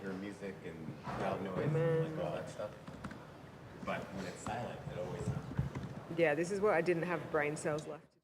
hear music and loud noise and like all that stuff. But when it's silent, it always sounds great. Yeah, this is what I didn't have brain cells left to do.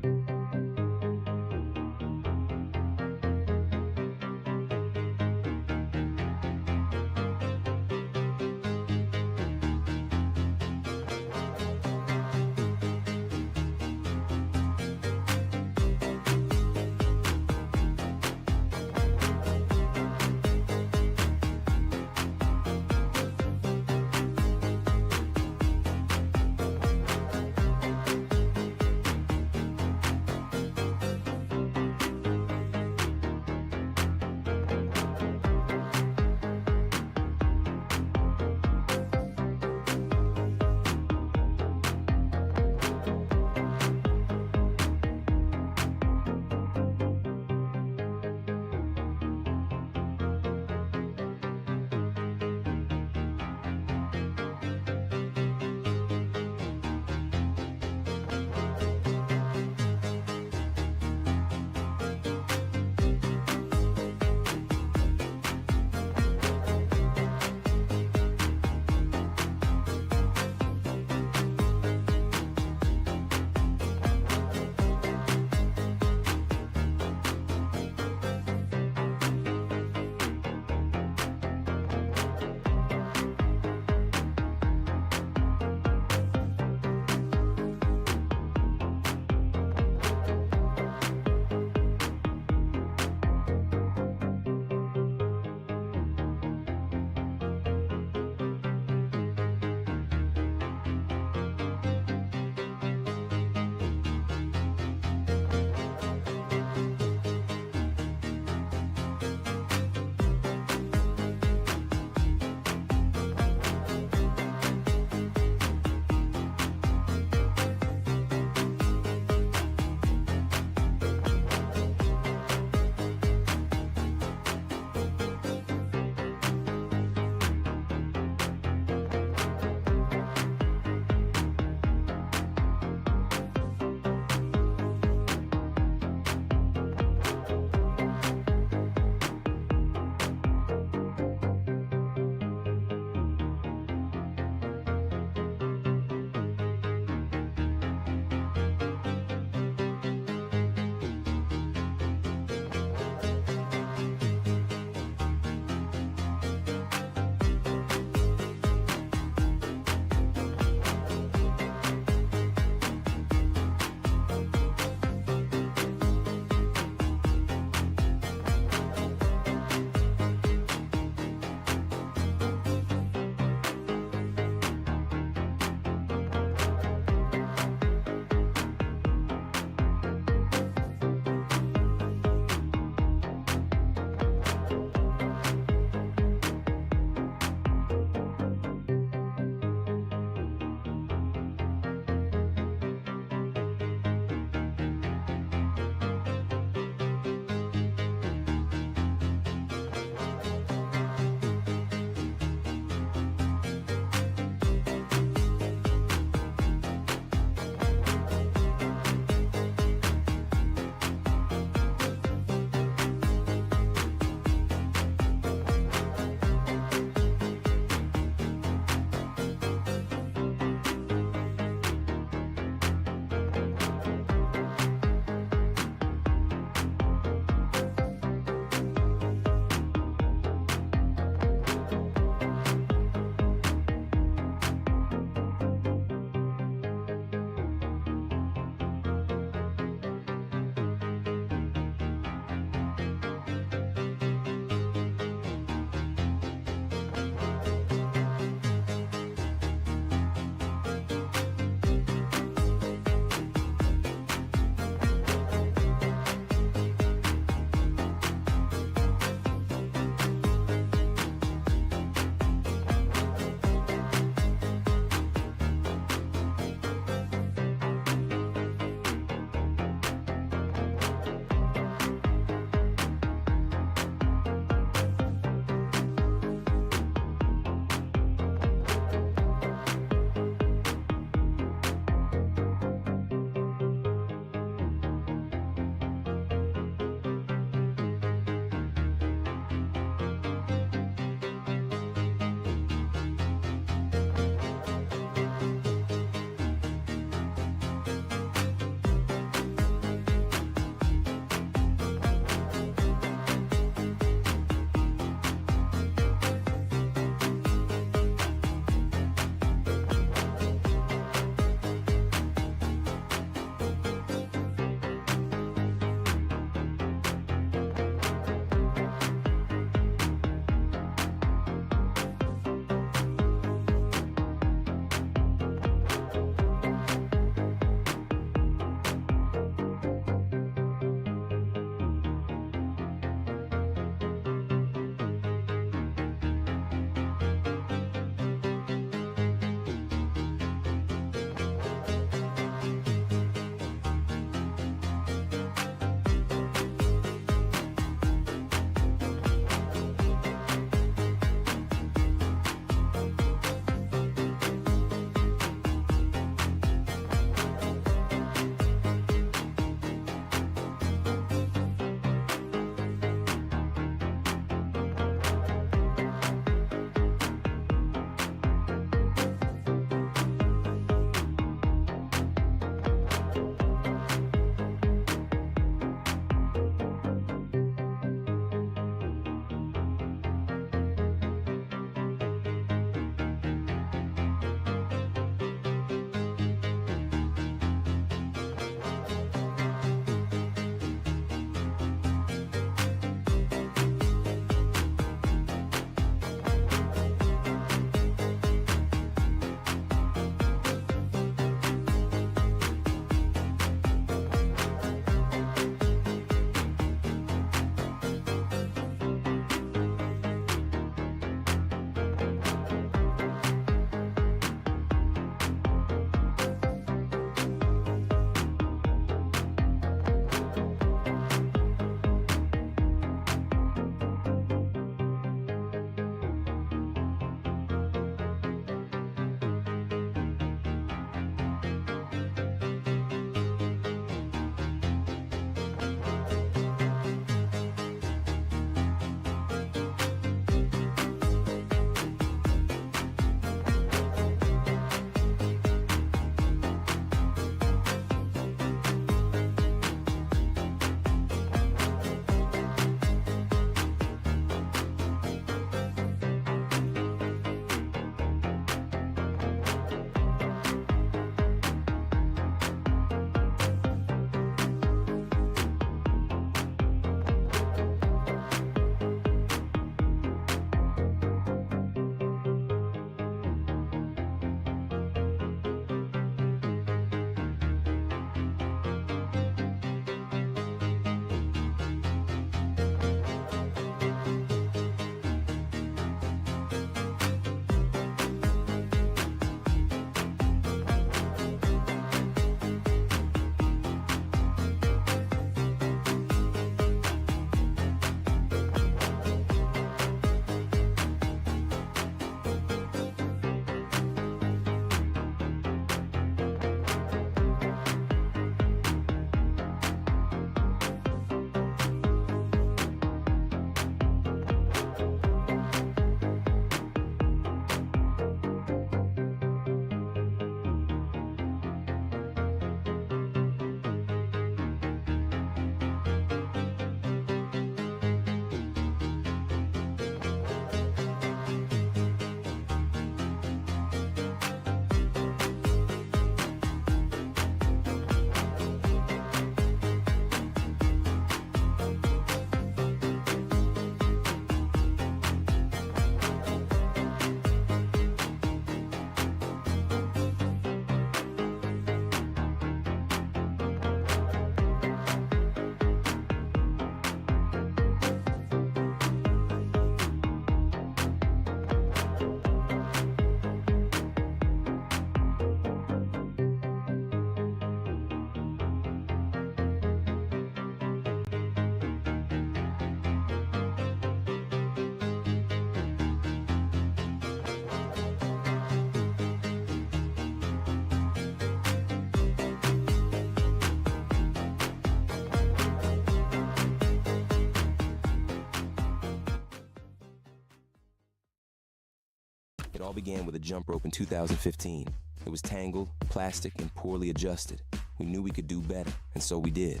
It all began with a jump rope in 2015. It was tangled, plastic, and poorly adjusted. We knew we could do better, and so we did.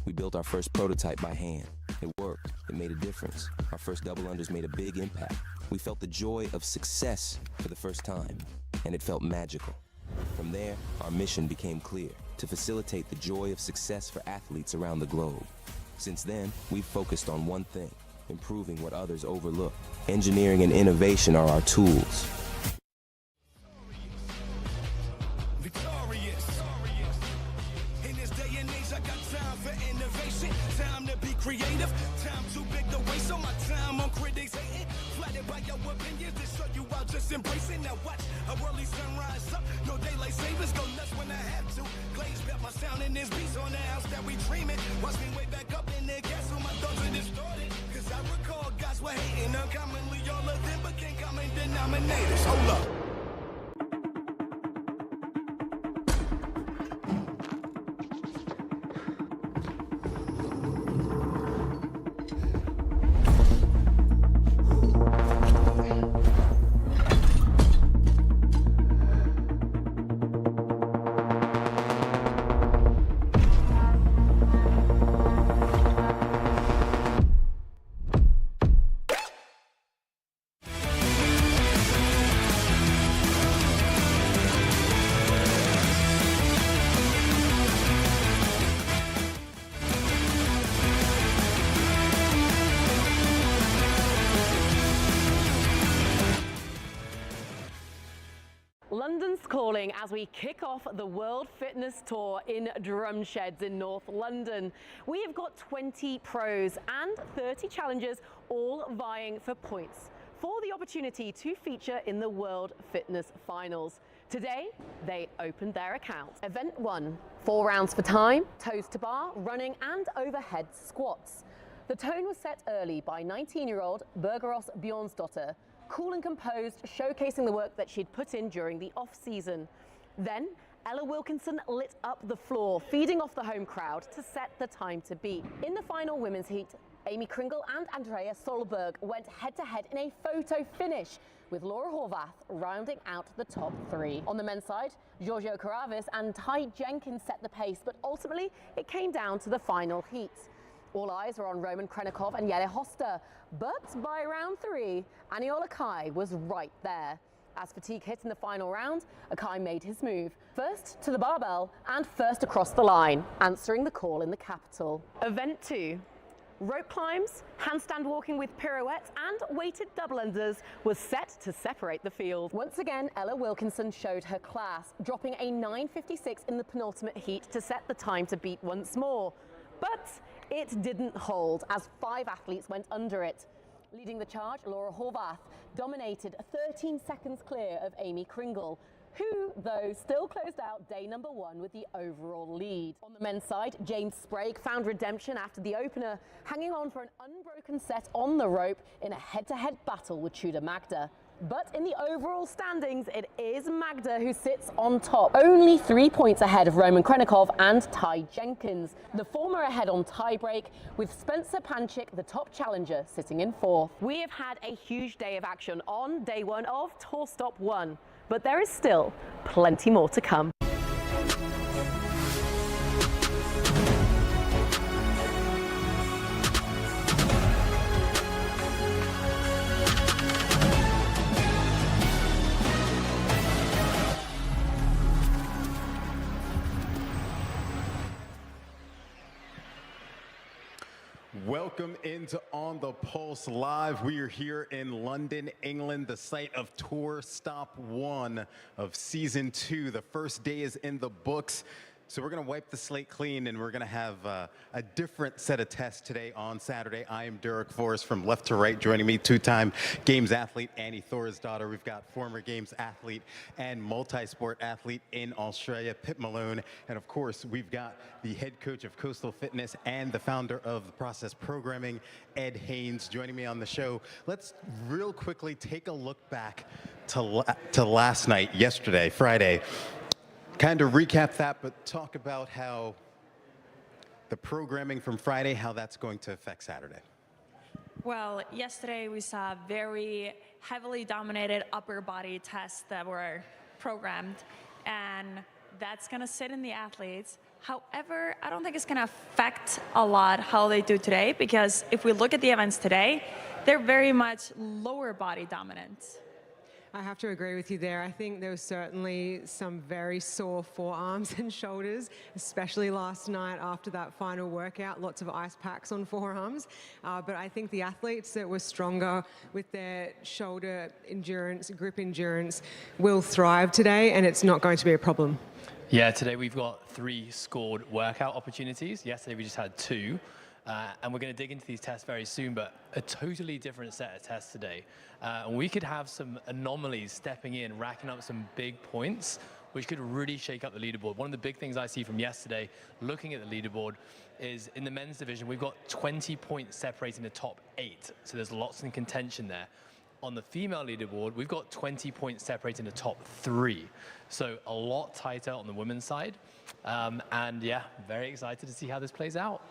We built our first prototype by hand. It worked. It made a difference. Our first double unders made a big impact. We felt the joy of success for the first time, and it felt magical. From there, our mission became clear: to facilitate the joy of success for athletes around the globe. Since then, we've focused on one thing: improving what others overlook. Engineering and innovation are our tools. In this day and age, I got time for innovation, time to be creative, time too big to waste on my time on critics hating, flattered by your opinions to show you I'll just embrace it. Now watch a early sunrise up, no daylight savings, go nuts when I have to. Glaze bet my sound in this beats on the house that we dreaming. Watch me way back up in the castle, my thoughts are distorted. Cause I recall guys were hating uncommonly, all of them became common denominators. Hold up. London's calling as we kick off the World Fitness Tour in Drumsheds in North London. We have got 20 pros and 30 challengers all vying for points for the opportunity to feature in the World Fitness Finals. Today, they opened their accounts. Event 1, 4 rounds for time, toes to bar, running and overhead squats. The tone was set early by 19-year-old Bergeros Bjornsdotter, cool and composed, showcasing the work that she'd put in during the off-season. Then, Ella Wilkinson lit up the floor, feeding off the home crowd to set the time to beat. In the final women's heat, Amy Kringle and Andrea Solberg went head-to-head in a photo finish, with Laura Horvath rounding out the top 3. On the men's side, Giorgio Karavis and Ty Jenkins set the pace, but ultimately it came down to the final heat. All eyes were on Roman Krenikov and Jelle Hoster, but by round 3, Aniola Kai was right there. As fatigue hit in the final round, Akai made his move. First to the barbell and first across the line, answering the call in the capital. Event 2. Rope climbs, handstand walking with pirouettes and weighted double unders was set to separate the field. Once again, Ella Wilkinson showed her class, dropping a 9:56 in the penultimate heat to set the time to beat once more. But it didn't hold as 5 athletes went under it. Leading the charge, Laura Horvath dominated 13 seconds clear of Amy Kringle, who, though, still closed out day number 1 with the overall lead. On the men's side, James Sprague found redemption after the opener, hanging on for an unbroken set on the rope in a head-to-head battle with Tudor Magda. But in the overall standings, it is Magda who sits on top, only 3 points ahead of Roman Krenikov and Ty Jenkins. The former ahead on tiebreak, with Spencer Panchik, the top challenger, sitting in 4th. We have had a huge day of action on day 1 of Tour Stop 1, but there is still plenty more to come. Welcome into On the Pulse Live. We are here in London, England, the site of Tour Stop 1 of Season 2. The first day is in the books. So we're going to wipe the slate clean, and we're going to have a different set of tests today on Saturday. I am Derek Forrest from left to right. Joining me, 2-time Games athlete Annie Thorisdottir. We've got former Games athlete and multi-sport athlete in Australia, Pip Malone. And of course, we've got the head coach of Coastal Fitness and the founder of the Process Programming, Ed Haynes, joining me on the show. Let's real quickly take a look back to last night, yesterday, Friday. Kind of recap that, but talk about how the programming from Friday, how that's going to affect Saturday. Well, yesterday we saw very heavily dominated upper body tests that were programmed, and that's going to sit in the athletes. However, I don't think it's going to affect a lot how they do today, because if we look at the events today, they're very much lower body dominant. I have to agree with you there. I think there was certainly some very sore forearms and shoulders, especially last night after that final workout, lots of ice packs on forearms. But I think the athletes that were stronger with their shoulder endurance, grip endurance, will thrive today, and it's not going to be a problem. Yeah, today we've got 3 scored workout opportunities. Yesterday we just had 2. And we're going to dig into these tests very soon, but a totally different set of tests today. And we could have some anomalies stepping in, racking up some big points, which could really shake up the leaderboard. One of the big things I see from yesterday, looking at the leaderboard, is in the men's division, we've got 20 points separating the top 8. So there's lots in contention there. On the female leaderboard, we've got 20 points separating the top 3. So a lot tighter on the women's side. And yeah, very excited to see how this plays out.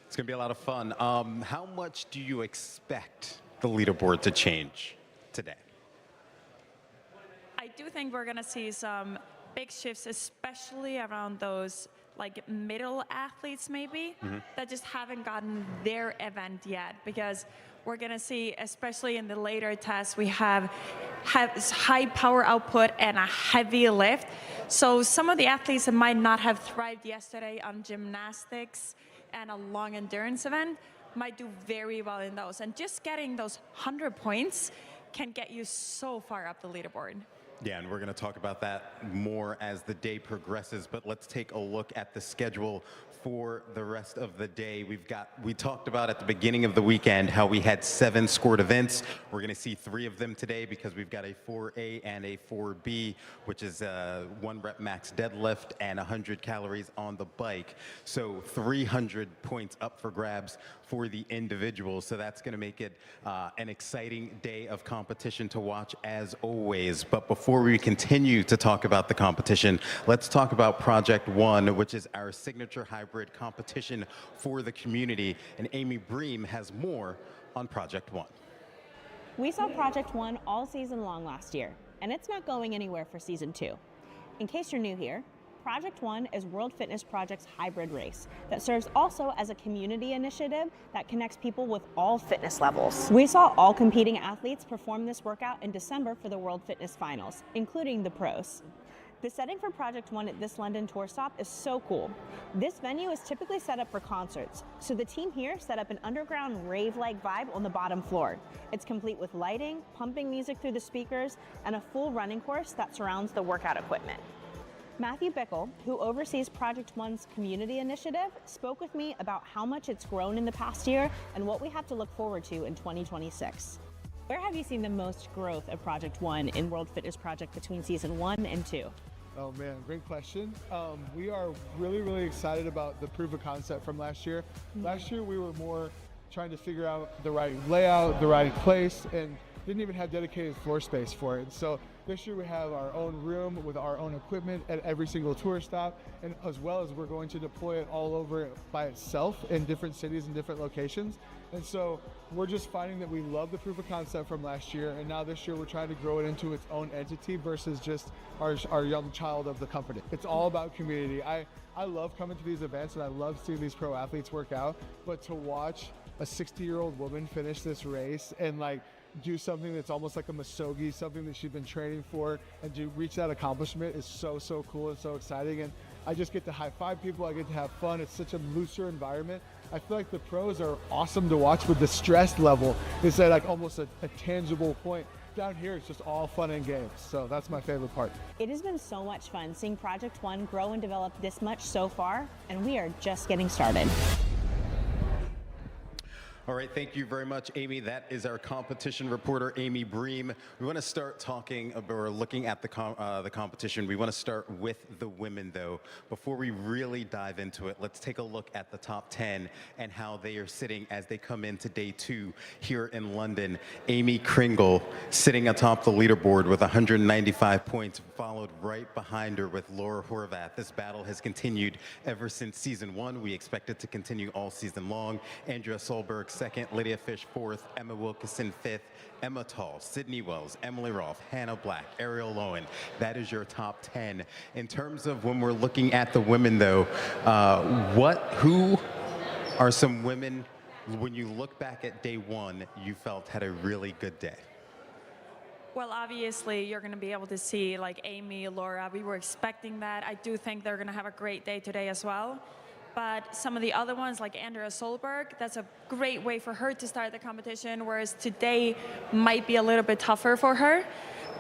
It's going to be a lot of fun. How much do you expect the leaderboard to change today? I do think we're going to see some big shifts, especially around those like middle athletes maybe that just haven't gotten their event yet, because we're going to see, especially in the later tests, we have high power output and a heavy lift. So some of the athletes that might not have thrived yesterday on gymnastics and a long endurance event might do very well in those. And just getting those 100 points can get you so far up the leaderboard. Yeah, and we're going to talk about that more as the day progresses, but let's take a look at the schedule for the rest of the day. We talked about at the beginning of the weekend how we had 7 scored events. We're going to see 3 of them today because we've got a 4A and a 4B, which is 1 rep max deadlift and 100 calories on the bike. So 300 points up for grabs for the individuals. So that's going to make it an exciting day of competition to watch as always. But before we continue to talk about the competition, let's talk about Project One, which is our signature hybrid competition for the community. And Amy Bream has more on Project One. We saw Project One all season long last year, and it's not going anywhere for season 2. In case you're new here, Project One is World Fitness Project's hybrid race that serves also as a community initiative that connects people with all fitness levels. We saw all competing athletes perform this workout in December for the World Fitness Finals, including the pros. The setting for Project One at this London tour stop is so cool. This venue is typically set up for concerts, so the team here set up an underground rave-like vibe on the bottom floor. It's complete with lighting, pumping music through the speakers, and a full running course that surrounds the workout equipment. Matthew Bickle, who oversees Project One's community initiative, spoke with me about how much it's grown in the past year and what we have to look forward to in 2026. Where have you seen the most growth of Project One in World Fitness Project between season 1 and 2? Oh man, great question. We are really excited about the proof of concept from last year. Last year we were more trying to figure out the right layout, the right place, and didn't even have dedicated floor space for it. And so this year we have our own room with our own equipment at every single tour stop, and as well as we're going to deploy it all over by itself in different cities and different locations. And so we're just finding that we love the proof of concept from last year, and now this year we're trying to grow it into its own entity versus just our young child of the company. It's all about community. I love coming to these events and I love seeing these pro athletes work out, but to watch a 60-year-old woman finish this race and like do something that's almost like a Masogi, something that she's been training for, and to reach that accomplishment is so cool and so exciting. And I just get to high five people, I get to have fun. It's such a looser environment. I feel like the pros are awesome to watch, but the stress level is at like almost a tangible point. Down here, it's just all fun and games. So that's my favorite part. It has been so much fun seeing Project One grow and develop this much so far, and we are just getting started. All right, thank you very much, Amy. That is our competition reporter, Amy Bream. We want to start talking about, or looking at the competition. We want to start with the women, though. Before we really dive into it, let's take a look at the top 10 and how they are sitting as they come into day 2 here in London. Amy Kringle sitting atop the leaderboard with 195 points, followed right behind her with Laura Horvath. This battle has continued ever since season 1. We expect it to continue all season long. Andrea Solberg second, Lydia Fish fourth, Emma Wilkinson fifth, Emma Tall, Sydney Wells, Emily Rolfe, Hannah Black, Ariel Lowen. That is your top 10. In terms of when we're looking at the women, though, who are some women, when you look back at day one, you felt had a really good day? Well, obviously, you're going to be able to see like Amy, Laura. We were expecting that. I do think they're going to have a great day today as well. But some of the other ones, like Andrea Solberg, that's a great way for her to start the competition, whereas today might be a little bit tougher for her.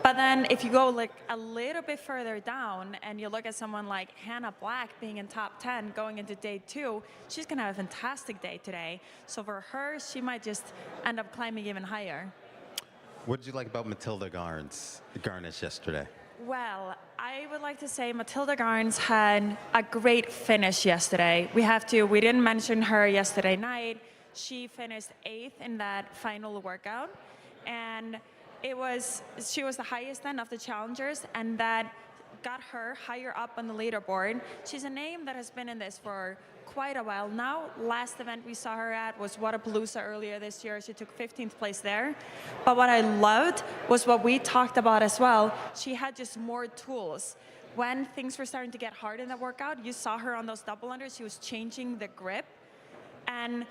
But then if you go like a little bit further down and you look at someone like Hannah Black being in top 10 going into day 2, she's going to have a fantastic day today. So for her, she might just end up climbing even higher. What did you like about Matilda Garnish yesterday? Well, I would like to say Matilda Garnes had a great finish yesterday. We didn't mention her yesterday night. She finished 8th in that final workout. And she was the highest end of the challengers, and that got her higher up on the leaderboard. She's a name that has been in this for quite a while now. Last event we saw her at was Wodapalooza earlier this year. She took 15th place there. But what I loved was what we talked about as well. She had just more tools. When things were starting to get hard in the workout, you saw her on those double unders. She was changing the grip. And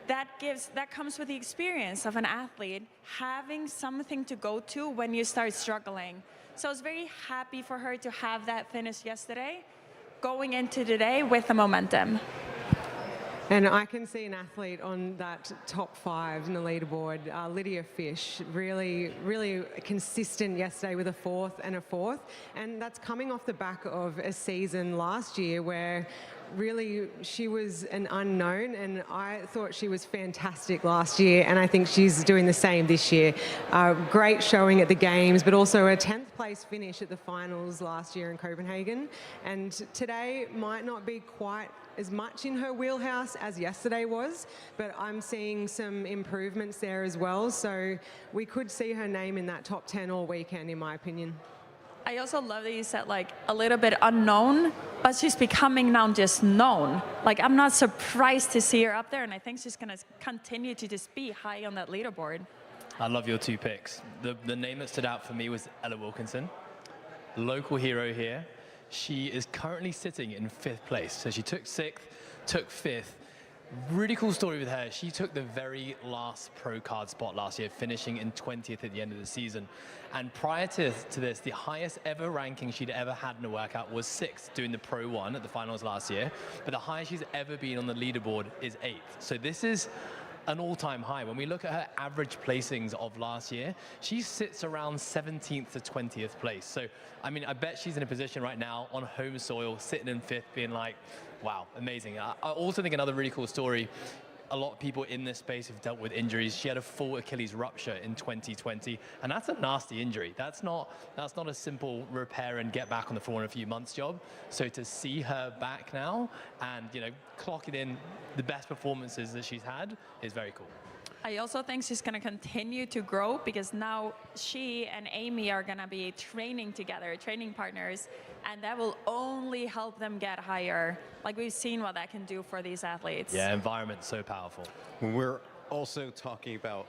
that comes with the experience of an athlete having something to go to when you start struggling. So I was very happy for her to have that finish yesterday, going into today with the momentum. And I can see an athlete on that top 5 in the leaderboard, Lydia Fish, really, really consistent yesterday with a 4th and a 4th. And that's coming off the back of a season last year where really she was an unknown, and I thought she was fantastic last year, and I think she's doing the same this year. Great showing at the games, but also a 10th place finish at the finals last year in Copenhagen. And today might not be quite as much in her wheelhouse as yesterday was, but I'm seeing some improvements there as well. So we could see her name in that top 10 all weekend, in my opinion. I also love that you said like a little bit unknown, but she's becoming now just known. Like, I'm not surprised to see her up there, and I think she's gonna continue to just be high on that leaderboard. I love your 2 picks. The name that stood out for me was Ella Wilkinson, local hero here. She is currently sitting in 5th place. So she took 6th, took 5th. Really cool story with her. She took the very last pro card spot last year, finishing in 20th at the end of the season. And prior to this, the highest ever ranking she'd ever had in a workout was 6th, doing the Pro 1 at the finals last year. But the highest she's ever been on the leaderboard is 8th. So this is an all-time high. When we look at her average placings of last year, she sits around 17th to 20th place. So, I mean, I bet she's in a position right now on home soil, sitting in 5th, being like, wow, amazing. I also think another really cool story, a lot of people in this space have dealt with injuries. She had a full Achilles rupture in 2020, and that's a nasty injury. That's not a simple repair and get back on the floor in a few months job. So to see her back now and, you know, clocking in the best performances that she's had is very cool. I also think she's going to continue to grow, because now she and Amy are going to be training together, training partners, and that will only help them get higher. Like, we've seen what that can do for these athletes. Yeah, environment's so powerful. When we're also talking about,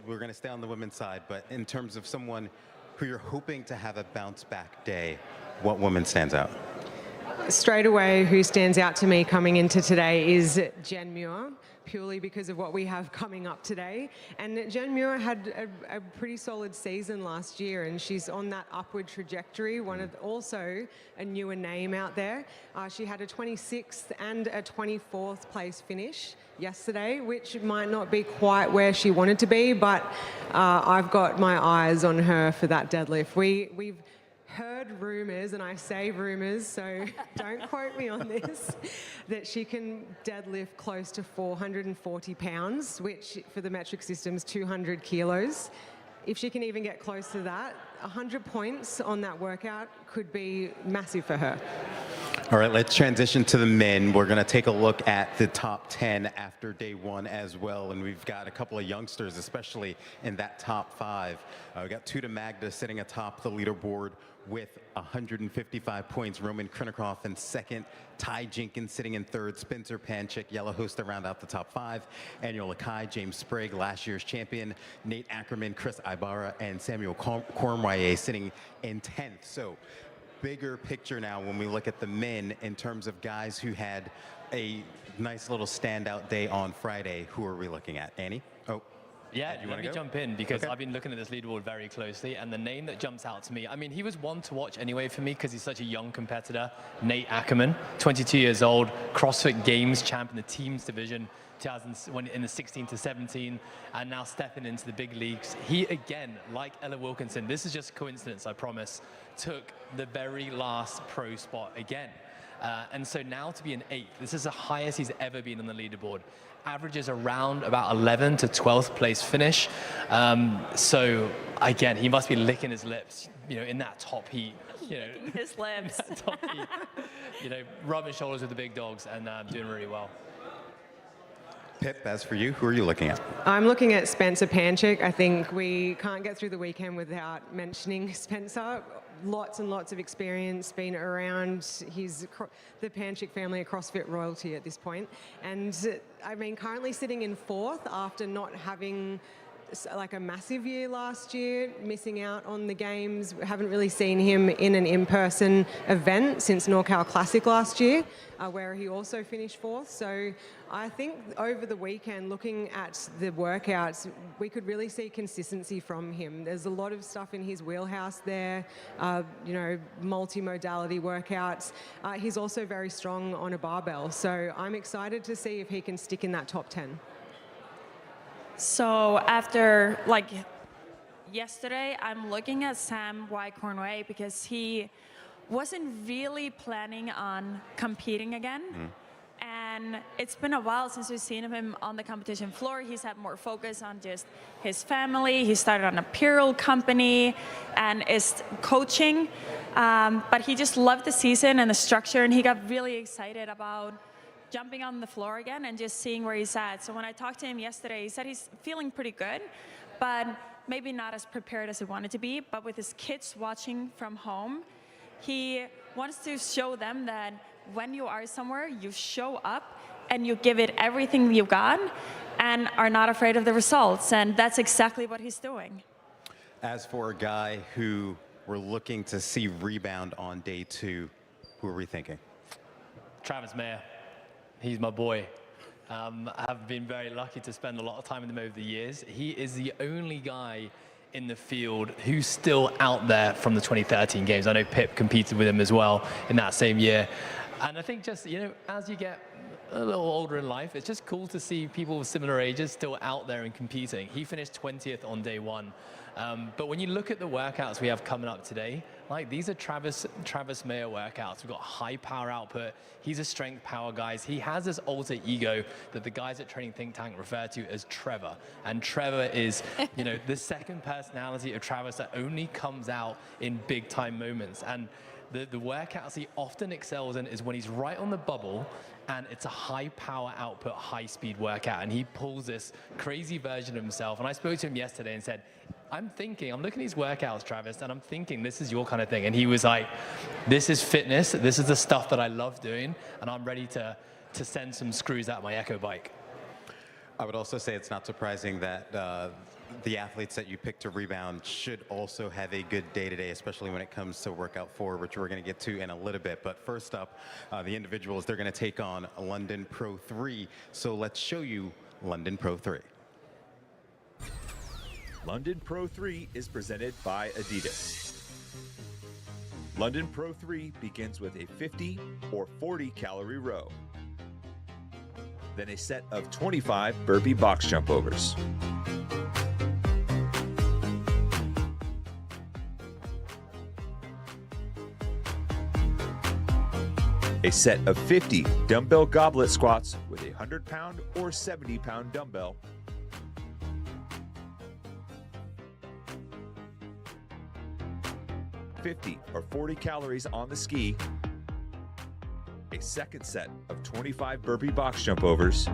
we're going to stay on the women's side, but in terms of someone who you're hoping to have a bounce back day, what woman stands out? Straight away, who stands out to me coming into today is Jen Muir, purely because of what we have coming up today. And Jen Muir had a pretty solid season last year, and she's on that upward trajectory, also a newer name out there. She had a 26th and a 24th place finish yesterday, which might not be quite where she wanted to be, but I've got my eyes on her for that deadlift. We've heard rumors, and I say rumors, so don't quote me on this, that she can deadlift close to 440 pounds, which for the metric system is 200 kilos. If she can even get close to that, 100 points on that workout could be massive for her. All right, let's transition to the men. We're going to take a look at the top 10 after day one as well. And we've got a couple of youngsters, especially in that top 5. We got Tuta Magda sitting atop the leaderboard with 155 points. Roman Krinikov in second. Ty Jenkins sitting in third. Spencer Panchik, Yellow Host to round out the top 5. Annual Akai, James Sprague, last year's champion. Nate Ackerman, Chris Ibarra, and Samuel Cornway sitting in 10th. So bigger picture now when we look at the men in terms of guys who had a nice little standout day on Friday. Who are we looking at? Annie? Oh. Yeah, let me jump in because I've been looking at this leaderboard very closely, and the name that jumps out to me, I mean, he was one to watch anyway for me because he's such a young competitor. Nate Ackerman, 22 years old, CrossFit Games champ in the teams division, in the 16 to 17, and now stepping into the big leagues. He, again, like Ella Wilkinson, this is just coincidence, I promise, took the very last pro spot again. And so now to be an 8th, this is the highest he's ever been on the leaderboard. Averages around about 11th to 12th place finish. So again, he must be licking his lips, in that top heat. Licking his lips. Top heat. Rubbing shoulders with the big dogs and doing really well. Pip, as for you, who are you looking at? I'm looking at Spencer Panchik. I think we can't get through the weekend without mentioning Spencer. Lots and lots of experience, been around. He's the Panchik family, a CrossFit royalty at this point. And I mean, currently sitting in 4th after not having like a massive year last year, missing out on the games. We haven't really seen him in an in-person event since NorCal Classic last year, where he also finished 4th. So I think over the weekend, looking at the workouts, we could really see consistency from him. There's a lot of stuff in his wheelhouse there, multi-modality workouts. He's also very strong on a barbell. So I'm excited to see if he can stick in that top 10. So after yesterday, I'm looking at Sam Y. Cornway because he wasn't really planning on competing again. And it's been a while since we've seen him on the competition floor. He's had more focus on just his family. He started an apparel company and is coaching. But he just loved the season and the structure, and he got really excited about jumping on the floor again and just seeing where he's at. So when I talked to him yesterday, he said he's feeling pretty good, but maybe not as prepared as he wanted to be. But with his kids watching from home, he wants to show them that when you are somewhere, you show up and you give it everything you've got and are not afraid of the results. And that's exactly what he's doing. As for a guy who we're looking to see rebound on day 2, who are we thinking? Travis Mayer. He's my boy. I've been very lucky to spend a lot of time with him over the years. He is the only guy in the field who's still out there from the 2013 games. I know Pip competed with him as well in that same year. And I think just, as you get a little older in life, it's just cool to see people with similar ages still out there and competing. He finished 20th on day 1. But when you look at the workouts we have coming up today, these are Travis Mayer workouts. We've got high power output. He's a strength power guy. He has this alter ego that the guys at Training Think Tank refer to as Trevor. And Trevor is, the second personality of Travis that only comes out in big time moments. And the workouts he often excels in is when he's right on the bubble and it's a high power output, high speed workout. And he pulls this crazy version of himself. And I spoke to him yesterday and said, I'm looking at these workouts, Travis, and I'm thinking this is your kind of thing. And he was like, this is fitness. This is the stuff that I love doing. And I'm ready to send some screws out my Echo bike. I would also say it's not surprising that the athletes that you pick to rebound should also have a good day-to-day, especially when it comes to workout 4, which we're going to get to in a little bit. But first up, the individuals, they're going to take on London Pro 3. So let's show you London Pro 3. London Pro 3 is presented by Adidas. London Pro 3 begins with a 50 or 40 calorie row, then a set of 25 burpee box jump overs. A set of 50 dumbbell goblet squats with a 100-pound or 70-pound dumbbell. 50 or 40 calories on the ski, a second set of 25 burpee box jump overs,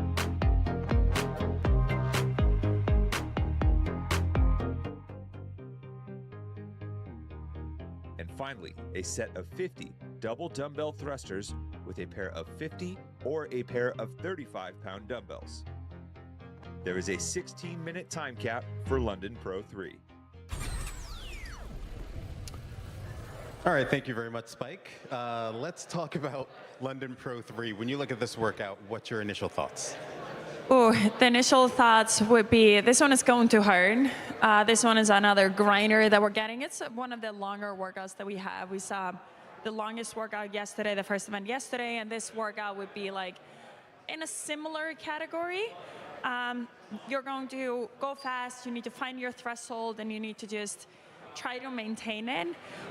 and finally, a set of 50 double dumbbell thrusters with a pair of 50 or a pair of 35-pound dumbbells. There is a 16-minute time cap for London Pro 3. All right, thank you very much, Spike. Let's talk about London Pro 3. When you look at this workout, what's your initial thoughts? Oh, the initial thoughts would be this one is going too hard. This one is another grinder that we're getting. It's one of the longer workouts that we have. We saw the longest workout yesterday, the first event yesterday, and this workout would be like in a similar category. You're going to go fast, you need to find your threshold, and you need to just try to maintain it.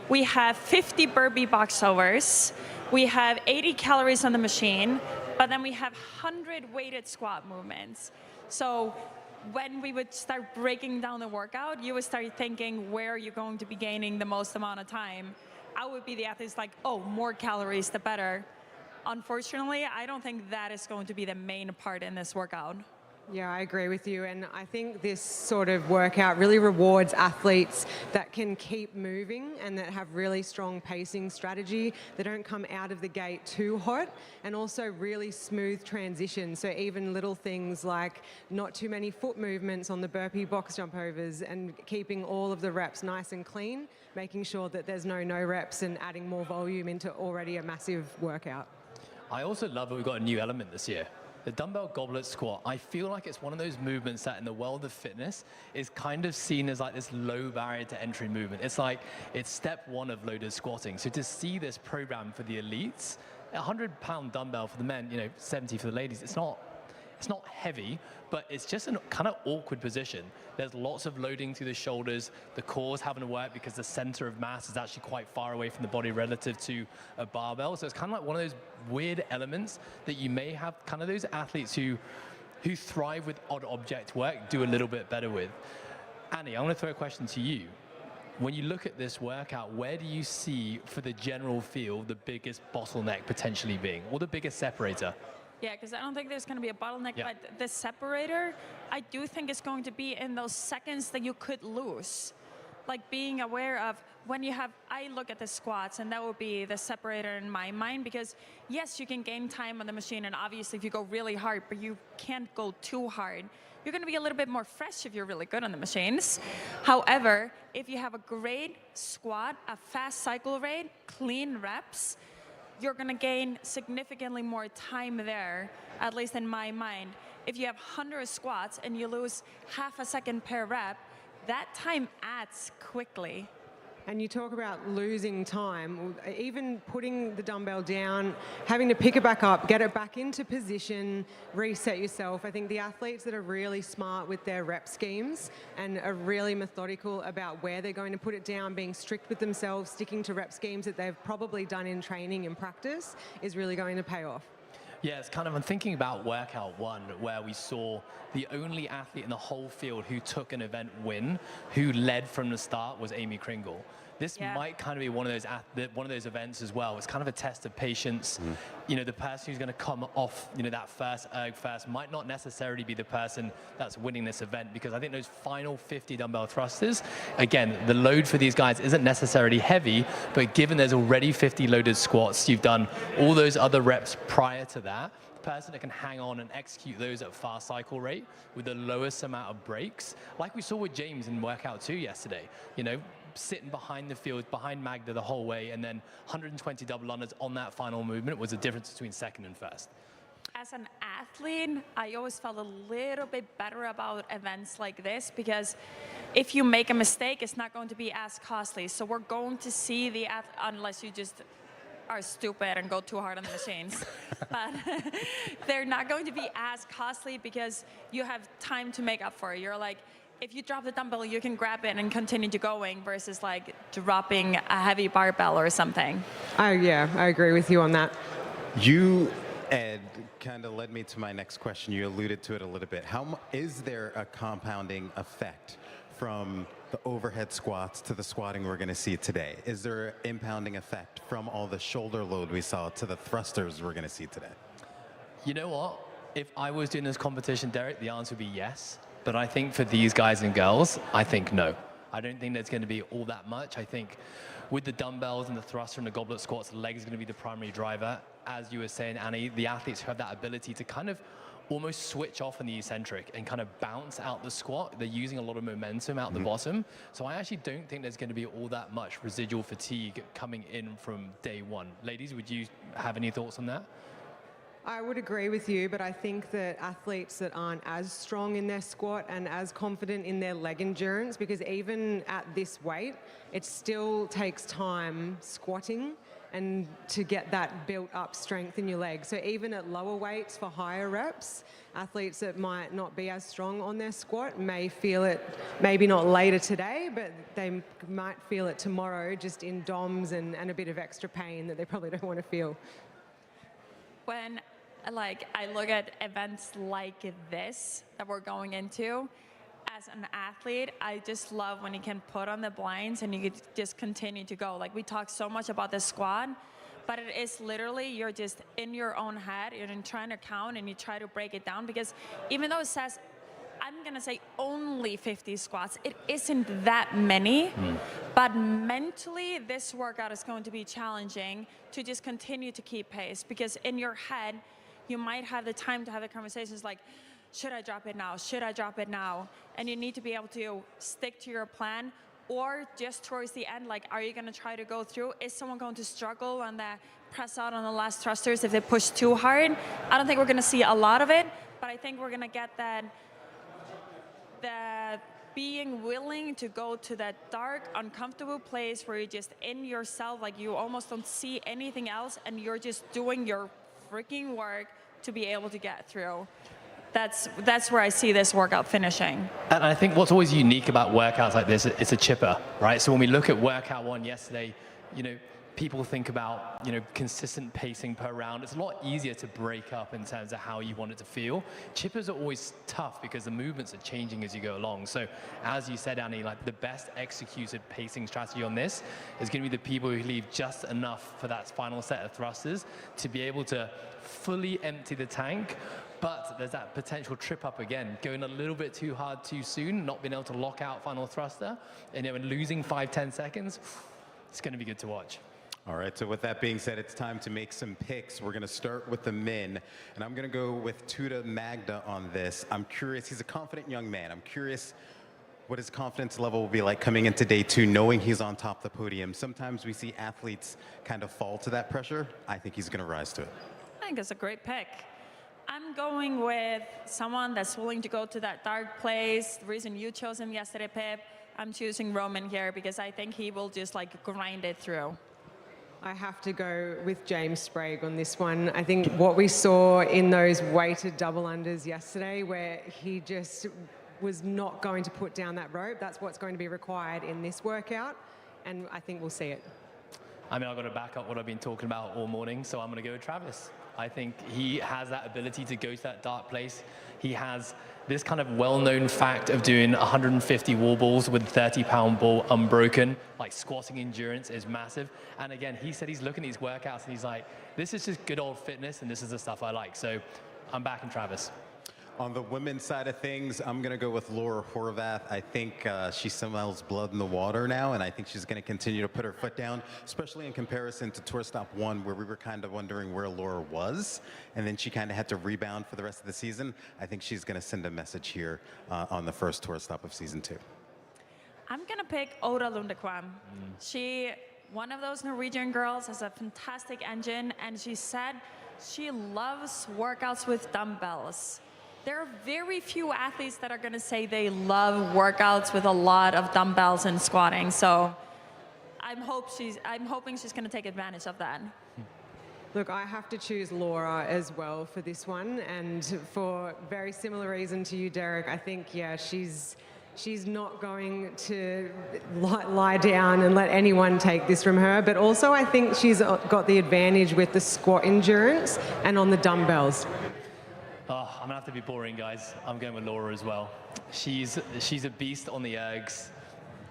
We have 50 burpee box overs. We have 80 calories on the machine, but then we have 100 weighted squat movements. So when we would start breaking down the workout, you would start thinking where you're going to be gaining the most amount of time. I would be the athletes like, oh, more calories, the better. Unfortunately, I don't think that is going to be the main part in this workout. Yeah, I agree with you. And I think this sort of workout really rewards athletes that can keep moving and that have really strong pacing strategy. They don't come out of the gate too hot, and also really smooth transition. So even little things like not too many foot movements on the burpee box jump overs and keeping all of the reps nice and clean, making sure that there's no reps and adding more volume into already a massive workout. I also love that we've got a new element this year. The dumbbell goblet squat, I feel like it's one of those movements that in the world of fitness is kind of seen as like this low barrier to entry movement. It's like, it's step one of loaded squatting. So to see this program for the elites, a 100-pound dumbbell for the men, 70 for the ladies, it's not heavy, but it's just a kind of awkward position. There's lots of loading through the shoulders. The core's having to work because the center of mass is actually quite far away from the body relative to a barbell. So it's kind of like one of those weird elements that you may have kind of those athletes who thrive with odd object work do a little bit better with. Annie, I want to throw a question to you. When you look at this workout, where do you see, for the general field, the biggest bottleneck potentially being, or the biggest separator? Yeah, because I don't think there's going to be a bottleneck, but the separator, I do think is going to be in those seconds that you could lose. Like being aware of when you have, I look at the squats, and that would be the separator in my mind, because yes, you can gain time on the machine, and obviously if you go really hard, but you can't go too hard, you're going to be a little bit more fresh if you're really good on the machines. However, if you have a great squat, a fast cycle rate, clean reps, you're going to gain significantly more time there, at least in my mind. If you have 100 squats and you lose half a second per rep, that time adds quickly. And you talk about losing time, even putting the dumbbell down, having to pick it back up, get it back into position, reset yourself. I think the athletes that are really smart with their rep schemes and are really methodical about where they're going to put it down, being strict with themselves, sticking to rep schemes that they've probably done in training and practice is really going to pay off. Yeah, it's kind of, I'm thinking about workout one, where we saw the only athlete in the whole field who took an event win, who led from the start, was Amy Kringle. This might kind of be one of those events as well. It's kind of a test of patience. The person who's going to come off, that first erg first might not necessarily be the person that's winning this event, because I think those final 50 dumbbell thrusters, again, the load for these guys isn't necessarily heavy, but given there's already 50 loaded squats, you've done all those other reps prior to that, the person that can hang on and execute those at fast cycle rate with the lowest amount of breaks, like we saw with James in workout 2 yesterday, sitting behind the field, behind Magda the whole way, and then 120 double unders on that final movement was the difference between second and first. As an athlete, I always felt a little bit better about events like this, because if you make a mistake, it's not going to be as costly. So we're going to see the unless you just are stupid and go too hard on the machines. But they're not going to be as costly because you have time to make up for it. You're like, if you drop the dumbbell, you can grab it and continue to going, versus like dropping a heavy barbell or something. Oh yeah, I agree with you on that. You, Ed, kind of led me to my next question. You alluded to it a little bit. Is there a compounding effect from the overhead squats to the squatting we're going to see today? Is there an impounding effect from all the shoulder load we saw to the thrusters we're going to see today? You know what? If I was doing this competition, Derek, the answer would be yes. But I think for these guys and girls, I think no. I don't think there's going to be all that much. I think with the dumbbells and the thruster and the goblet squats, the leg is going to be the primary driver. As you were saying, Annie, the athletes who have that ability to kind of almost switch off on the eccentric and kind of bounce out the squat. They're using a lot of momentum out the bottom. So I actually don't think there's going to be all that much residual fatigue coming in from day one. Ladies, would you have any thoughts on that? I would agree with you, but I think that athletes that aren't as strong in their squat and as confident in their leg endurance, because even at this weight, it still takes time squatting and to get that built up strength in your legs. So even at lower weights for higher reps, athletes that might not be as strong on their squat may feel it, maybe not later today, but they might feel it tomorrow just in DOMs and a bit of extra pain that they probably don't want to feel. When I look at events like this that we're going into, as an athlete, I just love when you can put on the blinds and you could just continue to go. Like, we talk so much about the squat, but it is literally, you're just in your own head, you're trying to count and you try to break it down, because even though it says, I'm gonna say only 50 squats, it isn't that many, but mentally this workout is going to be challenging to just continue to keep pace, because in your head, you might have the time to have the conversations like, should I drop it now? Should I drop it now? And you need to be able to stick to your plan, or just towards the end, like, are you gonna try to go through? Is someone going to struggle on the press out on the last thrusters if they push too hard? I don't think we're gonna see a lot of it, but I think we're gonna get that being willing to go to that dark, uncomfortable place where you're just in yourself, like you almost don't see anything else, and you're just doing your freaking work to be able to get through. That's where I see this workout finishing. And I think what's always unique about workouts like this, it's a chipper, right? So when we look at workout one yesterday, people think about, consistent pacing per round. It's a lot easier to break up in terms of how you want it to feel. Chippers are always tough because the movements are changing as you go along. So as you said, Annie, like, the best executed pacing strategy on this is going to be the people who leave just enough for that final set of thrusters to be able to fully empty the tank. But there's that potential trip up again, going a little bit too hard too soon, not being able to lock out final thruster, and losing 5-10 seconds. It's going to be good to watch. All right, so with that being said, it's time to make some picks. We're going to start with the men, and I'm going to go with Tuda Magda on this. I'm curious, he's a confident young man. I'm curious what his confidence level will be like coming into day two, knowing he's on top of the podium. Sometimes we see athletes kind of fall to that pressure. I think he's going to rise to it. I think it's a great pick. I'm going with someone that's willing to go to that dark place. The reason you chose him yesterday, Pip, I'm choosing Roman here because I think he will just grind it through. I have to go with James Sprague on this one. I think what we saw in those weighted double unders yesterday, where he just was not going to put down that rope, that's what's going to be required in this workout, and I think we'll see it. I mean, I've got to back up what I've been talking about all morning, so I'm going to go with Travis. I think he has that ability to go to that dark place. He has this kind of well-known fact of doing 150 wall balls with 30-pound ball unbroken. Like, squatting endurance is massive. And again, he said he's looking at these workouts and he's like, this is just good old fitness and this is the stuff I like. So I'm backing Travis. On the women's side of things, I'm going to go with Laura Horvath. I think she smells blood in the water now, and I think she's going to continue to put her foot down, especially in comparison to Tour Stop 1, where we were kind of wondering where Laura was, and then she kind of had to rebound for the rest of the season. I think she's going to send a message here on the first Tour Stop of Season 2. I'm going to pick Oda Lundekvam. She, one of those Norwegian girls, has a fantastic engine, and she said she loves workouts with dumbbells. There are very few athletes that are going to say they love workouts with a lot of dumbbells and squatting. So I'm hoping she's going to take advantage of that. Look, I have to choose Laura as well for this one, and for very similar reason to you, Derek. I think, yeah, she's not going to lie down and let anyone take this from her, but also I think she's got the advantage with the squat endurance and on the dumbbells. Oh, I'm gonna have to be boring, guys. I'm going with Laura as well. She's a beast on the ergs.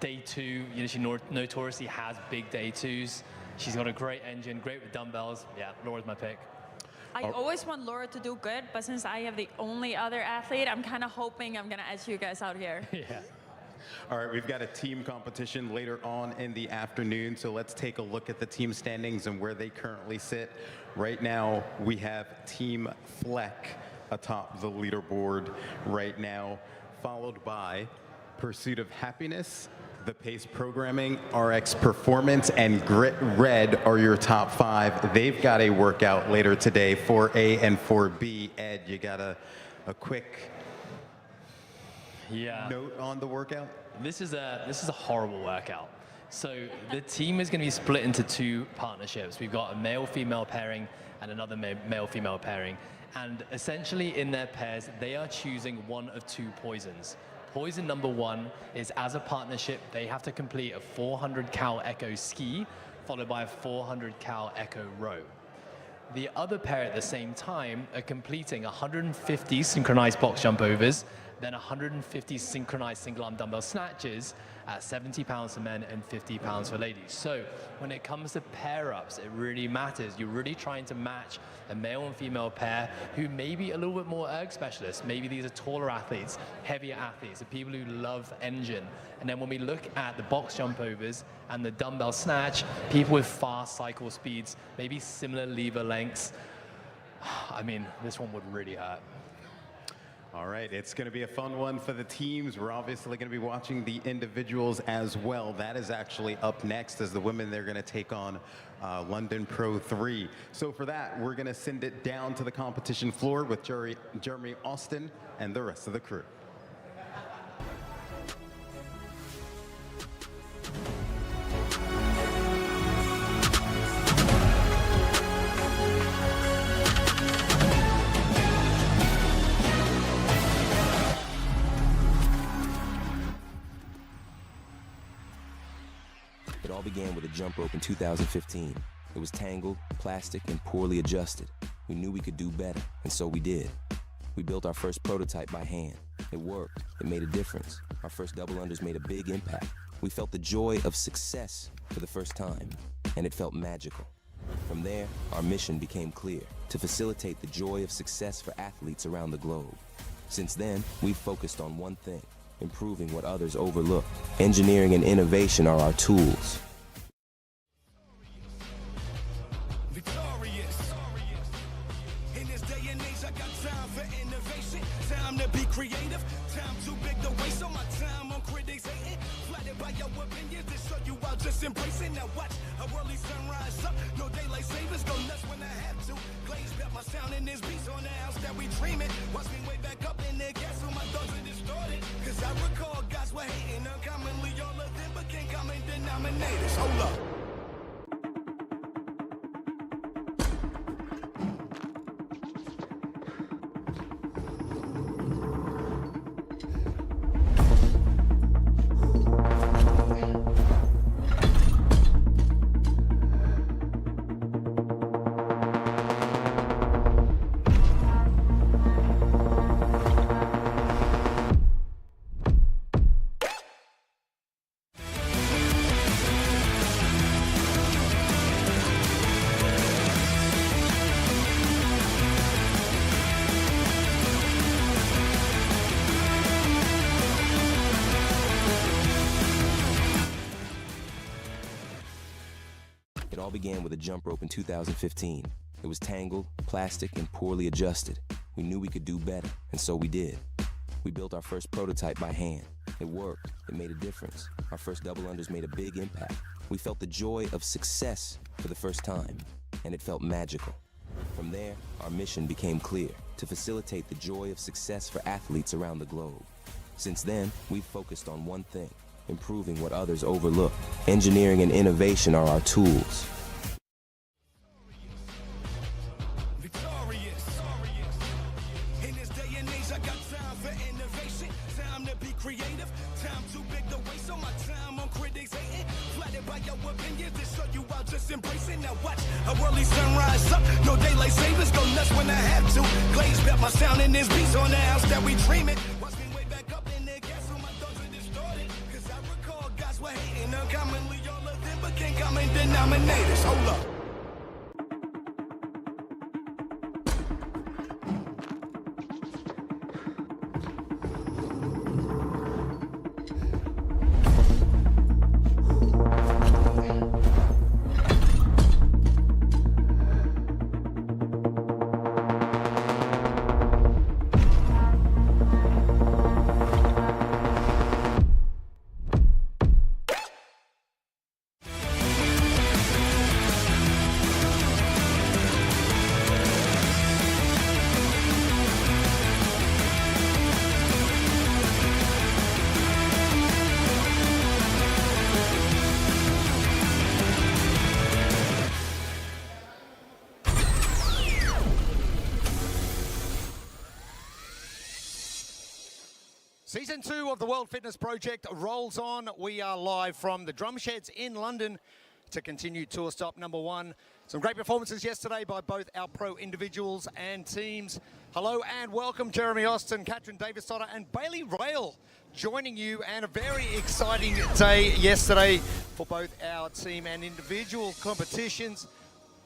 day two, she notoriously has big day twos. She's got a great engine, great with dumbbells. Yeah, Laura's my pick. I always want Laura to do good, but since I have the only other athlete, I'm kind of hoping I'm going to edge you guys out here. Yeah. All right, we've got a team competition later on in the afternoon, so let's take a look at the team standings and where they currently sit. Right now, we have Team Fleck atop the leaderboard right now, followed by Pursuit of Happiness, The Pace Programming, RX Performance, and Grit Red are your top 5. They've got a workout later today, 4A and 4B. Ed, you got a quick note on the workout? This is a horrible workout. So the team is going to be split into 2 partnerships. We've got a male-female pairing and another male-female pairing. And essentially in their pairs, they are choosing one of 2 poisons. Poison number 1 is, as a partnership, they have to complete a 400 cal echo ski, followed by a 400 cal echo row. The other pair at the same time are completing 150 synchronized box jump overs, then 150 synchronized single arm dumbbell snatches at 70 pounds for men and 50 pounds for ladies. So when it comes to pair ups, it really matters. You're really trying to match a male and female pair who may be a little bit more erg specialists. Maybe these are taller athletes, heavier athletes, the people who love engine. And then when we look at the box jump overs and the dumbbell snatch, people with fast cycle speeds, maybe similar lever lengths. I mean, this one would really hurt. All right, it's going to be a fun one for the teams. We're obviously going to be watching the individuals as well. That is actually up next as the women, they're going to take on London Pro 3. So for that, we're going to send it down to the competition floor with Jeremy Austin and the rest of the crew. It all began with a jump rope in 2015. It was tangled, plastic, and poorly adjusted. We knew we could do better, and so we did. We built our first prototype by hand. It worked. It made a difference. Our first double unders made a big impact. We felt the joy of success for the first time, and it felt magical. From there, our mission became clear: to facilitate the joy of success for athletes around the globe. Since then, we've focused on one thing: improving what others overlook. Engineering and innovation are our tools. Victorious. In this day and age, I got time for innovation. Time to be creative. Time too big to waste on my time on critics hating. Flattered by your opinions to show you I'll just embrace it. Now watch a early sunrise up. No daylight savers, go nuts when I have to. Glaze bet my sound in this beats on the house that we dreaming. Watch me way back up in the gas so my thoughts are distorted. Cause I recall guys were hating uncommonly. All of them became common denominators. Hold up. It all began with a jump rope in 2015. It was tangled, plastic, and poorly adjusted. We knew we could do better, and so we did. We built our first prototype by hand. It worked. It made a difference. Our first double unders made a big impact. We felt the joy of success for the first time, and it felt magical. From there, our mission became clear: to facilitate the joy of success for athletes around the globe. Since then, we've focused on one thing: improving what others overlook. Engineering and innovation are our tools. Victorious. In this day and age, I got time for innovation. Time to be creative. Time too big to waste on my time on critics hating. Flattered by your opinions to show you I'll just embrace it. Now watch a early sunrise up. No daylight savers, go nuts when I have to. Glaze bet my sound in this beats on the house that we dreaming. Watch me way back up in the gas so my thoughts are distorted. Cause I recall guys dominators. Hold up. Season 2 of the World Fitness Project rolls on. We are live from the drum sheds in London to continue tour stop number 1. Some great performances yesterday by both our pro individuals and teams. Hello and welcome, Jeremy Austin, Katrin Davis-Sotter and Bailey Rail joining you, and a very exciting day yesterday for both our team and individual competitions.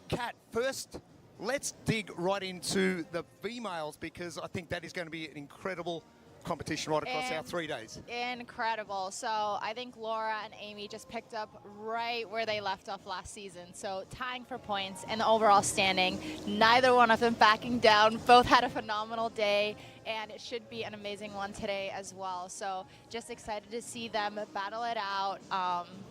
Kat, first, let's dig right into the females, because I think that is going to be an incredible competition right across our 3 days. Incredible. So I think Laura and Amy just picked up right where they left off last season. So tying for points in the overall standing, neither one of them backing down. Both had a phenomenal day, and it should be an amazing one today as well. So just excited to see them battle it out.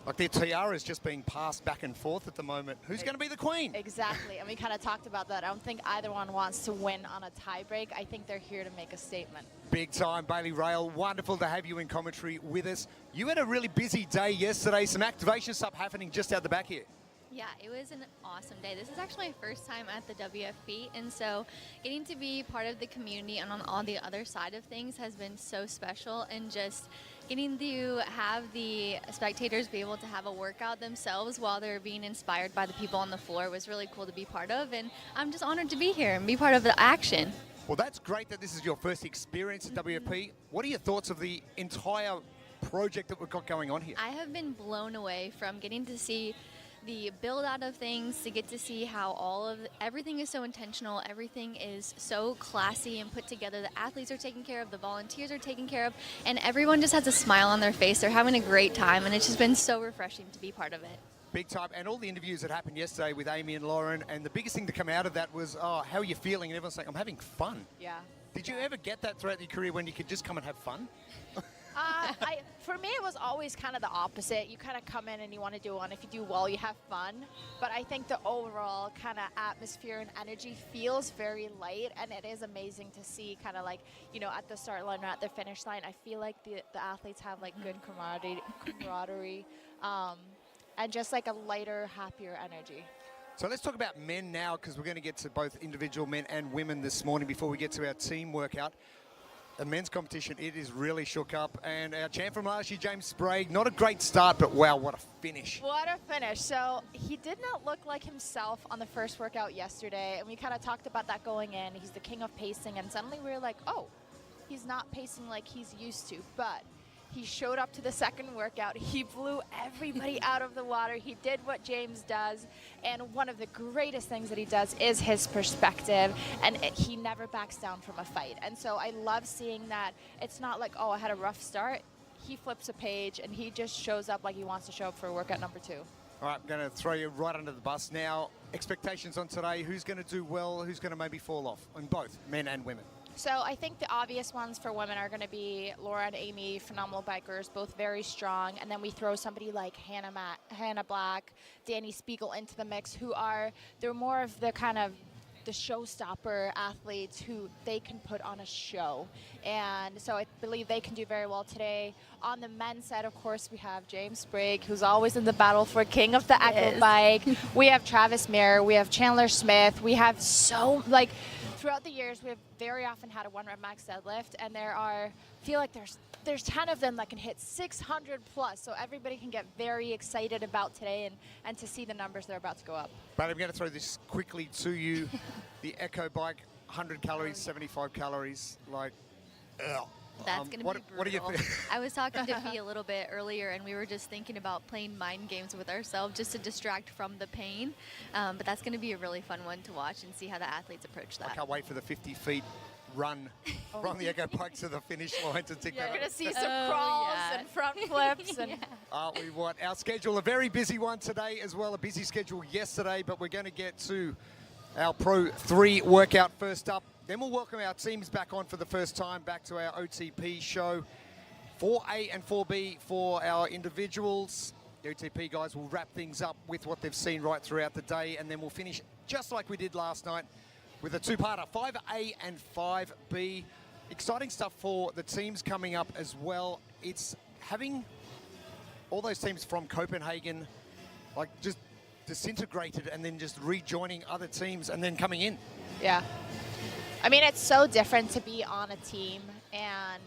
Like their tiara is just being passed back and forth at the moment. Who's going to be the queen? Exactly, and we kind of talked about that. I don't think either one wants to win on a tie break. I think they're here to make a statement. Big time, Bailey Rail. Wonderful to have you in commentary with us. You had a really busy day yesterday. Some activation stuff happening just out the back here. Yeah, it was an awesome day. This is actually my first time at the WFP, and so getting to be part of the community and on all the other side of things has been so special, and just getting to have the spectators be able to have a workout themselves while they're being inspired by the people on the floor was really cool to be part of, and I'm just honored to be here and be part of the action. Well, that's great that this is your first experience at WFP. What are your thoughts of the entire project that we've got going on here? I have been blown away from getting to see the build out of things, to get to see how everything is so intentional, everything is so classy and put together. The athletes are taken care of, the volunteers are taken care of, and everyone just has a smile on their face. They're having a great time, and it's just been so refreshing to be part of it. Big time, and all the interviews that happened yesterday with Amy and Lauren, and the biggest thing to come out of that was, oh, how are you feeling? And everyone's saying, I'm having fun. Yeah. Did you ever get that throughout your career when you could just come and have fun? For me, it was always kind of the opposite. You kind of come in and you want to do one. If you do well, you have fun. But I think the overall kind of atmosphere and energy feels very light, and it is amazing to see kind of like, you know, at the start line or at the finish line, I feel like the athletes have like good camaraderie and just like a lighter, happier energy. So let's talk about men now, because we're going to get to both individual men and women this morning before we get to our team workout. The men's competition, it is really shook up, and our champ from last year, James Sprague, not a great start, but wow, what a finish. What a finish. So he did not look like himself on the first workout yesterday, and we kind of talked about that going in. He's the king of pacing, and suddenly we were like, oh, he's not pacing like he's used to, but he showed up to the second workout. He blew everybody out of the water. He did what James does. And one of the greatest things that he does is his perspective. And he never backs down from a fight. And so I love seeing that. It's not like, oh, I had a rough start. He flips a page and he just shows up like he wants to show up for workout number 2. All right, I'm going to throw you right under the bus now. Expectations on today. Who's going to do well? Who's going to maybe fall off? In both men and women. So I think the obvious ones for women are going to be Laura and Amy, phenomenal bikers, both very strong. And then we throw somebody like Hannah Black, Danny Spiegel into the mix, they're more of the kind of the showstopper athletes who they can put on a show. And so I believe they can do very well today. On the men's side, of course, we have James Sprague, who's always in the battle for king of the Echo bike. We have Travis Mayer, we have Chandler Smith, we have throughout the years, we have very often had a 1-rep max deadlift, and I feel like there's 10 of them that can hit 600 plus, so everybody can get very excited about today and to see the numbers that are about to go up. But I'm going to throw this quickly to you. The Echo bike, 100 calories, 75 calories, That's going to be what do you brutal. think? I was talking to V a little bit earlier, and we were just thinking about playing mind games with ourselves just to distract from the pain. But that's going to be a really fun one to watch and see how the athletes approach that. I can't wait for the 50 feet run from the Echo Bike to the finish line to tick that You're up. going to see some crawls and front flips. And Aren't we what? Our schedule, a very busy one today as well, a busy schedule yesterday, but we're going to get to our Pro 3 workout first up. Then we'll welcome our teams back on for the first time, back to our OTP show. 4A and 4B for our individuals. The OTP guys will wrap things up with what they've seen right throughout the day, and then we'll finish just like we did last night with a two-parter, 5A and 5B. Exciting stuff for the teams coming up as well. It's having all those teams from Copenhagen, like just disintegrated and then just rejoining other teams and then coming in. yeah. I mean, it's so different to be on a team, and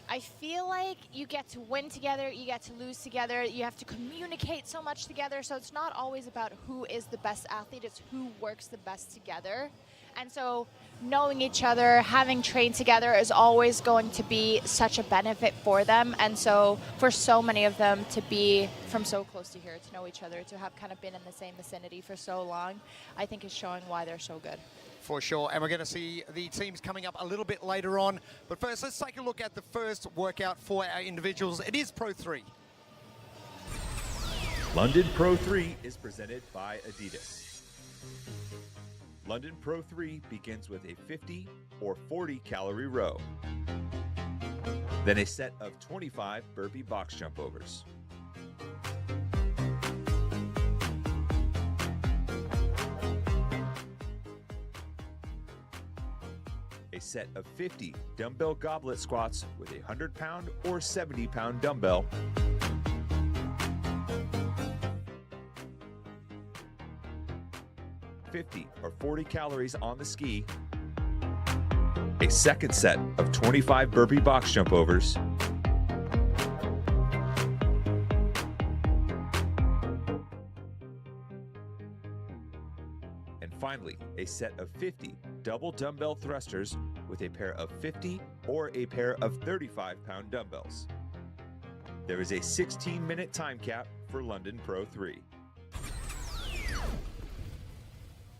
I feel like you get to win together, you get to lose together, you have to communicate so much together, so it's not always about who is the best athlete, it's who works the best together. And so knowing each other, having trained together is always going to be such a benefit for them. And so for so many of them to be from so close to here, to know each other, to have kind of been in the same vicinity for so long, I think is showing why they're so good. For sure, and we're going to see the teams coming up a little bit later on. But first, let's take a look at the first workout for our individuals. It is Pro 3. London Pro 3 is presented by Adidas. London Pro 3 begins with a 50 or 40 calorie row, then a set of 25 burpee box jump overs. A set of 50 dumbbell goblet squats with a 100-pound or 70-pound dumbbell. $50 or 40 calories on the ski. A second set of 25 burpee box jump overs. And finally, a set of 50 double dumbbell thrusters with a pair of 50 or a pair of 35-pound dumbbells. There is a 16-minute time cap for London Pro 3.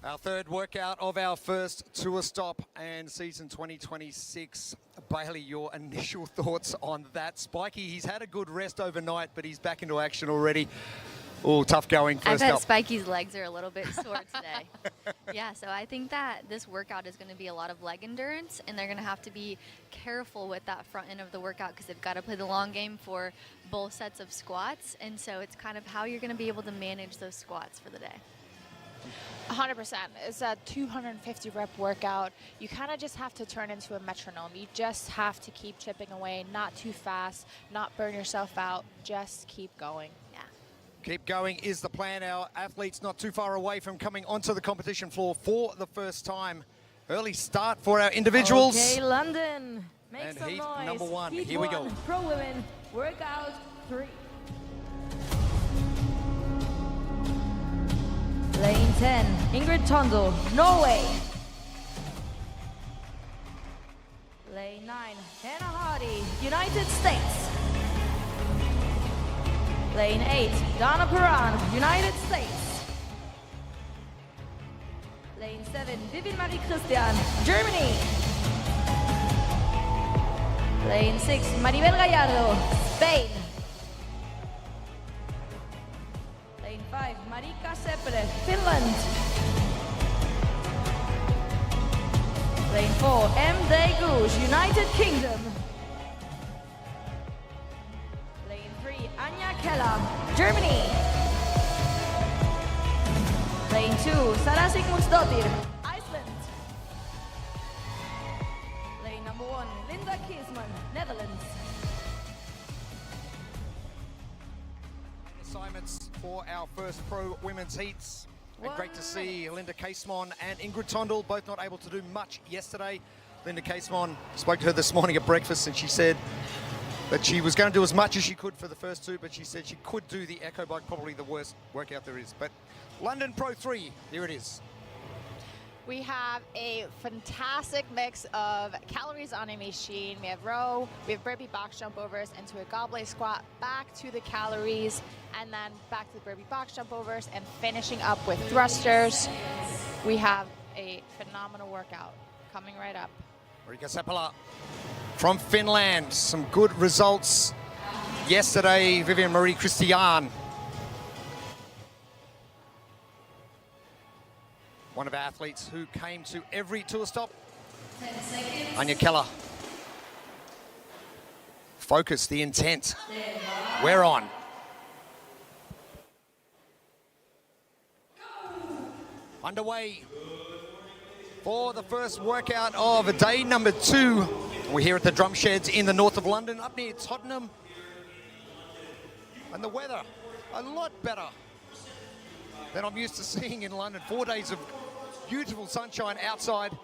Our third workout of our first tour stop and season 2026. Bailey, your initial thoughts on that? Spiky, he's had a good rest overnight, but he's back into action already. Oh, tough going I first bet up. Spiky's legs are a little bit sore today. Yeah, so I think that this workout is going to be a lot of leg endurance, and they're going to have to be careful with that front end of the workout because they've got to play the long game for both sets of squats, and so it's kind of how you're going to be able to manage those squats for the day. 100%. It's a 250 rep workout. You kind of just have to turn into a metronome. You just have to keep chipping away, not too fast, not burn yourself out, just keep going. Yeah. Keep going is the plan. Our athletes not too far away from coming onto the competition floor for the first time. Early start for our individuals. Okay, London, make And some heat noise. number one. Heat Here we go. one, Pro Women, workout 3. Lane 10, Ingrid Tondel, Norway. Lane 9, Hannah Hardy, United States. Lane 8, Donna Perron, United States. Lane 7, Vivian Marie Christian, Germany. Lane 6, Maribel Gallardo, Spain. Lane 5, Marika Seppele, Finland. Lane 4, M. De Gouge, United Kingdom. Lane 3, Anja Keller, Germany. Lane 2, Sara Sigmundsdottir, Iceland. Lane number 1, Linda Kiesman, Netherlands. Assignments for our first pro women's heats. And great to see Linda Casemon and Ingrid Tondel both not able to do much yesterday. Linda Casemon, spoke to her this morning at breakfast, and she said that she was going to do as much as she could for the first two, but she said she could do the Echo Bike, probably the worst workout there is. But London Pro 3, here it is. We have a fantastic mix of calories on a machine. We have row, we have burpee box jump overs into a goblet squat, back to the calories, and then back to the burpee box jump overs, and finishing up with thrusters. We have a phenomenal workout coming right up. Riikka Seppälä from Finland. Some good results yesterday. Vivian Marie Christian, one of our athletes who came to every tour stop. Anya Keller. Focus, the intent. We're on. Underway for the first workout of day number 2. We're here at the Drum Sheds in the north of London, up near Tottenham. And the weather, a lot better than I'm used to seeing in London. 4 days of beautiful sunshine outside,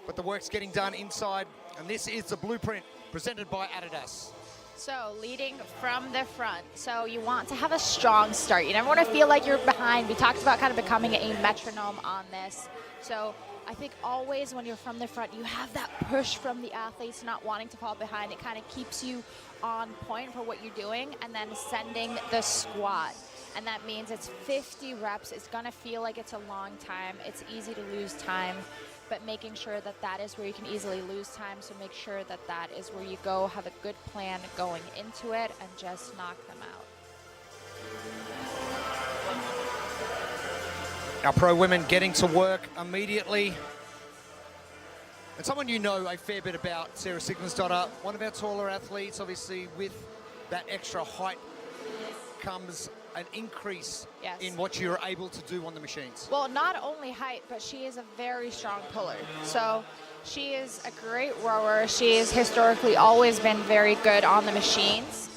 but the work's getting done inside. And this is the blueprint presented by Adidas. So leading from the front. So you want to have a strong start. You never want to feel like you're behind. We talked about kind of becoming a metronome on this. So I think always when you're from the front, you have that push from the athletes not wanting to fall behind. It kind of keeps you on point for what you're doing, and then sending the squat. And that means it's 50 reps. It's going to feel like it's a long time. It's easy to lose time, but making sure that that is where you can easily lose time. So make sure that that is where you go, have a good plan going into it, and just knock them out. Our pro women getting to work immediately. And someone you know a fair bit about, Sarah Sigmundsdottir, one of our taller athletes. Obviously with that extra height comes an increase in what you're able to do on the machines. Well, not only height, but she is a very strong puller. So she is a great rower. She has historically always been very good on the machines.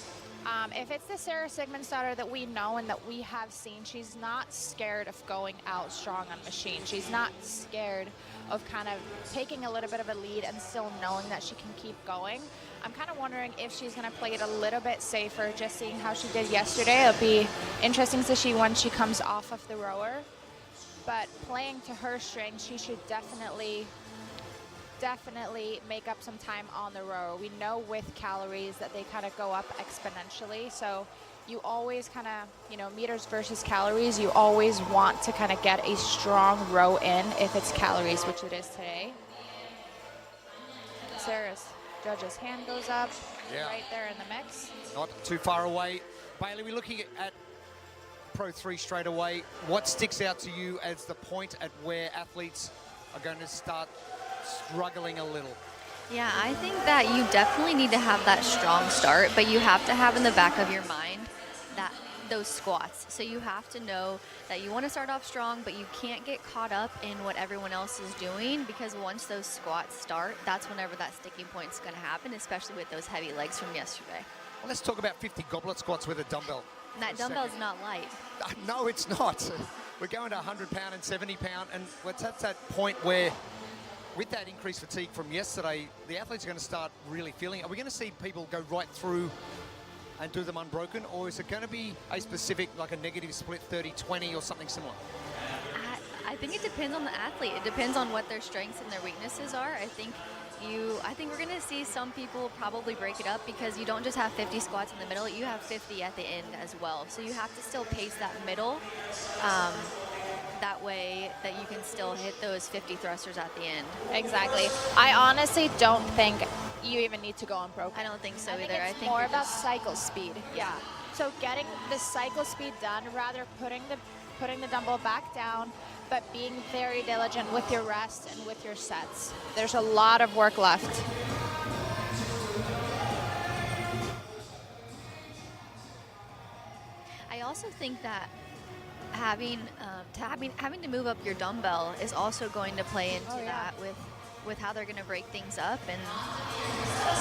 If it's the Sarah Sigmundsdottir that we know and that we have seen, she's not scared of going out strong on machine. She's not scared of kind of taking a little bit of a lead and still knowing that she can keep going. I'm kind of wondering if she's going to play it a little bit safer, just seeing how she did yesterday. It'll be interesting to see when she comes off of the rower. But playing to her strengths, she should definitely make up some time on the rower. We know with calories that they kind of go up exponentially. So you always kind of, you know, meters versus calories, you always want to kind of get a strong row in if it's calories, which it is today. Sarah's judge's hand goes up right there in the mix. Not too far away. Bailey, we're looking at Pro 3 straight away. What sticks out to you as the point at where athletes are going to start struggling a little? Yeah, I think that you definitely need to have that strong start, but you have to have in the back of your mind that those squats. So you have to know that you want to start off strong, but you can't get caught up in what everyone else is doing, because once those squats start, that's whenever that sticking point is going to happen, especially with those heavy legs from yesterday. Well, let's talk about 50 goblet squats with a dumbbell. And that dumbbell's not light. No, it's not. We're going to 100-pound and 70-pound, and it's at that point where, with that increased fatigue from yesterday, the athletes are going to start really feeling it. Are we going to see people go right through and do them unbroken, or is it going to be a specific, like a negative split 30-20 or something similar? I think it depends on the athlete. It depends on what their strengths and their weaknesses are. I think we're going to see some people probably break it up, because you don't just have 50 squats in the middle, you have 50 at the end as well. So you have to still pace that middle. That way that you can still hit those 50 thrusters at the end. Exactly. I honestly don't think you even need to go unbroken. I don't think so either. I think think more about cycle speed. Yeah. So getting the cycle speed done, rather putting the dumbbell back down, but being very diligent with your rest and with your sets. There's a lot of work left. I also think that having to move up your dumbbell is also going to play into that with how they're going to break things up. And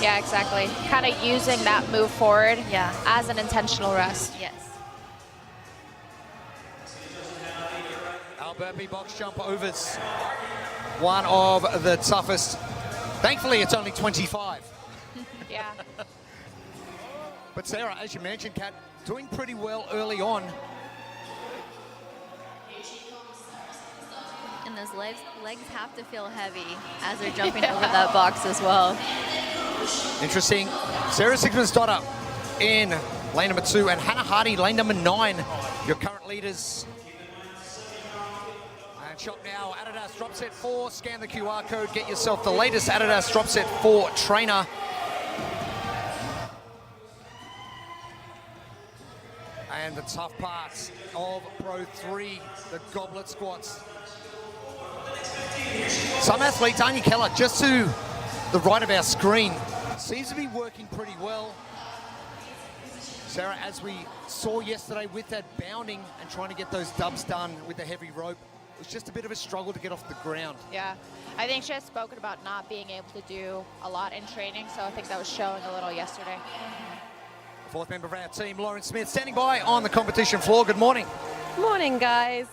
yeah, exactly. Kind of using that move forward as an intentional rest. Yes. Our burpee box jump overs, one of the toughest. Thankfully, it's only 25. Yeah. But Sarah, as you mentioned, Kat, doing pretty well early on. And and those legs have to feel heavy as they're jumping over that box as well. Interesting. Sarah Sigmund's daughter in lane number 2 and Hannah Hardy, lane number 9, your current leaders. And shop now, Adidas Drop Set 4. Scan the QR code, get yourself the latest Adidas Drop Set 4 trainer. And the tough parts of Pro 3, the goblet squats. Some athletes, Anya Keller, just to the right of our screen, seems to be working pretty well. Sarah, as we saw yesterday with that bounding and trying to get those dubs done with the heavy rope, it was just a bit of a struggle to get off the ground. Yeah, I think she has spoken about not being able to do a lot in training, so I think that was showing a little yesterday. Fourth member of our team, Lauren Smith, standing by on the competition floor. Good morning. Morning, guys.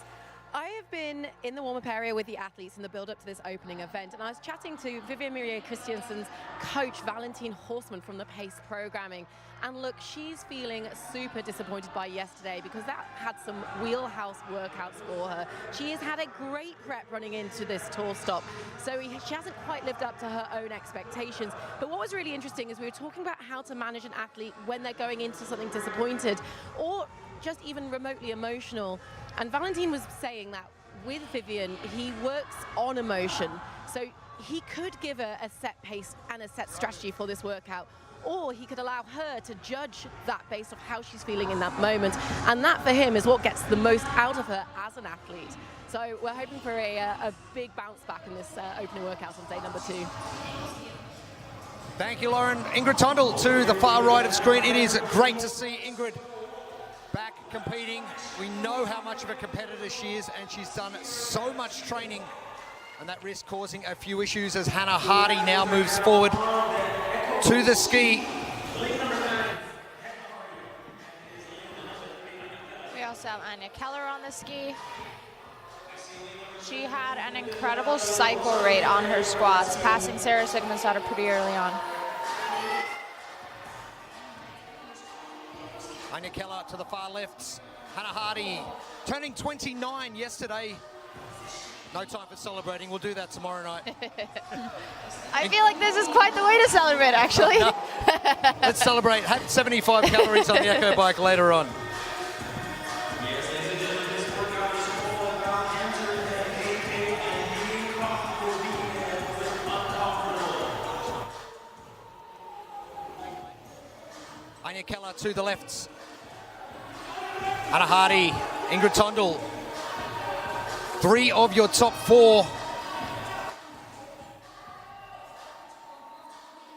I have been in the warm-up area with the athletes in the build-up to this opening event, and I was chatting to Vivian Maria Christiansen's coach, Valentine Horstman, from the PACE programming. And look, she's feeling super disappointed by yesterday because that had some wheelhouse workouts for her. She has had a great prep running into this tour stop, so she hasn't quite lived up to her own expectations. But what was really interesting is we were talking about how to manage an athlete when they're going into something disappointed or just even remotely emotional. And Valentine was saying that with Vivian, he works on emotion. So he could give her a set pace and a set strategy for this workout, or he could allow her to judge that based on how she's feeling in that moment. And that, for him, is what gets the most out of her as an athlete. So we're hoping for a big bounce back in this opening workout on day number 2. Thank you, Lauren. Ingrid Tondel to the far right of screen. It is great to see Ingrid back competing. We know how much of a competitor she is, and she's done so much training, and that risk causing a few issues as Hannah Hardy now moves forward to the ski. We also have Anya Keller on the ski. She had an incredible cycle rate on her squats, passing Sarah Sigmund's daughter pretty early on. Anya Keller to the far left. Hannah Hardy turning 29 yesterday. No time for celebrating. We'll do that tomorrow night. I feel like this is quite the way to celebrate, actually. Let's celebrate. Have 75 calories on the Echo bike later on. Anya Keller to the left. Hannah Hardy, Ingrid Tondel. 3 of your top 4.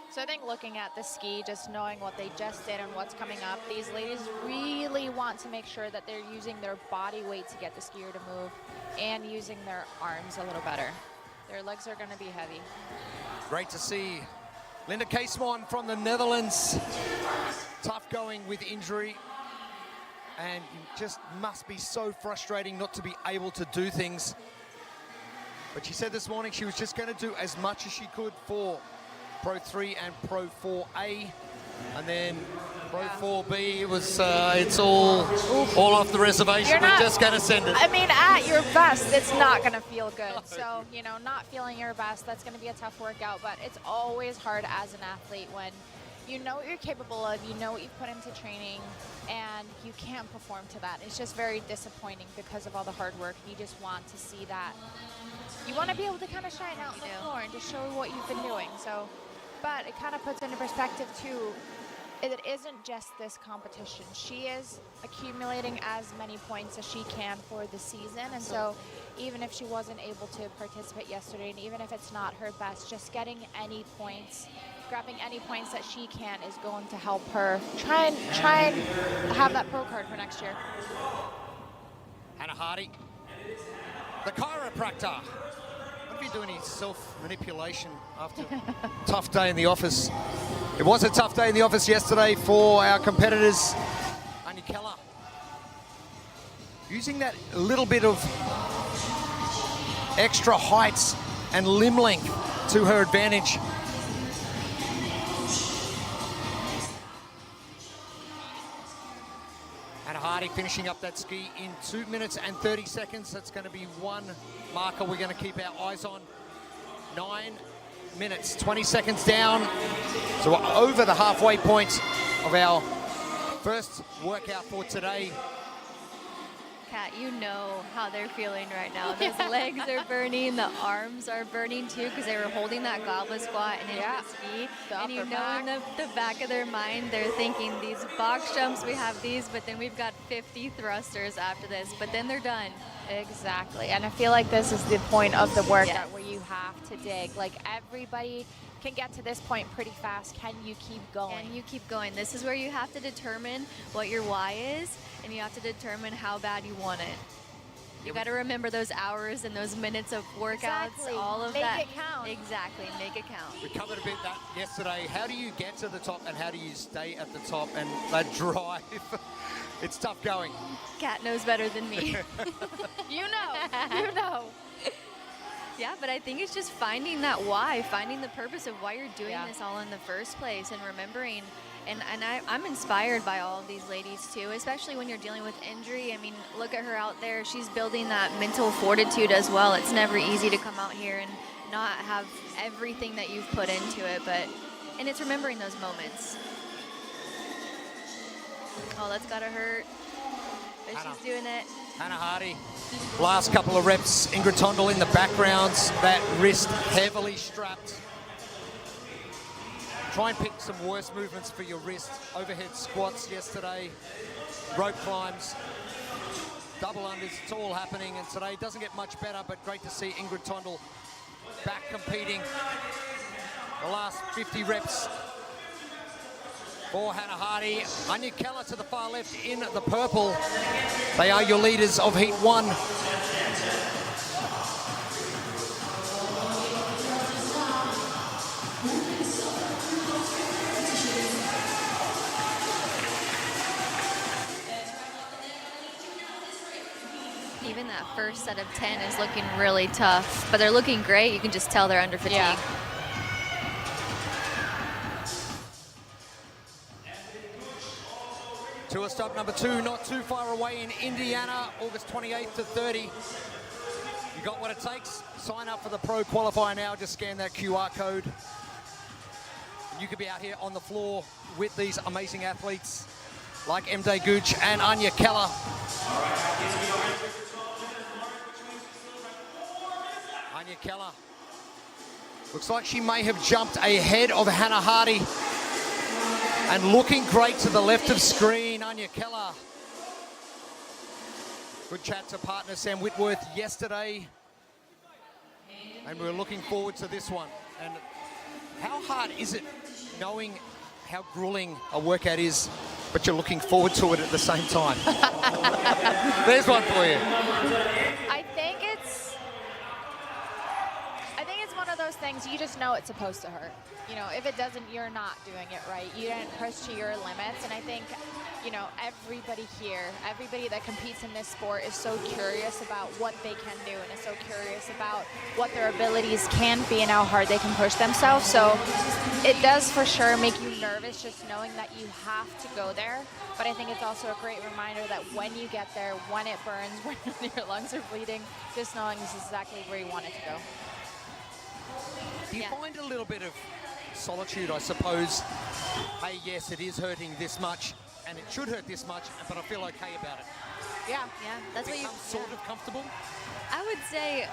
So I think looking at the ski, just knowing what they just did and what's coming up, these ladies really want to make sure that they're using their body weight to get the skier to move and using their arms a little better. Their legs are going to be heavy. Great to see Linda Keesman from the Netherlands. Tough going with injury. And it just must be so frustrating not to be able to do things. But she said this morning she was just going to do as much as she could for Pro 3 and Pro 4A. And then Pro 4B, it was, it's all off the reservation. We're just going to send it. I mean, at your best, it's not going to feel good. So, you know, not feeling your best, that's going to be a tough workout. But it's always hard as an athlete when you know what you're capable of, you know what you've put into training, and you can't perform to that. It's just very disappointing because of all the hard work. You just want to see that. You want to be able to kind of shine out on the floor and just show what you've been doing. So, but it kind of puts into perspective too, it isn't just this competition. She is accumulating as many points as she can for the season, and so even if she wasn't able to participate yesterday, and even if it's not her best, just getting any points, grabbing any points that she can is going to help her try and have that pro card for next year. Hannah Hardy, the chiropractor. What if you do any self-manipulation after a tough day in the office? It was a tough day in the office yesterday for our competitors. Anya Keller using that little bit of extra height and limb length to her advantage. Hannah Hardy finishing up that ski in 2 minutes and 30 seconds. That's going to be one marker we're going to keep our eyes on. 9 minutes, 20 seconds down. So we're over the halfway point of our first workout for today. Kat, you know how they're feeling right now. Those legs are burning, the arms are burning too, because they were holding that goblet squat and into the ski. And you know in the back of their mind, they're thinking, these box jumps, we have these, but then we've got 50 thrusters after this, but then they're done. Exactly, and I feel like this is the point of the workout where you have to dig. Like, everybody can get to this point pretty fast. Can you keep going? Can you keep going? This is where you have to determine what your why is, and you have to determine how bad you want it. You got to remember those hours and those minutes of workouts, all of that. Make it count. Exactly, make it count. We covered a bit that yesterday. How do you get to the top and how do you stay at the top and that drive? It's tough going. Kat knows better than me. You know. Yeah, but I think it's just finding that why, finding the purpose of why you're doing this all in the first place, and remembering. And I'm inspired by all of these ladies too, especially when you're dealing with injury. I mean, look at her out there. She's building that mental fortitude as well. It's never easy to come out here and not have everything that you've put into it, and it's remembering those moments. Oh, that's gotta hurt. But she's doing it. Hannah Hardy, last couple of reps. Ingrid Tondel in the background, that wrist heavily strapped. Try and pick some worse movements for your wrist. Overhead squats yesterday, rope climbs, double unders, it's all happening. And today doesn't get much better, but great to see Ingrid Tondel back competing. The last 50 reps for Hannah Hardy. Anya Keller to the far left in the purple. They are your leaders of Heat 1. Even that first set of 10 is looking really tough, but they're looking great. You can just tell they're under fatigue. Yeah. Tour stop number 2, not too far away in Indiana, August 28th to 30. You got what it takes. Sign up for the Pro Qualifier now. Just scan that QR code. You could be out here on the floor with these amazing athletes like MD Gooch and Anya Keller. Anya Keller looks like she may have jumped ahead of Hannah Hardy. And looking great to the left of screen, Anya Keller. Good chat to partner Sam Whitworth yesterday. And we're looking forward to this one. And how hard is it knowing how grueling a workout is, but you're looking forward to it at the same time? There's one for you. I think it's one of those things you just know it's supposed to hurt. You know, if it doesn't, you're not doing it right. You didn't push to your limits. And I think, you know, everybody here, everybody that competes in this sport is so curious about what they can do and is so curious about what their abilities can be and how hard they can push themselves. So it does for sure make you nervous just knowing that you have to go there. But I think it's also a great reminder that when you get there, when it burns, when your lungs are bleeding, just knowing this is exactly where you want it to go. Do you find a little bit of solitude, I suppose? Hey, yes, it is hurting this much, and it should hurt this much, but I feel okay about it. Yeah, that's what you sort of comfortable. I would say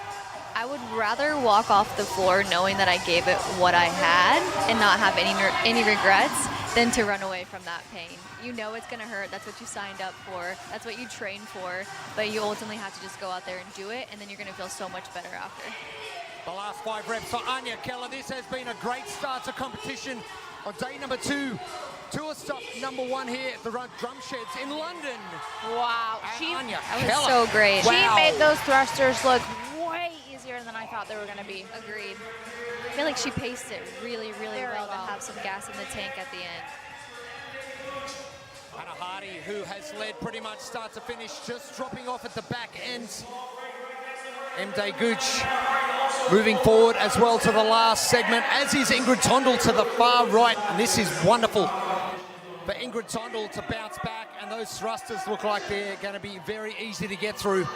I would rather walk off the floor knowing that I gave it what I had and not have any regrets than to run away from that pain. You know it's gonna hurt. That's what you signed up for. That's what you trained for. But you ultimately have to just go out there and do it, and then you're gonna feel so much better after. The last 5 reps for Anya Keller. This has been a great start to competition on day number 2. Tour stop number 1 here at the Drum Sheds in London. Wow. Anya That Keller. was so great. She made those thrusters look way easier than I thought they were going to be. Agreed. I feel like she paced it really, really well to have some gas in the tank at the end. Hannah Hardy, who has led pretty much start to finish, just dropping off at the back end. MD Gooch moving forward as well to the last segment, as is Ingrid Tondel to the far right. And this is wonderful for Ingrid Tondel to bounce back, and those thrusters look like they're going to be very easy to get through.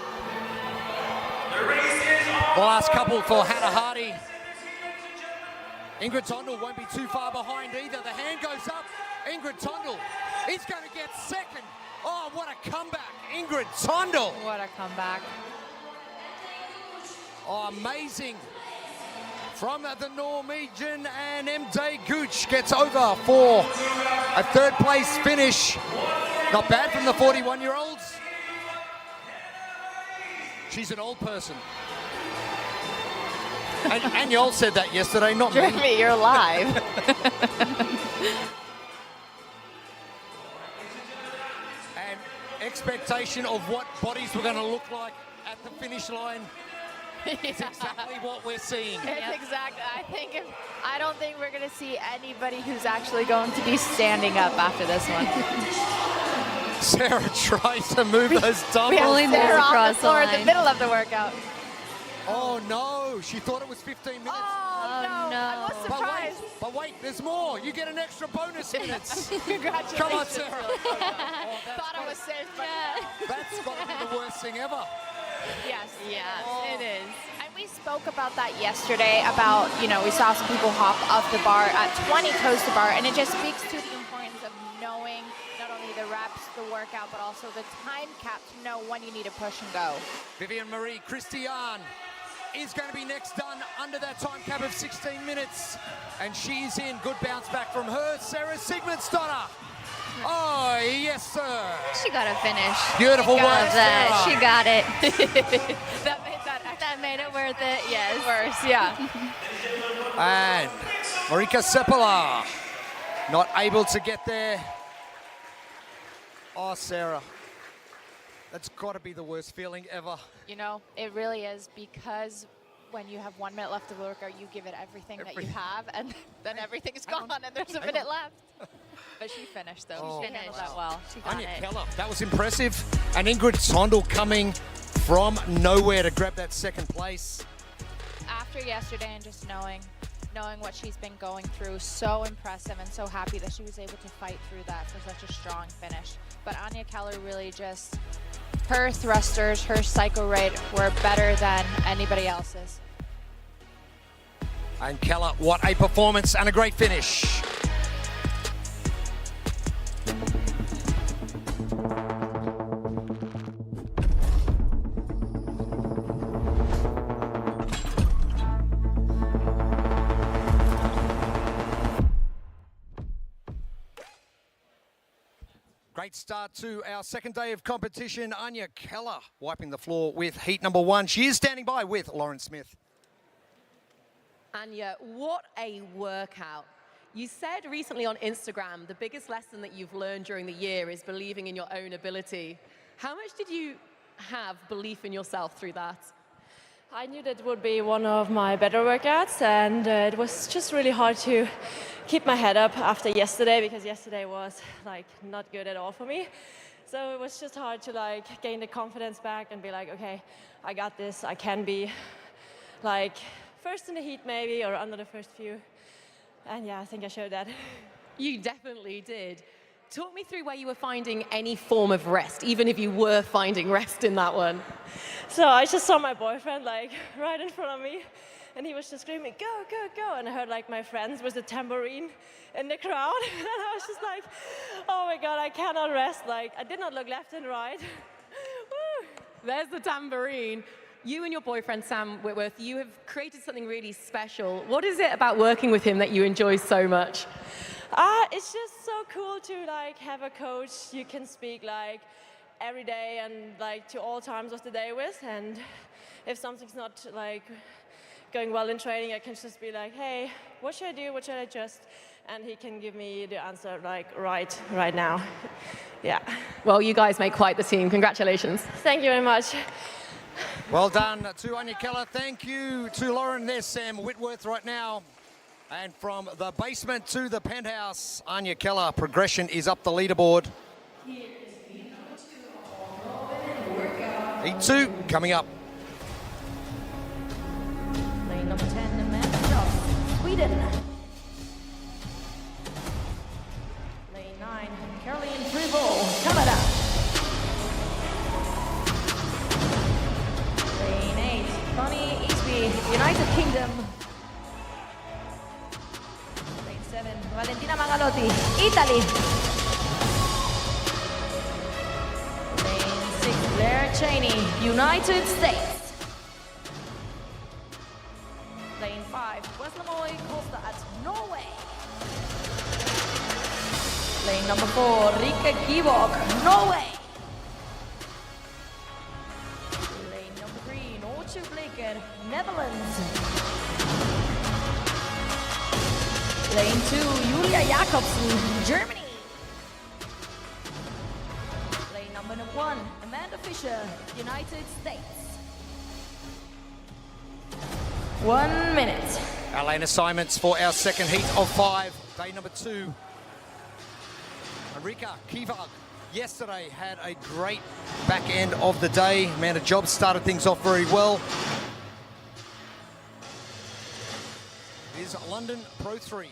The last couple for Hannah Hardy. Ingrid Tondel won't be too far behind either. The hand goes up. Ingrid Tondel is going to get second. Oh, what a comeback, Ingrid Tondel. What a comeback. Oh, amazing. From the Norwegian, and MD Gooch gets over for a third place finish. Not bad from the 41-year-olds. She's an old person. And you all said that yesterday, not me. Jeremy, you're live. And expectation of what bodies were going to look like at the finish line. It's exactly what we're seeing. It's exactly. I don't think we're going to see anybody who's actually going to be standing up after this one. Sarah tries to move those dumbbells. We have Sarah on the floor in the middle of the workout. Oh no, she thought it was 15 minutes. Oh no. I was surprised. But wait, there's more. You get an extra bonus minutes. Congratulations. Come on, Sarah. Thought I was safe, but that's got to be the worst thing ever. Yes. Yes, it is. And we spoke about that yesterday, about, we saw some people hop off the bar at 20 toes to bar, and it just speaks to the importance of knowing not only the reps, the workout, but also the time cap to know when you need to push and go. Vivian Marie Christian is going to be next done under that time cap of 16 minutes. And she's in. Good bounce back from her. Sarah Sigmundsdottir. Oh, yes, sir. She got a finish. Beautiful work, that. Sarah. She got it. that made it worth it, yes. Worse, yeah. And Marika Seppala not able to get there. Oh, Sarah. That's got to be the worst feeling ever. It really is, because when you have 1 minute left of the workout, you give it everything that you have, and then everything's gone, and there's a minute left. But she finished, though. She handled that well. She got Anya it. Keller, that was impressive. And Ingrid Tondel coming from nowhere to grab that second place. After yesterday, and just knowing what she's been going through, so impressive, and so happy that she was able to fight through that for such a strong finish. But Anya Keller really just, her thrusters, her cycle rate were better than anybody else's. And Keller, what a performance and a great finish. Great start to our second day of competition. Anya Keller wiping the floor with heat number 1. She is standing by with Lauren Smith. Anya, what a workout. You said recently on Instagram, the biggest lesson that you've learned during the year is believing in your own ability. How much did you have belief in yourself through that? I knew that would be one of my better workouts, and it was just really hard to keep my head up after yesterday, because yesterday was not good at all for me. So it was just hard to gain the confidence back and be like, okay, I got this. I can be first in the heat maybe, or under the first few. And yeah, I think I showed that. You definitely did. Talk me through where you were finding any form of rest, even if you were finding rest in that one. So I just saw my boyfriend right in front of me, and he was just screaming, go, go, go. And I heard my friends with the tambourine in the crowd. And I was just like, oh my God, I cannot rest. I did not look left and right. Woo. There's the tambourine. You and your boyfriend, Sam Whitworth, you have created something really special. What is it about working with him that you enjoy so much? It's just so cool to have a coach you can speak every day and to all times of the day with. And if something's not going well in training, I can just be like, hey, what should I do? What should I adjust? And he can give me the answer right now. Yeah. Well, you guys make quite the team. Congratulations. Thank you very much. Well done to Anya Keller. Thank you to Lauren. There's Sam Whitworth right now. And from the basement to the penthouse, Anya Keller, progression is up the leaderboard. Heat 2 coming up. Lane number 10, Amanda Sweden. Lane 9, Caroline Frivold, Canada. Lane 8, Bonnie Easby, United Kingdom. Lane 7, Valentina Magalotti, Italy. Lane 6, Blair Cheney, United States. Lane 5, Weslemoy Kolstad, Norway. Lane number 4, Rike Givok, Norway. Lane number 3, Noortje Bleker, Netherlands. Lane 2, Julia Jacobsen, Germany. Lane number 1, Amanda Fisher, United States. 1 minute. Our lane assignments for our second heat of 5, day number 2. Rika Kivag yesterday had a great back end of the day. Amanda Jobs started things off very well. Is London Pro 3.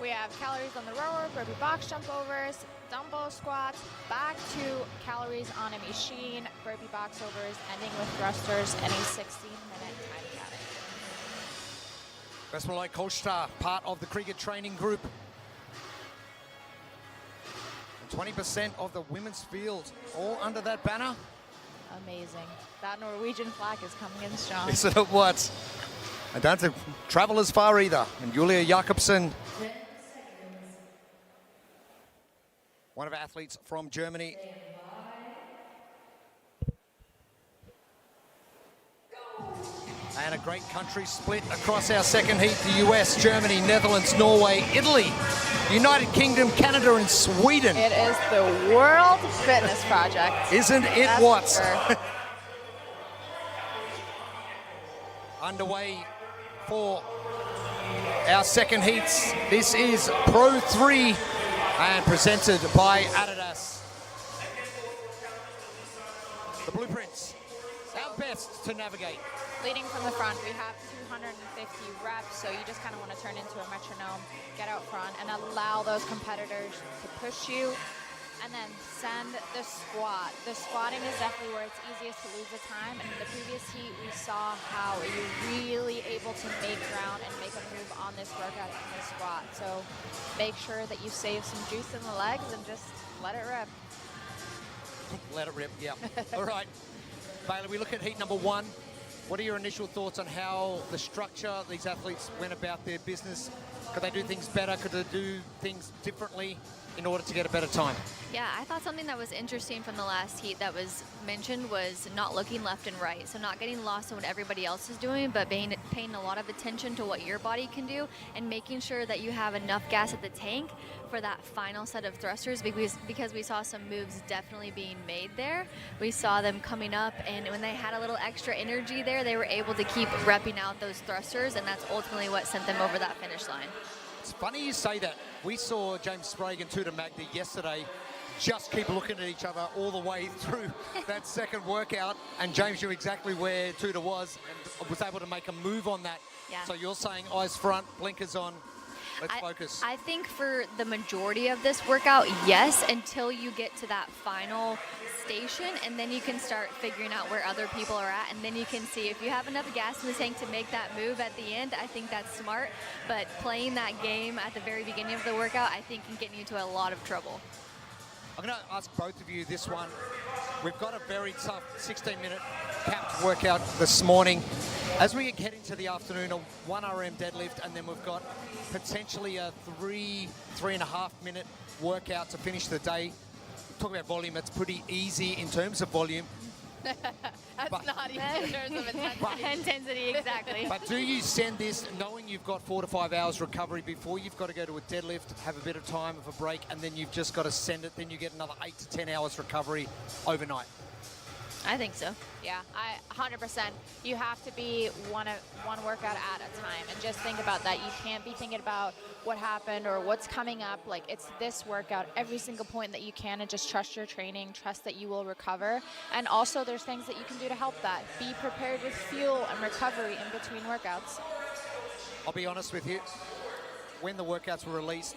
We have calories on the rower, burpee box jump overs, dumbbell squats, back to calories on a machine, burpee box overs, ending with thrusters, and a 16-minute time counting. Westmoreland Kolstad, part of the Krieger training group. 20% of the women's field, all under that banner. Amazing. That Norwegian flag is coming in strong. Isn't it what? I don't have to travel as far either. And Julia Jacobsen, one of our athletes from Germany. And a great country split across our second heat. The US, Germany, Netherlands, Norway, Italy, United Kingdom, Canada and Sweden. It is the World Fitness Project. Isn't it That's what? for sure. Underway for our second heats. This is Pro 3 and presented by Adidas. The blueprints, our best to navigate. Leading from the front, we have 250 reps, so you just kind of want to turn into a metronome, get out front, and allow those competitors to push you, and then send the squat. The squatting is definitely where it's easiest to lose the time, and in the previous heat, we saw how you're really able to make ground and make a move on this workout in the squat. So make sure that you save some juice in the legs and just let it rip. Let it rip, yeah. All right, Bailey, we look at heat number 1. What are your initial thoughts on how the structure, these athletes went about their business? Could they do things better? Could they do things differently in order to get a better time? Yeah, I thought something that was interesting from the last heat that was mentioned was not looking left and right. So not getting lost in what everybody else is doing, but paying a lot of attention to what your body can do and making sure that you have enough gas at the tank for that final set of thrusters, because we saw some moves definitely being made there. We saw them coming up, and when they had a little extra energy there, they were able to keep repping out those thrusters, and that's ultimately what sent them over that finish line. It's funny you say that. We saw James Sprague and Tudor Magda yesterday just keep looking at each other all the way through that second workout, and James knew exactly where Tudor was and was able to make a move on that. Yeah. So you're saying eyes front, blinkers on, let's focus. I think for the majority of this workout, yes, until you get to that final station, and then you can start figuring out where other people are at, and then you can see if you have enough gas in the tank to make that move at the end. I think that's smart, but playing that game at the very beginning of the workout, I think can get you into a lot of trouble. I'm going to ask both of you this one. We've got a very tough 16-minute capped workout this morning. As we get into the afternoon, a 1 RM deadlift, and then we've got potentially a 3.5 minute workout to finish the day. Talk about volume, it's pretty easy in terms of volume. That's not easy in terms of intensity. Intensity, exactly. But do you send this knowing you've got 4 to 5 hours recovery before you've got to go to a deadlift, have a bit of time of a break, and then you've just got to send it, then you get another 8 to 10 hours recovery overnight? I think so. Yeah, 100%. You have to be one workout at a time, and just think about that. You can't be thinking about what happened or what's coming up. Like, it's this workout every single point that you can, and just trust your training, trust that you will recover. And also, there's things that you can do to help that. Be prepared with fuel and recovery in between workouts. I'll be honest with you. When the workouts were released,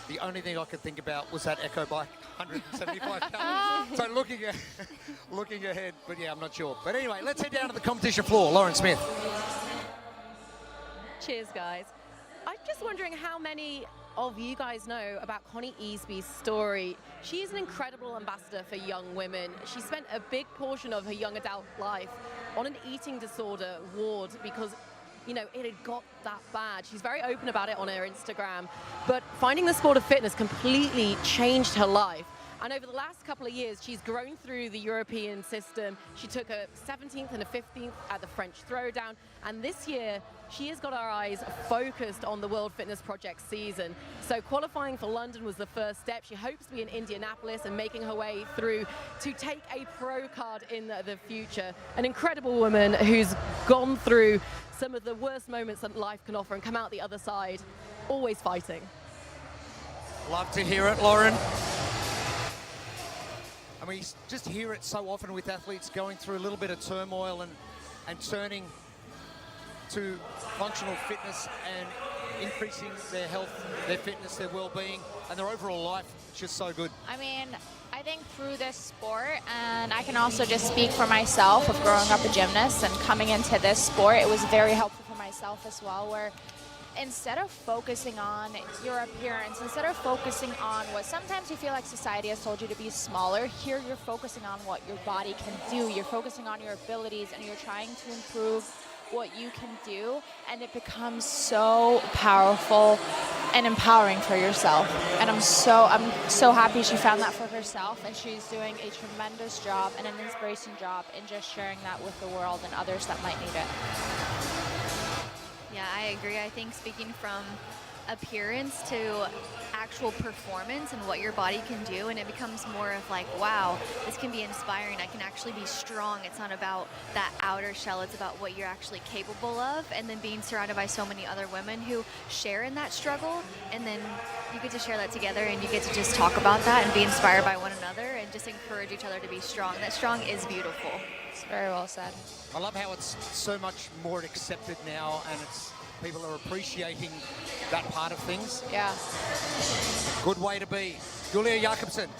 The only thing I could think about was that Echo bike, 175 pounds. So looking ahead, but yeah, I'm not sure. But anyway, let's head down to the competition floor. Lauren Smith. Cheers, guys. I'm just wondering how many of you guys know about Connie Easby's story. She's an incredible ambassador for young women. She spent a big portion of her young adult life on an eating disorder ward because, you know, it had got that bad. She's very open about it on her Instagram, but finding the sport of fitness completely changed her life. And over the last couple of years, she's grown through the European system. She took a 17th and a 15th at the French Throwdown. And this year, she has got our eyes focused on the World Fitness Project season. So qualifying for London was the first step. She hopes to be in Indianapolis and making her way through to take a pro card in the future. An incredible woman who's gone through some of the worst moments that life can offer and come out the other side, always fighting. Love to hear it, Lauren. And we just hear it so often with athletes going through a little bit of turmoil and turning to functional fitness and increasing their health, their fitness, their well-being, and their overall life. It's just so good. I mean, I think through this sport, and I can also just speak for myself of growing up a gymnast and coming into this sport, it was very helpful for myself as well, where instead of focusing on your appearance, instead of focusing on what sometimes you feel like society has told you to be smaller, here you're focusing on what your body can do. You're focusing on your abilities and you're trying to improve what you can do, and it becomes so powerful and empowering for yourself. And I'm so happy she found that for herself, and she's doing a tremendous job and an inspiration job in just sharing that with the world and others that might need it. Yeah, I agree. I think speaking from appearance to actual performance and what your body can do, and it becomes more of like, wow, this can be inspiring. I can actually be strong. It's not about that outer shell. It's about what you're actually capable of, and then being surrounded by so many other women who share in that struggle, and then you get to share that together and you get to just talk about that and be inspired by one another and just encourage each other to be strong. That strong is beautiful. It's very well said. I love how it's so much more accepted now, and people are appreciating that part of things. Yeah. Good way to be. Julia Jakobsen,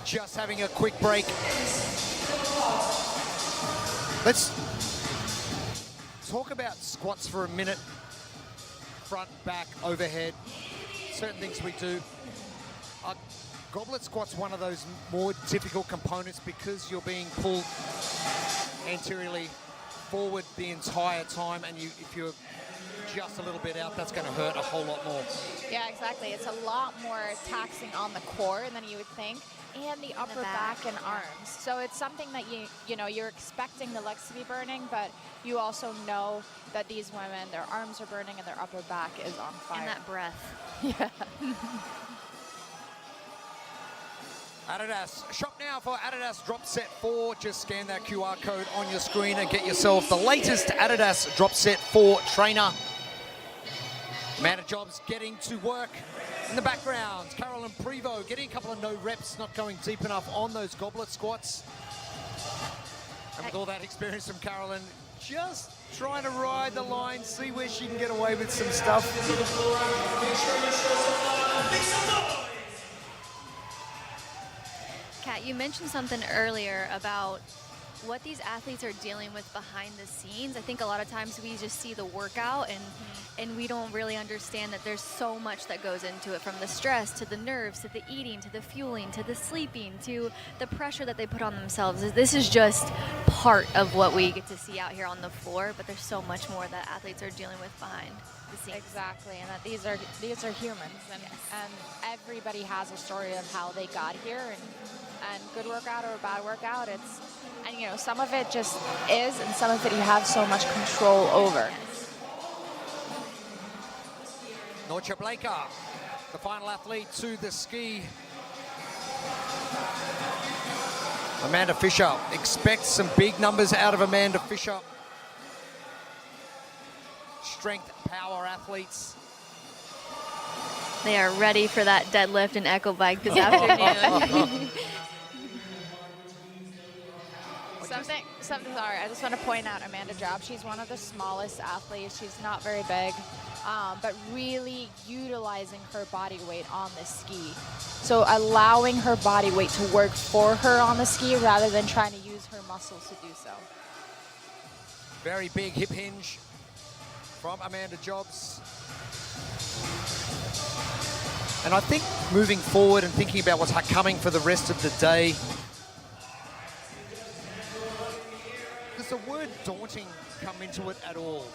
just having a quick break. Let's talk about squats for a minute. Front, back, overhead, certain things we do. Goblet squat's one of those more difficult components because you're being pulled anteriorly forward the entire time, and if you're just a little bit out, that's going to hurt a whole lot more. Yeah, exactly. It's a lot more taxing on the core than you would think, and the upper back and arms. So it's something that you're expecting the legs to be burning, but you also know that these women, their arms are burning and their upper back is on fire. And that breath. Yeah. Adidas. Shop now for Adidas Drop Set 4. Just scan that QR code on your screen and get yourself the latest Adidas Drop Set 4 trainer. Amanda Jobs getting to work in the background. Carolyn Prevost getting a couple of no reps, not going deep enough on those goblet squats. And with all that experience from Carolyn, just trying to ride the line, see where she can get away with some stuff. Kat, you mentioned something earlier about what these athletes are dealing with behind the scenes. I think a lot of times we just see the workout and we don't really understand that there's so much that goes into it, from the stress to the nerves to the eating to the fueling to the sleeping to the pressure that they put on themselves. This is just part of what we get to see out here on the floor, but there's so much more that athletes are dealing with behind the scenes. Exactly, and that these are humans, and, yes. and everybody has a story of how they got here, and good workout or bad workout, and some of it just is, and some of it you have so much control over. Norcha Blaker, the final athlete to the ski. Amanda Fisher. Expect some big numbers out of Amanda Fisher. Strength, power athletes. They are ready for that deadlift and echo bike this afternoon. something, sorry, I just want to point out Amanda Job. She's one of the smallest athletes. She's not very big, but really utilizing her body weight on the ski. So allowing her body weight to work for her on the ski rather than trying to use her muscles to do so. Very big hip hinge from Amanda Jobs. And I think moving forward and thinking about what's coming for the rest of the day, does the word daunting come into it at all?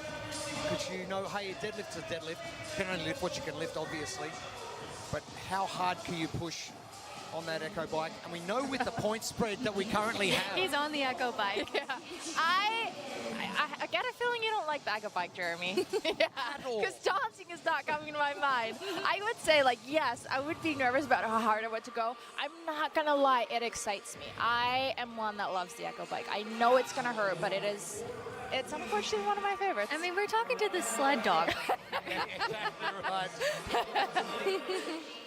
Because you know, hey, a deadlift's a deadlift. You can only lift what you can lift, obviously. But how hard can you push on that Echo bike? And we know with the point spread that we currently have. He's on the Echo bike. Yeah. I get a feeling you don't like the Echo bike, Jeremy. Yeah, because daunting is not coming to my mind. I would say, like, yes, I would be nervous about how hard I want to go. I'm not going to lie, it excites me. I am one that loves the Echo bike. I know it's going to hurt, but it's unfortunately one of my favorites. I mean, we're talking to the sled dog. Exactly right.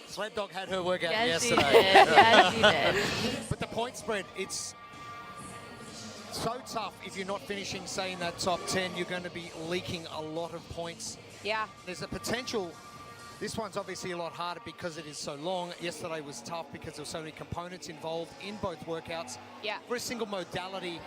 Sled Dog had her workout yesterday. She did. Yes, she did. But the point spread, it's so tough if you're not finishing, say, in that top 10. You're going to be leaking a lot of points. Yeah. There's a potential. This one's obviously a lot harder because it is so long. Yesterday was tough because there were so many components involved in both workouts. Yeah. For a single modality,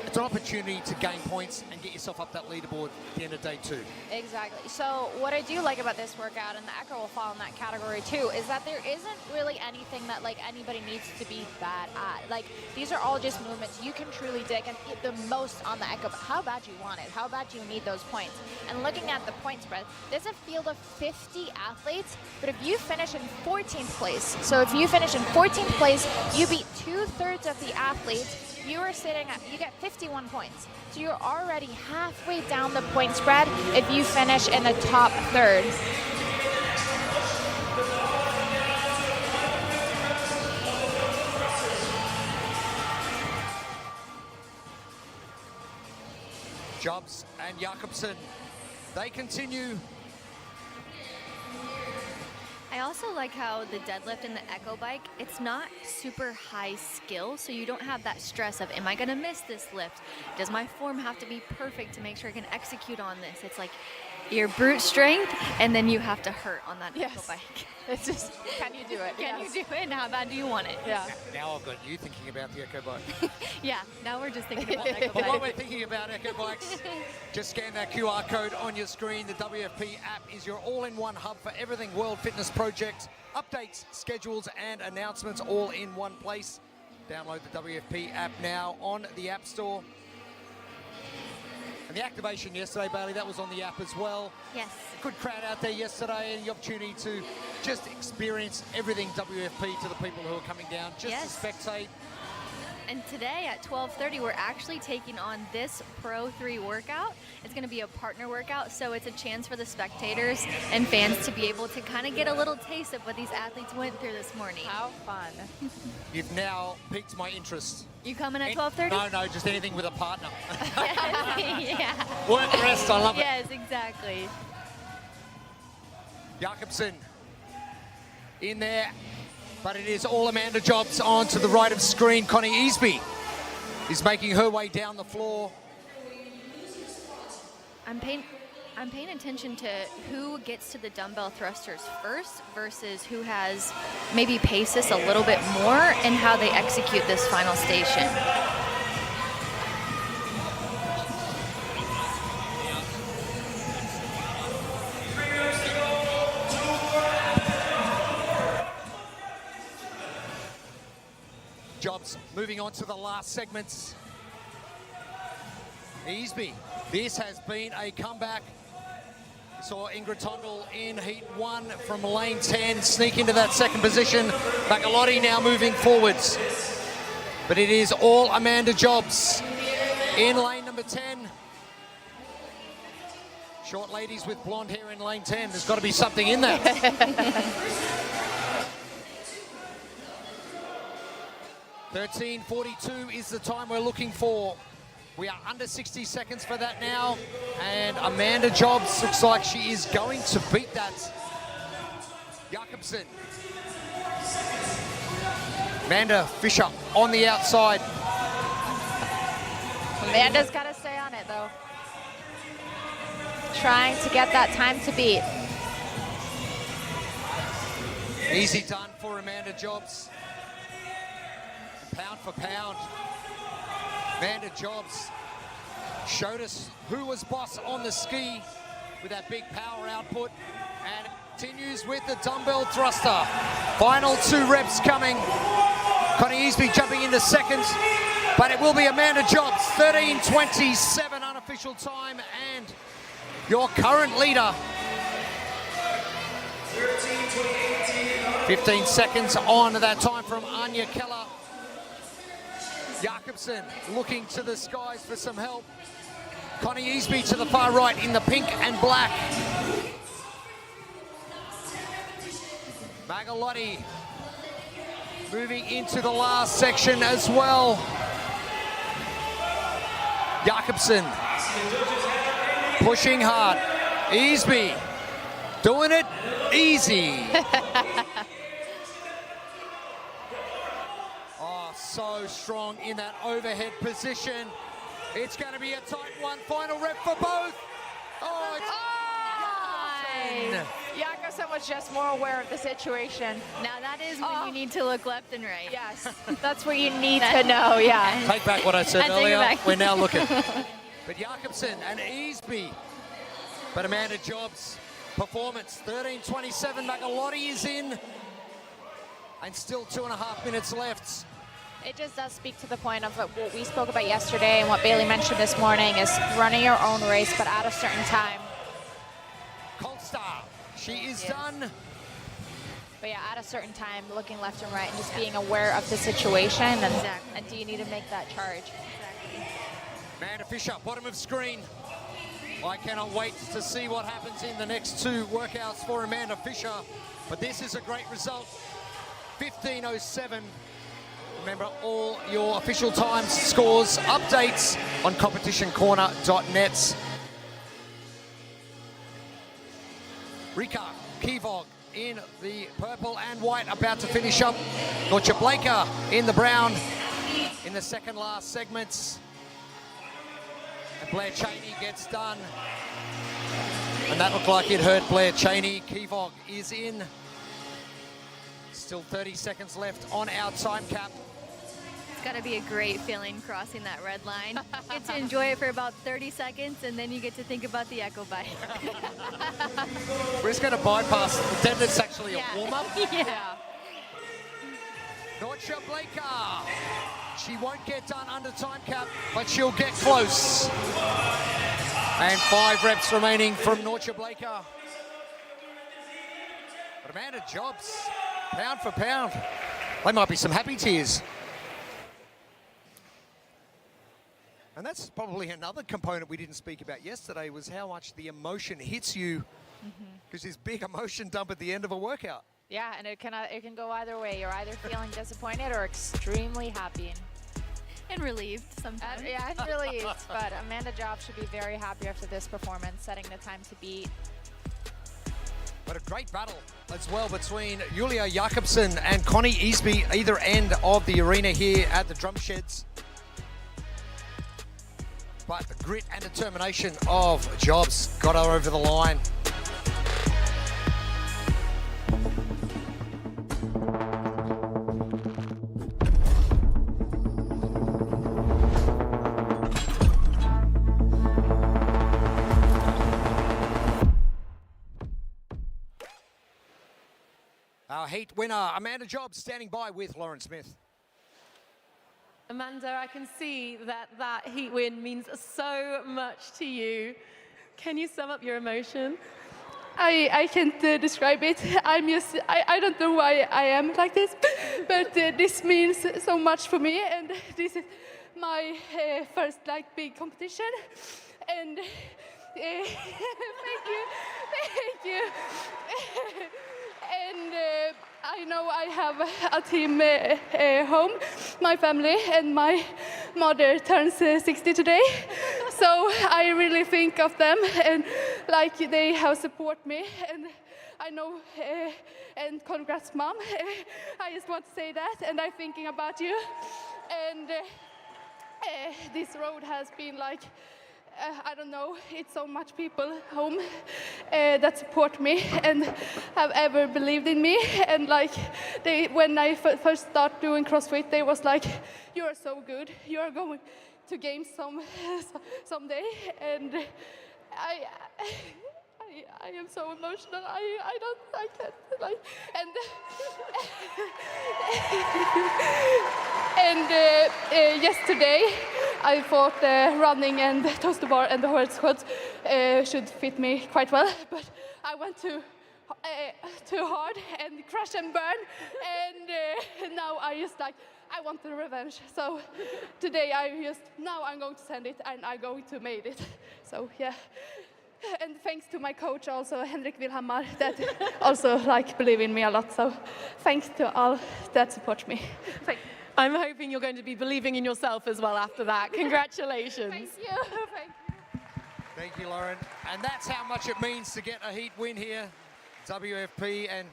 it's an opportunity to gain points and get yourself up that leaderboard at the end of day 2. Exactly. So what I do like about this workout, and the Echo will fall in that category too, is that there isn't really anything that like anybody needs to be bad at. Like, these are all just movements you can truly dig and hit the most on the Echo. But how bad you want it? How bad you need those points? And looking at the point spread, there's a field of 50 athletes, but if you finish in 14th place, so if you finish in 14th place, you beat 2/3 of the athletes. You are sitting at, you get 51 points. So you're already halfway down the point spread if you finish in the top third. Jobs and Jakobsen, they continue. I also like how the deadlift and the Echo bike, it's not super high skill, so you don't have that stress of, am I going to miss this lift? Does my form have to be perfect to make sure I can execute on this? It's like your brute strength, and then you have to hurt on that Echo bike. It's just, can you do it? Can you do it, and how bad do you want it? Yeah. Now I've got you thinking about the Echo bike. Yeah, now we're just thinking about Echo But bike. while we're thinking about Echo bikes, just scan that QR code on your screen. The WFP app is your all-in-one hub for everything World Fitness Project. Updates, schedules, and announcements all in one place. Download the WFP app now on the App Store. And the activation yesterday, Bailey, that was on the app as well. Yes. Good crowd out there yesterday, and the opportunity to just experience everything WFP to the people who are coming down, just to spectate. And today at 12:30, we're actually taking on this Pro 3 workout. It's going to be a partner workout, so it's a chance for the spectators and fans to be able to kind of get a little taste of what these athletes went through this morning. How fun. You've now piqued my interest. You coming at 12:30? No, just anything with a partner. Yeah. Work the rest, I love it. Yes, exactly. Jakobsen in there, but it is all Amanda Jobs on to the right of screen. Connie Easby is making her way down the floor. I'm paying attention to who gets to the dumbbell thrusters first versus who has maybe paced this a little bit more and how they execute this final station. Jobs moving on to the last segments. Easby, this has been a comeback. We saw Ingrid Tondel in heat 1 from lane 10 sneak into that second position. Bagalotti now moving forwards. But it is all Amanda Jobs in lane number 10. Short ladies with blonde hair in lane 10. There's got to be something in that. 13:42 is the time we're looking for. We are under 60 seconds for that now. And Amanda Jobs looks like she is going to beat that. Jakobsen. Amanda Fisher on the outside. Amanda's got to stay on it, though. Trying to get that time to beat. Easy done for Amanda Jobs. Pound for pound. Amanda Jobs showed us who was boss on the ski with that big power output, and continues with the dumbbell thruster. Final 2 reps coming. Connie Easby jumping into second, but it will be Amanda Jobs, 13:27 unofficial time, and your current leader. 15 seconds on that time from Anya Keller. Jakobsen looking to the skies for some help. Connie Easby to the far right in the pink and black. Magalotti moving into the last section as well. Jakobsen pushing hard. Easby doing it easy. Oh, so strong in that overhead position. It's going to be a tight one. Final rep for both. Oh, it's Jakobsen was just more aware of the situation. Now that is when you need to look left and right. Yes, that's what you need to know, yeah. Take back what I said earlier. back. We're now looking. But Jakobsen and Easby. But Amanda Jobs' performance, 13:27. Magalotti is in. And still 2.5 minutes left. It just does speak to the point of what we spoke about yesterday and what Bailey mentioned this morning is running your own race, but at a certain time. Colstar, she is done. But yeah, at a certain time, looking left and right and just being aware of the situation. And do you need to make that charge? Amanda Fisher, bottom of screen. I cannot wait to see what happens in the next 2 workouts for Amanda Fisher. But this is a great result. 15:07. Remember, all your official times, scores, updates on competitioncorner.net. Rika Kivog in the purple and white, about to finish up. Norcha Blaker in the brown in the second last segments. And Blair Cheney gets done. And that looked like it hurt Blair Cheney. Kivog is in. Still 30 seconds left on our time cap. It's got to be a great feeling crossing that red line. You get to enjoy it for about 30 seconds, and then you get to think about the echo bike. We're just going to bypass, pretend it's actually a warm-up. Yeah. Norcha Blaker. She won't get done under time cap, but she'll get close. And 5 reps remaining from Norcha Blaker. But Amanda Jobs, pound for pound. They might be some happy tears. And that's probably another component we didn't speak about yesterday, was how much the emotion hits you, because there's big emotion dump at the end of a workout. Yeah, and it can go either way. You're either feeling disappointed or extremely happy. And relieved sometimes. Yeah, and relieved. But Amanda Jobs should be very happy after this performance, setting the time to beat. But a great battle as well between Julia Jakobsen and Connie Easby, either end of the arena here at the Drum Sheds. But the grit and determination of Jobs got her over the line. Our heat winner, Amanda Jobs, standing by with Lauren Smith. Amanda, I can see that that heat win means so much to you. Can you sum up your emotion? I can't describe it. I don't know why I am like this, but this means so much for me, and this is my first big competition. And thank you. And I know I have a team home, my family, and my mother turns 60 today. So I really think of them, and they have supported me, and I know, and congrats, Mom. I just want to say that, and I'm thinking about you. And this road has been like, I don't know, it's so much people home that support me and have ever believed in me. And like, when I first started doing CrossFit, they was like, you are so good, you are going to games someday. And I am so emotional. I can't like, and yesterday I thought running and toaster bar and the horse squat should fit me quite well, but I went too hard and crash and burn, and now I just like, I want the revenge. So today now I'm going to send it and I'm going to make it. So yeah. And thanks to my coach also, Henrik Wilhammar, that also like believe in me a lot. So thanks to all that support me. Thank you. I'm hoping you're going to be believing in yourself as well after that. Congratulations. Thank you. Thank you. Thank you, Lauren. And that's how much it means to get a heat win here, WFP. And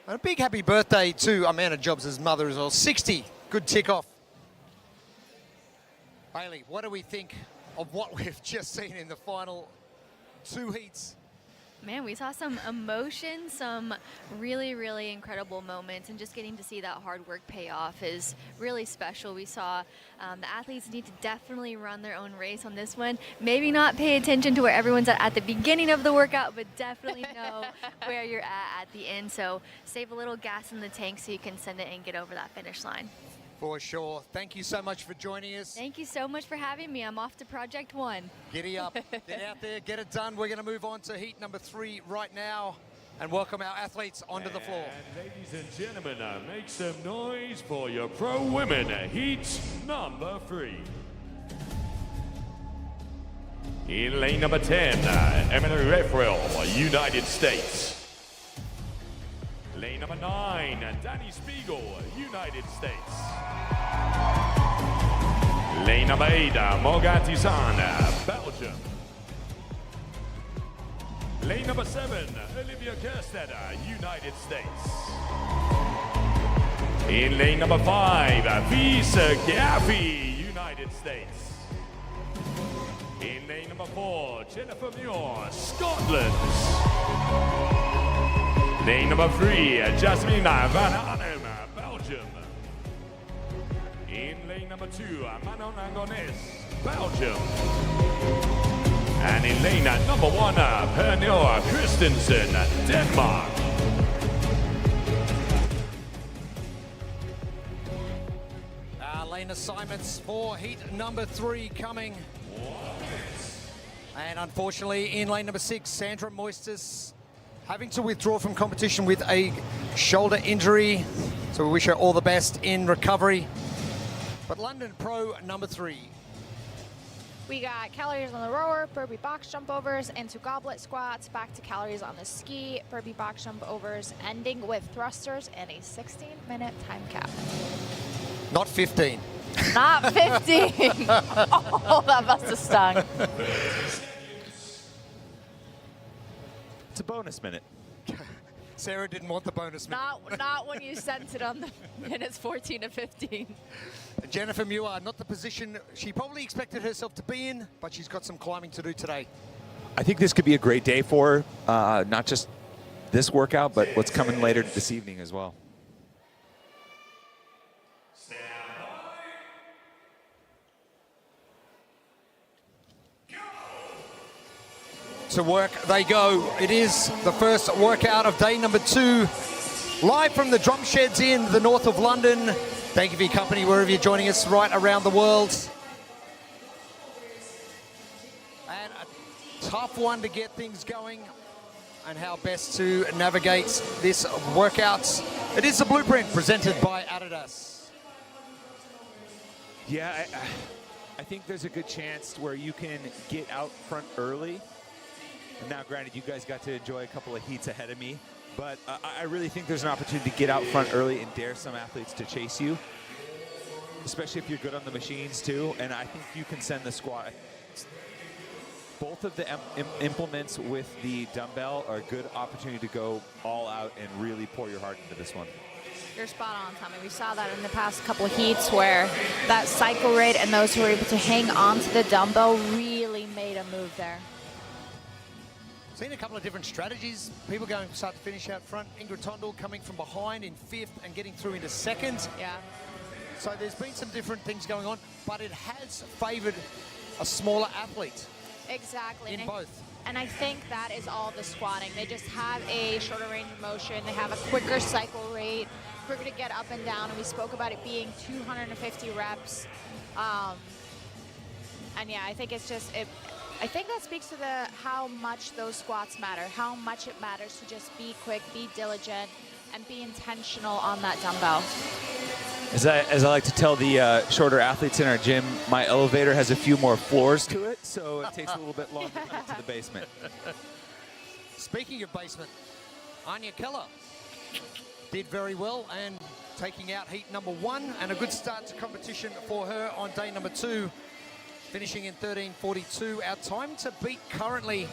a big happy birthday to Amanda Jobs' mother as well. 60, good tick off. Bailey, what do we think of what we've just seen in the final 2 heats? Man, we saw some emotion, some really, really incredible moments, and just getting to see that hard work pay off is really special. We saw the athletes need to definitely run their own race on this one. Maybe not pay attention to where everyone's at the beginning of the workout, but definitely know where you're at the end. So save a little gas in the tank so you can send it and get over that finish line. For sure. Thank you so much for joining us. Thank you so much for having me. I'm off to Project 1. Giddy up. Get out there, get it done. We're going to move on to heat number 3 right now and welcome our athletes onto the floor. And ladies and gentlemen, make some noise for your pro women heat number 3. In lane number 10, Emily Refrell, United States. Lane number 9, Danny Spiegel, United States. Lane number 8, Morgan Tizan, Belgium. Lane number 7, Olivia Kerstetter, United States. In lane number 5, Visa Gaffey, United States. In lane number 4, Jennifer Muir, Scotland. Lane number 3, Jasmina Van Arnhem, Belgium. In lane number 2, Manon Angones, Belgium. And in lane number 1, Pernille Christensen, Denmark. Lane assignments for heat number 3 coming. And unfortunately, in lane number 6, Sandra Moistus having to withdraw from competition with a shoulder injury. So we wish her all the best in recovery. But London Pro number 3. We got calories on the rower, burpee box jump overs, into goblet squats, back to calories on the ski, burpee box jump overs, ending with thrusters and a 16-minute time cap. Not 15. Not 15. Oh, that must have stung. It's a bonus minute. Sarah didn't want the bonus minute. Not when you sent it on the minutes 14 to 15. Jennifer Muir, not the position she probably expected herself to be in, but she's got some climbing to do today. I think this could be a great day for her, not just this workout, but what's coming later this evening as well. To work they go. It is the first workout of day number 2. Live from the drum sheds in the north of London. Thank you for your company wherever you're joining us right around the world. And a tough one to get things going and how best to navigate this workout. It is the blueprint presented by Adidas. Yeah, I think there's a good chance where you can get out front early. Now, granted, you guys got to enjoy a couple of heats ahead of me, but I really think there's an opportunity to get out front early and dare some athletes to chase you, especially if you're good on the machines, too. And I think you can send the squat. Both of the implements with the dumbbell are a good opportunity to go all out and really pour your heart into this one. You're spot on, Tommy. We saw that in the past couple of heats where that cycle rate and those who were able to hang on to the dumbbell really made a move there. Seen a couple of different strategies. People going start to finish out front. Ingrid Tondel coming from behind in 5th and getting through into 2nd. Yeah. So there's been some different things going on, but it has favoured a smaller athlete. Exactly. In both. And I think that is all the squatting. They just have a shorter range of motion. They have a quicker cycle rate, quicker to get up and down. And we spoke about it being 250 reps. And yeah, I think it's just, I think that speaks to how much those squats matter, how much it matters to just be quick, be diligent, and be intentional on that dumbbell. As I like to tell the shorter athletes in our gym, my elevator has a few more floors to it, so it takes a little bit longer to get to the basement. Speaking of basement, Anya Keller did very well and taking out heat number 1, and a good start to competition for her on day number 2, finishing in 13:42. Our time to beat currently,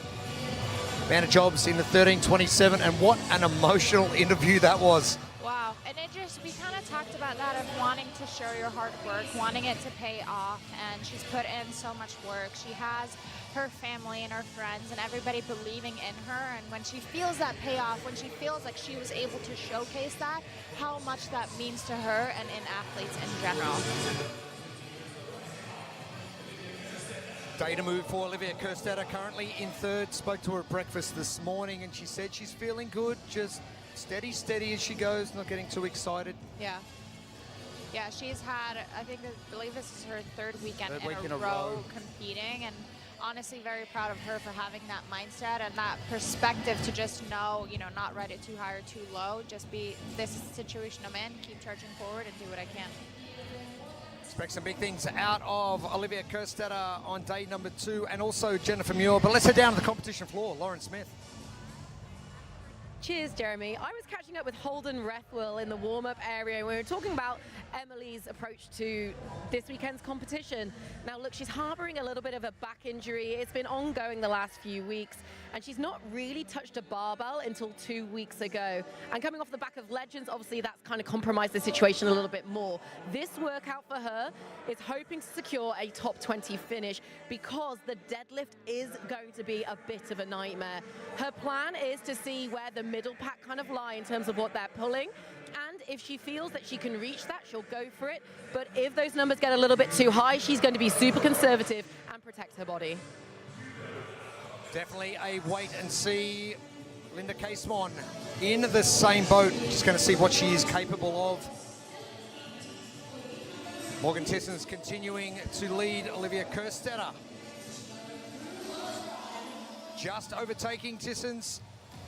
Amanda Jobs in the 13:27, and what an emotional interview that was. Wow, and we kind of talked about that of wanting to show your hard work, wanting it to pay off, and she's put in so much work. She has her family and her friends and everybody believing in her, and when she feels that payoff, when she feels like she was able to showcase that, how much that means to her and in athletes in general. Data move for Olivia Kerstetter, currently in 3rd. Spoke to her at breakfast this morning, and she said she's feeling good, just steady as she goes, not getting too excited. Yeah. Yeah, she's had, I believe this is her 3rd weekend in a row competing, and honestly very proud of her for having that mindset and that perspective to just know, not ride it too high or too low, just be, this is the situation I'm in, keep charging forward and do what I can. Expect some big things out of Olivia Kerstetter on day number 2, and also Jennifer Muir. But let's head down to the competition floor. Lauren Smith. Cheers, Jeremy. I was catching up with Holden Rethwell in the warm-up area, and we were talking about Emily's approach to this weekend's competition. Now, look, she's harboring a little bit of a back injury. It's been ongoing the last few weeks, and she's not really touched a barbell until 2 weeks ago. And coming off the back of Legends, obviously that's kind of compromised the situation a little bit more. This workout for her is hoping to secure a top 20 finish because the deadlift is going to be a bit of a nightmare. Her plan is to see where the middle pack kind of lie in terms of what they're pulling, and if she feels that she can reach that, she'll go for it. But if those numbers get a little bit too high, she's going to be super conservative and protect her body. Definitely a wait and see. Linda Casemon in the same boat, just going to see what she is capable of. Morgan Tisson's continuing to lead Olivia Kerstetter. Just overtaking Tisson's.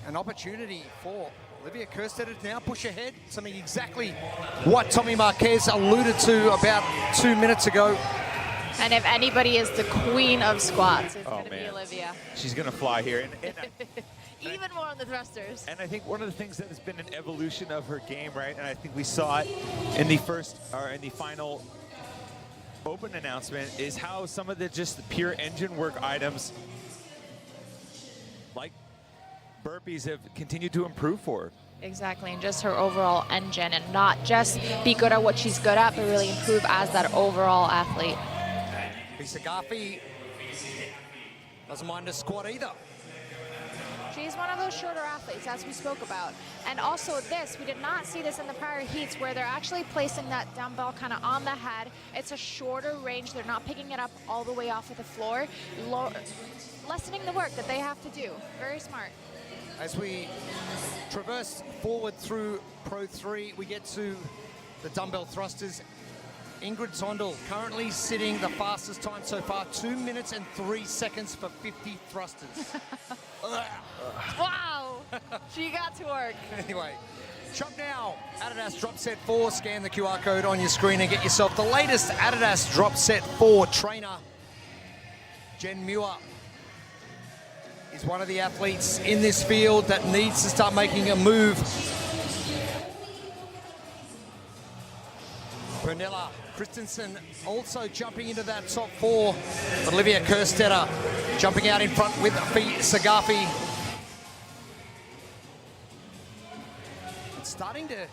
An opportunity for Olivia Kerstetter to now push ahead, something exactly what Tommy Marquez alluded to about 2 minutes ago. And if anybody is the queen of squats, it's going to be Olivia. She's going to fly here. And even more on the thrusters. And I think one of the things that has been an evolution of her game, right? And I think we saw it in the final open announcement, is how some of the just pure engine work items, like burpees, have continued to improve for her. Exactly, and just her overall engine, and not just be good at what she's good at, but really improve as that overall athlete. Lisa Garfi doesn't mind a squat either. She's one of those shorter athletes, as we spoke about. And also this, we did not see this in the prior heats, where they're actually placing that dumbbell kind of on the head. It's a shorter range. They're not picking it up all the way off of the floor, lessening the work that they have to do. Very smart. As we traverse forward through Pro 3, we get to the dumbbell thrusters. Ingrid Tondel currently sitting the fastest time so far, 2 minutes and 3 seconds for 50 thrusters. Wow, she got to work. Anyway, shop now. Adidas Drop Set 4. Scan the QR code on your screen and get yourself the latest Adidas Drop Set 4 trainer. Jen Muir is one of the athletes in this field that needs to start making a move. Pernilla Christensen also jumping into that top 4. Olivia Kerstetter jumping out in front with Fee Sagafi. It's starting to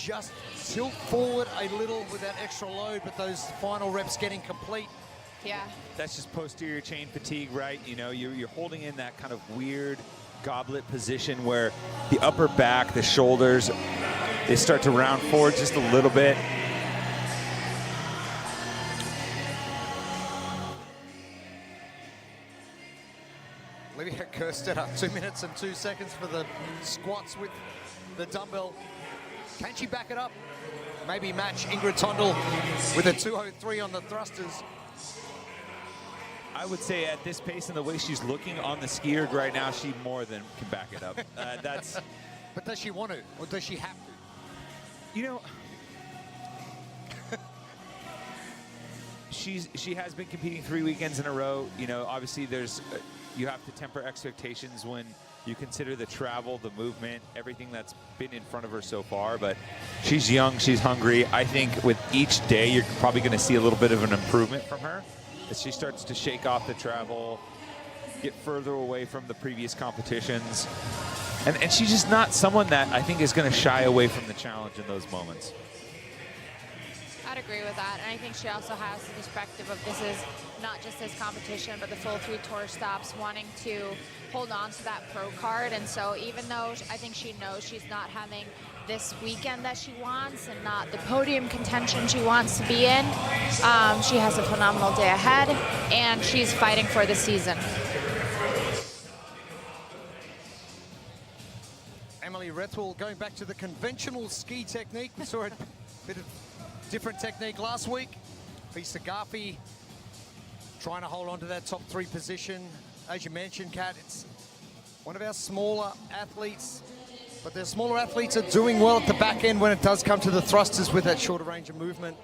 just tilt forward a little with that extra load, but those final reps getting complete. Yeah. That's just posterior chain fatigue, right? You know, you're holding in that kind of weird goblet position where the upper back, the shoulders, they start to round forward just a little bit. Olivia Kerstetter, 2 minutes and 2 seconds for the squats with the dumbbell. Can she back it up? Maybe match Ingrid Tondel with a 203 on the thrusters. I would say at this pace and the way she's looking on the ski erg right now, she more than can back it up. But does she want to, or does she have to? You know, she has been competing 3 weekends in a row. You know, obviously you have to temper expectations when you consider the travel, the movement, everything that's been in front of her so far. But she's young, she's hungry. I think with each day, you're probably going to see a little bit of an improvement from her as she starts to shake off the travel, get further away from the previous competitions. And she's just not someone that I think is going to shy away from the challenge in those moments. I'd agree with that, and I think she also has the perspective of this is not just this competition, but the full 3 tour stops, wanting to hold on to that pro card. And so even though I think she knows she's not having this weekend that she wants and not the podium contention she wants to be in, she has a phenomenal day ahead, and she's fighting for the season. Emily Rethwell going back to the conventional ski technique. We saw a bit of different technique last week. ENG+ESP-SUB trying to hold on to that top 3 position. As you mentioned, Kat, it's one of our smaller athletes, but the smaller athletes are doing well at the back end when it does come to the thrusters with that shorter range of movement.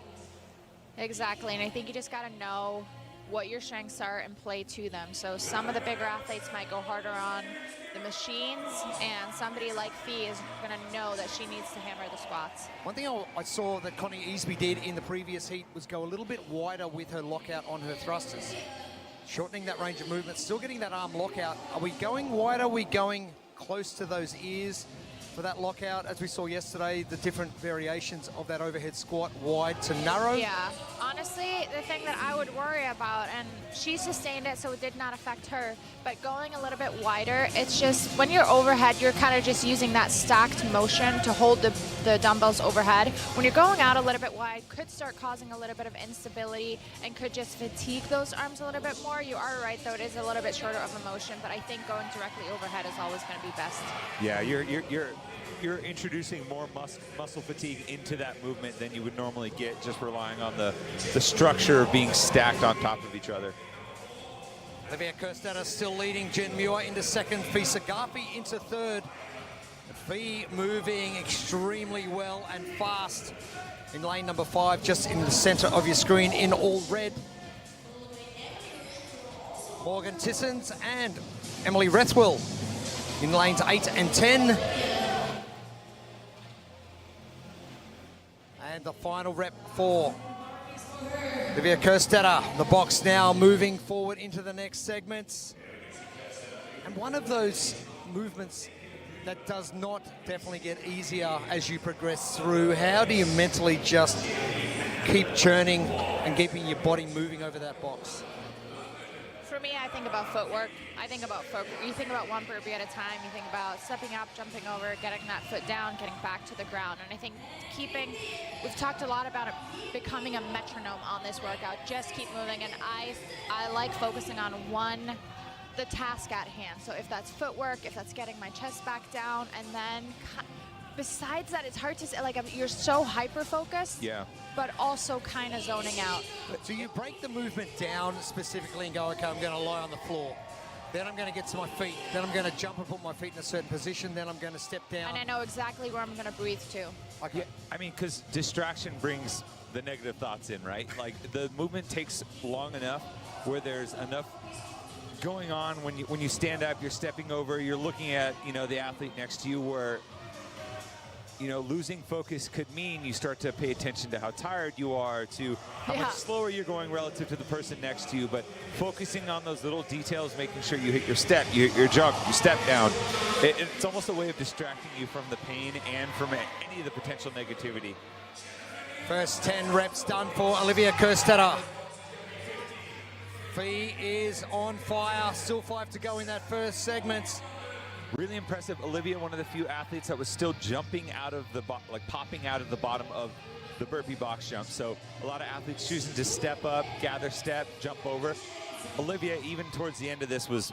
Exactly, and I think you just got to know what your strengths are and play to them. So some of the bigger athletes might go harder on the machines, and somebody like Fee is going to know that she needs to hammer the squats. One thing I saw that Connie Easby did in the previous heat was go a little bit wider with her lockout on her thrusters. Shortening that range of movement, still getting that arm lockout. Are we going wide? Are we going close to those ears for that lockout? As we saw yesterday, the different variations of that overhead squat, wide to narrow. Yeah, honestly, the thing that I would worry about, and she sustained it, so it did not affect her, but going a little bit wider, it's just when you're overhead, you're kind of just using that stacked motion to hold the dumbbells overhead. When you're going out a little bit wide, could start causing a little bit of instability and could just fatigue those arms a little bit more. You are right, though, it is a little bit shorter of a motion, but I think going directly overhead is always going to be best. Yeah, you're introducing more muscle fatigue into that movement than you would normally get just relying on the structure of being stacked on top of each other. Olivia Kerstetter still leading, Jen Muir into second, Fee Sagafi into third. Fee moving extremely well and fast in lane number 5, just in the center of your screen in all red. Morgan Tissons and Emily Rethwell in lanes 8 and 10. And the final rep for Olivia Kerstetter. The box now moving forward into the next segments. And one of those movements that does not definitely get easier as you progress through. How do you mentally just keep churning and keeping your body moving over that box? For me, I think about footwork. I think about footwork. You think about one burpee at a time. You think about stepping up, jumping over, getting that foot down, getting back to the ground. And I think we've talked a lot about it becoming a metronome on this workout. Just keep moving. And I like focusing on the task at hand. So if that's footwork, if that's getting my chest back down, and then besides that, it's hard to say, like, you're so hyper-focused, yeah, but also kind of zoning out. So you break the movement down specifically and go, okay, I'm going to lie on the floor. Then I'm going to get to my feet. Then I'm going to jump and put my feet in a certain position. Then I'm going to step down. And I know exactly where I'm going to breathe to. Okay. Yeah, I mean, because distraction brings the negative thoughts in, right? Like, the movement takes long enough where there's enough going on when you stand up, you're stepping over, you're looking at, you know, the athlete next to you, where you know, losing focus could mean you start to pay attention to how tired you are, to how much slower you're going relative to the person next to you, but focusing on those little details, making sure you hit your step, you hit your jump, you step down. It's almost a way of distracting you from the pain and from any of the potential negativity. First 10 reps done for Olivia Kerstetter. Fee is on fire, still 5 to go in that first segment. Really impressive. Olivia, one of the few athletes that was still jumping out of the, popping out of the bottom of the burpee box jump. So a lot of athletes choosing to step up, gather step, jump over. Olivia, even towards the end of this, was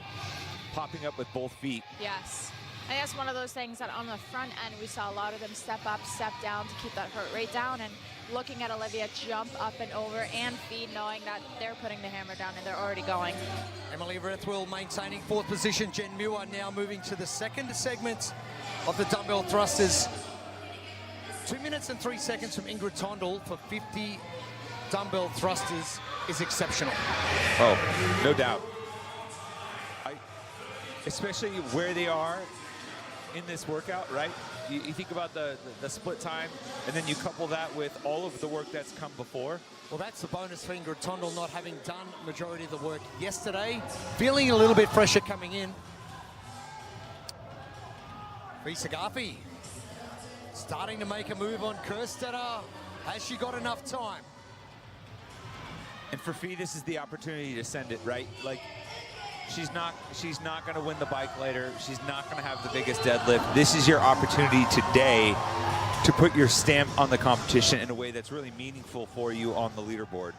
popping up with both feet. Yes. I guess one of those things that on the front end, we saw a lot of them step up, step down to keep that heart rate down, and looking at Olivia jump up and over and feed, knowing that they're putting the hammer down and they're already going. Emily Rethwell maintaining 4th position. Jen Muir now moving to the second segment of the dumbbell thrusters. 2 minutes and 3 seconds from Ingrid Tondel for 50 dumbbell thrusters is exceptional. Oh, no doubt. Especially where they are in this workout, right? You think about the split time, and then you couple that with all of the work that's come before. Well, that's the bonus for Ingrid Tondel, not having done majority of the work yesterday. Feeling a little bit fresher coming in. Fee Sagafi starting to make a move on Kerstetter. Has she got enough time? And for Fee, this is the opportunity to send it, right? Like, she's not going to win the bike later. She's not going to have the biggest deadlift. This is your opportunity today to put your stamp on the competition in a way that's really meaningful for you on the leaderboard.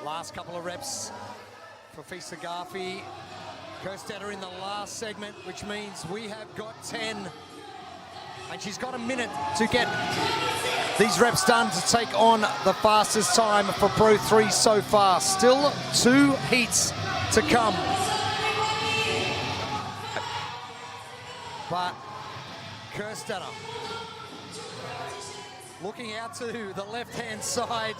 Last couple of reps for Fee Sagafi. Kerstetter in the last segment, which means we have got 10. And she's got a minute to get these reps done to take on the fastest time for Pro 3 so far. Still 2 heats to come. But Kerstetter looking out to the left-hand side.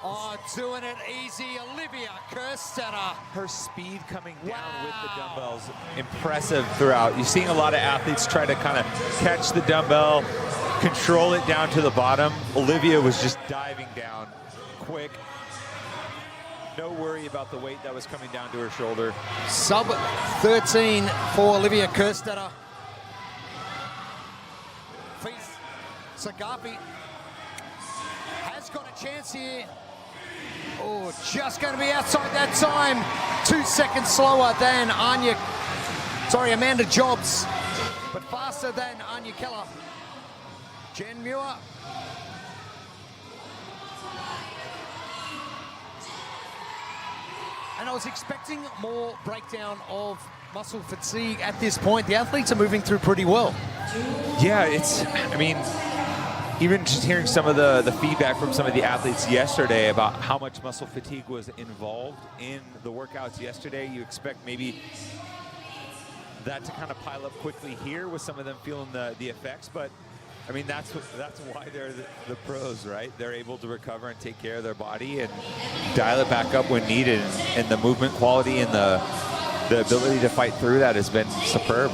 Oh, doing it easy, Olivia Kerstetter. Her speed coming down with the dumbbells, impressive throughout. You're seeing a lot of athletes try to kind of catch the dumbbell, control it down to the bottom. Olivia was just diving down quick. No worry about the weight that was coming down to her shoulder. Sub 13 for Olivia Kerstetter. Fee Sagafi has got a chance here. Oh, just going to be outside that time. 2 seconds slower than Amanda Jobs, but faster than Anya Keller. Jen Muir. And I was expecting more breakdown of muscle fatigue at this point. The athletes are moving through pretty well. Yeah, I mean, even just hearing some of the feedback from some of the athletes yesterday about how much muscle fatigue was involved in the workouts yesterday, you expect maybe that to kind of pile up quickly here with some of them feeling the effects. But I mean, that's why they're the pros, right? They're able to recover and take care of their body and dial it back up when needed. And the movement quality and the ability to fight through that has been superb.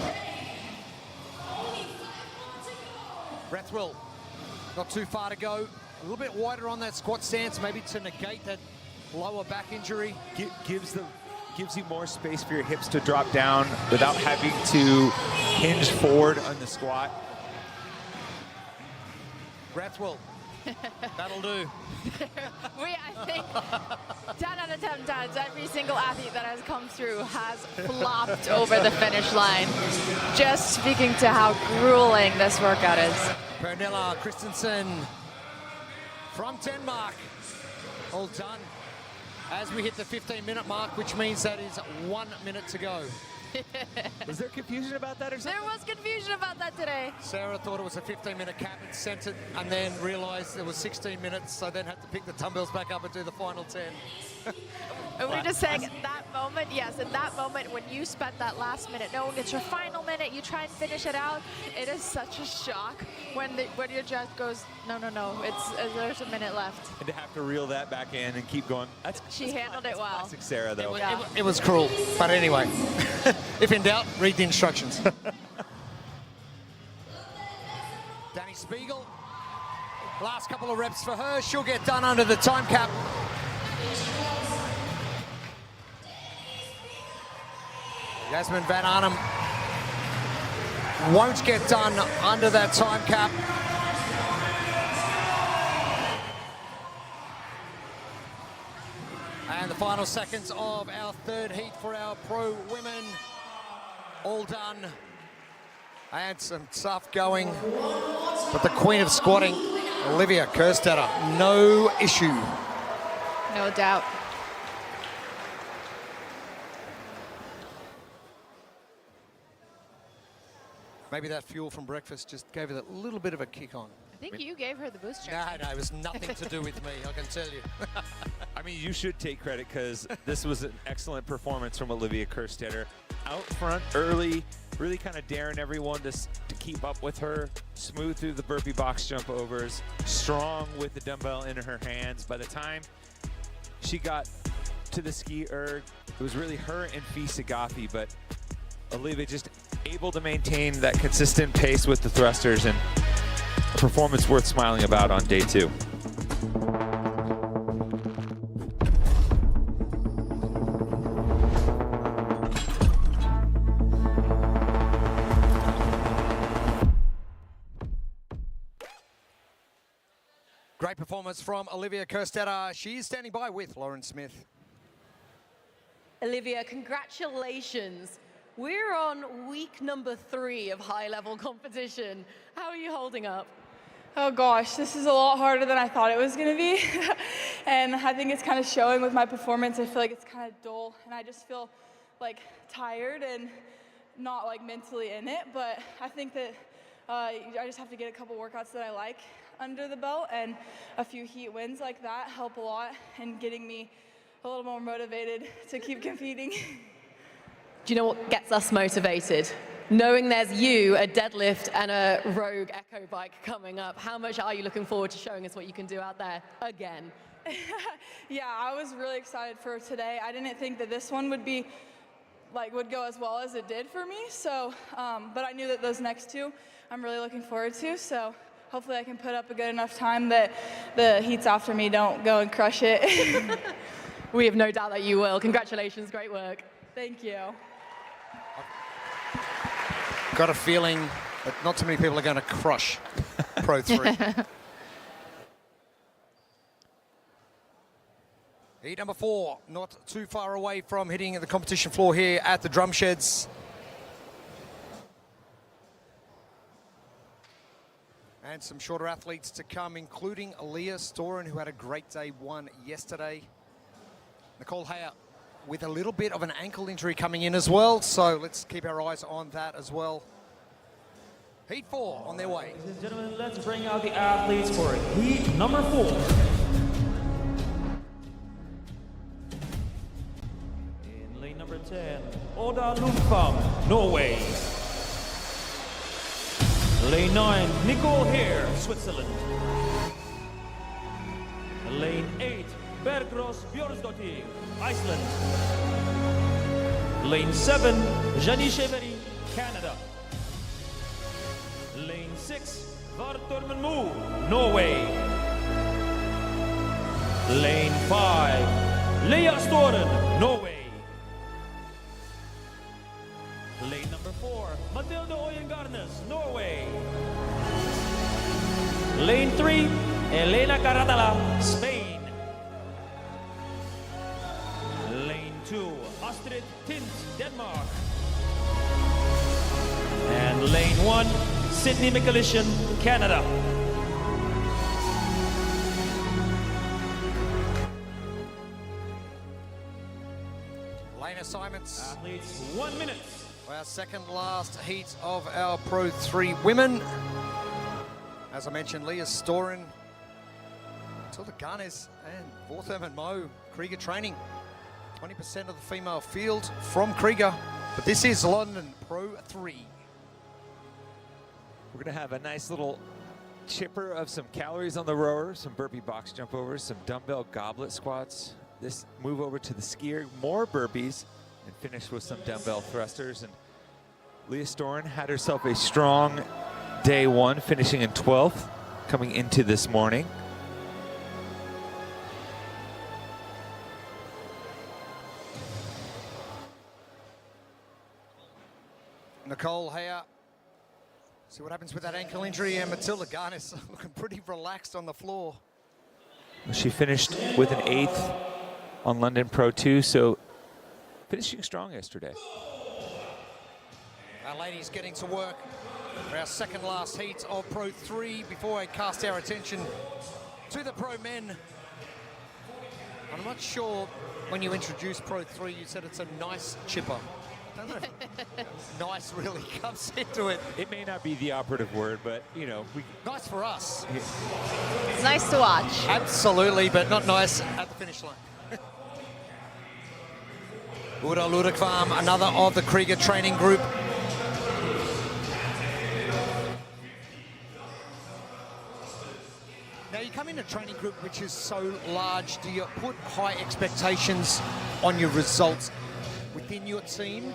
Rethwell, not too far to go. A little bit wider on that squat stance, maybe to negate that lower back injury. Gives you more space for your hips to drop down without having to hinge forward on the squat. Rethwell, that'll do. I think 10 out of 10 times, every single athlete that has come through has flopped over the finish line. Just speaking to how grueling this workout is. Pernilla Christensen from Denmark. All done as we hit the 15-minute mark, which means that is 1 minute to go. Was there confusion about that or something? There was confusion about that today. Sarah thought it was a 15-minute cap and sent it, and then realized it was 16 minutes, so then had to pick the dumbbells back up and do the final 10. And we're just saying, at that moment, yes, in that moment when you spent that last minute, knowing it's your final minute, you try and finish it out, it is such a shock when your judge goes, no, there's a minute left. And to have to reel that back in and keep going. She handled it well. Classic Sarah, though. It was cruel, but anyway, if in doubt, read the instructions. Danny Spiegel. Last couple of reps for her. She'll get done under the time cap. Jasmine Van Arnhem won't get done under that time cap. And the final seconds of our third heat for our pro women. All done. And some tough going. But the queen of squatting, Olivia Kerstetter, no issue. No doubt. Maybe that fuel from breakfast just gave her that little bit of a kick on. I think you gave her the booster. No, it was nothing to do with me, I can tell you. I mean, you should take credit because this was an excellent performance from Olivia Kerstetter. Out front early, really kind of daring everyone to keep up with her. Smooth through the burpee box jump overs. Strong with the dumbbell in her hands. By the time she got to the ski erg, it was really her and Fee Sagafi, but Olivia just able to maintain that consistent pace with the thrusters, and a performance worth smiling about on day 2. Great performance from Olivia Kerstetter. She's standing by with Lauren Smith. Olivia, congratulations. We're on week number 3 of high-level competition. How are you holding up? Oh gosh, this is a lot harder than I thought it was going to be. And I think it's kind of showing with my performance. I feel like it's kind of dull, and I just feel like tired and not like mentally in it. But I think that I just have to get a couple workouts that I like under the belt, and a few heat wins like that help a lot in getting me a little more motivated to keep competing. Do you know what gets us motivated? Knowing there's you, a deadlift, and a Rogue Echo bike coming up. How much are you looking forward to showing us what you can do out there again? Yeah, I was really excited for today. I didn't think that this one would go as well as it did for me. So, but I knew that those next 2 I'm really looking forward to. So hopefully I can put up a good enough time that the heats after me don't go and crush it. We have no doubt that you will. Congratulations, great work. Thank you. Got a feeling that not too many people are going to crush Pro 3. Heat number 4, not too far away from hitting the competition floor here at the Drum Sheds. And some shorter athletes to come, including Leah Storen, who had a great day 1 yesterday. Nicole Hayer with a little bit of an ankle injury coming in as well, so let's keep our eyes on that as well. Heat 4 on their way. Ladies and gentlemen, let's bring out the athletes for heat number 4. In lane number 10, Oda Lundfam, Norway. Lane 9, Nicole Hare, Switzerland. Lane 8, Bergros Björnsdottir, Iceland. Lane 7, Jani Cheveri, Canada. Lane 6, Vartormen Mo, Norway. Lane 5, Leia Storen, Norway. Lane number 4, Matilda Oyengarnes, Norway. Lane 3, Elena Caratala, Spain. Lane 2, Astrid Tint, Denmark. And lane 1, Sydney Michalician, Canada. Lane assignments. Athletes, 1 minute. Our second last heat of our Pro 3 women. As I mentioned, Leah Storen, Matilda Garnes, and Vortherman Mo, Krieger training. 20% of the female field from Krieger, but this is London Pro 3. We're going to have a nice little chipper of some calories on the rower, some burpee box jump overs, some dumbbell goblet squats. This move over to the skier, more burpees, and finish with some dumbbell thrusters. And Leah Storen had herself a strong day one, finishing in 12th, coming into this morning. Nicole here. See what happens with that ankle injury, and Matilda Garnis looking pretty relaxed on the floor. She finished with an 8th on London Pro 2, so finishing strong yesterday. Our ladies getting to work for our second last heat of Pro 3 before I cast our attention to the Pro Men. I'm not sure when you introduced Pro 3, you said it's a nice chipper. I don't know if nice really comes into it. It may not be the operative word, but, you know. Nice for us. It's nice to watch. Absolutely, but not nice at the finish line. Uda Ludekvam, another of the Krieger training group. Now you come in a training group which is so large, do you put high expectations on your results within your team?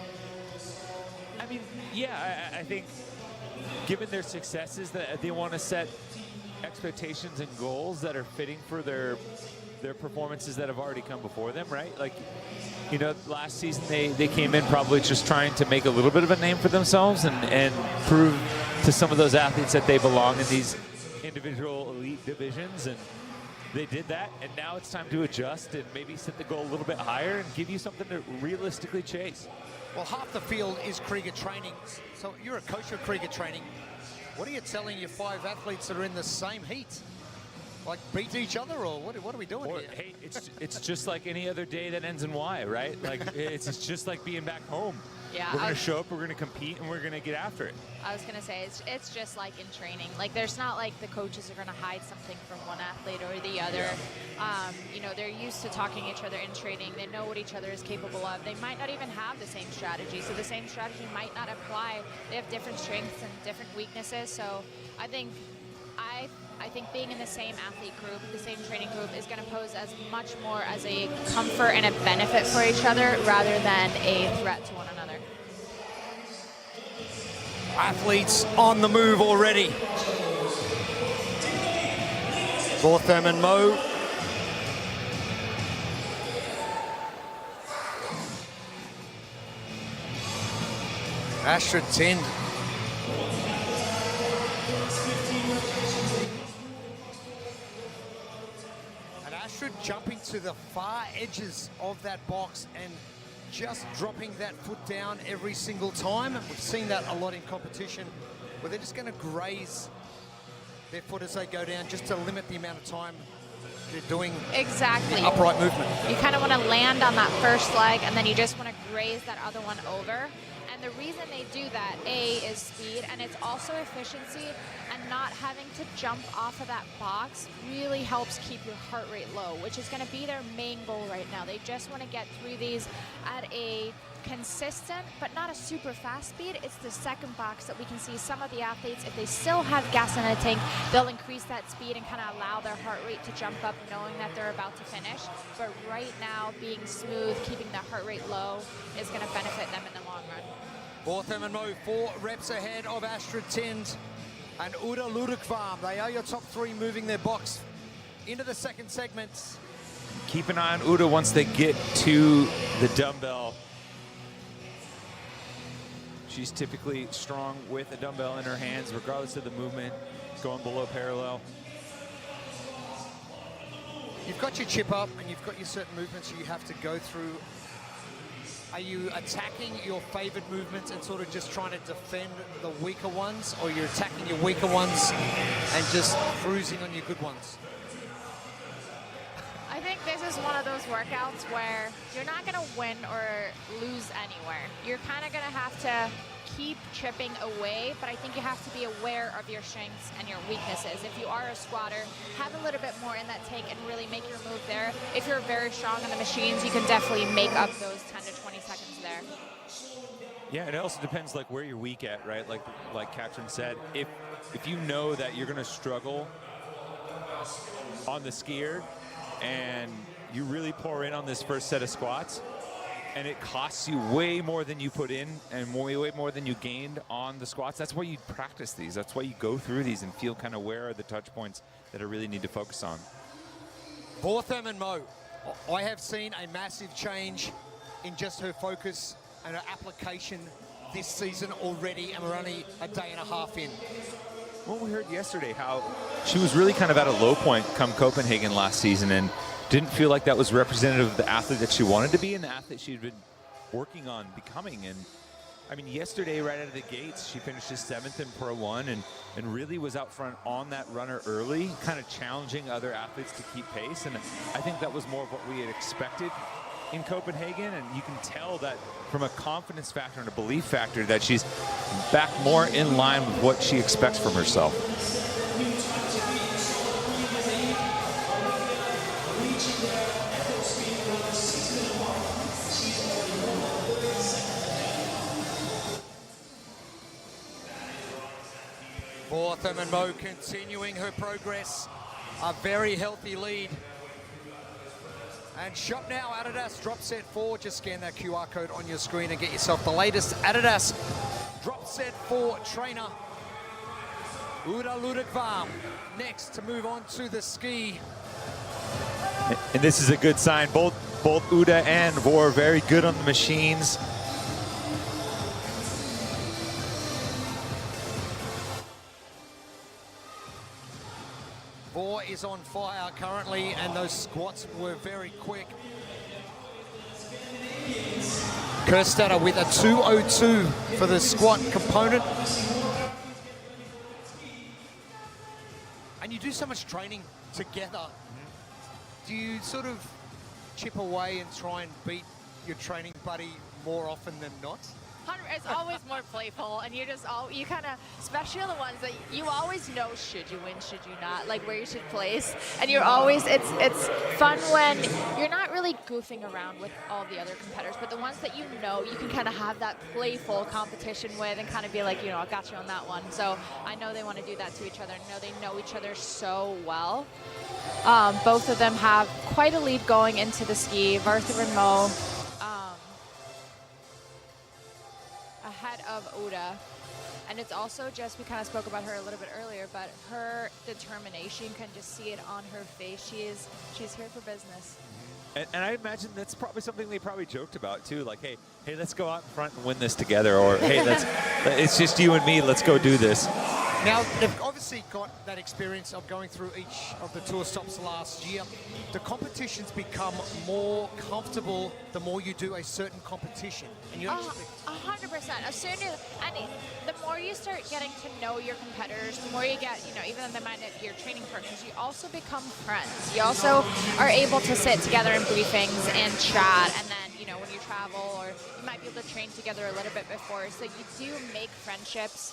I mean, yeah, I think given their successes, that they want to set expectations and goals that are fitting for their performances that have already come before them, right? Like, you know, last season they came in probably just trying to make a little bit of a name for themselves and prove to some of those athletes that they belong in these individual elite divisions, and they did that, and now it's time to adjust and maybe set the goal a little bit higher and give you something to realistically chase. Well, half the field is Krieger training, so you're a coach of Krieger training. What are you telling your 5 athletes that are in the same heat? Like, beat each other, or what are we doing here? Hey, it's just like any other day that ends in Y, right? Like, it's just like being back home. Yeah, we're going to show up, we're going to compete, and we're going to get after it. I was going to say, it's just like in training. Like, there's not like the coaches are going to hide something from one athlete or the other. Yeah. You know, they're used to talking to each other in training. They know what each other is capable of. They might not even have the same strategy, so the same strategy might not apply. They have different strengths and different weaknesses, so I think being in the same athlete group, the same training group, is going to pose as much more as a comfort and a benefit for each other rather than a threat to one another. Athletes on the move already. Botham and Mo. Astrid Tind. And Astrid jumping to the far edges of that box and just dropping that foot down every single time. We've seen that a lot in competition, where they're just going to graze their foot as they go down, just to limit the amount of time they're doing exactly the upright movement. You kind of want to land on that first leg, and then you just want to graze that other one over. And the reason they do that, A, is speed, and it's also efficiency, and not having to jump off of that box really helps keep your heart rate low, which is going to be their main goal right now. They just want to get through these at a consistent, but not a super fast speed. It's the second box that we can see some of the athletes, if they still have gas in the tank, they'll increase that speed and kind of allow their heart rate to jump up, knowing that they're about to finish. But right now, being smooth, keeping the heart rate low, is going to benefit them in the long run. Botham and Mo 4 reps ahead of Astrid Tind and Uda Ludekvam. They are your top 3 moving their box into the second segment. Keep an eye on Uda once they get to the dumbbell. She's typically strong with a dumbbell in her hands, regardless of the movement, going below parallel. You've got your chip up and you've got your certain movements you have to go through. Are you attacking your favored movements and sort of just trying to defend the weaker ones, or you're attacking your weaker ones and just cruising on your good ones? I think this is one of those workouts where you're not going to win or lose anywhere. You're kind of going to have to keep chipping away, but I think you have to be aware of your strengths and your weaknesses. If you are a squatter, have a little bit more in that tank and really make your move there. If you're very strong on the machines, you can definitely make up those 10 to 20 seconds there. Yeah, it also depends like where you're weak at, right? Like Katrin said, if you know that you're going to struggle on the skier and you really pour in on this first set of squats, and it costs you way more than you put in and way more than you gained on the squats. That's why you practice these. That's why you go through these and feel kind of where are the touch points that I really need to focus on. Botham and Mo, I have seen a massive change in just her focus and her application this season already, and we're only a day and a half in. Well, we heard yesterday how she was really kind of at a low point come Copenhagen last season and didn't feel like that was representative of the athlete that she wanted to be and the athlete she'd been working on becoming. And I mean, yesterday, right out of the gates, she finished 7th in Pro 1 and really was out front on that runner early, kind of challenging other athletes to keep pace. And I think that was more of what we had expected in Copenhagen, and you can tell that from a confidence factor and a belief factor that she's back more in line with what she expects from herself. Botham and Mo continuing her progress, a very healthy lead. And shop now, Adidas drop set 4. Just scan that QR code on your screen and get yourself the latest Adidas drop set 4 trainer. Uda Ludekvam next to move on to the ski. And this is a good sign. Both Uda and Vor very good on the machines. Vor is on fire currently, and those squats were very quick. Kerstetter with a 2:02 for the squat component. And you do so much training together. Do you sort of chip away and try and beat your training buddy more often than not? It's always more playful, and you just you kind of, especially the ones that you always know should you win, should you not, like where you should place, and you're always it's fun when you're not really goofing around with all the other competitors, but the ones that you know you can kind of have that playful competition with and kind of be like, you know, I got you on that one. So I know they want to do that to each other. I know they know each other so well. Both of them have quite a lead going into the ski. Vartha and Mo ahead of Uda. And it's also just, we kind of spoke about her a little bit earlier, but her determination, you can just see it on her face. She's here for business. And I imagine that's probably something they probably joked about too, like, hey, let's go out in front and win this together, or hey, it's just you and me, let's go do this. Now, they've obviously got that experience of going through each of the tour stops last year. The competitions become more comfortable the more you do a certain competition. And you 100%. As soon as, and the more you start getting to know your competitors, the more you get, you know, even though they might not be your training partners, you also become friends. You also are able to sit together in briefings and chat, and then, you know, when you travel, or you might be able to train together a little bit before. So you do make friendships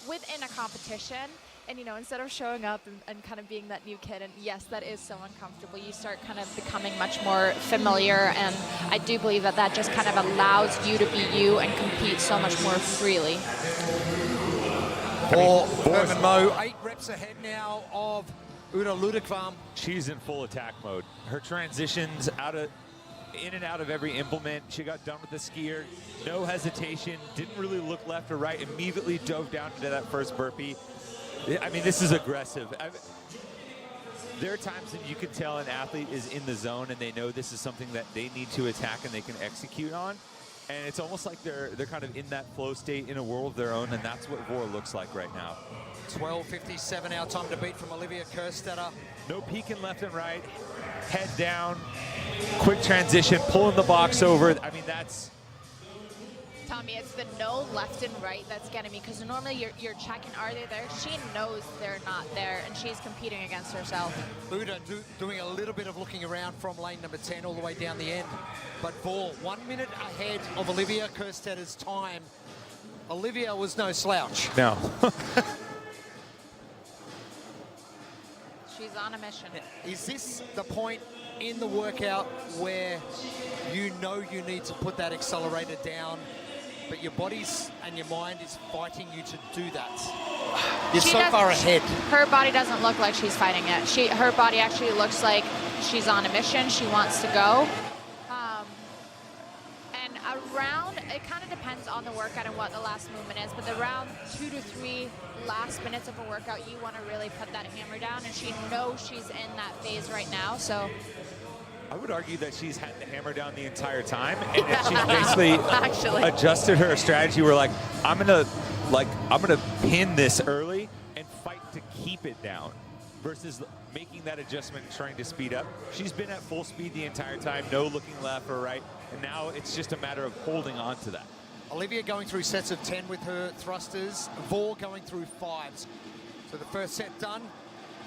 within a competition, and you know, instead of showing up and kind of being that new kid, and yes, that is so uncomfortable, you start kind of becoming much more familiar, and I do believe that that just kind of allows you to be you and compete so much more freely. For Herman Mo, 8 reps ahead now of Uda Ludekvam. She's in full attack mode. Her transitions in and out of every implement. She got done with the skier, no hesitation, didn't really look left or right, immediately dove down into that first burpee. I mean, this is aggressive. There are times that you can tell an athlete is in the zone and they know this is something that they need to attack and they can execute on. And it's almost like they're kind of in that flow state in a world of their own, and that's what Vor looks like right now. 12:57 our time to beat from Olivia Kerstetter. No peeking left and right, head down, quick transition, pulling the box over. I mean, that's... Tommy, it's the no left and right that's getting me, because normally you're checking, are they there? She knows they're not there, and she's competing against herself. Uda doing a little bit of looking around from lane number 10 all the way down the end. But Vor 1 minute ahead of Olivia Kerstetter's time. Olivia was no slouch. No. She's on a mission. Is this the point in the workout where you know you need to put that accelerator down, but your body's and your mind is fighting you to do that? You're so far ahead. Her body doesn't look like she's fighting it. Her body actually looks like she's on a mission. She wants to go. And it kind of depends on the workout and what the last movement is, but the round 2 to 3 last minutes of a workout, you want to really put that hammer down, and she knows she's in that phase right now, so. I would argue that she's had the hammer down the entire time, and she's basically adjusted her strategy where like, I'm gonna pin this early and fight to keep it down versus making that adjustment and trying to speed up. She's been at full speed the entire time, no looking left or right, and now it's just a matter of holding on to that. Olivia going through sets of 10 with her thrusters, Vor going through 5s. So the first set done,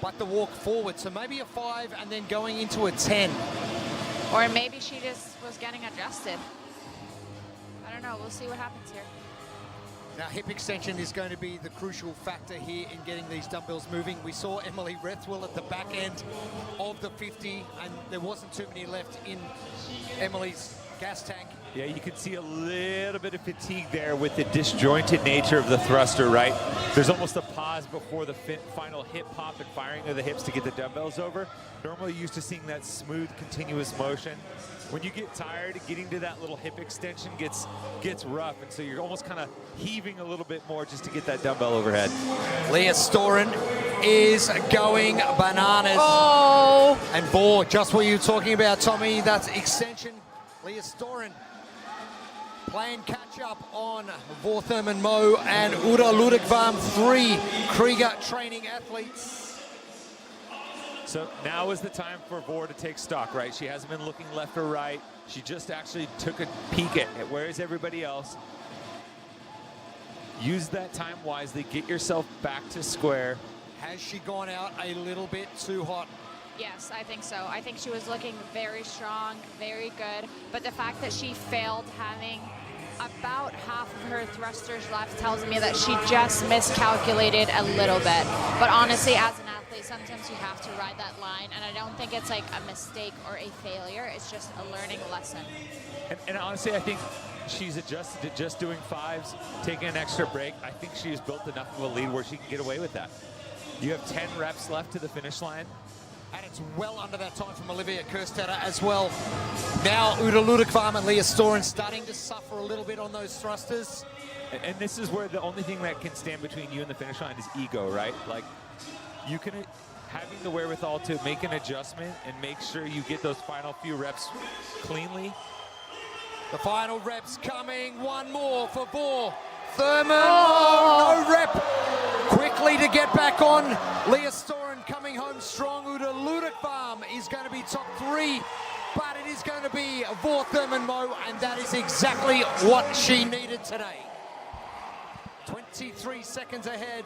but the walk forward. So maybe a 5 and then going into a 10. Or maybe she just was getting adjusted. I don't know, we'll see what happens here. Now hip extension is going to be the crucial factor here in getting these dumbbells moving. We saw Emily Rethwell at the back end of the 50 and there wasn't too many left in Emily's gas tank. Yeah, you can see a little bit of fatigue there with the disjointed nature of the thruster, right? There's almost a pause before the final hip pop and firing of the hips to get the dumbbells over. Normally used to seeing that smooth, continuous motion. When you get tired, getting to that little hip extension gets rough, and so you're almost kind of heaving a little bit more just to get that dumbbell overhead. Leah Storen is going bananas. Oh! And Vor, just what you were talking about, Tommy, that's extension. Leah Storen playing catch up on Vor Thurman Mo and Uda Ludekvam, 3 Krieger training athletes. So now is the time for Vor to take stock, right? She hasn't been looking left or right. She just actually took a peek at where is everybody else. Use that time wisely, get yourself back to square. Has she gone out a little bit too hot? Yes, I think so. I think she was looking very strong, very good, but the fact that she failed having about half of her thrusters left tells me that she just miscalculated a little bit. But honestly, as an athlete, sometimes you have to ride that line, and I don't think it's like a mistake or a failure. It's just a learning lesson. And honestly, I think she's adjusted to just doing 5s, taking an extra break. I think she's built enough of a lead where she can get away with that. You have 10 reps left to the finish line. And it's well under that time from Olivia Kerstetter as well. Now Uda Ludekvam and Leah Storen starting to suffer a little bit on those thrusters. And this is where the only thing that can stand between you and the finish line is ego, right? Like, you can, having the wherewithal to make an adjustment and make sure you get those final few reps cleanly. The final reps coming, one more for Vor Thurman. Oh, no rep. Quickly to get back on. Leah Storen coming home strong. Uda Ludekvam is going to be top 3, but it is going to be Vor Thurman Mo, and that is exactly what she needed today. 23 seconds ahead.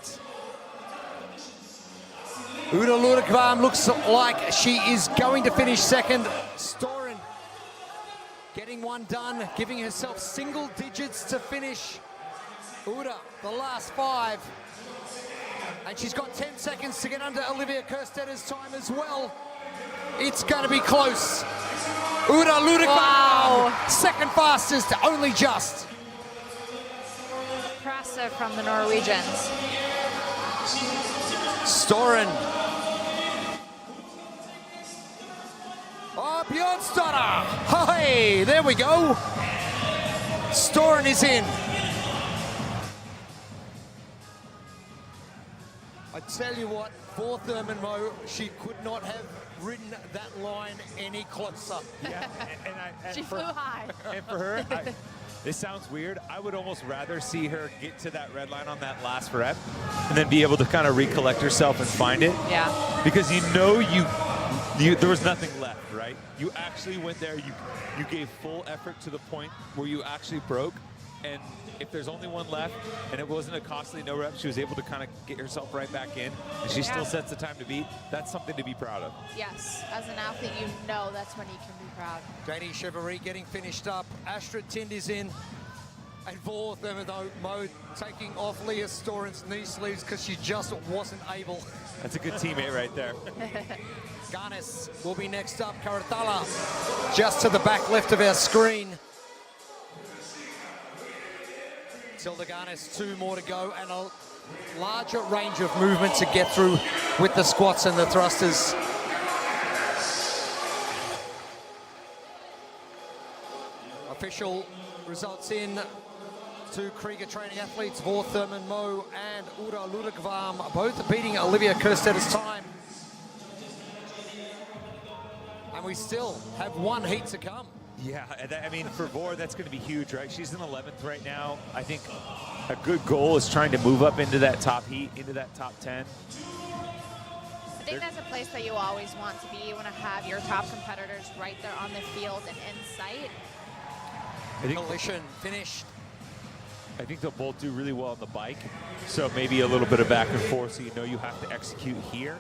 Uda Ludekvam looks like she is going to finish second. Storen getting one done, giving herself single digits to finish. Uda, the last 5. And she's got 10 seconds to get under Olivia Kerstetter's time as well. It's going to be close. Uda Ludekvam, second fastest, only just. Impressive from the Norwegians. Storen. Oh, Bjørnstadter. Hey, there we go. Storen is in. I tell you what, Vor Thurman Mo, she could not have ridden that line any closer. Yeah, and she flew high. And for her, this sounds weird. I would almost rather see her get to that red line on that last rep and then be able to kind of recollect herself and find it. Yeah. Because you know there was nothing left, right? You actually went there, you gave full effort to the point where you actually broke. And if there's only one left and it wasn't a costly no rep, she was able to kind of get herself right back in, and she still sets the time to beat. That's something to be proud of. Yes, as an athlete, you know that's when you can be proud. Janie Chevrolet getting finished up. Astrid Tind is in. And Vor Thurman Mo taking off Leah Storen's knee sleeves because she just wasn't able. That's a good teammate right there. Garnes will be next up. Karathala just to the back left of our screen. Tilda Garnes, 2 more to go, and a larger range of movement to get through with the squats and the thrusters. A official results in. Two Krieger training athletes, Vor Thurman Mo and Uda Ludegvam, both beating Olivia Kerstetter's time. And we still have one heat to come. Yeah, I mean, for Vor, that's going to be huge, right? She's in 11th right now. I think a good goal is trying to move up into that top heat, into that top 10. I think that's a place that you always want to be. You want to have your top competitors right there on the field and in sight. I think Collision finished. I think they'll both do really well on the bike. So maybe a little bit of back and forth so you know you have to execute here.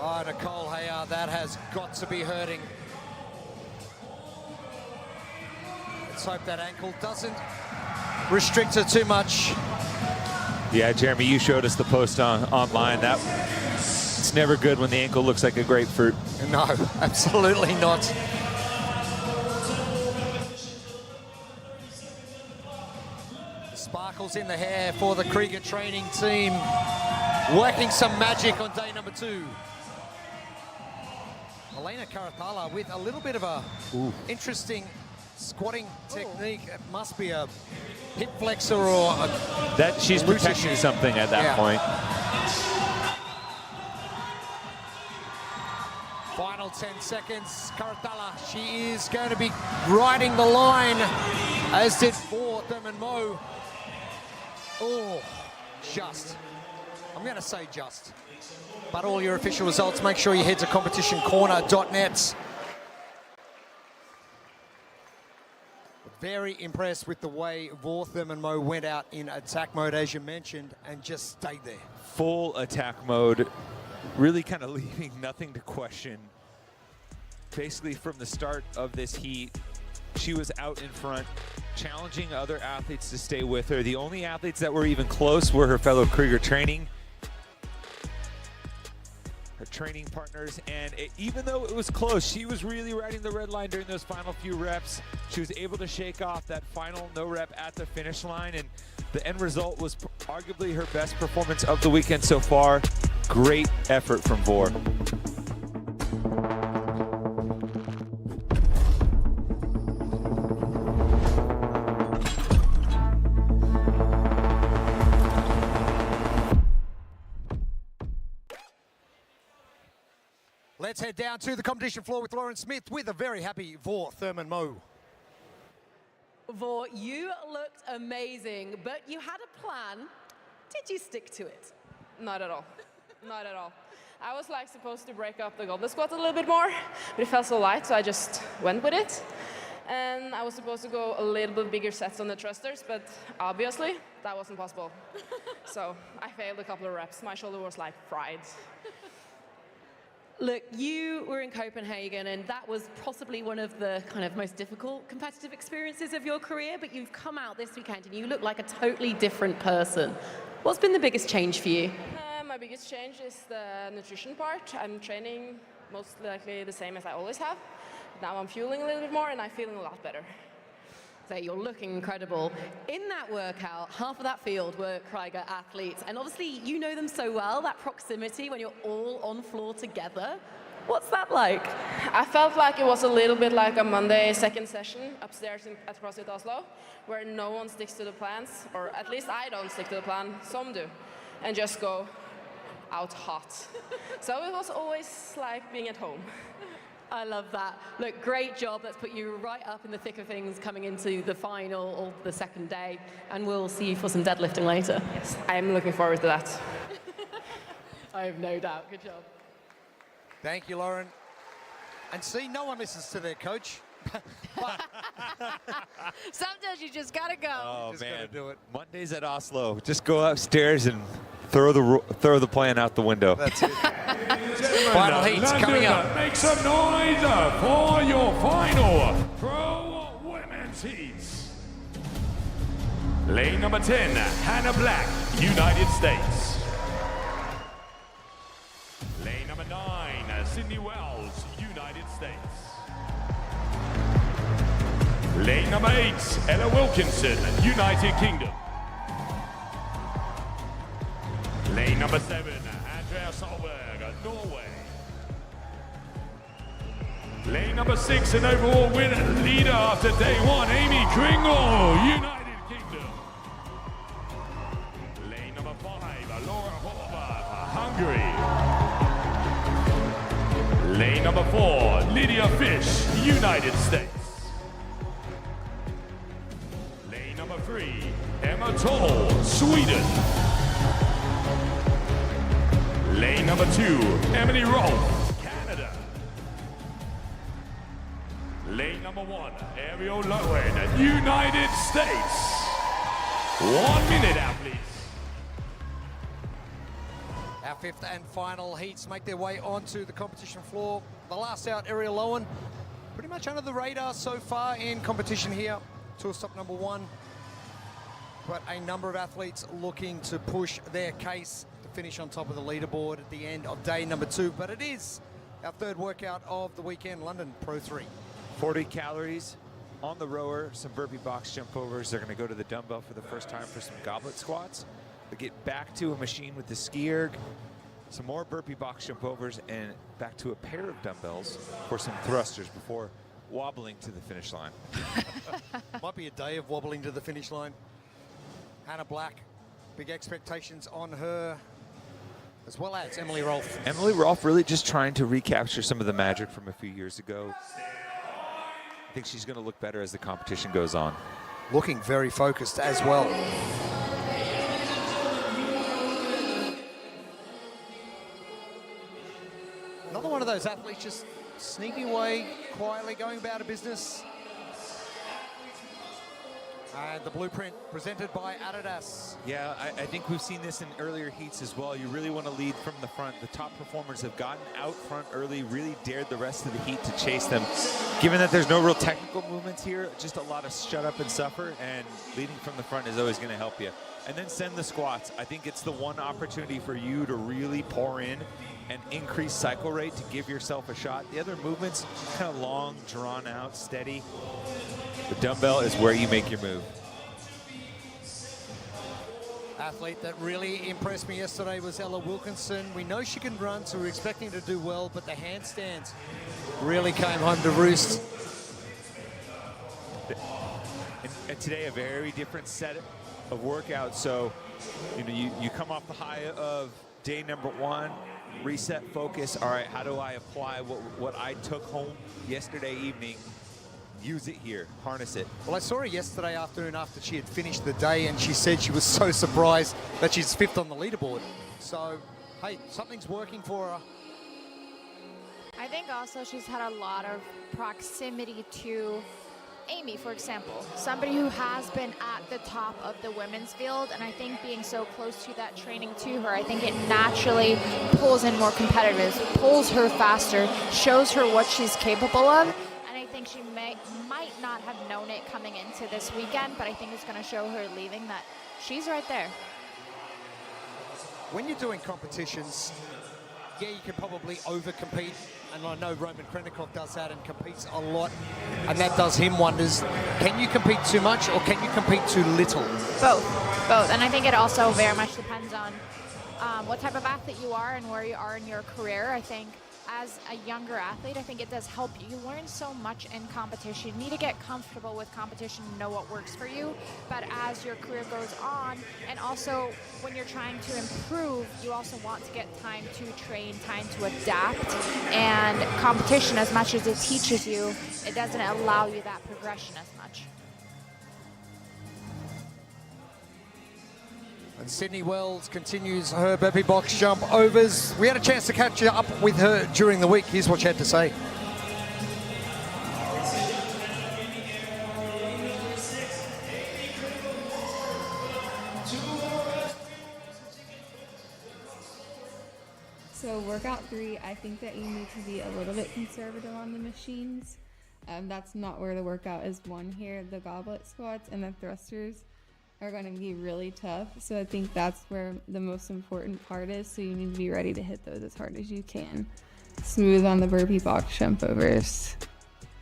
Oh, Nicole Hayard, that has got to be hurting. Let's hope that ankle doesn't restrict her too much. Yeah, Jeremy, you showed us the post online. It's never good when the ankle looks like a grapefruit. No, absolutely not. Sparkles in the hair for the Krieger training team. Working some magic on day number 2. Elena Karathala with a little bit of a interesting squatting technique. It must be a hip flexor or a she's protecting something at that point. Final 10 seconds. Karathala, she is going to be riding the line, as did Vor Thurman Mo. Oh, just. I'm going to say just. But all your official results, make sure you head to competitioncorner.net. Very impressed with the way Vor Thurman Mo went out in attack mode, as you mentioned, and just stayed there. Full attack mode, really kind of leaving nothing to question. Basically, from the start of this heat, she was out in front, challenging other athletes to stay with her. The only athletes that were even close were her fellow Krieger training partners, and even though it was close, she was really riding the red line during those final few reps. She was able to shake off that final no rep at the finish line, and the end result was arguably her best performance of the weekend so far. Great effort from Vor. Let's head down to the competition floor with Lauren Smith with a very happy Vor Thurman Mo. Vor, you looked amazing, but you had a plan. Did you stick to it? Not at all. Not at all. I was like supposed to break up the goblet squat a little bit more, but it felt so light, so I just went with it. And I was supposed to go a little bit bigger sets on the thrusters, but obviously that wasn't possible. So I failed a couple of reps. My shoulder was like fried. Look, you were in Copenhagen, and that was possibly one of the kind of most difficult competitive experiences of your career, but you've come out this weekend and you look like a totally different person. What's been the biggest change for you? My biggest change is the nutrition part. I'm training most likely the same as I always have. Now I'm fueling a little bit more and I'm feeling a lot better. So you're looking incredible. In that workout, half of that field were Krieger athletes, and obviously you know them so well, that proximity when you're all on floor together. What's that like? I felt like it was a little bit like a Monday second session upstairs at CrossFit Oslo, where no one sticks to the plans, or at least I don't stick to the plan, some do, and just go out hot. So it was always like being at home. I love that. Look, great job. Let's put you right up in the thick of things coming into the final or the second day, and we'll see you for some deadlifting later. Yes, I'm looking forward to that. I have no doubt. Good job. Thank you, Lauren. And see, no one listens to their coach. Sometimes you just gotta go. Oh, just man. gotta do it. Mondays at Oslo. Just go upstairs and throw the plan out the window. That's it. Final heats coming up. Make some noise for your final pro women's heats. Lane number 10, Hannah Black, United States. Lane number 9, Sydney Wells, United States. Lane number 8, Ella Wilkinson, United Kingdom. Lane number 7, Andrea Solberg, Norway. Lane number 6, an overall winner, leader after day 1, Amy Kringle, United Kingdom. Lane number 5, Laura Horvath, Hungary. Lane number 4, Lydia Fish, United States. Lane number 3, Emma Toll, Sweden. Lane number 2, Emily Rolfe, Canada. Lane number 1, Ariel Lowen, United States. 1 minute, athletes. Our fifth and final heats make their way onto the competition floor. The last out, Ariel Lowen, pretty much under the radar so far in competition here. Tour stop number 1. But a number of athletes looking to push their case to finish on top of the leaderboard at the end of day number 2. But it is our third workout of the weekend, London Pro 3. 40 calories on the rower, some burpee box jump overs. They're going to go to the dumbbell for the first time for some goblet squats. They get back to a machine with the ski erg, some more burpee box jump overs, and back to a pair of dumbbells for some thrusters before wobbling to the finish line. Might be a day of wobbling to the finish line. Hannah Black, big expectations on her, as well as Emily Rolfe. Emily Rolfe really just trying to recapture some of the magic from a few years ago. I think she's going to look better as the competition goes on. Looking very focused as well. Another one of those athletes just sneaking away, quietly going about her business. And the blueprint presented by Adidas. Yeah, I think we've seen this in earlier heats as well. You really want to lead from the front. The top performers have gotten out front early, really dared the rest of the heat to chase them. Given that there's no real technical movements here, just a lot of shut up and suffer, and leading from the front is always going to help you. And then send the squats. I think it's the one opportunity for you to really pour in and increase cycle rate to give yourself a shot. The other movements, kind of long, drawn out, steady. The dumbbell is where you make your move. Athlete that really impressed me yesterday was Ella Wilkinson. We know she can run, so we're expecting her to do well, but the handstands really came home to roost. And today, a very different set of workouts. So, you come off the high of day number 1, reset, focus. All right, how do I apply what I took home yesterday evening? Use it here, harness it. Well, I saw her yesterday afternoon after she had finished the day, and she said she was so surprised that she's 5th on the leaderboard. So, hey, something's working for her. I think also she's had a lot of proximity to Amy, for example, somebody who has been at the top of the women's field, and I think being so close to that training to her, I think it naturally pulls in more competitors, pulls her faster, shows her what she's capable of, and I think she might not have known it coming into this weekend, but I think it's going to show her leaving that she's right there. When you're doing competitions, yeah, you can probably over-compete, and I know Roman Krennikov does that and competes a lot, and that does him wonders. Can you compete too much, or can you compete too little? Both, and I think it also very much depends on what type of athlete you are and where you are in your career. I think as a younger athlete, I think it does help you. You learn so much in competition. You need to get comfortable with competition and know what works for you. But as your career goes on, and also when you're trying to improve, you also want to get time to train, time to adapt. And competition, as much as it teaches you, it doesn't allow you that progression as much. And Sydney Wells continues her burpee box jump overs. We had a chance to catch up with her during the week. Here's what she had to say. So workout 3, I think that you need to be a little bit conservative on the machines. That's not where the workout is won here. The goblet squats and the thrusters are going to be really tough. So I think that's where the most important part is. So you need to be ready to hit those as hard as you can. Smooth on the burpee box jump overs.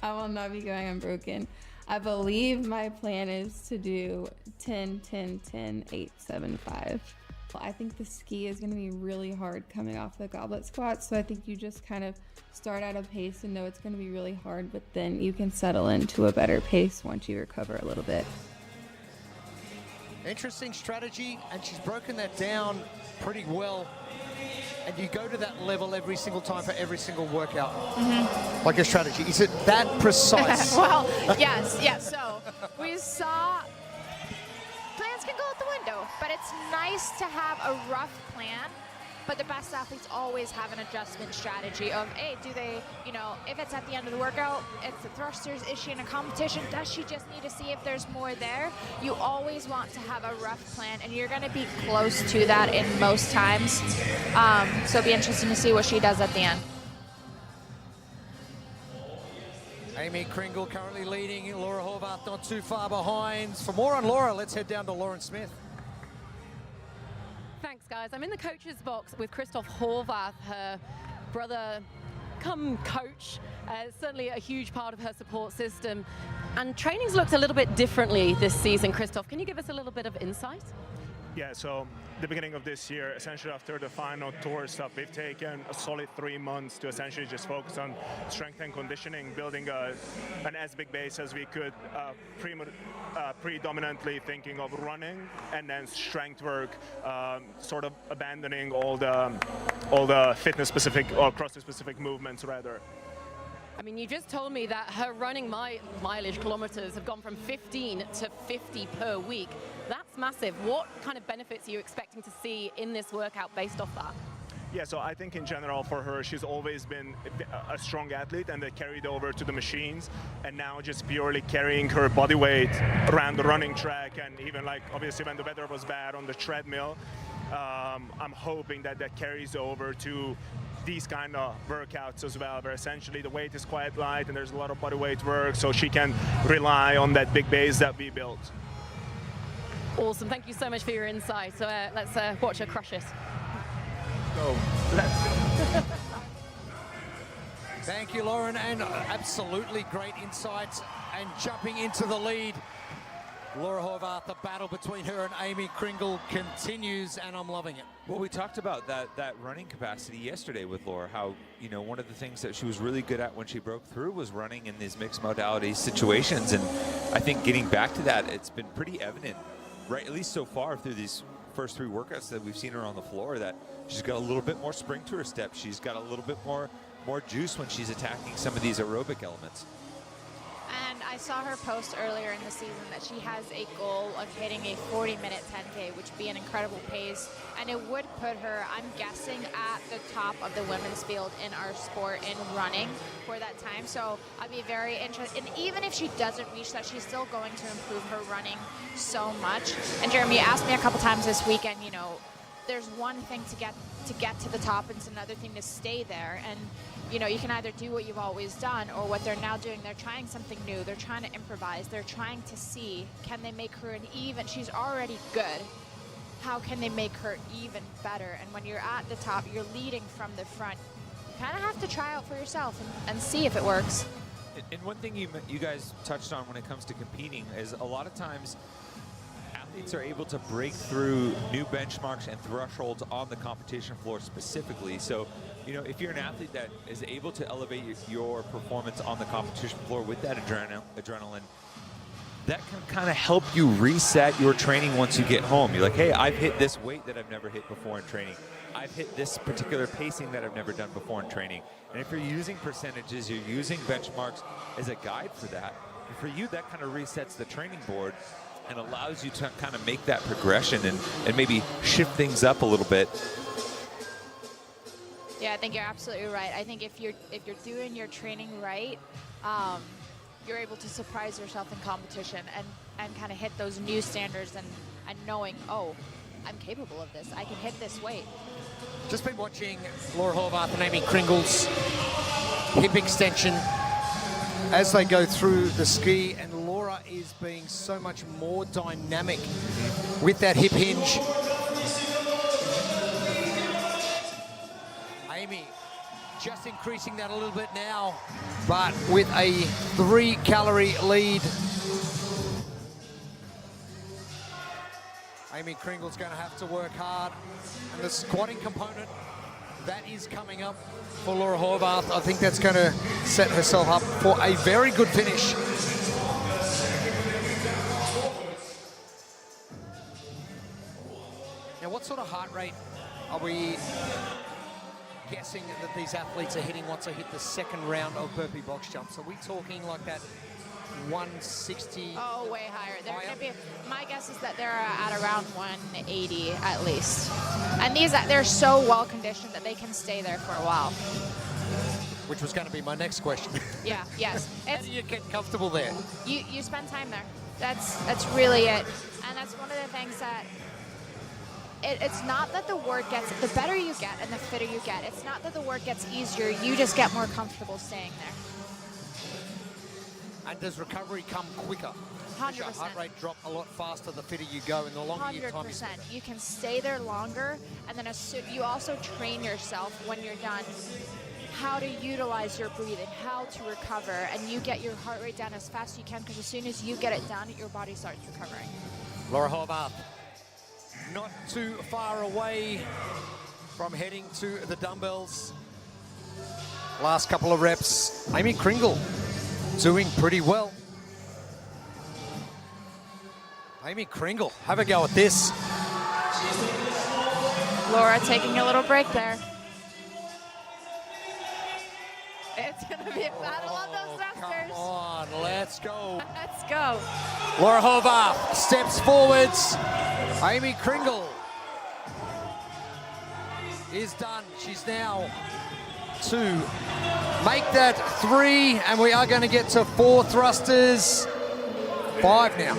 I will not be going unbroken. I believe my plan is to do 10, 10, 10, 8, 7, 5. I think the ski is going to be really hard coming off the goblet squat, so I think you just kind of start at a pace and know it's going to be really hard, but then you can settle into a better pace once you recover a little bit. Interesting strategy, and she's broken that down pretty well. And you go to that level every single time for every single workout. Like a strategy. Is it that precise? Well, yes. So we saw plans can go out the window, but it's nice to have a rough plan. But the best athletes always have an adjustment strategy of, hey, do they, if it's at the end of the workout, it's the thrusters, is she in a competition? Does she just need to see if there's more there? You always want to have a rough plan, and you're going to be close to that in most times. So it'll be interesting to see what she does at the end. Amy Kringle currently leading, Laura Horvath not too far behind. For more on Laura, let's head down to Lauren Smith. Thanks, guys. I'm in the coach's box with Christoph Horvath, her brother come coach. Certainly a huge part of her support system. And training's looked a little bit differently this season, Christoph. Can you give us a little bit of insight? Yeah, so the beginning of this year, essentially after the final tour stuff, we've taken a solid 3 months to essentially just focus on strength and conditioning, building an as big base as we could, predominantly thinking of running and then strength work, sort of abandoning all the fitness specific or CrossFit specific movements rather. I mean, you just told me that her running mileage kilometers have gone from 15 to 50 per week. That's massive. What kind of benefits are you expecting to see in this workout based off that? Yeah, so I think in general for her, she's always been a strong athlete, and that carried over to the machines, and now just purely carrying her body weight around the running track, and even like obviously when the weather was bad on the treadmill, I'm hoping that carries over to these kind of workouts as well, where essentially the weight is quite light and there's a lot of body weight work, so she can rely on that big base that we built. Awesome, thank you so much for your insight. So let's watch her crush it. So let's Thank you, Lauren, and absolutely great insights. And jumping into the lead, Laura Horvath, the battle between her and Amy Kringle continues, and I'm loving it. Well, we talked about that running capacity yesterday with Laura, how, one of the things that she was really good at when she broke through was running in these mixed modality situations. And I think getting back to that, it's been pretty evident, right, at least so far through these first 3 workouts that we've seen her on the floor, that she's got a little bit more spring to her step. She's got a little bit more juice when she's attacking some of these aerobic elements. And I saw her post earlier in the season that she has a goal of hitting a 40-minute 10K, which would be an incredible pace. And it would put her, I'm guessing, at the top of the women's field in our sport in running for that time. So I'd be very interested. And even if she doesn't reach that, she's still going to improve her running so much. And Jeremy, you asked me a couple times this weekend, there's one thing to get to the top, and it's another thing to stay there. And you can either do what you've always done, or what they're now doing. They're trying something new. They're trying to improvise. They're trying to see, can they make her an even? She's already good. How can they make her even better? And when you're at the top, you're leading from the front. You kind of have to try out for yourself and see if it works. And one thing you guys touched on when it comes to competing is a lot of times athletes are able to break through new benchmarks and thresholds on the competition floor specifically. So, if you're an athlete that is able to elevate your performance on the competition floor with that adrenaline, that can kind of help you reset your training once you get home. You're like, hey, I've hit this weight that I've never hit before in training. I've hit this particular pacing that I've never done before in training. And if you're using percentages, you're using benchmarks as a guide for that. And for you, that kind of resets the training board and allows you to kind of make that progression and maybe shift things up a little bit. Yeah, I think you're absolutely right. I think if you're doing your training right, you're able to surprise yourself in competition and kind of hit those new standards and knowing, oh, I'm capable of this. I can hit this weight. Just been watching Laura Horvath and Amy Kringle's hip extension as they go through the ski, and Laura is being so much more dynamic with that hip hinge. Amy just increasing that a little bit now, but with a 3-calorie lead. Amy Kringle's going to have to work hard. And the squatting component, that is coming up for Laura Horvath. I think that's going to set herself up for a very good finish. Now, what sort of heart rate are we guessing that these athletes are hitting once they hit the second round of burpee box jumps? Are we talking like that 160? Oh, way higher. They're going to be. My guess is that they're at around 180 at least. And they're so well conditioned that they can stay there for a while. Which was going to be my next question. Yeah. Yes. How do you get comfortable there? You spend time there. That's really it. And that's one of the things that. It's not that the work gets, the better you get and the fitter you get, it's not that the work gets easier, you just get more comfortable staying there. And does recovery come quicker? 100%. Does your heart rate drop a lot faster the fitter you go and the longer your time you spend there? You can stay there longer, and then you also train yourself when you're done how to utilize your breathing, how to recover, and you get your heart rate down as fast as you can, because as soon as you get it down, your body starts recovering. Laura Horvath, not too far away from heading to the dumbbells. Last couple of reps. Amy Kringle doing pretty well. Amy Kringle, have a go at this. Laura taking a little break there. It's going to be a battle on those thrusters. Come on, let's go. Let's go. Laura Horvath steps forwards. Amy Kringle is done. She's now 2. Make that 3, and we are going to get to 4 thrusters. 5 now.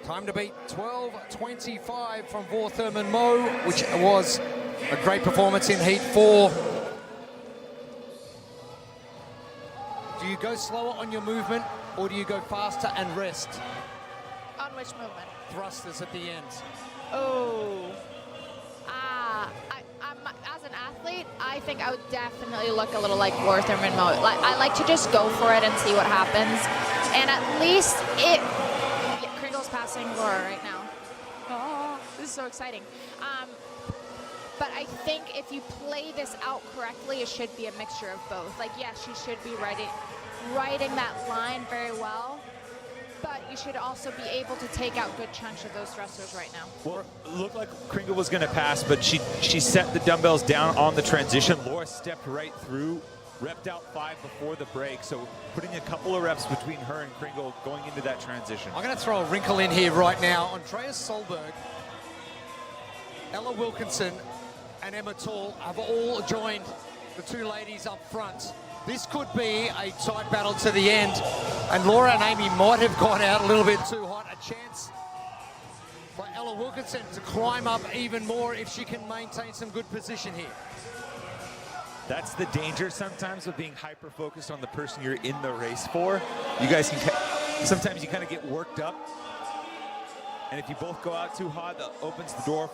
Time to beat 12:25 from Vortherman Mo, which was a great performance in Heat 4. Do you go slower on your movement, or do you go faster and rest? On which movement? Thrusters at the end. Oh. As an athlete, I think I would definitely look a little like Vortherman Mo. I like to just go for it and see what happens. And at least Kringle's passing Laura right now. Oh, this is so exciting. But I think if you play this out correctly, it should be a mixture of both. Like, yes, she should be riding that line very well, but you should also be able to take out good chunks of those thrusters right now. Well, it looked like Kringle was going to pass, but she set the dumbbells down on the transition. Laura stepped right through, repped out 5 before the break, so putting a couple of reps between her and Kringle going into that transition. I'm going to throw a wrinkle in here right now. Andreas Solberg, Ella Wilkinson, and Emma Tall have all joined the 2 ladies up front. This could be a tight battle to the end, and Laura and Amy might have gone out a little bit too hot. A chance for Ella Wilkinson to climb up even more if she can maintain some good position here. That's the danger sometimes of being hyper-focused on the person you're in the race for. You guys can, sometimes you kind of get worked up. And if you both go out too hot, that opens the door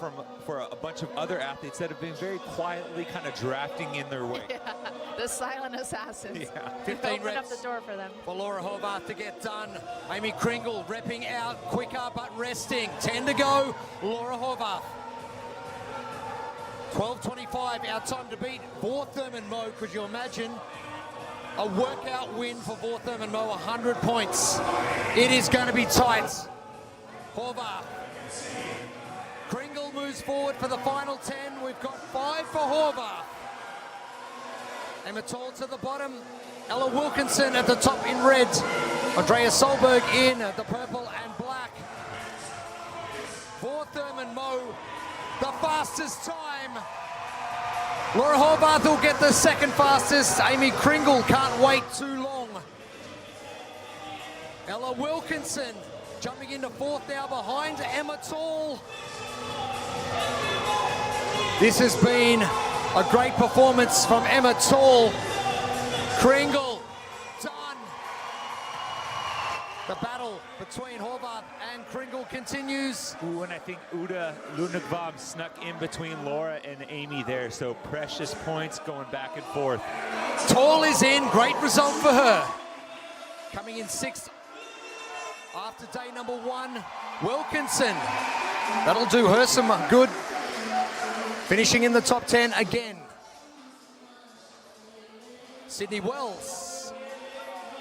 for a bunch of other athletes that have been very quietly kind of drafting in their way. Yeah, the silent assassins. Yeah. 15 15 open reps up the door for them. For Laura Horvath to get done. Amy Kringle repping out quicker but resting. 10 to go. Laura Horvath. 12:25, our time to beat Vortherman Mo. Could you imagine a workout win for Vortherman Mo? 100 points. It is going to be tight. Horvath. Kringle moves forward for the final 10. We've got 5 for Horvath. Emma Tall to the bottom. Ella Wilkinson at the top in red. Andrea Solberg in the purple and black. Vortherman Mo, the fastest time. Laura Horvath will get the second fastest. Amy Kringle can't wait too long. Ella Wilkinson jumping into 4th now behind Emma Tall. This has been a great performance from Emma Tall. Kringle done. The battle between Horvath and Kringle continues. Ooh, and I think Uda Lundekvam snuck in between Laura and Amy there, so precious points going back and forth. Tall is in, great result for her. Coming in 6th after day number 1. Wilkinson, that'll do her some good. Finishing in the top 10 again. Sydney Wells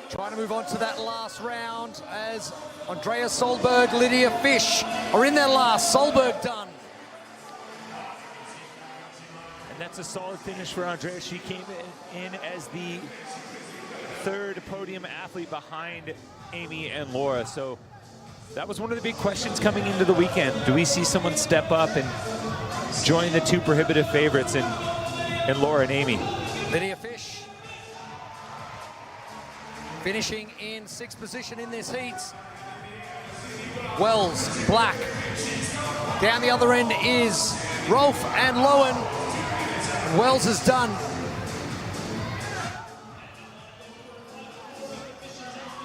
trying to move on to that last round as Andrea Solberg, Lydia Fish are in their last. Solberg done. And that's a solid finish for Andrea. She came in as the 3rd podium athlete behind Amy and Laura. So that was one of the big questions coming into the weekend. Do we see someone step up and join the 2 prohibitive favorites in Laura and Amy? Lydia Fish finishing in 6th position in this heat. Wells, Black. Down the other end is Rolfe and Lowen. Wells is done.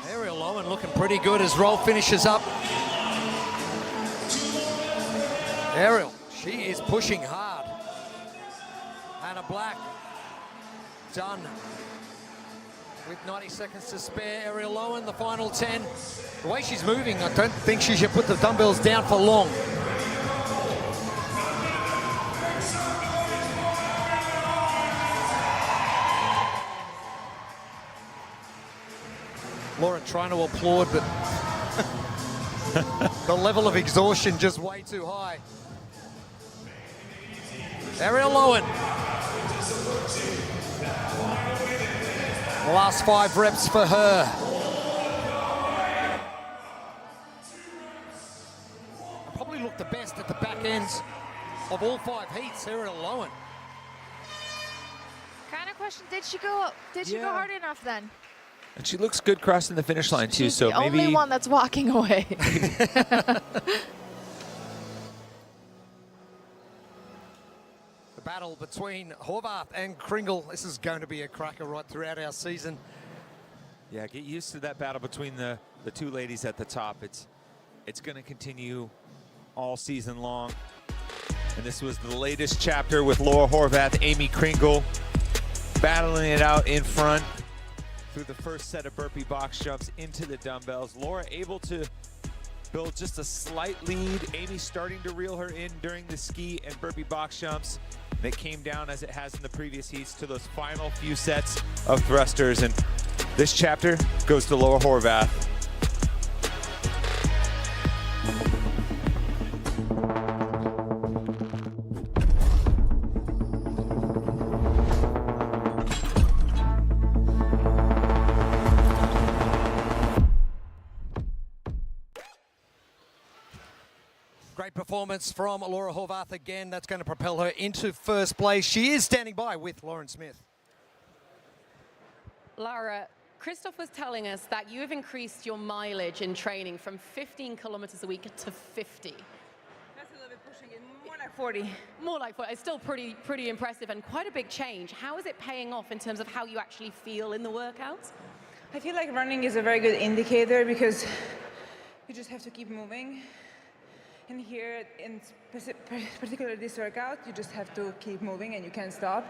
Ariel Lowen looking pretty good as Rolfe finishes up. Ariel, she is pushing hard. Hannah Black done. With 90 seconds to spare, Ariel Lowen, the final 10. The way she's moving, I don't think she should put the dumbbells down for long. Laura trying to applaud, but the level of exhaustion just way too high. Ariel Lowen. The last 5 reps for her. Probably looked the best at the back ends of all 5 heats, Ariel Lowen. Kind of question, did she go hard enough then? And she looks good crossing the finish line too, She's so the maybe... only one that's walking away. The battle between Horvath and Kringle. This is going to be a cracker right throughout our season. Yeah, get used to that battle between the 2 ladies at the top. It's going to continue all season long. And this was the latest chapter with Laura Horvath, Amy Kringle battling it out in front through the first set of burpee box jumps into the dumbbells. Laura able to build just a slight lead. Amy starting to reel her in during the ski and burpee box jumps. And it came down, as it has in the previous heats, to those final few sets of thrusters. And this chapter goes to Laura Horvath. Great performance from Laura Horvath again. That's going to propel her into 1st place. She is standing by with Lauren Smith. Laura, Christoph was telling us that you have increased your mileage in training from 15 kilometers a week to 50. That's a little bit pushing it, more like 40. More like 40. It's still pretty impressive and quite a big change. How is it paying off in terms of how you actually feel in the workouts? I feel like running is a very good indicator because you just have to keep moving. And here, in particular this workout, you just have to keep moving and you can't stop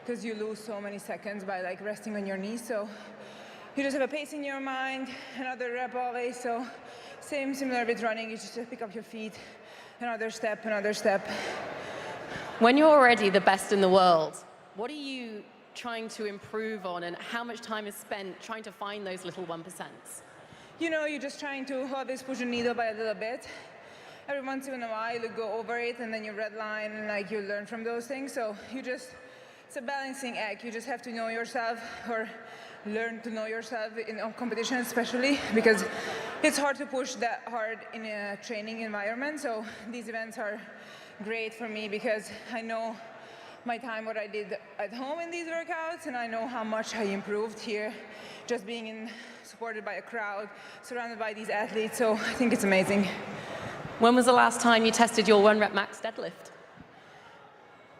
because you lose so many seconds by like resting on your knees. So you just have a pace in your mind, another rep always. So similar with running, you just pick up your feet, another step, another step. When you're already the best in the world, what are you trying to improve on and how much time is spent trying to find those little 1%? You know, you're just trying to always push the needle by a little bit. Every once in a while you go over it and then you redline and like you learn from those things. So it's a balancing act. You just have to know yourself or learn to know yourself in a competition especially because it's hard to push that hard in a training environment. So these events are great for me because I know my time, what I did at home in these workouts, and I know how much I improved here just being supported by a crowd, surrounded by these athletes. So I think it's amazing. When was the last time you tested your 1-rep max deadlift?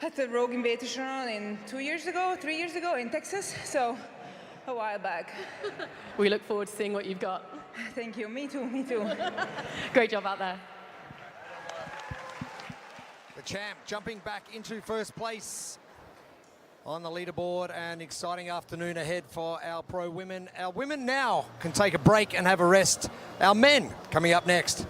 At the Rogue Invitational 3 years ago in Texas, so a while back. We look forward to seeing what you've got. Thank you, me too. Great job out there. The champ jumping back into 1st place. on the leaderboard. An exciting afternoon ahead for our pro women. Our women now can take a break and have a rest. Our men coming up next.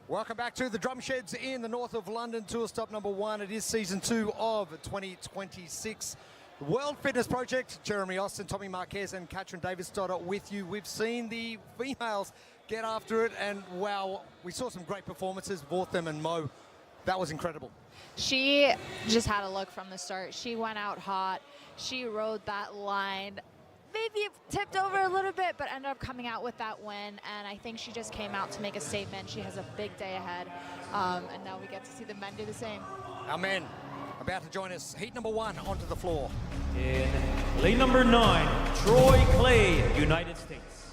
Welcome back to the Drum Sheds in the north of London, tour stop number 1. It is season 2 of 2026. World Fitness Project, Jeremy Austin, Tommy Marquez and Katrin Davis-Stoddard with you. We've seen the females get after it, and wow, we saw some great performances, Vortham and Mo. That was incredible. She just had a look from the start. She went out hot. She rode that line. Maybe tipped over a little bit, but ended up coming out with that win. And I think she just came out to make a statement. She has a big day ahead. And now we get to see the men do the same. Our men about to join us. Heat number 1 onto the floor. In lane number 9, Troy Clay, United States.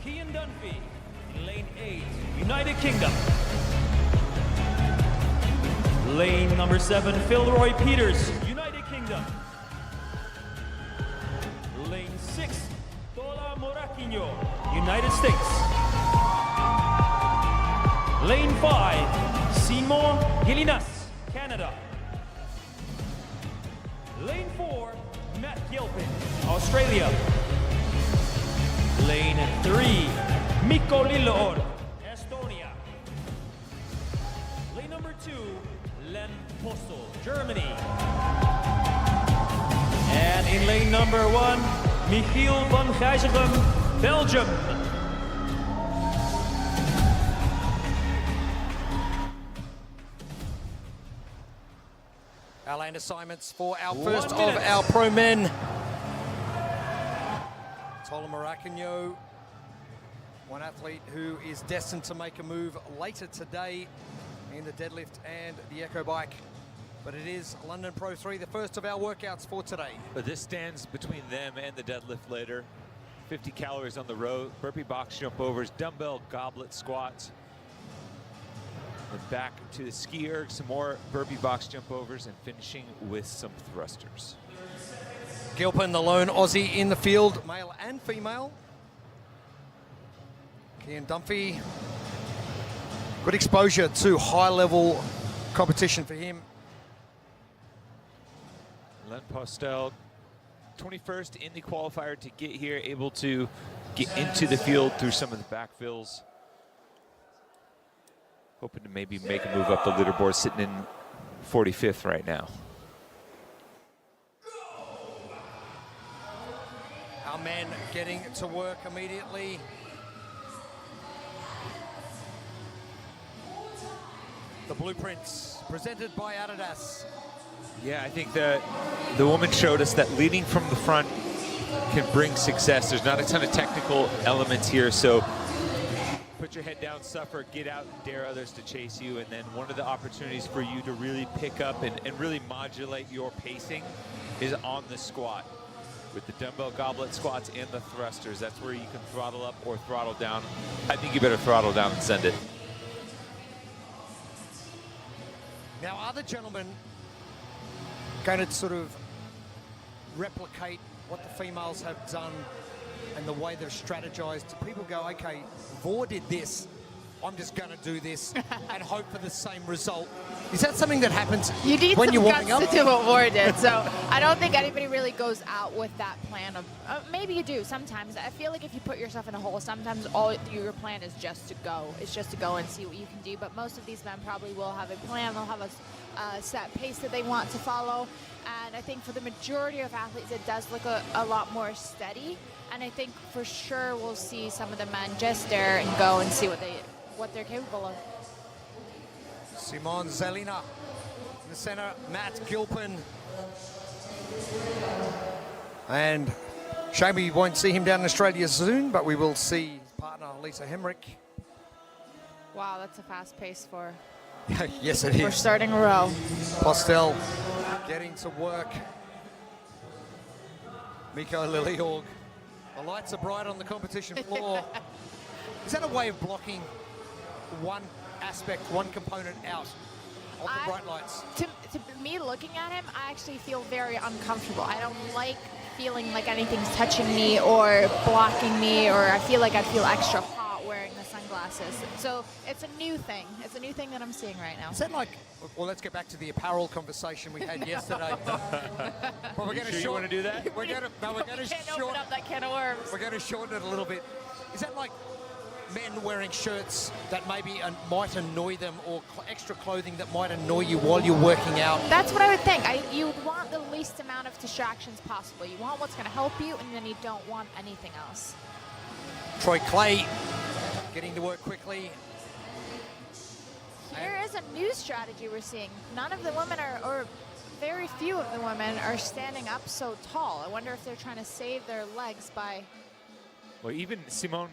Kian Dunphy in lane 8, United Kingdom. Lane number 7, Philroy Peters, United Kingdom. Lane 6, Tola Moraquinho, United States. Lane 5, Simon Gilinas, Canada. Lane 4, Matt Gilpin, Australia. Lane 3, Mikko Lilleord, Estonia. Lane number 2, Len Postel, Germany. And in lane number 1, Michiel van Gijzegem, Belgium. Our lane assignments for our first of our pro men. Tola Moraquinho, one athlete who is destined to make a move later today in the deadlift and the echo bike. But it is London Pro 3, the first of our workouts for today. But this stands between them and the deadlift later. 50 calories on the row, burpee box jump overs, dumbbell goblet squats. And back to the ski erg, some more burpee box jump overs, and finishing with some thrusters. Gilpin, the lone Aussie in the field, male and female. Kian Dunphy, good exposure to high-level competition for him. Len Postel, 21st in the qualifier to get here, able to get into the field through some of the backfills. Hoping to maybe make a move up the leaderboard, sitting in 45th right now. Our men getting to work immediately. The blueprints presented by Adidas. Yeah, I think the woman showed us that leading from the front can bring success. There's not a ton of technical elements here, so put your head down, suffer, get out, and dare others to chase you. And then one of the opportunities for you to really pick up and really modulate your pacing is on the squat. With the dumbbell goblet squats and the thrusters, that's where you can throttle up or throttle down. I think you better throttle down and send it. Now, are the gentlemen going to sort of replicate what the females have done and the way they've strategized? People go, okay, Vore did this, I'm just going to do this and hope for the same result. Is that something that happens when you're warming up? You need some guts to do what Vore did, so I don't think anybody really goes out with that plan of, maybe you do sometimes. I feel like if you put yourself in a hole, sometimes all your plan is just to go. It's just to go and see what you can do, but most of these men probably will have a plan. They'll have a set pace that they want to follow, and I think for the majority of athletes, it does look a lot more steady, and I think for sure we'll see some of the men just dare and go and see what they're capable of. Simon Zelina in the center, Matt Gilpin. And shame we won't see him down in Australia soon, but we will see his partner, Lisa Hemrick. Wow, that's a fast pace for Yes, it is. for starting a row. Postel getting to work. Mikko Lilleord. The lights are bright on the competition floor. Is that a way of blocking one aspect, one component out of the bright lights? To me, looking at him, I actually feel very uncomfortable. I don't like feeling like anything's touching me or blocking me, or I feel like I'd feel extra hot wearing the sunglasses. So it's a new thing. It's a new thing that I'm seeing right now. Is that like, well, let's get back to the apparel conversation we had yesterday. Well, we're going to you want to do that? We're going to Can't open up that can of worms. We're going to shorten it a little bit. Is that like men wearing shirts that maybe might annoy them, or extra clothing that might annoy you while you're working out? That's what I would think. You want the least amount of distractions possible. You want what's going to help you, and then you don't want anything else. Troy Clay getting to work quickly. Here is a new strategy we're seeing. None of the women or very few of the women are standing up so tall. I wonder if they're trying to save their legs by... Well, even Simone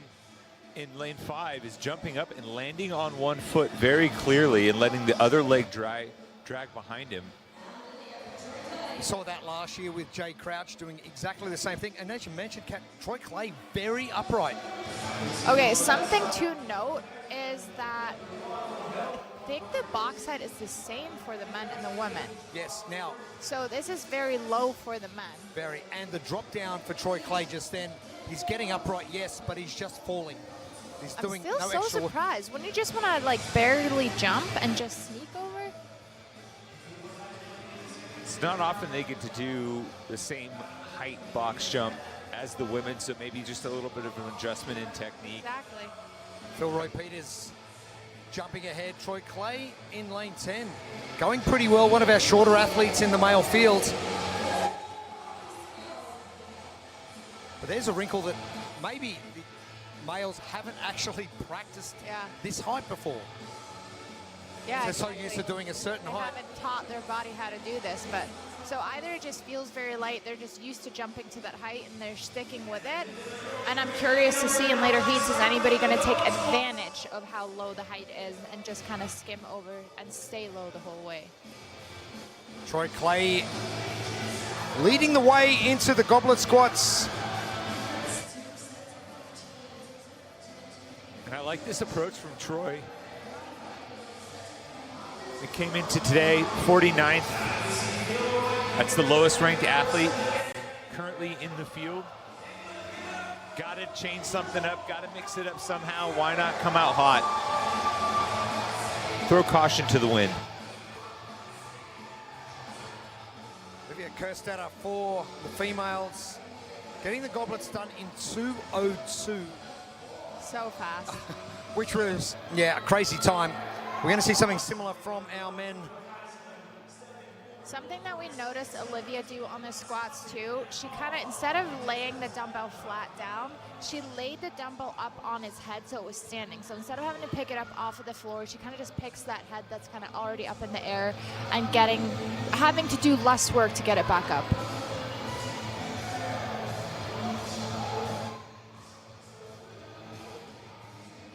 in lane 5 is jumping up and landing on one foot very clearly and letting the other leg drag behind him. We saw that last year with Jay Crouch doing exactly the same thing. And as you mentioned, Kat, Troy Clay very upright. Okay, something to note is that I think the box height is the same for the men and the women. Yes, now. So this is very low for the men. Very, and the drop down for Troy Clay just then, he's getting upright, yes, but he's just falling. He's doing I'm still no so extra work. surprised. Wouldn't you just want to like barely jump and just sneak over? It's not often they get to do the same height box jump as the women, so maybe just a little bit of an adjustment in technique. Exactly. Philroy Peters jumping ahead. Troy Clay in lane 10. Going pretty well, one of our shorter athletes in the male field. But there's a wrinkle that maybe the males haven't actually practiced this height before. Yeah, They're so used to doing a certain they height. haven't taught their body how to do this, but so either it just feels very light, they're just used to jumping to that height and they're sticking with it. And I'm curious to see in later heats, is anybody going to take advantage of how low the height is and just kind of skim over and stay low the whole way? Troy Clay leading the way into the goblet squats. And I like this approach from Troy. It came into today 49th. That's the lowest ranked athlete currently in the field. Got to change something up, got to mix it up somehow. Why not come out hot? Throw caution to the wind. Olivia Kerstetter for the females. Getting the goblets done in 2:02. So fast. Which was, yeah, a crazy time. We're going to see something similar from our men. Something that we noticed Olivia do on the squats too, she kind of, instead of laying the dumbbell flat down, she laid the dumbbell up on his head so it was standing. So instead of having to pick it up off of the floor, she kind of just picks that head that's kind of already up in the air and having to do less work to get it back up.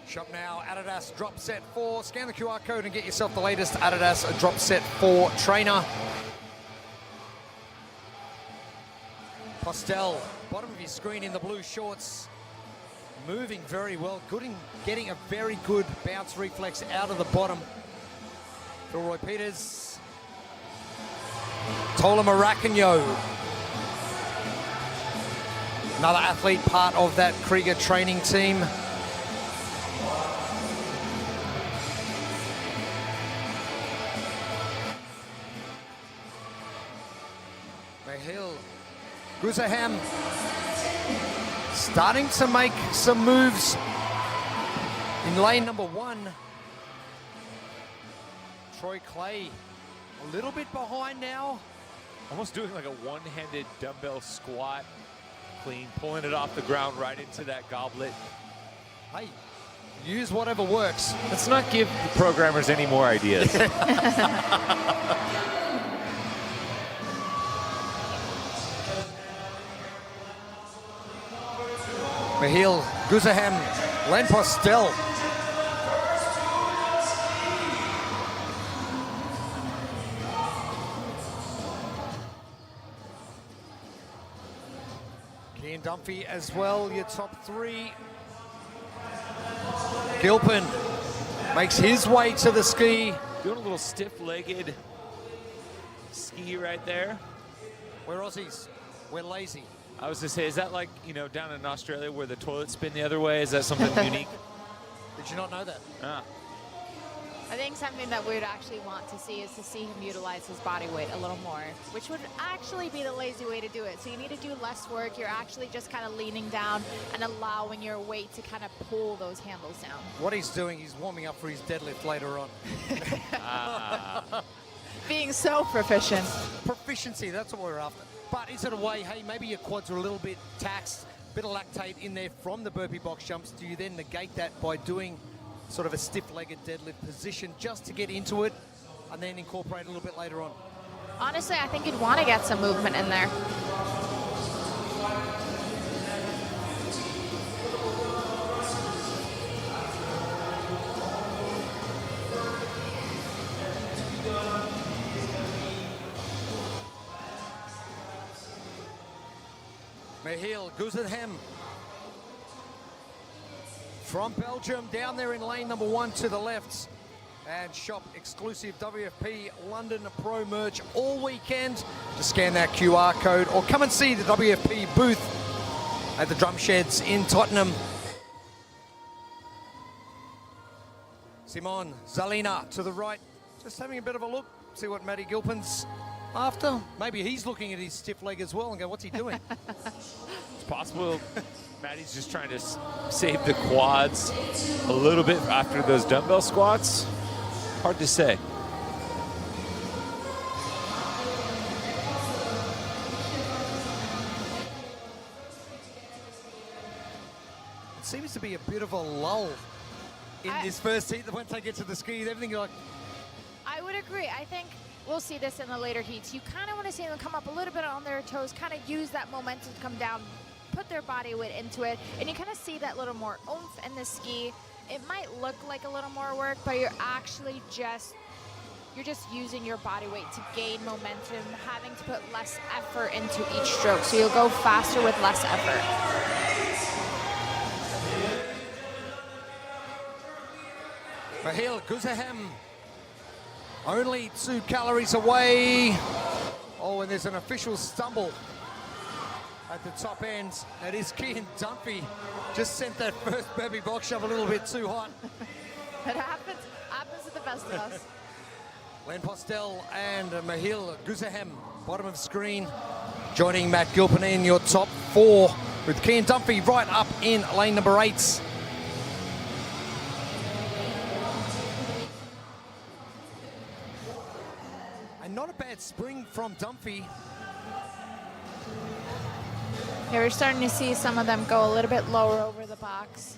Shop now, Adidas Drop Set 4. Scan the QR code and get yourself the latest Adidas Drop Set 4 trainer. Postel, bottom of your screen in the blue shorts. Moving very well, getting a very good bounce reflex out of the bottom. Philroy Peters. Tola Maracanyo. Another athlete part of that Krieger training team. Hill, Guzaham starting to make some moves in lane number 1. Troy Clay a little bit behind now. Almost doing like a one-handed dumbbell squat, clean, pulling it off the ground right into that goblet. Hey, use whatever works. Let's not give the programmers any more ideas. Mahil, Guzaham, Len Postel. Kian Dunphy as well, your top 3. Gilpin makes his way to the ski. Doing a little stiff-legged ski right there. We're Aussies, we're lazy. I was to say, is that like, you know, down in Australia where the toilets spin the other way? Is that something unique? Did you not know that? Ah. I think something that we'd actually want to see is to see him utilize his body weight a little more, which would actually be the lazy way to do it. So you need to do less work. You're actually just kind of leaning down and allowing your weight to kind of pull those handles down. What he's doing, he's warming up for his deadlift later on. Being so proficient. Proficiency, that's what we're after. But is it a way, hey, maybe your quads are a little bit taxed, bit of lactate in there from the burpee box jumps. Do you then negate that by doing sort of a stiff-legged deadlift position just to get into it and then incorporate a little bit later on? Honestly, I think you'd want to get some movement in there. Michiel Guzerhem from Belgium, down there in lane number 1 to the left. And shop exclusive WFP London Pro merch all weekend. Just scan that QR code or come and see the WFP booth at the Drum Sheds in Tottenham. Simon Zalina to the right, just having a bit of a look, see what Matty Gilpin's after. Maybe he's looking at his stiff leg as well and go, what's he doing? It's possible Matty's just trying to save the quads a little bit after those dumbbell squats. Hard to say. It seems to be a bit of a lull in this first heat. Once they get to the skis, everything like... I would agree. I think we'll see this in the later heats. You kind of want to see them come up a little bit on their toes, kind of use that momentum to come down, put their body weight into it, and you kind of see that little more oomph in the ski. It might look like a little more work, but you're actually just using your body weight to gain momentum, having to put less effort into each stroke. So you'll go faster with less effort. Michiel Guzerhem, only 2 calories away. Oh, and there's an official stumble at the top end. That is Cian Dunphy. Just sent that first burpee box shove a little bit too hot. It happens to the best of us. Len Postel and Michiel Guzerhem, bottom of screen, joining Matt Gilpin in your top 4 with Cian Dunphy right up in lane number 8. And not a bad spring from Dunphy. Yeah, we're starting to see some of them go a little bit lower over the box.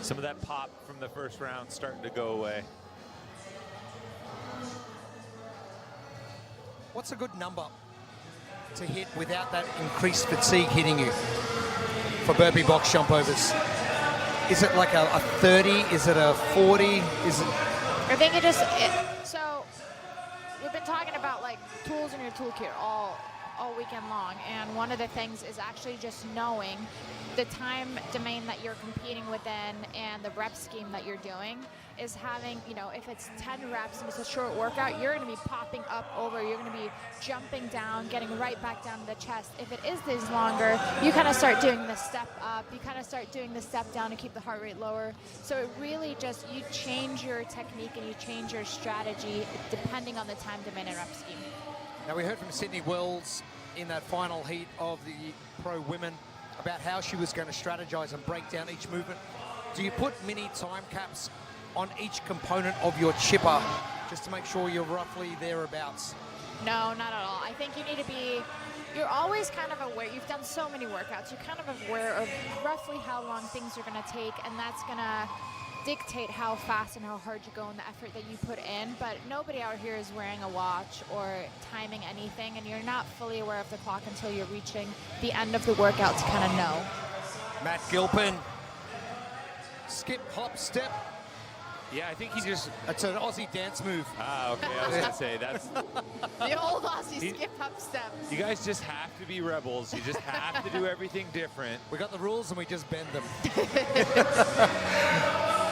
Some of that pop from the first round starting to go away. What's a good number to hit without that increased fatigue hitting you for burpee box jump overs? Is it like a 30? Is it a 40? Is it? I think so we've been talking about like tools in your toolkit all weekend long, and one of the things is actually just knowing the time domain that you're competing within and the rep scheme that you're doing is having, if it's 10 reps and it's a short workout, you're going to be popping up over, you're going to be jumping down, getting right back down to the chest. If it is this longer, you kind of start doing the step up, you kind of start doing the step down to keep the heart rate lower. So it really just, you change your technique and you change your strategy depending on the time domain and rep scheme. Now, we heard from Sydney Wells in that final heat of the pro women about how she was going to strategize and break down each movement. Do you put mini time caps on each component of your chipper just to make sure you're roughly thereabouts? No, not at all. I think you need to be, you're always kind of aware. You've done so many workouts. You're kind of aware of roughly how long things are going to take, and that's going to dictate how fast and how hard you go and the effort that you put in. But nobody out here is wearing a watch or timing anything, and you're not fully aware of the clock until you're reaching the end of the workout to kind of know. Matt Gilpin, skip, hop, step. Yeah, I think he just... It's an Aussie dance move. Ah, okay, I was going to say, that's... The old Aussie skip, hop, step. You guys just have to be rebels. You just have to do everything different. We got the rules and we just bend them.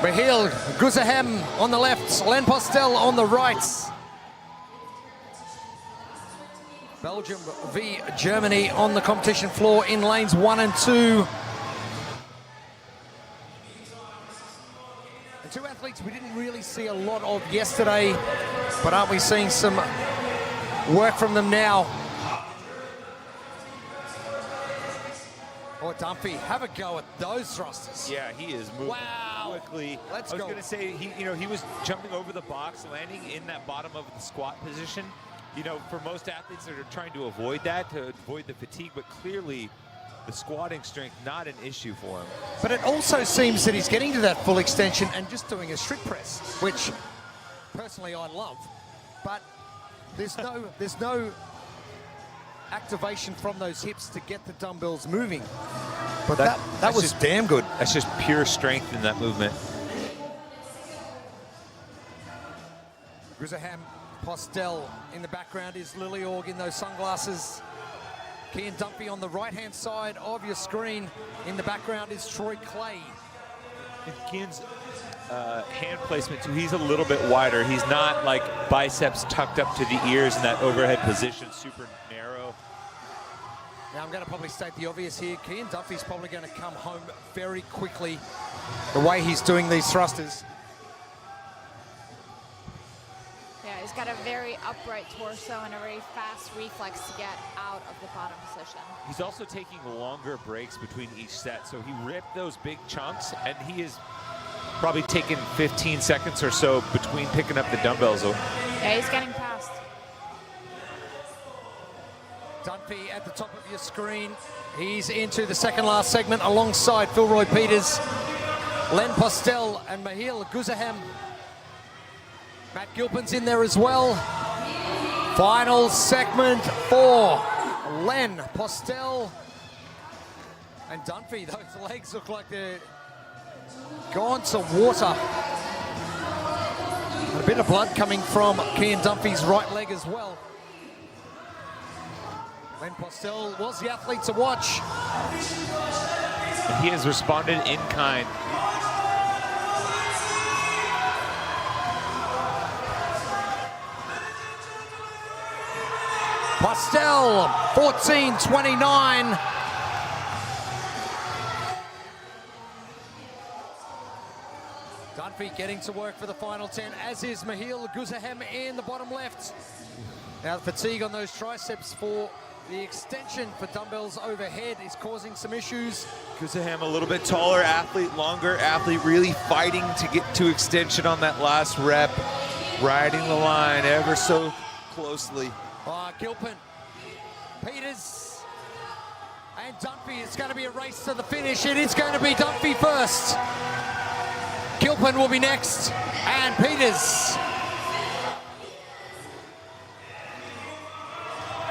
Michiel Guzerhem on the left, Len Postel on the right. Belgium v Germany on the competition floor in lanes 1 and 2. And two athletes we didn't really see a lot of yesterday, but aren't we seeing some work from them now? Oh, Dunphy, have a go at those thrusters. Yeah, he is moving quickly. Let's I was go. going to say, he was jumping over the box, landing in that bottom of the squat position. You know, for most athletes that are trying to avoid that, to avoid the fatigue, but clearly the squatting strength, not an issue for him. But it also seems that he's getting to that full extension and just doing a strict press, which personally I love. But there's no activation from those hips to get the dumbbells moving. But that was damn good. That's just pure strength in that movement. Grisaham, Postel in the background is Liliorg in those sunglasses. Kian Dunphy on the right-hand side of your screen. In the background is Troy Clay. And Kian's hand placement too, he's a little bit wider. He's not like biceps tucked up to the ears in that overhead position, super narrow. Now I'm going to probably state the obvious here. Kian Dunphy's probably going to come home very quickly the way he's doing these thrusters. Yeah, he's got a very upright torso and a very fast reflex to get out of the bottom position. He's also taking longer breaks between each set, so he ripped those big chunks, and he is probably taking 15 seconds or so between picking up the dumbbells. Yeah, he's getting past. Dunphy at the top of your screen. He's into the second last segment alongside Philroy Peters, Len Postel and Mahil Guzaham. Matt Gilpin's in there as well. Final segment for Len Postel and Dunphy. Those legs look like they're gone to water. A bit of blood coming from Kian Dunphy's right leg as well. Len Postel was the athlete to watch. And he has responded in kind. Postel, 14:29. Dunphy getting to work for the final 10, as is Mahil Guzaham in the bottom left. Now the fatigue on those triceps for the extension for dumbbells overhead is causing some issues. Guzaham, a little bit taller athlete, longer athlete, really fighting to get to extension on that last rep, riding the line ever so closely. Gilpin, Peters, and Dunphy. It's going to be a race to the finish. It is going to be Dunphy first. Gilpin will be next, and Peters.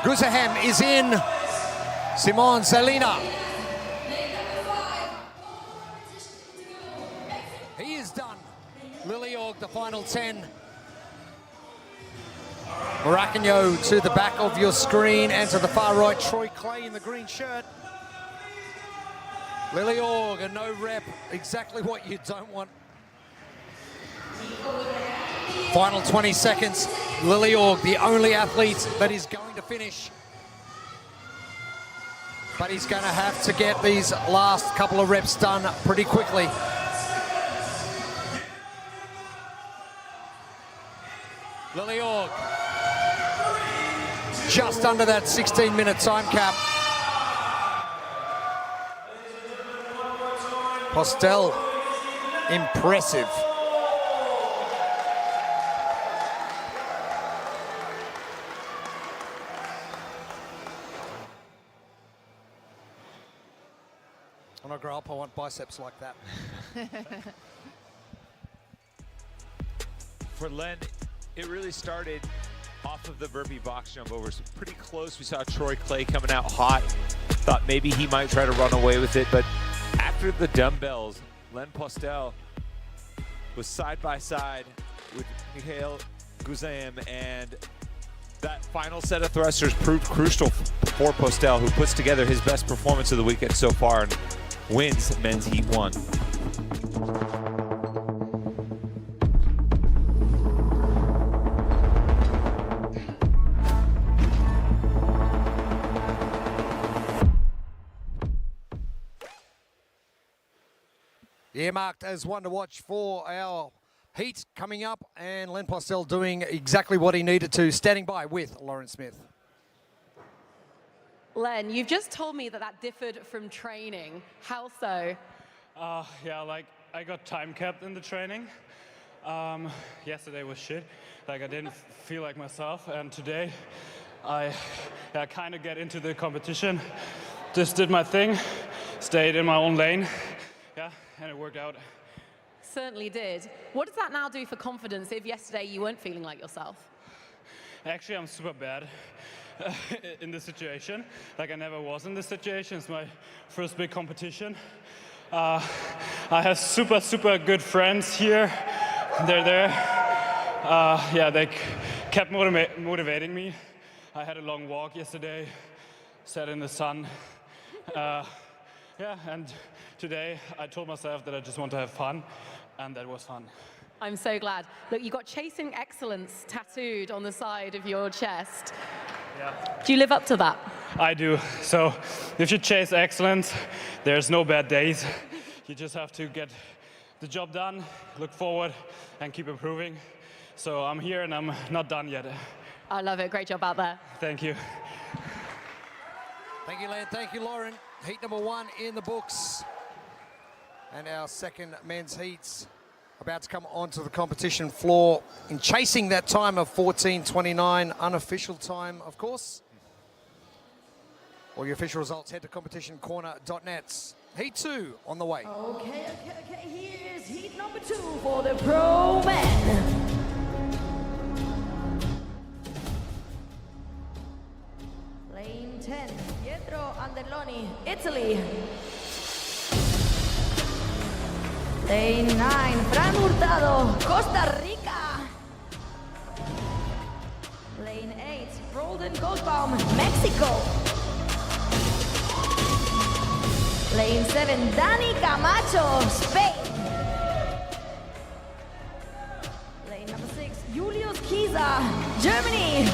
Guzaham is in. Simon Salina. He is done. Liliorg, the final 10. Maracano to the back of your screen, and to the far right, Troy Clay in the green shirt. Liliorg, a no rep, exactly what you don't want. Final 20 seconds. Liliorg, the only athlete that is going to finish. But he's going to have to get these last couple of reps done pretty quickly. Liliorg, just under that 16-minute time cap. Postel, impressive. When I grow up, I want biceps like that. For Len, it really started off of the burpee box jump over. So pretty close. We saw Troy Clay coming out hot. Thought maybe he might try to run away with it, but after the dumbbells, Len Postel was side by side with Mikhail Guzaham, and that final set of thrusters proved crucial for Postel, who puts together his best performance of the weekend so far and wins men's Heat 1. Earmarked as one to watch for our heat coming up, and Len Postel doing exactly what he needed to, standing by with Lauren Smith. Len, you've just told me that that differed from training. How so? Yeah, like I got time capped in the training. Yesterday was shit. Like I didn't feel like myself, and today I kind of get into the competition. Just did my thing, stayed in my own lane, and it worked out. Certainly did. What does that now do for confidence if yesterday you weren't feeling like yourself? Actually, I'm super bad in this situation. Like I never was in this situation. It's my first big competition. I have super good friends here. They're there. They kept motivating me. I had a long walk yesterday, sat in the sun. And today I told myself that I just want to have fun, and that was fun. I'm so glad. Look, you got Chasing Excellence tattooed on the side of your chest. Yeah. Do you live up to that? I do. So if you chase excellence, there's no bad days. You just have to get the job done, look forward, and keep improving. So I'm here and I'm not done yet. I love it. Great job out there. Thank you. Thank you, Len. Thank you, Lauren. Heat number 1 in the books. And our second men's heats about to come onto the competition floor in chasing that time of 14:29, unofficial time, of course. All your official results, head to competitioncorner.net. Heat 2 on the way. Okay, here's heat number 2 for the pro men. Lane 10, Pietro Anderloni, Italy. Lane 9, Fran Hurtado, Costa Rica. Lane 8, Roldan Goldbaum, Mexico. Lane 7, Dani Camacho, Spain. Lane number 6, Julius Kiesa, Germany.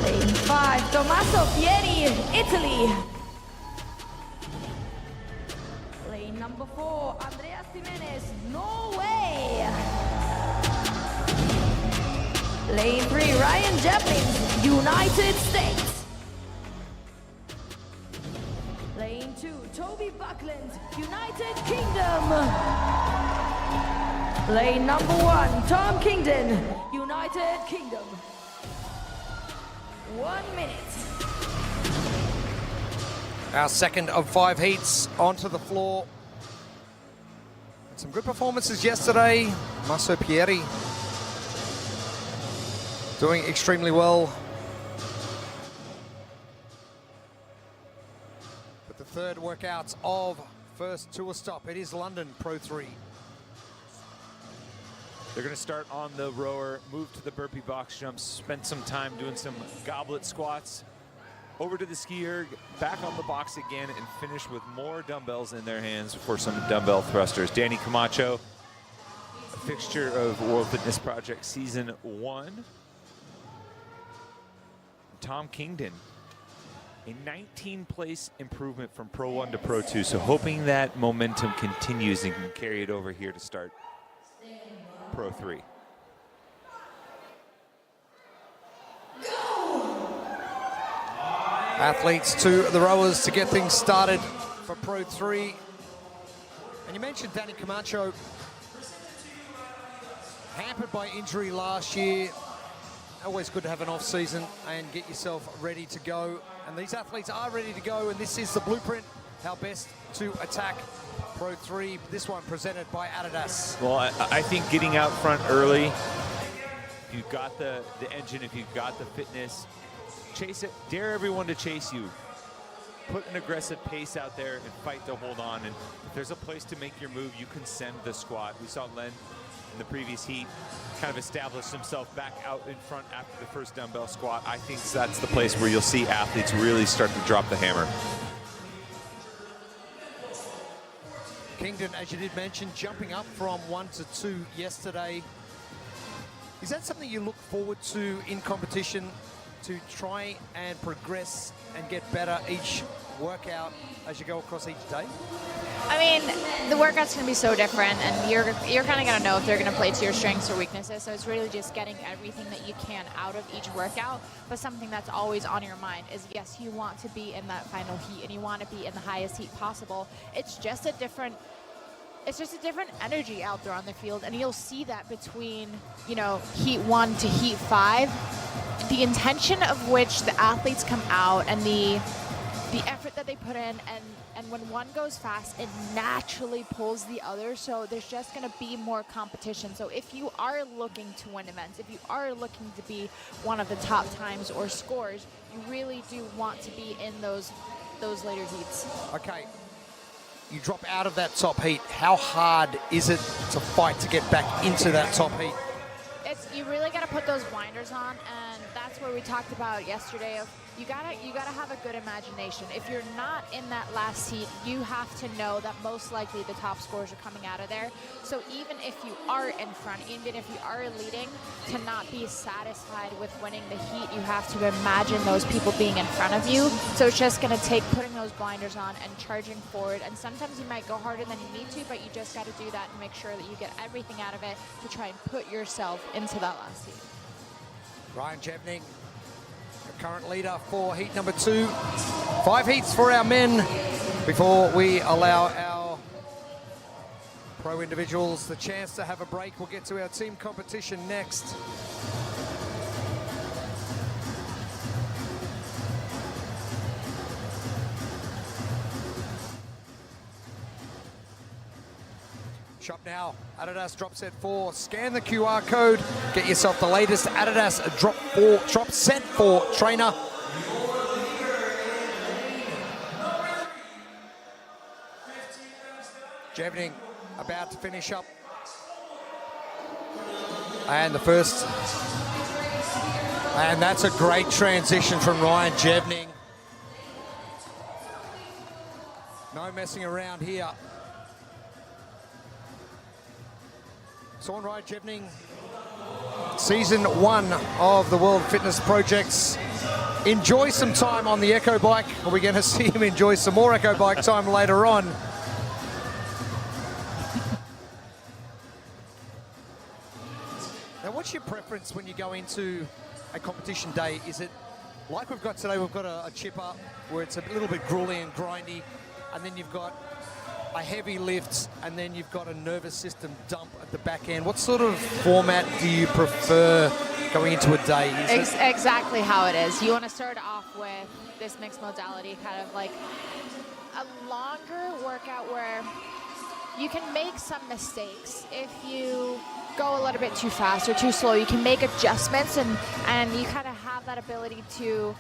Lane 5, Tommaso Pieri, Italy. Lane number 4, Andreas Jimenez, Norway. Lane 3, Ryan Jeplin, United States. Lane 2, Toby Buckland, United Kingdom. Lane number 1, Tom Kingdon, United Kingdom. 1 minute. Our second of 5 heats onto the floor. Some good performances yesterday. Masso Pieri doing extremely well. But the third workout of first tour stop, it is London Pro 3. They're going to start on the rower, move to the burpee box jumps, spend some time doing some goblet squats, over to the ski erg, back on the box again, and finish with more dumbbells in their hands for some dumbbell thrusters. Dani Camacho, a fixture of World Fitness Project Season 1. Tom Kingdon, a 19-place improvement from Pro 1 to Pro 2, so hoping that momentum continues and can carry it over here to start Pro 3. Athletes to the rowers to get things started for Pro 3. And you mentioned Dani Camacho, hampered by injury last year. Always good to have an off season and get yourself ready to go. And these athletes are ready to go, and this is the blueprint, how best to attack Pro 3. This one presented by Adidas. Well, I think getting out front early, if you've got the engine, if you've got the fitness, chase it, dare everyone to chase you. Put an aggressive pace out there and fight to hold on. And if there's a place to make your move, you can send the squat. We saw Len in the previous heat kind of establish himself back out in front after the first dumbbell squat. I think that's the place where you'll see athletes really start to drop the hammer. Kingdon, as you did mention, jumping up from 1 to 2 yesterday. Is that something you look forward to in competition, to try and progress and get better each workout as you go across each day? I mean, the workout's going to be so different, and you're kind of going to know if they're going to play to your strengths or weaknesses. So it's really just getting everything that you can out of each workout. But something that's always on your mind is, yes, you want to be in that final heat, and you want to be in the highest heat possible. It's just a different energy out there on the field, and you'll see that between, you know, heat 1 to heat 5. The intention of which the athletes come out and the effort that they put in, and when one goes fast, it naturally pulls the other, so there's just going to be more competition. So if you are looking to win events, if you are looking to be one of the top times or scores, you really do want to be in those later heats. Okay, you drop out of that top heat. How hard is it to fight to get back into that top heat? You really got to put those blinders on, and that's where we talked about yesterday of you gotta have a good imagination. If you're not in that last heat, you have to know that most likely the top scores are coming out of there. So even if you are in front, even if you are leading, to not be satisfied with winning the heat, you have to imagine those people being in front of you. So it's just gonna take putting those blinders on and charging forward. And sometimes you might go harder than you need to, but you just gotta do that and make sure that you get everything out of it to try and put yourself into that last heat. Ryan Jevning, the current leader for heat number 2. 5 heats for our men before we allow our pro individuals the chance to have a break. We'll get to our team competition next. Shop now, Adidas Drop Set 4. Scan the QR code, get yourself the latest Adidas Drop Set 4 trainer. Jevning about to finish up. And the first. And that's a great transition from Ryan Jevning. No messing around here. So on Ryan Jevning, season 1 of the World Fitness Projects. Enjoy some time on the Echo Bike. Are we going to see him enjoy some more Echo Bike time later on? Now, what's your preference when you go into a competition day? Is it like we've got today, we've got a chipper where it's a little bit grueling and grindy, and then you've got a heavy lift, and then you've got a nervous system dump at the back end. What sort of format do you prefer going into a day? Exactly how it is. You want to start off with this mixed modality, kind of like a longer workout where you can make some mistakes. If you go a little bit too fast or too slow, you can make adjustments, and you kind of have that ability to,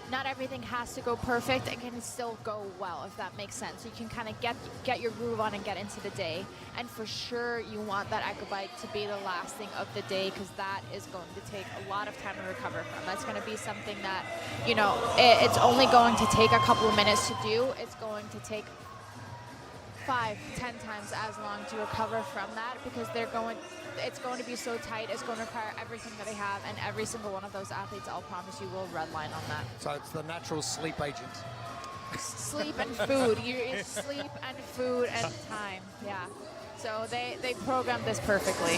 not everything has to go perfect. It can still go well, if that makes sense. You can kind of get your groove on and get into the day. And for sure, you want that Echo Bike to be the last thing of the day, because that is going to take a lot of time to recover from. That's going to be something that, you know, it's only going to take a couple of minutes to do. It's going to take 5, 10 times as long to recover from that, because it's going to be so tight. It's going to require everything that they have, and every single one of those athletes, I'll promise you, will redline on that. So it's the natural sleep agent. Sleep and food. It's sleep and food and time. Yeah. So they programmed this perfectly.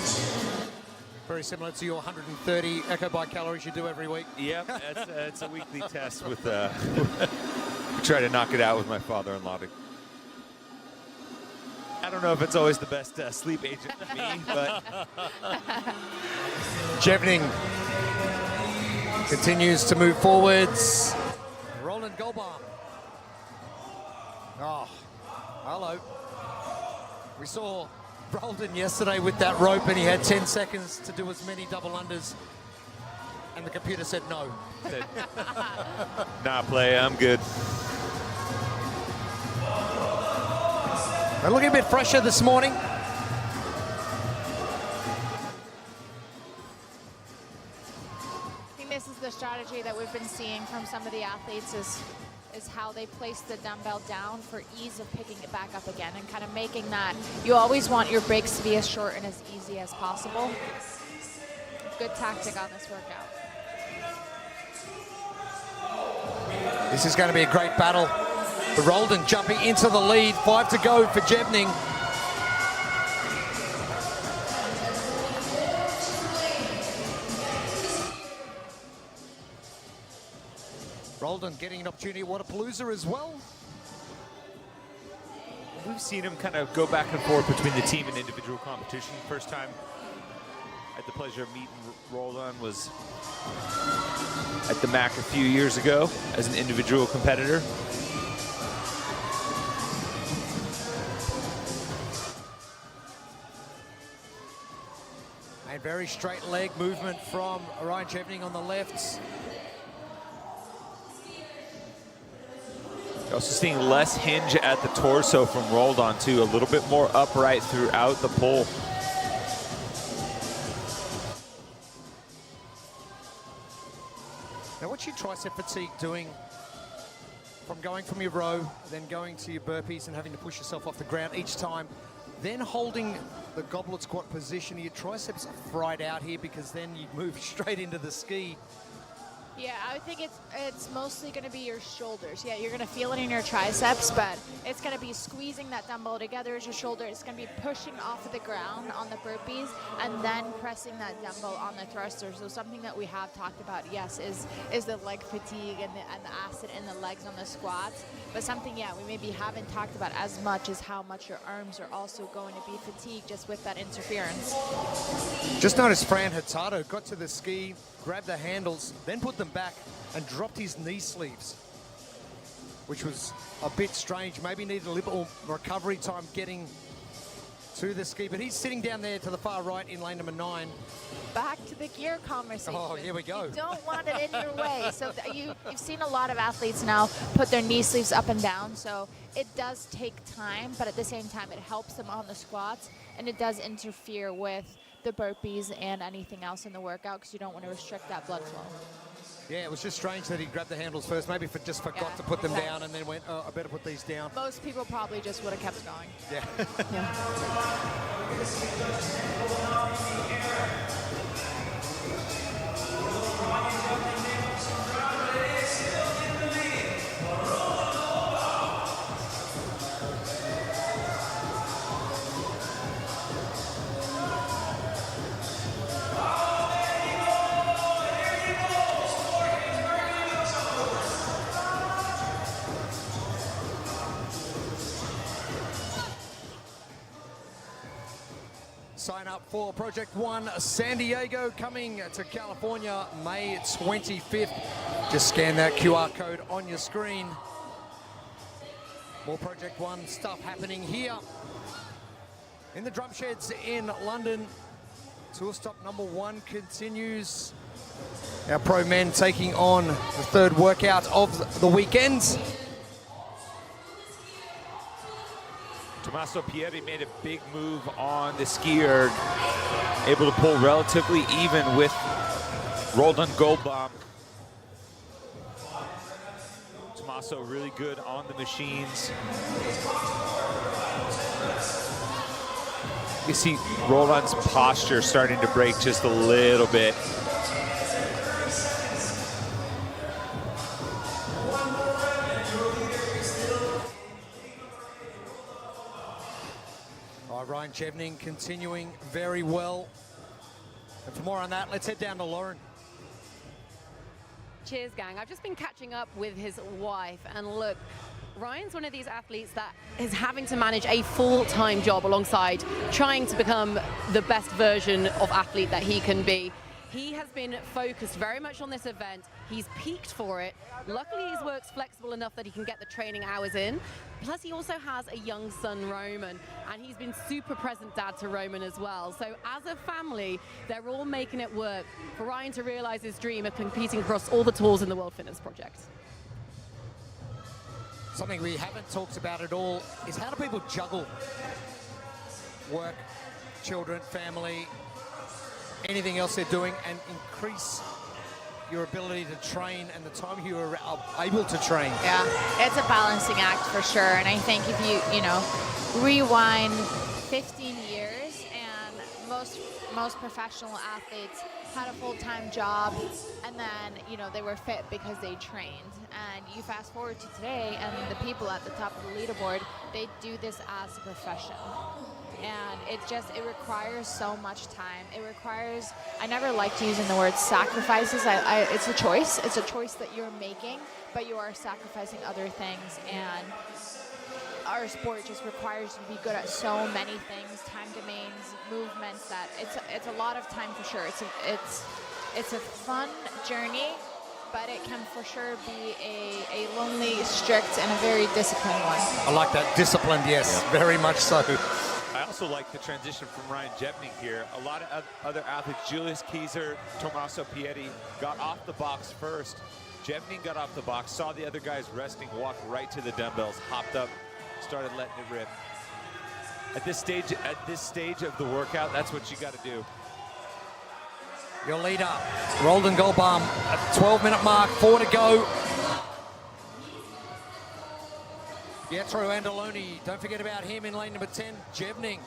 Very similar to your 130 Echo Bike calories you do every week. Yep, it's a weekly test with. We try to knock it out with my father-in-law. I don't know if it's always the best sleep agent for me, but... Jevning continues to move forwards. Roland Goldbaum. Oh, hello. We saw Roldan yesterday with that rope, and he had 10 seconds to do as many double unders, and the computer said no. Nah, play, I'm good. They're looking a bit fresher this morning. I think this is the strategy that we've been seeing from some of the athletes is how they place the dumbbell down for ease of picking it back up again, and kind of making that, you always want your breaks to be as short and as easy as possible. Good tactic on this workout. This is going to be a great battle. The Roldan jumping into the lead. 5 to go for Jevning. Roldan getting an opportunity at Wodapalooza as well. We've seen him kind of go back and forth between the team and individual competition. First time I had the pleasure of meeting Roldan was at the MAC a few years ago as an individual competitor. A very straight leg movement from Ryan Jevning on the left. You're also seeing less hinge at the torso from Roldan too, a little bit more upright throughout the pull. Now what's your tricep fatigue doing from going from your row, then going to your burpees and having to push yourself off the ground each time, then holding the goblet squat position? Your triceps are fried out here because then you move straight into the ski. Yeah, I think it's mostly going to be your shoulders. Yeah, you're going to feel it in your triceps, but it's going to be squeezing that dumbbell together as your shoulder. It's going to be pushing off of the ground on the burpees and then pressing that dumbbell on the thrusters. So something that we have talked about, yes, is the leg fatigue and the acid in the legs on the squats. But something, yeah, we maybe haven't talked about as much as how much your arms are also going to be fatigued just with that interference. Just noticed Fran Hurtado got to the ski, grabbed the handles, then put them back and dropped his knee sleeves, which was a bit strange. Maybe needed a little recovery time getting to the ski, but he's sitting down there to the far right in lane number 9. Back to the gear conversation. Oh, here we go. You don't want it in your way. So you've seen a lot of athletes now put their knee sleeves up and down, so it does take time, but at the same time it helps them on the squats, and it does interfere with the burpees and anything else in the workout because you don't want to restrict that blood flow. Yeah, it was just strange that he grabbed the handles first. Maybe just forgot to put them down and then went, oh, I better put these down. Most people probably just would have kept going. Yeah. Sign up for Project One San Diego, coming to California May 25th. Just scan that QR code on your screen. More Project One stuff happening here in the drum sheds in London. Tour stop number 1 continues. Our pro men taking on the third workout of the weekend. Tommaso Pieri made a big move on the skier, able to pull relatively even with Roldan Goldbaum. Tommaso really good on the machines. You see Roldan's posture starting to break just a little bit. Ryan Jevning continuing very well. And for more on that, let's head down to Lauren. Cheers, gang. I've just been catching up with his wife, and look, Ryan's one of these athletes that is having to manage a full-time job alongside trying to become the best version of athlete that he can be. He has been focused very much on this event. He's peaked for it. Luckily, his work's flexible enough that he can get the training hours in. Plus, he also has a young son, Roman, and he's been super present dad to Roman as well. So as a family, they're all making it work for Ryan to realize his dream of competing across all the tours in the World Fitness Project. Something we haven't talked about at all is how do people juggle work, children, family, anything else they're doing, and increase your ability to train and the time you are able to train. Yeah, it's a balancing act for sure. And I think if you rewind 15 years and most professional athletes had a full-time job, and then, you know, they were fit because they trained. And you fast forward to today, and the people at the top of the leaderboard, they do this as a profession. And it requires so much time. It requires, I never liked using the word sacrifices. It's a choice. It's a choice that you're making, but you are sacrificing other things. And our sport just requires you to be good at so many things, time domains, movements, that it's a lot of time for sure. It's a fun journey, but it can for sure be a lonely, strict, and a very disciplined one. I like that. Disciplined, yes, very much so. I also like the transition from Ryan Jepning here. A lot of other athletes, Julius Kieser, Tommaso Piatti, got off the box first. Jepning got off the box, saw the other guys resting, walked right to the dumbbells, hopped up, started letting it rip. At this stage of the workout, that's what you got to do. Your leader, Roldan Goldbaum, at the 12-minute mark, 4 to go. Pietro Andoloni, don't forget about him in lane number 10, Jevning.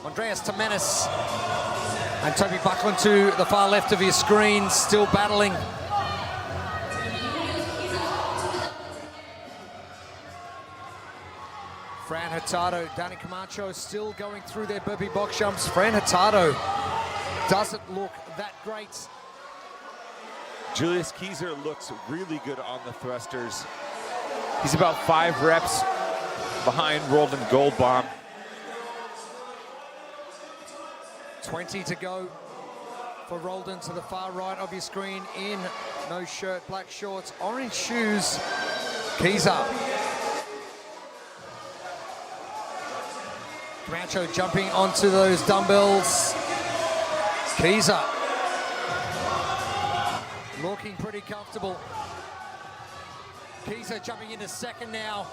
Andreas Tamanis and Toby Buckland to the far left of your screen, still battling. Fran Hurtado, Danny Camacho still going through their burpee box jumps. Fran Hurtado doesn't look that great. Julius Kieser looks really good on the thrusters. He's about 5 reps behind Roldan Goldbaum. 20 to go for Roldan to the far right of your screen in no shirt, black shorts, orange shoes. Kieser. Camacho jumping onto those dumbbells. Kieser looking pretty comfortable. Kieser jumping into second now.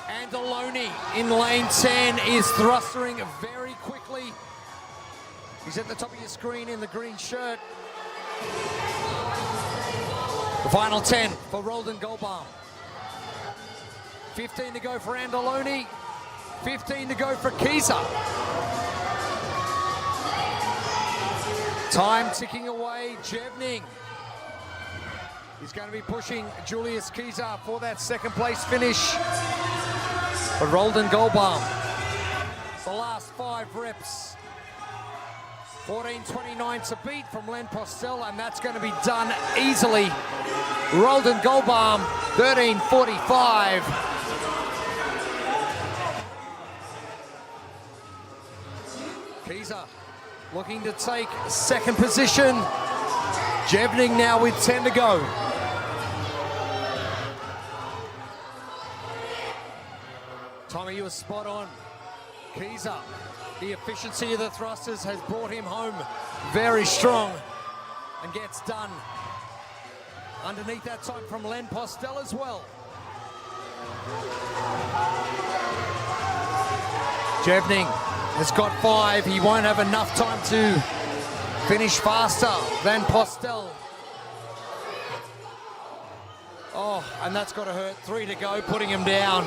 Andoloni in lane 10 is thrusting very quickly. He's at the top of your screen in the green shirt. The final 10 for Roldan Goldbaum. 15 to go for Andoloni. 15 to go for Kieser. Time ticking away. Jevning. He's going to be pushing Julius Kieser for that second place finish. But Roldan Goldbaum, the last 5 reps. 14:29 to beat from Len Postel, and that's going to be done easily. Roldan Goldbaum, 13:45. Kieser looking to take second position. Jevning now with 10 to go. Tommy, you were spot on. Kieser, the efficiency of the thrusters has brought him home very strong and gets done. Underneath that time from Len Postel as well. Jevning has got 5. He won't have enough time to finish faster than Postel. Oh, and that's got to hurt. 3 to go, putting him down.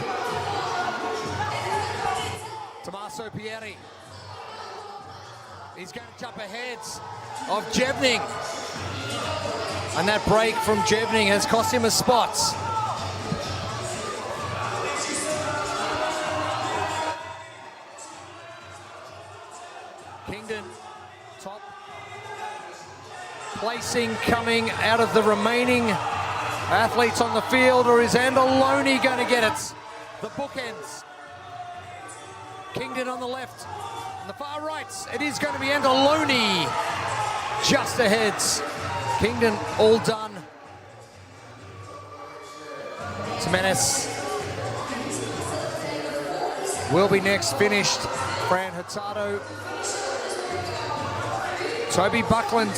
Tommaso Piatti. He's going to jump ahead of Jevning. And that break from Jevning has cost him a spot. Kingdon, top placing coming out of the remaining athletes on the field, or is Andoloni going to get it? The bookends. Kingdon on the left, on the far right, it is going to be Andoloni just ahead. Kingdon all done. Tamanis will be next, finished. Fran Hurtado. Toby Buckland.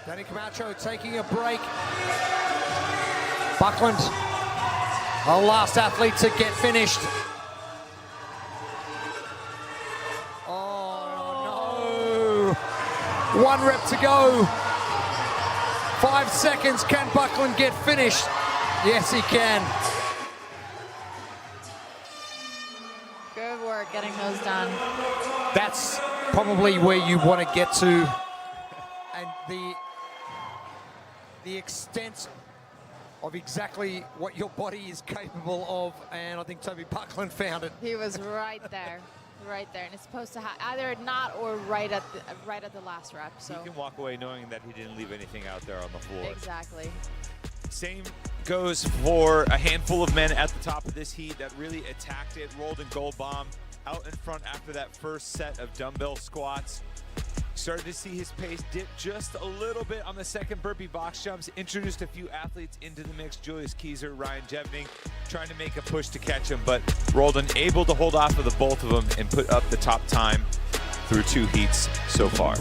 Danny Camacho taking a break. Buckland, the last athlete to get finished. Oh no! 1 rep to go. 5 seconds. Can Buckland get finished? Yes, he can. Good work getting those done. That's probably where you want to get to, and the extent of exactly what your body is capable of, and I think Toby Buckland found it. He was right there, and it's supposed to either not or right at the last rep. So He can walk away knowing that he didn't leave anything out there on the floor. exactly. Same goes for a handful of men at the top of this heat that really attacked it. Roldan Goldbaum out in front after that first set of dumbbell squats. Started to see his pace dip just a little bit on the second burpee box jumps. Introduced a few athletes into the mix. Julius Kieser, Ryan Jevning trying to make a push to catch him, but Roldan able to hold off of the both of them and put up the top time through 2 heats so far.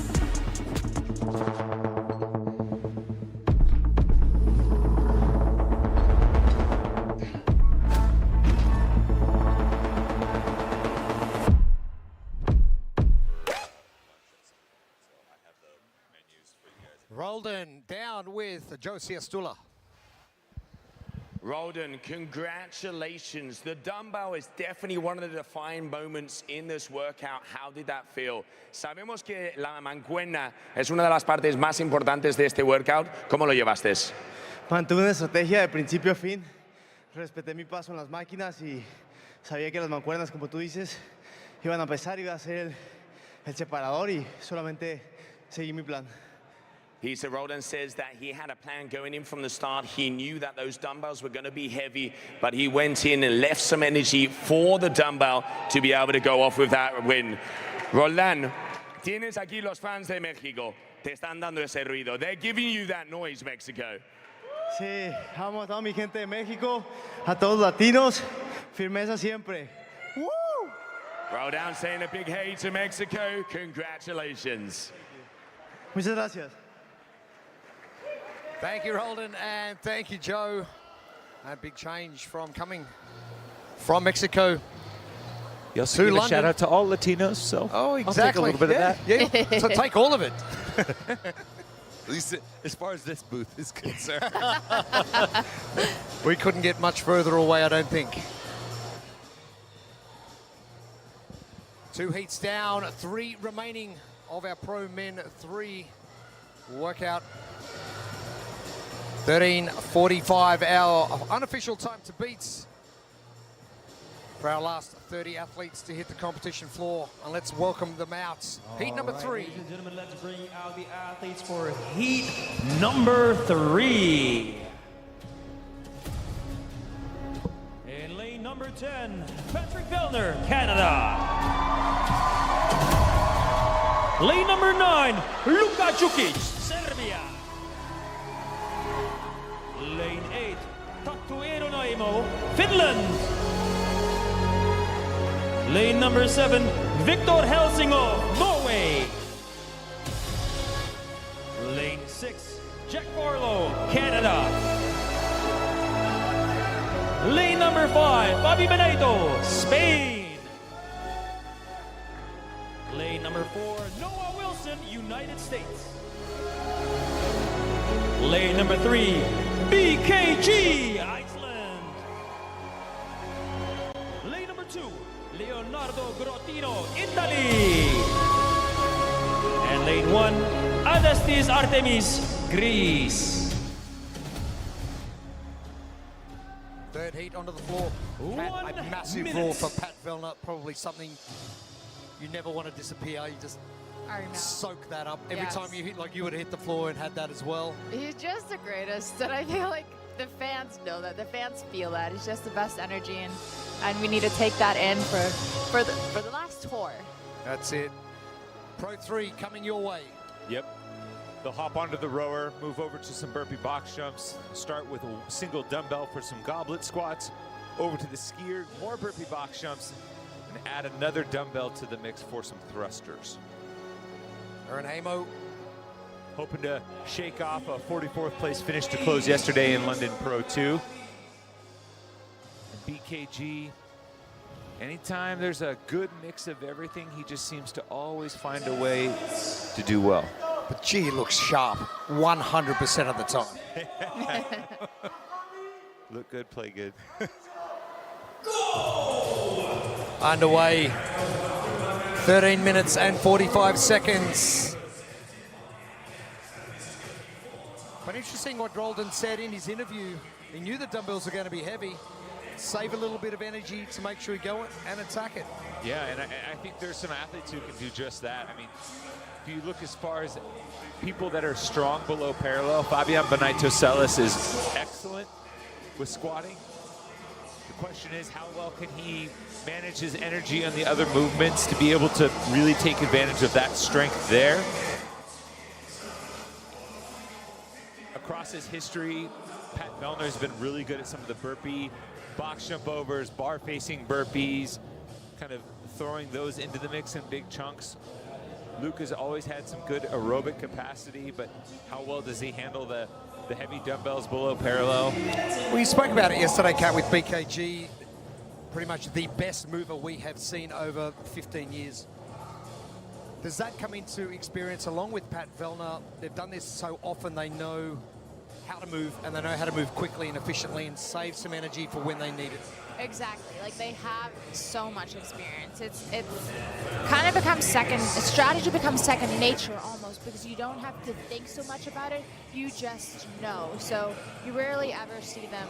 Roldan down with Josie Astula. Roldan, congratulations. The dumbbell is definitely one of the defining moments in this workout. How did that feel? Sabemos que la mancuerna es una de las partes más importantes de este workout. ¿Cómo lo llevaste? Mantuve una estrategia de principio a fin. Respeté mi paso en las máquinas y sabía que las mancuernas, como tú dices, iban a pesar, iba a ser el separador y solamente seguí mi plan. Roldan says that he had a plan going in from the start. He knew that those dumbbells were going to be heavy, but he went in and left some energy for the dumbbell to be able to go off with that win. Roldan, tienes aquí los fans de México. Te están dando ese ruido. They're giving you that noise, Mexico. Sí, amo a toda mi gente de México, a todos los latinos, firmeza siempre. ¡Woo! Roldan saying a big hey to Mexico. Congratulations. Muchas gracias. Thank you, Roldan, and thank you, Joe. A big change from coming from Mexico. You also give a shout out to all Latinos, so oh, exactly. I'll take a little bit of that. Yeah. So take all of it. At least as far as this booth is concerned. We couldn't get much further away, I don't think. 2 heats down, 3 remaining of our pro men 3 workout. 13:45, our unofficial time to beat for our last 30 athletes to hit the competition floor. And let's welcome them out. Heat number 3. Ladies and gentlemen, let's bring out the athletes for heat number 3. In lane number 10, Patrick Vellner, Canada. Lane number 9, Luka Jukic, Serbia. Lane 8, Tatuero Naimo, Finland. Lane number 7, Victor Helsingov, Norway. Lane 6, Jack Barlow, Canada. Lane number 5, Bobby Benito, Spain. Lane number 4, Noah Wilson, United States. Lane number 3, BKG, Iceland. Lane number 2, Leonardo Grottino, Italy. And lane 1, Adastis Artemis, Greece. Third heat onto the floor. Pat, a massive roar for Pat Vellner, probably something you never want to disappear. You just soak that up. Every Yes. time you hit, like you would have hit the floor and had that as well. He's just the greatest, and I feel like the fans know that. The fans feel that. He's just the best energy, and we need to take that in for the last tour. That's it. Pro 3 coming your way. Yep. They'll hop onto the rower, move over to some burpee box jumps, start with a single dumbbell for some goblet squats, over to the skier, more burpee box jumps, and add another dumbbell to the mix for some thrusters. Aaron Hamo hoping to shake off a 44th place finish to close yesterday in London Pro 2. And BKG, anytime there's a good mix of everything, he just seems to always find a way to do well. But gee, he looks sharp 100% of the time. Look good, play good. Underway. 13 minutes and 45 seconds. But interesting what Roldan said in his interview. He knew the dumbbells were going to be heavy. Save a little bit of energy to make sure you go and attack it. Yeah, and I think there's some athletes who can do just that. I mean, if you look as far as people that are strong below parallel, Fabian Benito-Celis is excellent with squatting. The question is, how well can he manage his energy on the other movements to be able to really take advantage of that strength there? Across his history, Pat Vellner's been really good at some of the burpee, box jump overs, bar facing burpees, kind of throwing those into the mix in big chunks. Luke has always had some good aerobic capacity, but how well does he handle the heavy dumbbells below parallel? We spoke about it yesterday, Kat, with BKG. Pretty much the best mover we have seen over 15 years. Does that come into experience along with Pat Vellner? They've done this so often, they know how to move, and they know how to move quickly and efficiently and save some energy for when they need it. Exactly. Like, they have so much experience. It's kind of becomes strategy becomes second nature almost, because you don't have to think so much about it. You just know. So you rarely ever see them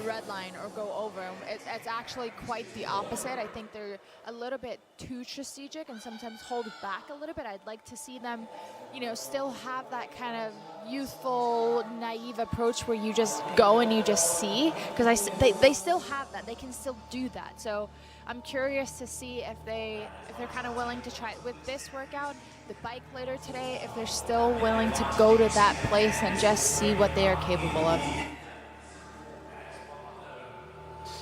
redline or go over. It's actually quite the opposite. I think they're a little bit too strategic and sometimes hold back a little bit. I'd like to see them, you know, still have that kind of youthful, naive approach where you just go and you just see, because they still have that. They can still do that. So I'm curious to see if they're kind of willing to try it with this workout, the bike later today, if they're still willing to go to that place and just see what they are capable of.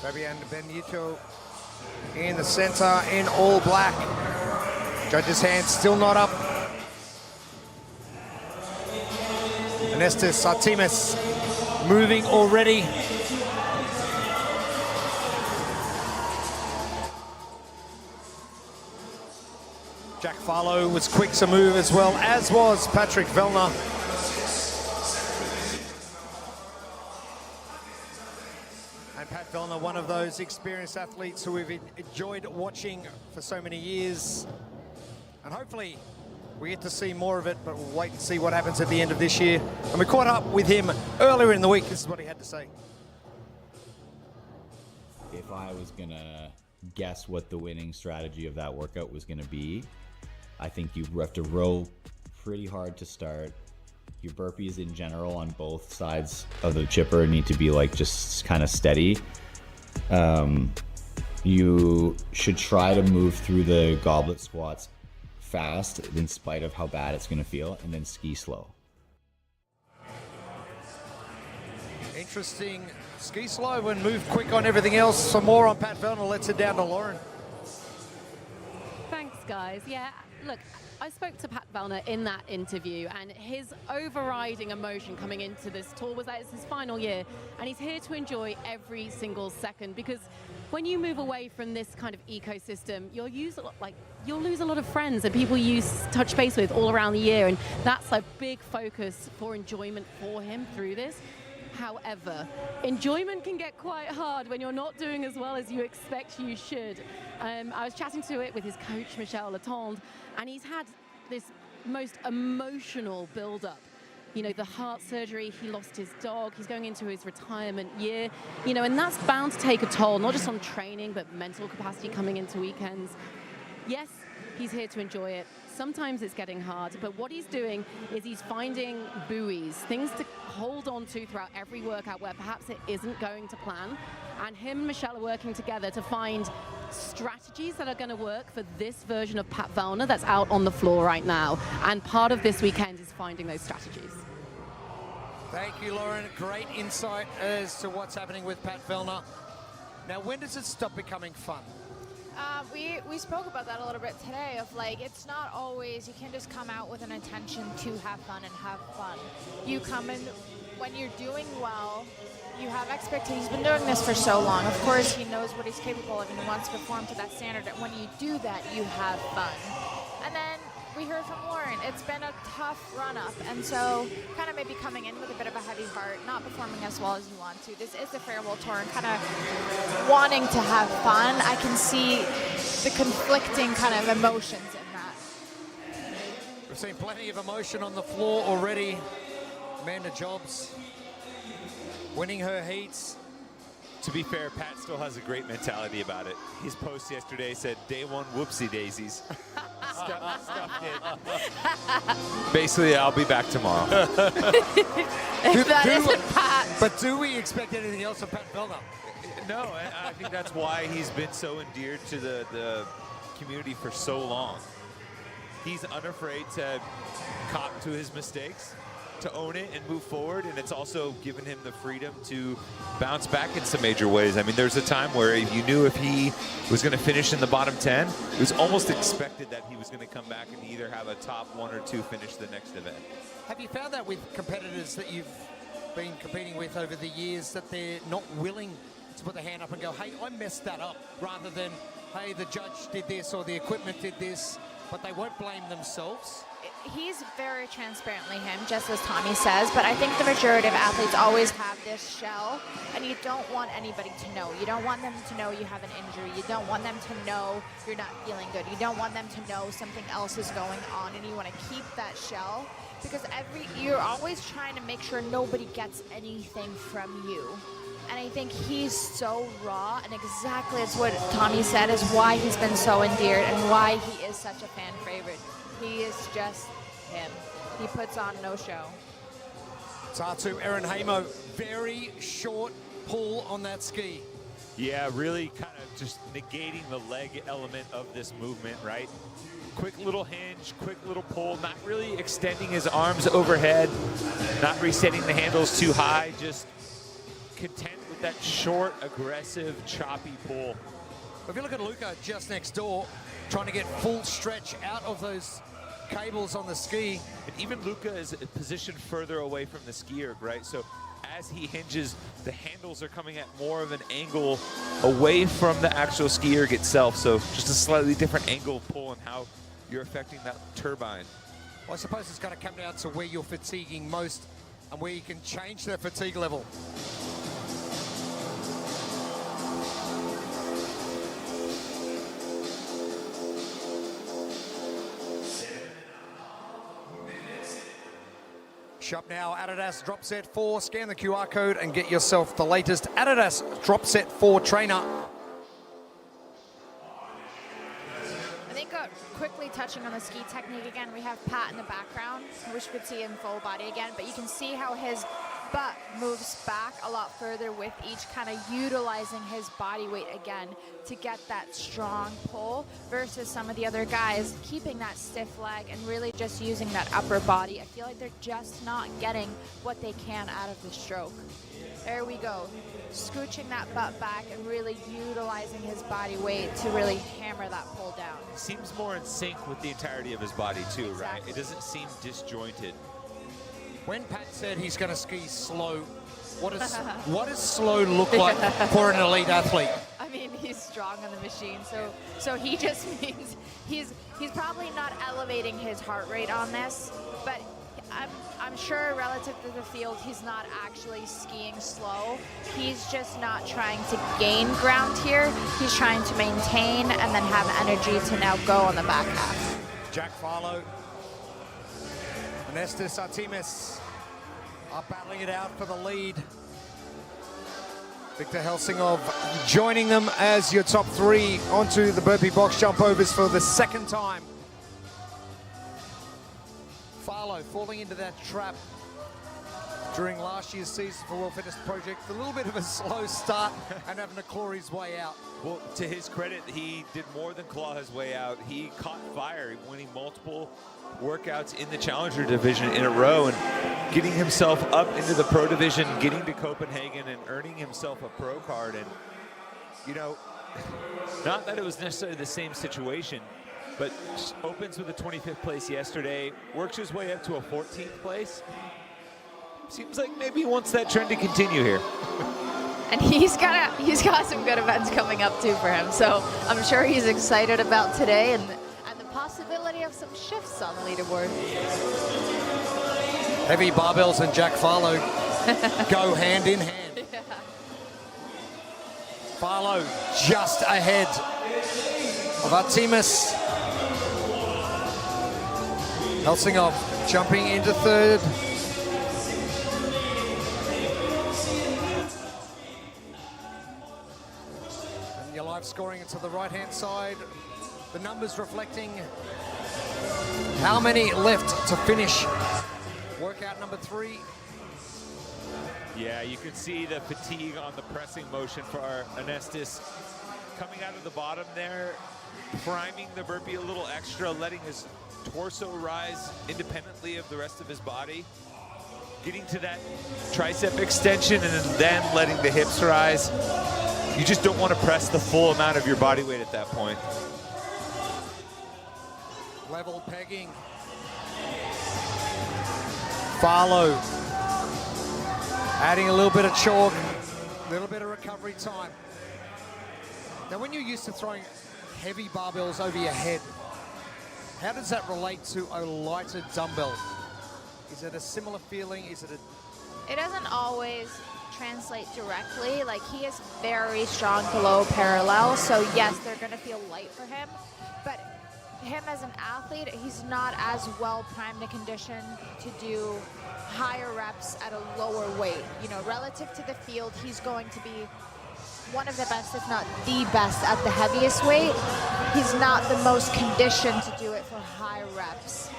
Fabian Benito in the center in all black. Judge's hand still not up. Anestis Artemis moving already. Jack Farlow was quick to move as well, as was Patrick Vellner. And Pat Vellner, one of those experienced athletes who we've enjoyed watching for so many years. And hopefully we get to see more of it, but we'll wait and see what happens at the end of this year. And we caught up with him earlier in the week. This is what he had to say. If I was gonna guess what the winning strategy of that workout was gonna be, I think you have to row pretty hard to start. Your burpees in general on both sides of the chipper need to be like just kind of steady. You should try to move through the goblet squats fast in spite of how bad it's going to feel, and then ski slow. Interesting. Ski slow and move quick on everything else. Some more on Pat Vellner. Let's head down to Lauren. Thanks, guys. Yeah, look, I spoke to Pat Vellner in that interview, and his overriding emotion coming into this tour was that it's his final year, and he's here to enjoy every single second, because when you move away from this kind of ecosystem, you'll lose a lot of friends and people you touch base with all around the year, and that's a big focus for enjoyment for him through this. However, enjoyment can get quite hard when you're not doing as well as you expect you should. I was chatting to it with his coach, Michel Latende, and he's had this most emotional build-up. You know, the heart surgery, he lost his dog, he's going into his retirement year, you know, and that's bound to take a toll, not just on training, but mental capacity coming into weekends. Yes, he's here to enjoy it. Sometimes it's getting hard, but what he's doing is he's finding buoys, things to hold on to throughout every workout where perhaps it isn't going to plan. And him and Michelle are working together to find strategies that are going to work for this version of Pat Vellner that's out on the floor right now. And part of this weekend is finding those strategies. Thank you, Lauren. Great insight as to what's happening with Pat Vellner. Now, when does it stop becoming fun? We spoke about that a little bit today, of like, it's not always, you can't just come out with an intention to have fun and have fun. You come in, when you're doing well, you have expectations. He's been doing this for so long. Of course, he knows what he's capable of and he wants to perform to that standard. And when you do that, you have fun. And then we heard from Lauren, it's been a tough run-up, and so kind of maybe coming in with a bit of a heavy heart, not performing as well as you want to. This is the farewell tour, and kind of wanting to have fun. I can see the conflicting kind of emotions in that. We've seen plenty of emotion on the floor already. Amanda Jobs winning her heats. To be fair, Pat still has a great mentality about it. His post yesterday said, day one, whoopsie daisies. Stuffed it. Basically, I'll be back tomorrow. But do we expect anything else from Pat Vellner? No, I think that's why he's been so endeared to the community for so long. He's unafraid to cop to his mistakes, to own it and move forward, and it's also given him the freedom to bounce back in some major ways. I mean, there's a time where you knew if he was going to finish in the bottom 10, it was almost expected that he was going to come back and either have a top 1 or 2 finish the next event. Have you found that with competitors that you've been competing with over the years, that they're not willing to put their hand up and go, hey, I messed that up, rather than, hey, the judge did this or the equipment did this, but they won't blame themselves? He's very transparently him, just as Tommy says, but I think the majority of athletes always have this shell, and you don't want anybody to know. You don't want them to know you have an injury. You don't want them to know you're not feeling good. You don't want them to know something else is going on, and you want to keep that shell, because you're always trying to make sure nobody gets anything from you. And I think he's so raw, and exactly as what Tommy said is why he's been so endeared and why he is such a fan favorite. He is just him. He puts on no show. Tatu Erin Hamo, very short pull on that ski. Yeah, really kind of just negating the leg element of this movement, right? Quick little hinge, quick little pull, not really extending his arms overhead, not resetting the handles too high, just content with that short, aggressive, choppy pull. If you look at Luca just next door, trying to get full stretch out of those cables on the ski. And even Luca is positioned further away from the ski erg, right? So as he hinges, the handles are coming at more of an angle away from the actual ski erg itself. So just a slightly different angle pull and how you're affecting that turbine. Well, I suppose it's going to come down to where you're fatiguing most and where you can change that fatigue level. Shop now, Adidas Drop Set 4. Scan the QR code and get yourself the latest Adidas Drop Set 4 trainer. I think quickly touching on the ski technique again, we have Pat in the background. I wish we could see him full body again, but you can see how his butt moves back a lot further with each kind of utilizing his body weight again to get that strong pull versus some of the other guys keeping that stiff leg and really just using that upper body. I feel like they're just not getting what they can out of the stroke. There we go, scooching that butt back and really utilizing his body weight to really hammer that pull down. Seems more in sync with the entirety of his body too, right? It doesn't seem disjointed. When Pat said he's going to ski slow, what does slow look like for an elite athlete? I mean, he's strong on the machine, so he just means he's probably not elevating his heart rate on this, but I'm sure relative to the field, he's not actually skiing slow. He's just not trying to gain ground here. He's trying to maintain and then have energy to now go on the back half. Jack Farlow and Estes Artemis are battling it out for the lead. Victor Helsingov joining them as your top 3 onto the burpee box jump overs for the second time. Farlow falling into that trap during last year's season for World Fitness Project. A little bit of a slow start and having to claw his way out. Well, to his credit, he did more than claw his way out. He caught fire, winning multiple workouts in the Challenger division in a row and getting himself up into the Pro division, getting to Copenhagen and earning himself a pro card. And, you know, not that it was necessarily the same situation, but opens with a 25th place yesterday, works his way up to a 14th place. Seems like maybe he wants that trend to continue here. And he's got some good events coming up too for him, so I'm sure he's excited about today and the possibility have some shifts on the leaderboard. Heavy barbells and Jack Farlow go hand in hand. Yeah. Farlow just ahead of Artemis. Helsingov jumping into third. And your live scoring to the right-hand side. The numbers reflecting how many left to finish workout number 3. Yeah, you can see the fatigue on the pressing motion for Anestis coming out of the bottom there, priming the burpee a little extra, letting his torso rise independently of the rest of his body, getting to that tricep extension and then letting the hips rise. You just don't want to press the full amount of your body weight at that point. Level pegging. Farlow adding a little bit of chalk, a little bit of recovery time. Now, when you're used to throwing heavy barbells over your head, how does that relate to a lighter dumbbell? Is it a similar feeling? Is it a... It doesn't always translate directly. Like, he is very strong below parallel, so yes, they're going to feel light for him. But him as an athlete, he's not as well primed and conditioned to do higher reps at a lower weight. You know, relative to the field, he's going to be one of the best, if not the best, at the heaviest weight. He's not the most conditioned to do it for high reps.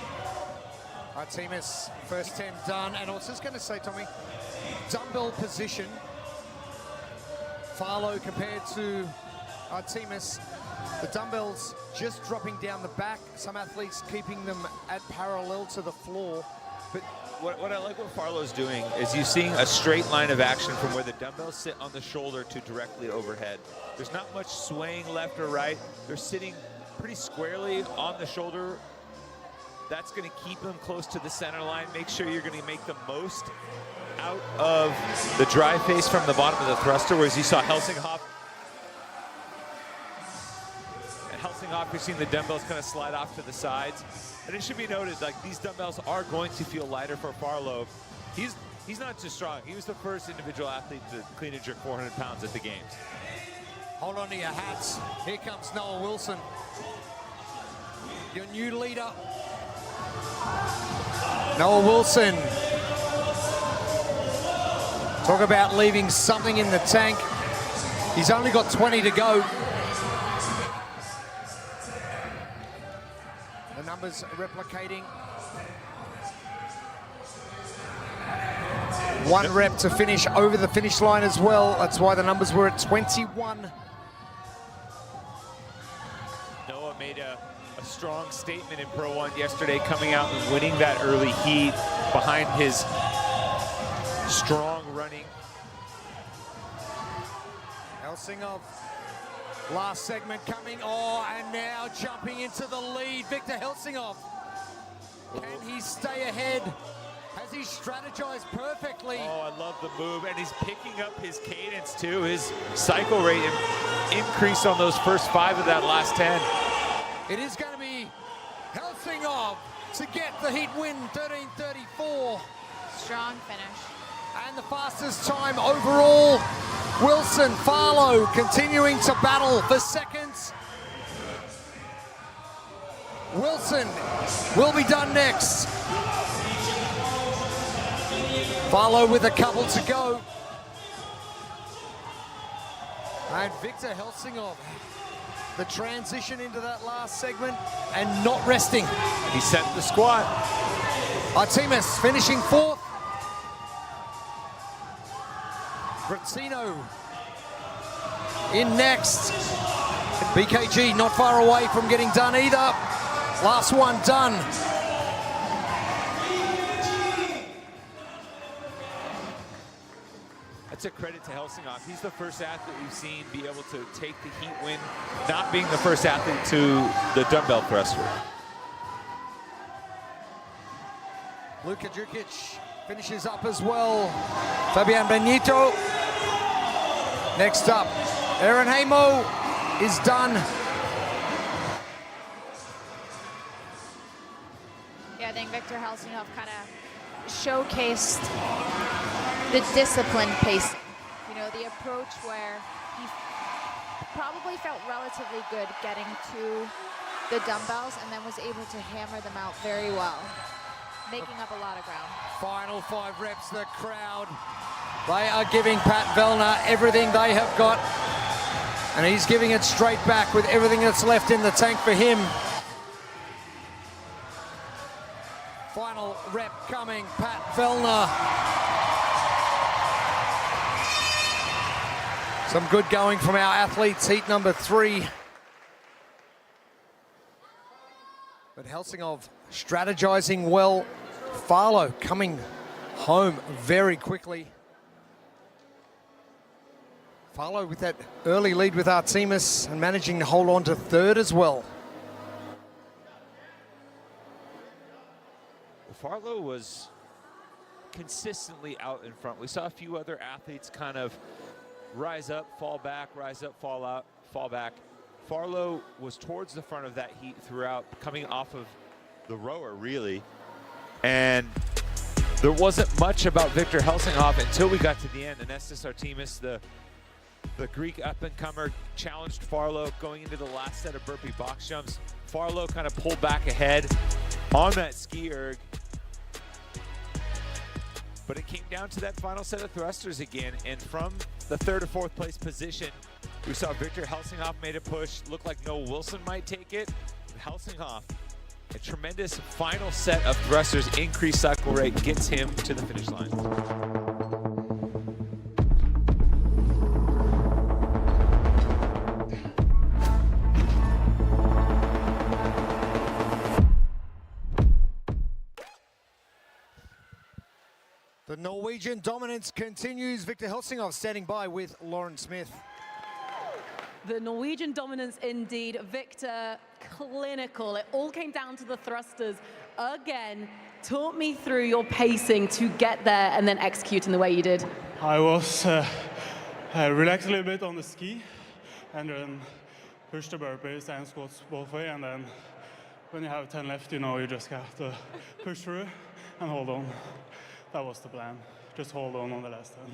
Artemis, first 10 done. And I was just going to say, Tommy, dumbbell position, Farlow compared to Artemis, the dumbbells just dropping down the back, some athletes keeping them at parallel to the floor. But what I like what Farlow's doing is you're seeing a straight line of action from where the dumbbells sit on the shoulder to directly overhead. There's not much swaying left or right. They're sitting pretty squarely on the shoulder. That's going to keep them close to the center line. Make sure you're going to make the most out of the dry face from the bottom of the thruster, whereas you saw Helsinghoff, you're seeing the dumbbells kind of slide off to the sides. And it should be noted, like, these dumbbells are going to feel lighter for Farlow. He's not just strong. He was the first individual athlete to clean and jerk 400 pounds at the games. Hold on to your hats. Here comes Noah Wilson, your new leader. Noah Wilson. Talk about leaving something in the tank. He's only got 20 to go. The numbers replicating. 1 rep to finish over the finish line as well. That's why the numbers were at 21. Noah made a strong statement in Pro 1 yesterday, coming out and winning that early heat behind his strong running. Helsingov, last segment coming. Oh, and now jumping into the lead, Victor Helsingov. Can he stay ahead? Has he strategized perfectly? Oh, I love the move, and he's picking up his cadence too. His cycle rate increased on those first 5 of that last 10. It is going to be Helsingov to get the heat win, 13:34. Strong finish. And the fastest time overall, Wilson. Farlow continuing to battle for seconds. Wilson will be done next. Farlow with a couple to go. And Victor Helsingov, the transition into that last segment and not resting. He sent the squat. Artemis finishing 4th. Grazzino in next. BKG not far away from getting done either. Last one done. That's a credit to Helsinghoff. He's the first athlete we've seen be able to take the heat win, not being the first athlete to the dumbbell thruster. Luka Djukic finishes up as well. Fabian Benito. Next up, Aaron Hamo is done. showcased the disciplined pacing. You know, the approach where he probably felt relatively good getting to the dumbbells and then was able to hammer them out very well, making up a lot of ground. Final 5 reps, the crowd, they are giving Pat Vellner everything they have got, and he's giving it straight back with everything that's left in the tank for him. Final rep coming, Pat Vellner. Some good going from our athletes, heat number 3. But Helsingov strategizing well. Farlow coming home very quickly. Farlow with that early lead with Artemis and managing to hold on to 3rd as well. Farlow was consistently out in front. We saw a few other athletes kind of rise up, fall back, rise up, fall out, fall back. Farlow was towards the front of that heat throughout, coming off of the rower, really. And there wasn't much about Victor Helsingov until we got to the end. Anestis Artemis, the Greek up-and-comer, challenged Farlow going into the last set of burpee box jumps. Farlow kind of pulled back ahead on that ski erg. But it came down to that final set of thrusters again, and from the 3rd or 4th place position, we saw Victor Helsingov made a push. Looked like Noah Wilson might take it. Helsingov, a tremendous final set of thrusters, increased cycle rate, gets him to the finish line. The Norwegian dominance continues. Victor Helsingov standing by with Lauren Smith. The Norwegian dominance indeed. Victor, clinical. It all came down to the thrusters. Again, talk me through your pacing to get there and then execute in the way you did. I was relaxed a little bit on the ski and then pushed the burpees and squats both ways, and then when you have 10 left, you know you just have to push through and hold on. That was the plan. Just hold on the last 10.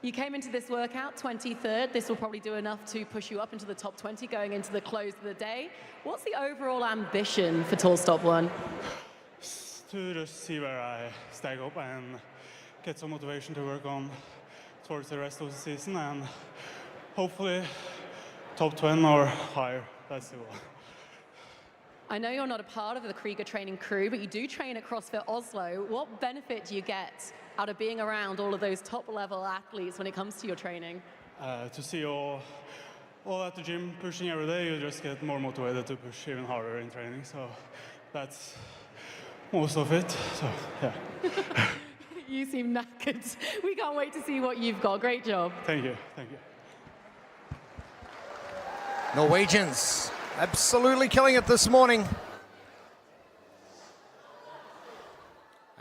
You came into this workout 23rd. This will probably do enough to push you up into the top 20 going into the close of the day. What's the overall ambition for Tall Stop 1? To just see where I stack up and get some motivation to work on towards the rest of the season, and hopefully top 20 or higher. That's the goal. I know you're not a part of the Krieger training crew, but you do train at CrossFit Oslo. What benefit do you get out of being around all of those top-level athletes when it comes to your training? To see all at the gym pushing every day, you just get more motivated to push even harder in training. So that's most of it. So yeah. You seem knackered. We can't wait to see what you've got. Great job. Thank you. Thank you. Norwegians absolutely killing it this morning.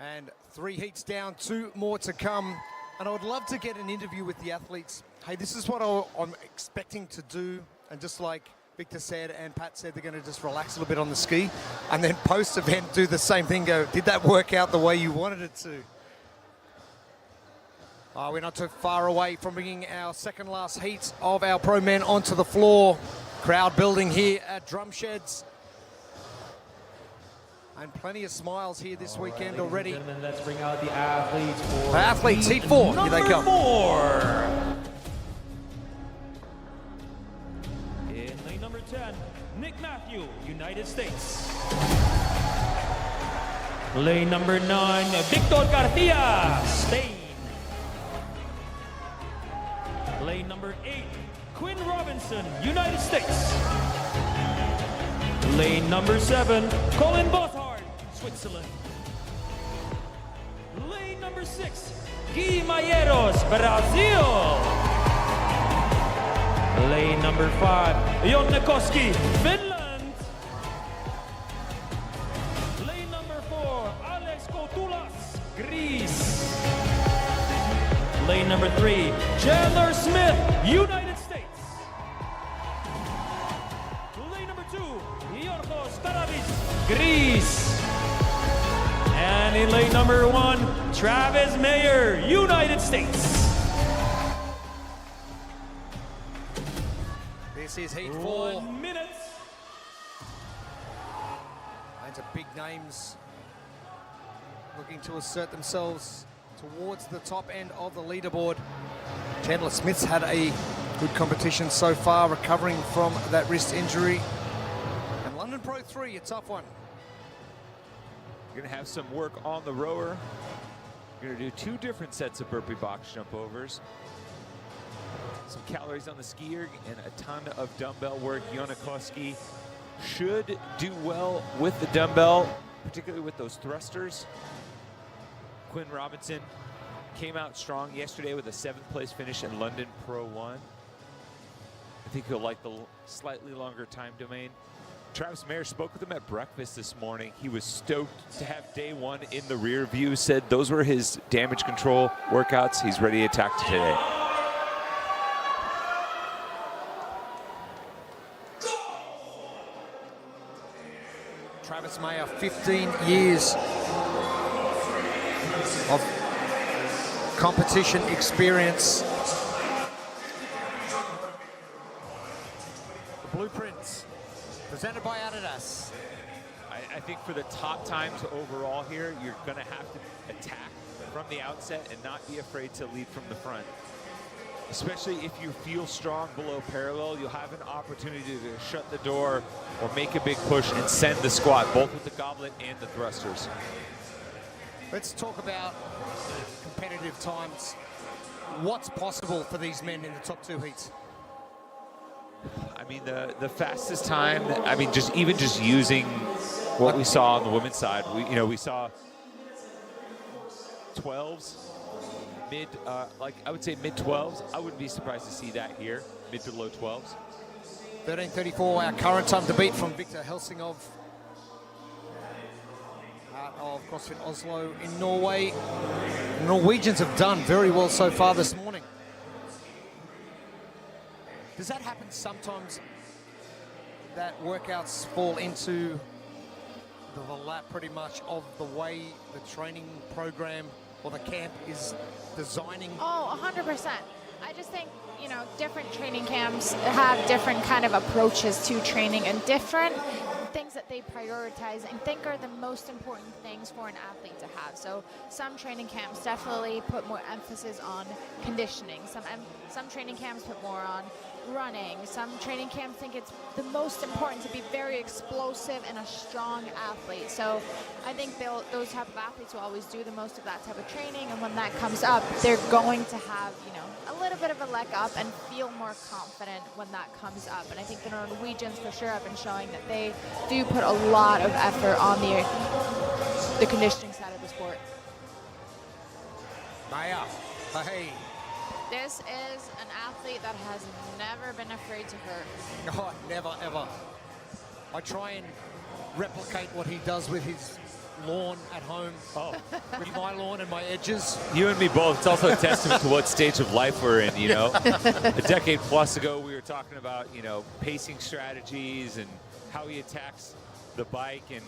And 3 heats down, 2 more to come. And I would love to get an interview with the athletes. Hey, this is what I'm expecting to do. And just like Victor said and Pat said, they're going to just relax a little bit on the ski. And then post-event do the same thing. Go, did that work out the way you wanted it to? We're not too far away from bringing our second last heat of our pro men onto the floor. Crowd building here at Drum Sheds. And plenty of smiles here this weekend already. Let's bring out the athletes for athletes, heat 4. Here they come. In lane number 10, Nick Matthew, United States. Lane number 9, Victor Garcia, Spain. Lane number 8, Quinn Robinson, United States. Lane number 7, Colin Bothard, Switzerland. Lane number 6, Guy Mayeros, Brazil. Lane number 5, Jonnekoski, Finland. Lane number 4, Alex Kotulas, Greece. Lane number 3, Chandler Smith, United States. Lane number 2, Yorgos Karavis, Greece. And in lane number 1, Travis Mayer, United States. This is heat 4. 1 minute. Those are big names looking to assert themselves towards the top end of the leaderboard. Chandler Smith's had a good competition so far, recovering from that wrist injury. And London Pro 3, a tough one. You're gonna have some work on the rower. You're gonna do 2 different sets of burpee box jump overs. Some calories on the skier and a ton of dumbbell work. Jonakowski should do well with the dumbbell, particularly with those thrusters. Quinn Robinson came out strong yesterday with a 7th place finish in London Pro 1. I think he'll like the slightly longer time domain. Travis Mayer spoke with him at breakfast this morning. He was stoked to have day 1 in the rear view, said those were his damage control workouts. He's ready to attack today. Travis Mayer, 15 years of competition experience. The blueprints presented by Adidas. I think for the top times overall here, you're gonna have to attack from the outset and not be afraid to lead from the front. Especially if you feel strong below parallel, you'll have an opportunity to shut the door or make a big push and send the squat, both with the goblet and the thrusters. Let's talk about competitive times. What's possible for these men in the top 2 heats? I mean, the fastest time, I mean, just using what we saw on the women's side, we saw 12s, I would say mid 12s. I wouldn't be surprised to see that here, mid to low 12s. 13:34, our current time to beat from Victor Helsingov out of CrossFit Oslo in Norway. The Norwegians have done very well so far this morning. Does that happen sometimes, that workouts fall into the lap pretty much of the way the training program or the camp is designing? Oh, 100%. I just think, different training camps have different kind of approaches to training and different things that they prioritize and think are the most important things for an athlete to have. So some training camps definitely put more emphasis on conditioning. Some training camps put more on running. Some training camps think it's the most important to be very explosive and a strong athlete. So I think those type of athletes will always do the most of that type of training, and when that comes up, they're going to have, a little bit of a leg up and feel more confident when that comes up. And I think the Norwegians for sure have been showing that they do put a lot of effort on the conditioning side of the sport. Maya, hey. This is an athlete that has never been afraid to hurt. Oh, never, ever. I try and replicate what he does with his lawn at home. Oh. With my lawn and my edges. You and me both. It's also a testament to what stage of life we're in, A decade plus ago, we were talking about, pacing strategies and how he attacks the bike. And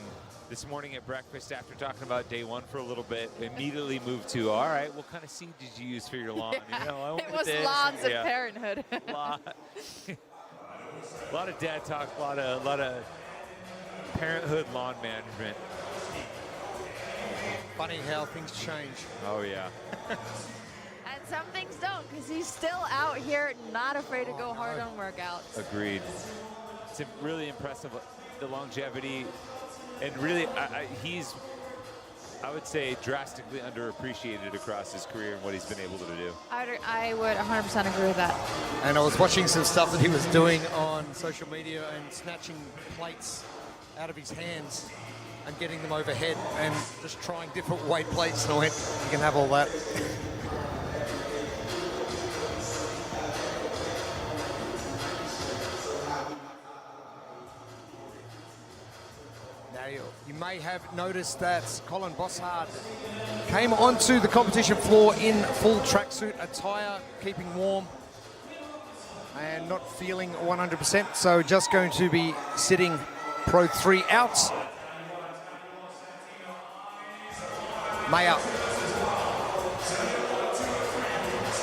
this morning at breakfast, after talking about day 1 for a little bit, we immediately moved to, all right, what kind of seed did you use for your lawn? I went it with was this. lawns of parenthood. A lot of dad talk, a lot of parenthood lawn management. Funny how things change. Oh, yeah. And some things don't, because he's still out here not afraid to go hard on workouts. Agreed. It's really impressive, the longevity. And really, he's, I would say, drastically underappreciated across his career and what he's been able to do. I would 100% agree with that. And I was watching some stuff that he was doing on social media and snatching plates out of his hands and getting them overhead and just trying different weight plates. And I went, you can have all that. You may have noticed that Colin Bossard came onto the competition floor in full tracksuit attire, keeping warm and not feeling 100%. So just going to be sitting Pro 3 out. Maya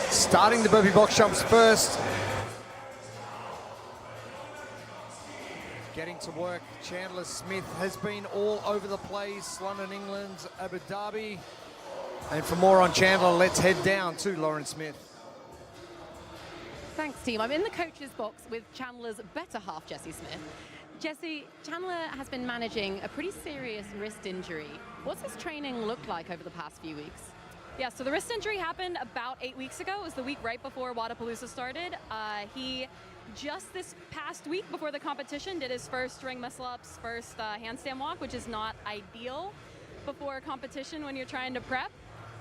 starting the burpee box jumps first. Getting to work. Chandler Smith has been all over the place. London, England, Abu Dhabi. And for more on Chandler, let's head down to Lauren Smith. Thanks, team. I'm in the coach's box with Chandler's better half, Jessie Smith. Jessie, Chandler has been managing a pretty serious wrist injury. What's his training looked like over the past few weeks? Yeah, so the wrist injury happened about 8 weeks ago. It was the week right before Wodapalooza started. He just this past week before the competition did his first ring muscle-ups, first handstand walk, which is not ideal before a competition when you're trying to prep,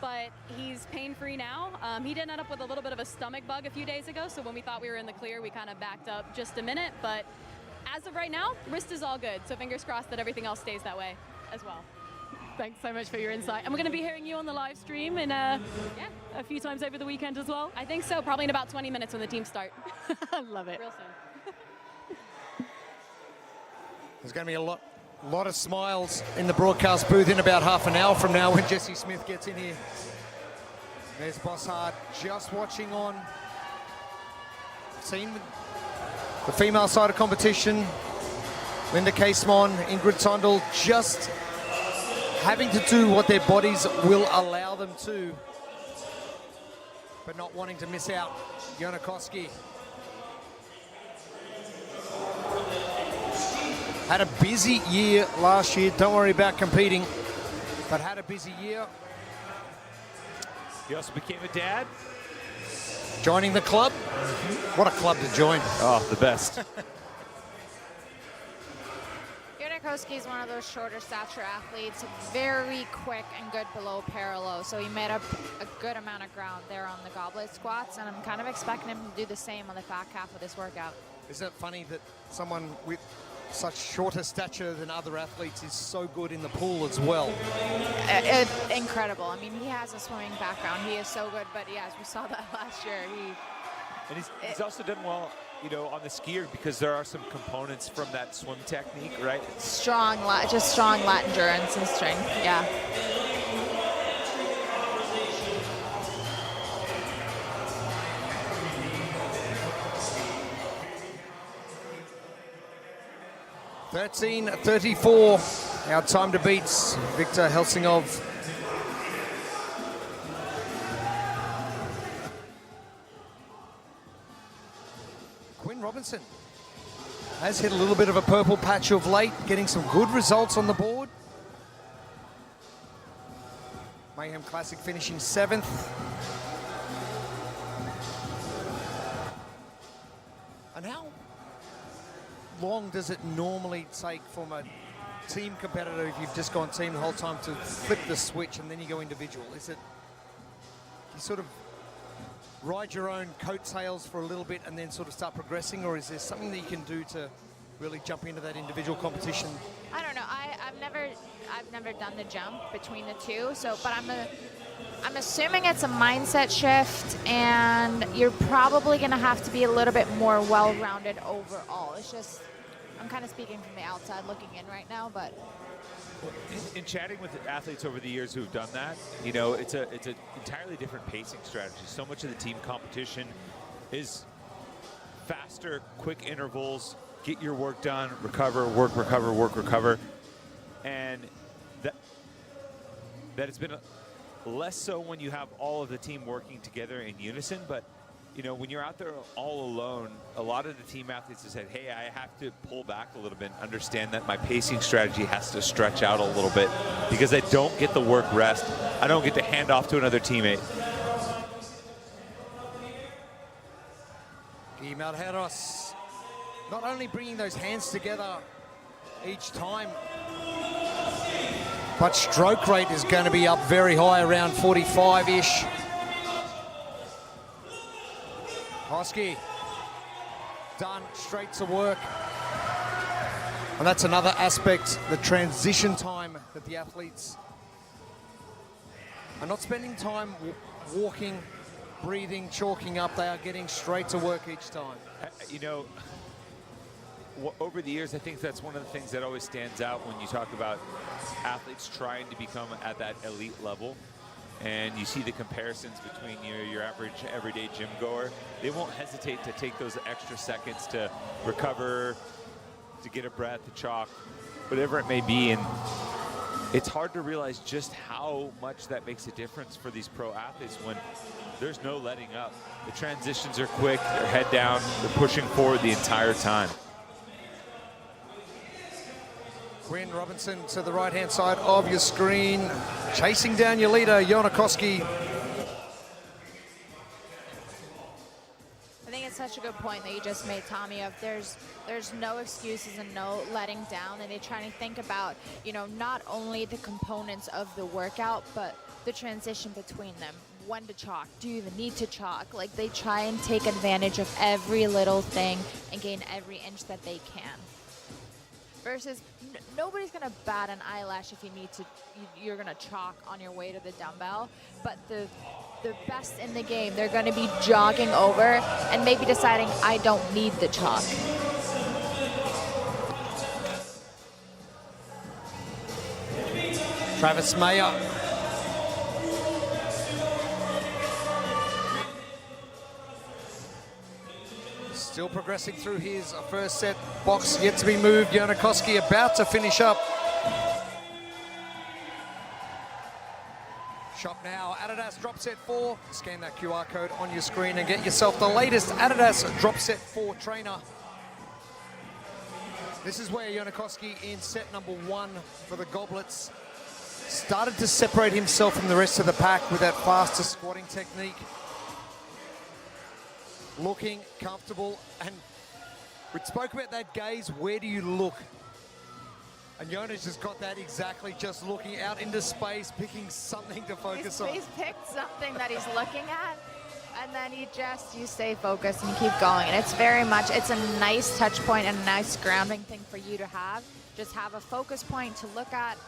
but he's pain-free now. He did end up with a little bit of a stomach bug a few days ago, so when we thought we were in the clear, we kind of backed up just a minute, but as of right now, wrist is all good, so fingers crossed that everything else stays that way as well. Thanks so much for your insight. And we're going to be hearing you on the live stream in a few times over the weekend as well? I think so, probably in about 20 minutes when the teams start. I love it. Real soon. There's going to be a lot of smiles in the broadcast booth in about half an hour from now when Jessie Smith gets in here. There's Bossard just watching on. Seen the female side of competition. Linda Casemon, Ingrid Sondel just having to do what their bodies will allow them to, but not wanting to miss out. Jona Koski had a busy year last year. Don't worry about competing, but had a busy year. He also became a dad. Joining the club. What a club to join. Oh, the best. Koski is one of those shorter stature athletes, very quick and good below parallel. So he made up a good amount of ground there on the goblet squats, and I'm kind of expecting him to do the same on the back half of this workout. Isn't it funny that someone with such shorter stature than other athletes is so good in the pool as well? Incredible. I mean, he has a swimming background. He is so good, but yes, we saw that last year. And he's also done well, you know, on the skier because there are some components from that swim technique, right? Strong lat endurance and strength, yeah. (13:34). Our time to beats Victor Helsingov. Quinn Robinson has hit a little bit of a purple patch of late, getting some good results on the board. Mayhem Classic finishing 7th. And how long does it normally take from a team competitor, if you've just gone team the whole time, to flip the switch and then you go individual? Is it you sort of ride your own coattails for a little bit and then sort of start progressing, or is there something that you can do to really jump into that individual competition? I don't know. I've never done the jump between the two. So, but I'm assuming it's a mindset shift, and you're probably going to have to be a little bit more well-rounded overall. It's just I'm kind of speaking from the outside looking in right now, but. In chatting with athletes over the years who've done that, you know, it's an entirely different pacing strategy. So much of the team competition is faster, quick intervals, get your work done, recover, work, recover, work, recover. And that has been less so when you have all of the team working together in unison, but you know, when you're out there all alone, a lot of the team athletes have said, hey, I have to pull back a little bit, understand that my pacing strategy has to stretch out a little bit because I don't get the work rest. I don't get to hand off to another teammate. Guy Malheiros not only bringing those hands together each time, but stroke rate is going to be up very high, around 45-ish. Hosky done straight to work. And that's another aspect, the transition time that the athletes are not spending time walking, breathing, chalking up. They are getting straight to work each time. You know, over the years, I think that's one of the things that always stands out when you talk about athletes trying to become at that elite level. And you see the comparisons between your average everyday gym goer. They won't hesitate to take those extra seconds to recover, to get a breath, to chalk, whatever it may be. And it's hard to realize just how much that makes a difference for these pro athletes when there's no letting up. The transitions are quick, they're head down, they're pushing forward the entire time. Quinn Robinson to the right-hand side of your screen, chasing down your leader, Jonakowski. I think it's such a good point that you just made, Tommy, of there's no excuses and no letting down, and they try to think about, you know, not only the components of the workout, but the transition between them. When to chalk, do you even need to chalk? Like, they try and take advantage of every little thing and gain every inch that they can. Versus nobody's gonna bat an eyelash if you need to, you're gonna chalk on your way to the dumbbell, but the best in the game, they're gonna be jogging over and maybe deciding, I don't need the chalk. Travis Mayer. Still progressing through his first set. Box yet to be moved. Jonakowski about to finish up. Shop now. Adidas Drop Set 4. Scan that QR code on your screen and get yourself the latest Adidas Drop Set 4 trainer. This is where Jonakowski in set number 1 for the goblets started to separate himself from the rest of the pack with that faster squatting technique. Looking comfortable, and we spoke about that gaze, where do you look? And Jonas has got that exactly, just looking out into space, picking something to focus on. He's picked something that he's looking at, and then you stay focused and keep going. And it's very much, it's a nice touch point and a nice grounding thing for you to have. Just have a focus point to look at,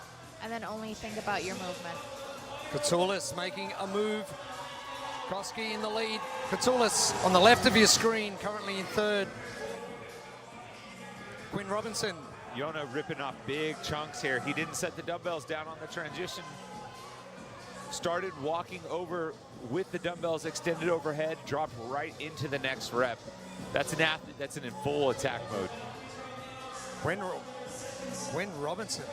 and then only think about your movement. Katoulis making a move. Koski in the lead. Katoulis on the left of your screen, currently in third. Quinn Robinson. Jona ripping off big chunks here. He didn't set the dumbbells down on the transition. Started walking over with the dumbbells extended overhead, dropped right into the next rep. That's an athlete that's in full attack mode. Quinn Robinson.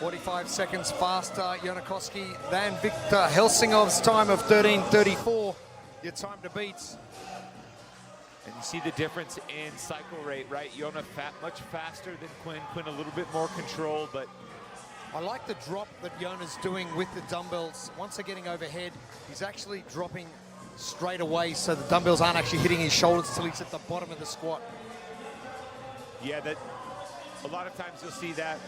45 seconds faster, Jonakowski, than Victor Helsingov's time of 13:34. Your time to beat. And you see the difference in cycle rate, right? Jona much faster than Quinn. Quinn a little bit more control, but I like the drop that Jona's doing with the dumbbells. Once they're getting overhead, he's actually dropping straight away, so the dumbbells aren't actually hitting his shoulders till he's at the bottom of the squat. Yeah, that a lot of times you'll see that.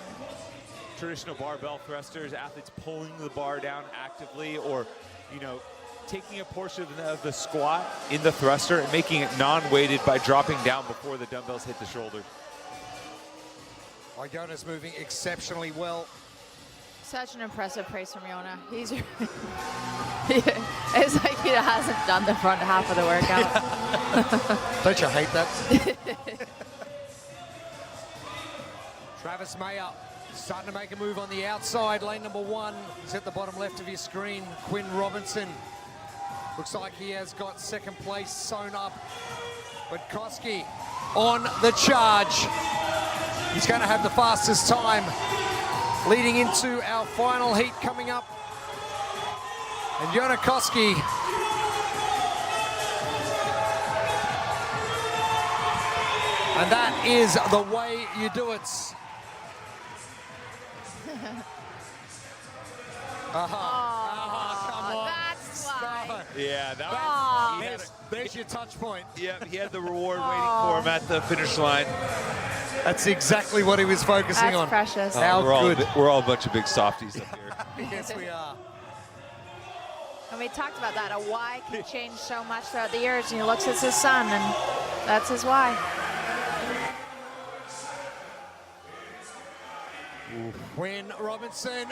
Traditional barbell thrusters, athletes pulling the bar down actively, or, you know, taking a portion of the squat in the thruster and making it non-weighted by dropping down before the dumbbells hit the shoulder. Jona's moving exceptionally well. Such an impressive praise from Jona. It's like he hasn't done the front half of the workout. Don't you hate that? Travis Mayer starting to make a move on the outside, lane number 1. He's at the bottom left of your screen. Quinn Robinson. Looks like he has got second place sewn up. But Koski on the charge. He's going to have the fastest time leading into our final heat coming up. And Jonakowski and that is the way you do it. Come on. That's why. Yeah, that was, there's your touch point. Yeah, he had the reward waiting for him at the finish line. That's exactly what he was focusing on. That's precious. How good. We're all a bunch of big softies up here. Yes, we are. And we talked about that. A why can change so much throughout the years, and he looks at his son, and that's his why. Quinn Robinson,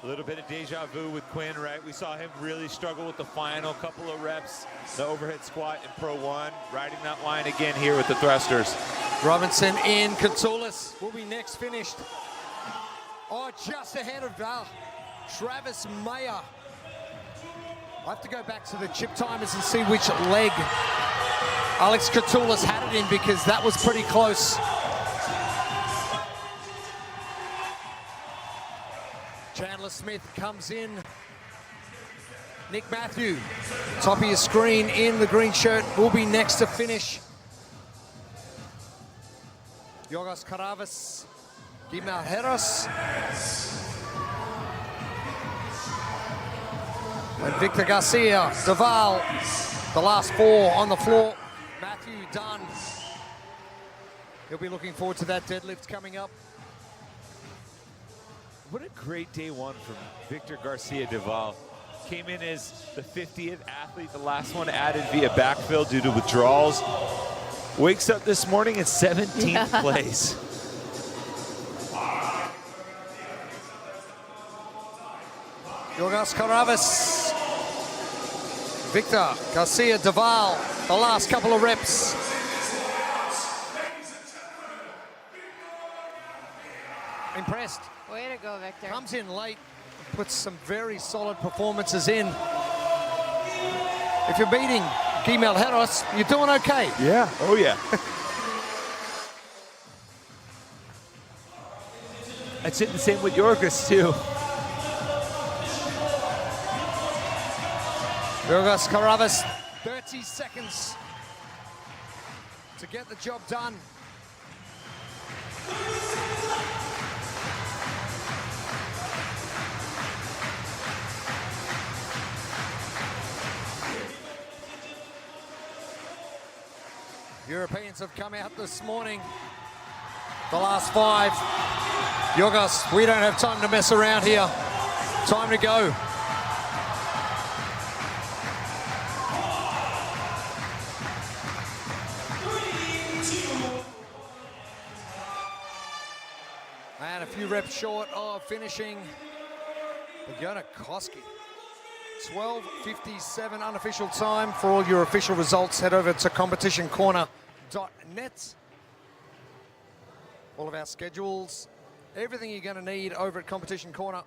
A little bit of deja vu with Quinn, right? We saw him really struggle with the final couple of reps, the overhead squat in Pro 1, riding that line again here with the thrusters. Robinson in, Katoulis will be next finished. Oh, just ahead of Travis Mayer. I have to go back to the chip timers and see which leg Alex Katoulis had it in, because that was pretty close. Chandler Smith comes in. Nick Matthew, top of your screen in the green shirt, will be next to finish. Yorgos Karavas, Guimel Heros, and Victor Garcia, Duval, the last four on the floor. Matthew done. He'll be looking forward to that deadlift coming up. What a great day one from Victor Garcia Duval. Came in as the 50th athlete, the last one added via backfill due to withdrawals. Wakes up this morning in 17th place. Yorgos Karavas, Victor Garcia Duval, the last couple of reps. Impressed. Way to go, Victor. Comes in late, puts some very solid performances in. If you're beating Guimel Heros, you're doing okay. Yeah, oh yeah. I'd say the same with Yorgos too. Yorgos Karavas, 30 seconds to get the job done. Europeans have come out this morning. The last five. Yorgos, we don't have time to mess around here. Time to go. And a few reps short of finishing. Bojana Koski. 12:57 unofficial time. For all your official results, head over to competitioncorner.net. All of our schedules, everything you're going to need over at Competition Corner.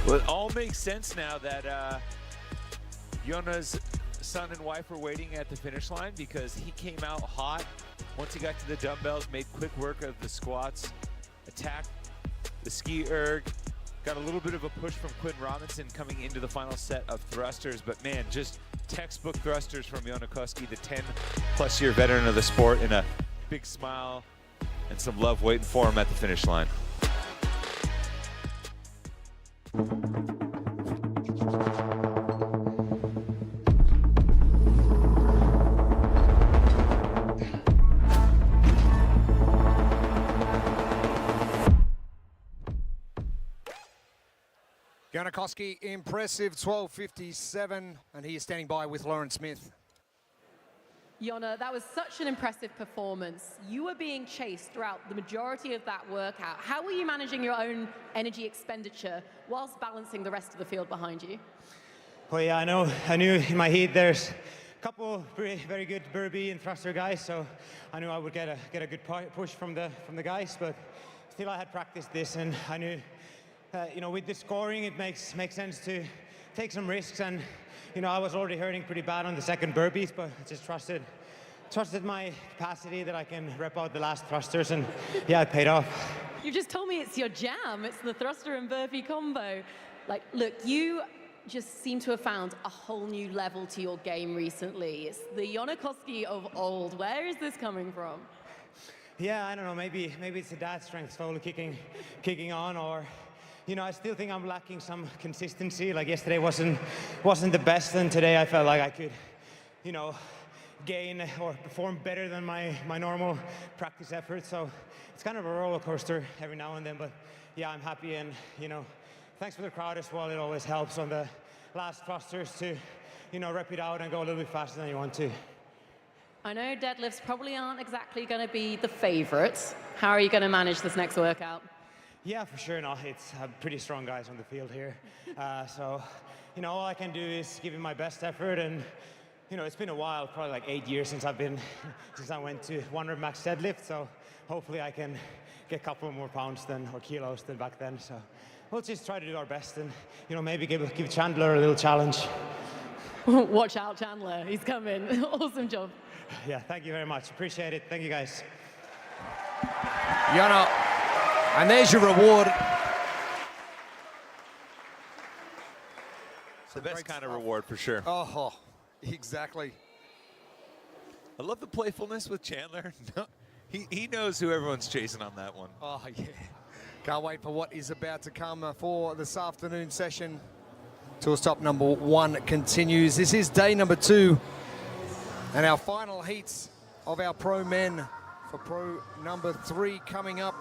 Well, it all makes sense now that Jona's son and wife were waiting at the finish line, because he came out hot. Once he got to the dumbbells, made quick work of the squats, attacked the ski erg, got a little bit of a push from Quinn Robinson coming into the final set of thrusters, but man, just textbook thrusters from Jona Koski, the 10-plus year veteran of the sport, and a big smile and some love waiting for him at the finish line. Jona Koski, impressive, 12:57, and he is standing by with Lauren Smith. Jona, that was such an impressive performance. You were being chased throughout the majority of that workout. How were you managing your own energy expenditure whilst balancing the rest of the field behind you? Well, yeah, I knew in my heat there's a couple very good burpee and thruster guys, so I knew I would get a good push from the guys, but still I had practiced this, and I knew with the scoring, it makes sense to take some risks, and I was already hurting pretty bad on the second burpees, but I just trusted my capacity that I can rep out the last thrusters, and yeah, it paid off. You just told me it's your jam. It's the thruster and burpee combo. Like, look, you just seem to have found a whole new level to your game recently. It's the Jona Koski of old. Where is this coming from? Yeah, I don't know. Maybe it's the dad strength slowly kicking on, or I still think I'm lacking some consistency. Like yesterday wasn't the best, and today I felt like I could, gain or perform better than my normal practice effort. So it's kind of a roller coaster every now and then, but yeah, I'm happy, and thanks for the crowd as well. It always helps on the last thrusters to, rep it out and go a little bit faster than you want to. I know deadlifts probably aren't exactly going to be the favorites. How are you going to manage this next workout? Yeah, for sure. No, it's pretty strong guys on the field here. So, you know, all I can do is give it my best effort. And, you know, it's been a while, probably like 8 years since I went to 100 max deadlift. So hopefully I can get a couple more pounds or kilos than back then. So we'll just try to do our best and, you know, maybe give Chandler a little challenge. Watch out, Chandler. He's coming. Awesome job. Yeah, thank you very much. Appreciate it. Thank you, guys. Jonna, and there's your reward. It's the best kind of reward for sure. Oh, exactly. I love the playfulness with Chandler. He knows who everyone's chasing on that one. Oh, yeah. Can't wait for what is about to come for this afternoon session. Tour stop number 1 continues. This is day number 2. And our final heats of our pro men for pro number 3 coming up.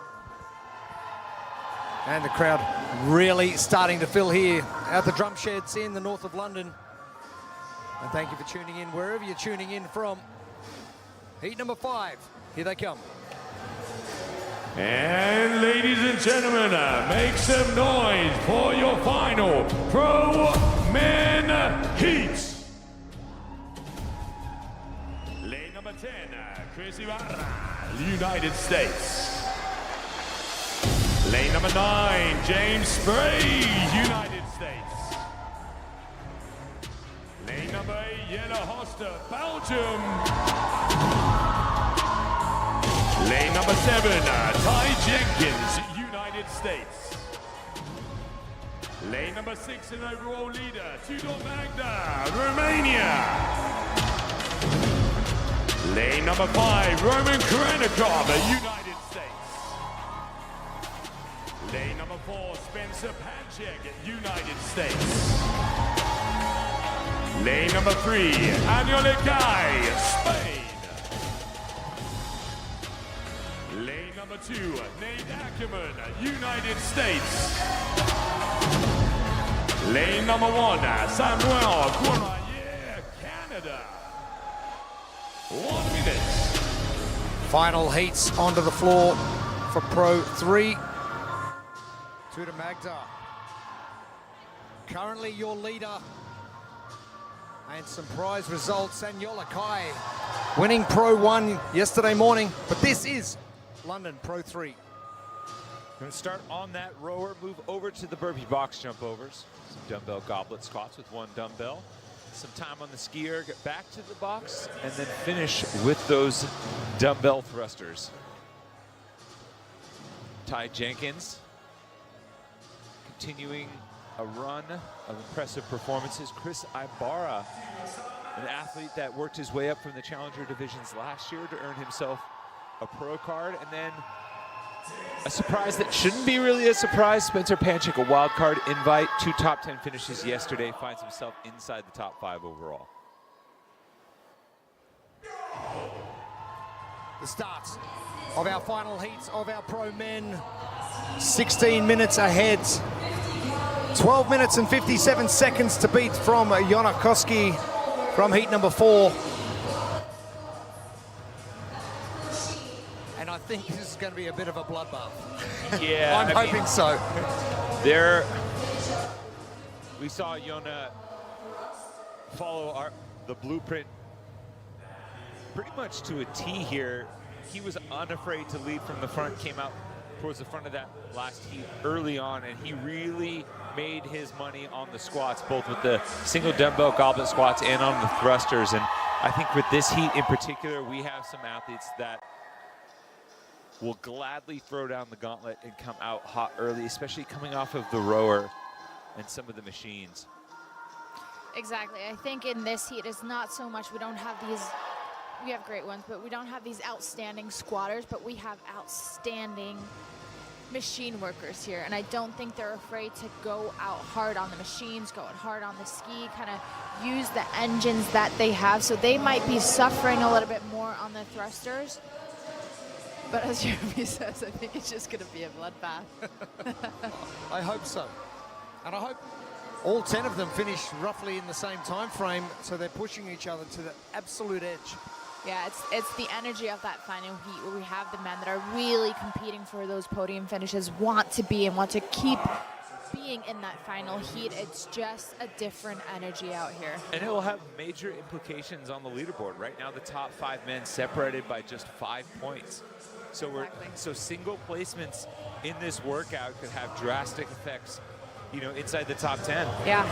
And the crowd really starting to fill here at the drum sheds in the north of London. And thank you for tuning in wherever you're tuning in from. Heat number 5, here they come. And ladies and gentlemen, make some noise for your final Pro Men Heats. Lane number 10, Chris Ibarra, United States. Lane number 9, James Spray, United States. Lane number 8, Jelle Hoster, Belgium. Lane number 7, Ty Jenkins, United States. Lane number 6 and overall leader, Tudor Magda, Romania. Lane number 5, Roman Krenikov, United States. Lane number 4, Spencer Panchek, United States. Lane number 3, Aniol Lekai, Spain. Lane number 2, Nate Ackerman, United States. Lane number 1, Samuel Cournoyer, Canada. 1 minute. Final heats onto the floor for Pro 3. Tudor Magda, currently your leader. And some prize results. Aniol Lekai winning Pro 1 yesterday morning, but this is London Pro 3. Going to start on that rower, move over to the burpee box jump overs. Some dumbbell goblet squats with 1 dumbbell. Some time on the skier, get back to the box, and then finish with those dumbbell thrusters. Ty Jenkins continuing a run of impressive performances. Chris Ibarra, an athlete that worked his way up from the challenger divisions last year to earn himself a pro card, and then a surprise that shouldn't be really a surprise. Spencer Panchik, a wild card invite, 2 top 10 finishes yesterday, finds himself inside the top 5 overall. The start of our final heats of our pro men. 16 minutes ahead. 12 minutes and 57 seconds to beat from Jonna Koski from heat number 4. And I think this is going to be a bit of a bloodbath. Yeah, I'm hoping so. We saw Jonna follow the blueprint pretty much to a T here. He was unafraid to lead from the front, came out towards the front of that last heat early on, and he really made his money on the squats, both with the single dumbbell goblet squats and on the thrusters. And I think with this heat in particular, we have some athletes that will gladly throw down the gauntlet and come out hot early, especially coming off of the rower and some of the machines. Exactly. I think in this heat, it's not so much we don't have these, we have great ones, but we don't have these outstanding squatters, but we have outstanding machine workers here. And I don't think they're afraid to go out hard on the machines, go out hard on the ski, kind of use the engines that they have. So they might be suffering a little bit more on the thrusters. But as Jeremy says, I think it's just going to be a bloodbath. I hope so. And I hope all 10 of them finish roughly in the same time frame, so they're pushing each other to the absolute edge Yeah, it's the energy of that final heat where we have the men that are really competing for those podium finishes, want to be and want to keep being in that final heat. It's just a different energy out here. And it will have major implications on the leaderboard. Right now, the top 5 men separated by just 5 points. So so single placements in this workout could have drastic effects, you know, inside the top 10. Yeah.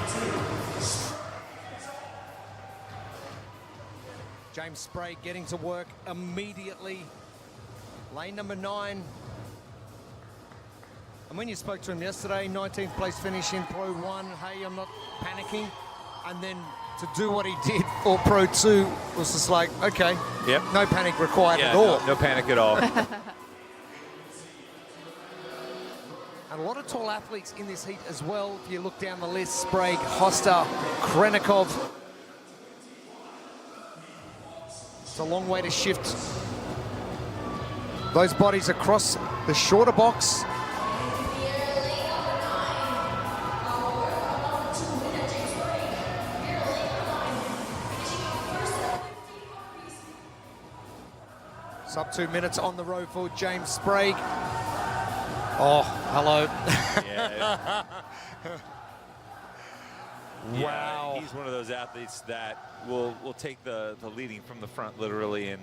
James Sprague getting to work immediately. Lane number 9. And when you spoke to him yesterday, 19th place finish in Pro 1, hey, I'm not panicking. And then to do what he did for Pro 2 was just like, okay, yep, no panic required yeah, at all. No panic at all. And a lot of tall athletes in this heat as well. If you look down the list, Sprague, Hosta, Krenikov. It's a long way to shift those bodies across the shorter box. Sub 2 minutes on the road for James Sprague. Oh, hello. Yeah. Wow. Yeah, he's one of those athletes that will take the leading from the front, literally, and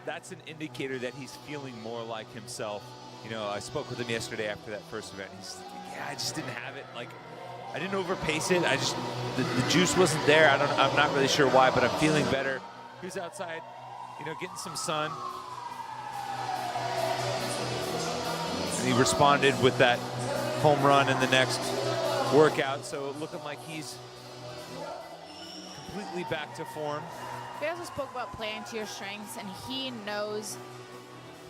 that's an indicator that he's feeling more like himself. You know, I spoke with him yesterday after that first event. He's like, yeah, I just didn't have it. Like, I didn't overpace it. I just, the juice wasn't there. I'm not really sure why, but I'm feeling better. He was outside, you know, getting some sun. And he responded with that home run in the next workout, so looking like he's completely back to form. We also spoke about playing to your strengths, and he knows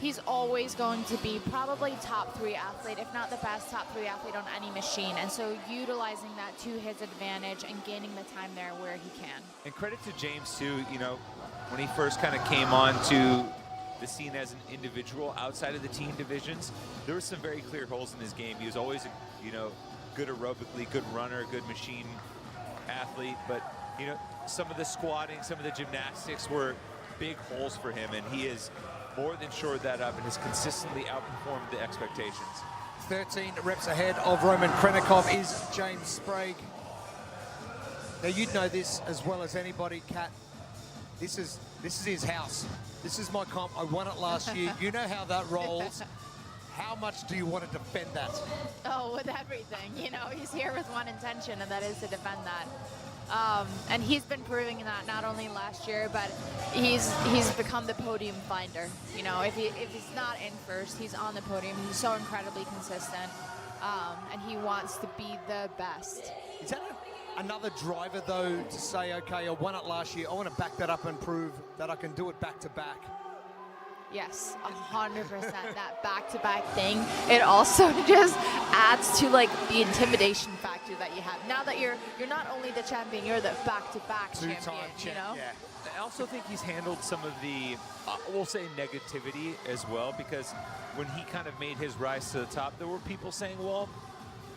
he's always going to be probably top 3 athlete, if not the best top 3 athlete on any machine. And so utilizing that to his advantage and gaining the time there where he can. And credit to James too, you know, when he first kind of came on to the scene as an individual outside of the team divisions, there were some very clear holes in his game. He was always, you know, good aerobically, good runner, good machine athlete, but you know, some of the squatting, some of the gymnastics were big holes for him, and he has more than shored that up and has consistently outperformed the expectations. 13 reps ahead of Roman Krenikov is James Sprague. Now you'd know this as well as anybody, Kat. This is his house. This is my comp. I won it last year. You know how that rolls. How much do you want to defend that? Oh, with everything. You know, he's here with one intention, and that is to defend that. And he's been proving that not only last year, but he's become the podium finder. You know, if he's not in first, he's on the podium. He's so incredibly consistent, and he wants to be the best. Is that another driver, though, to say, okay, I won it last year. I want to back that up and prove that I can do it back to back? Yes, 100%. That back-to-back thing, it also just adds to like the intimidation factor that you have. Now that you're not only the champion, you're the back-to-back champion, you know? Yeah. I also think he's handled some of the, we'll say, negativity as well, because when he kind of made his rise to the top, there were people saying, well,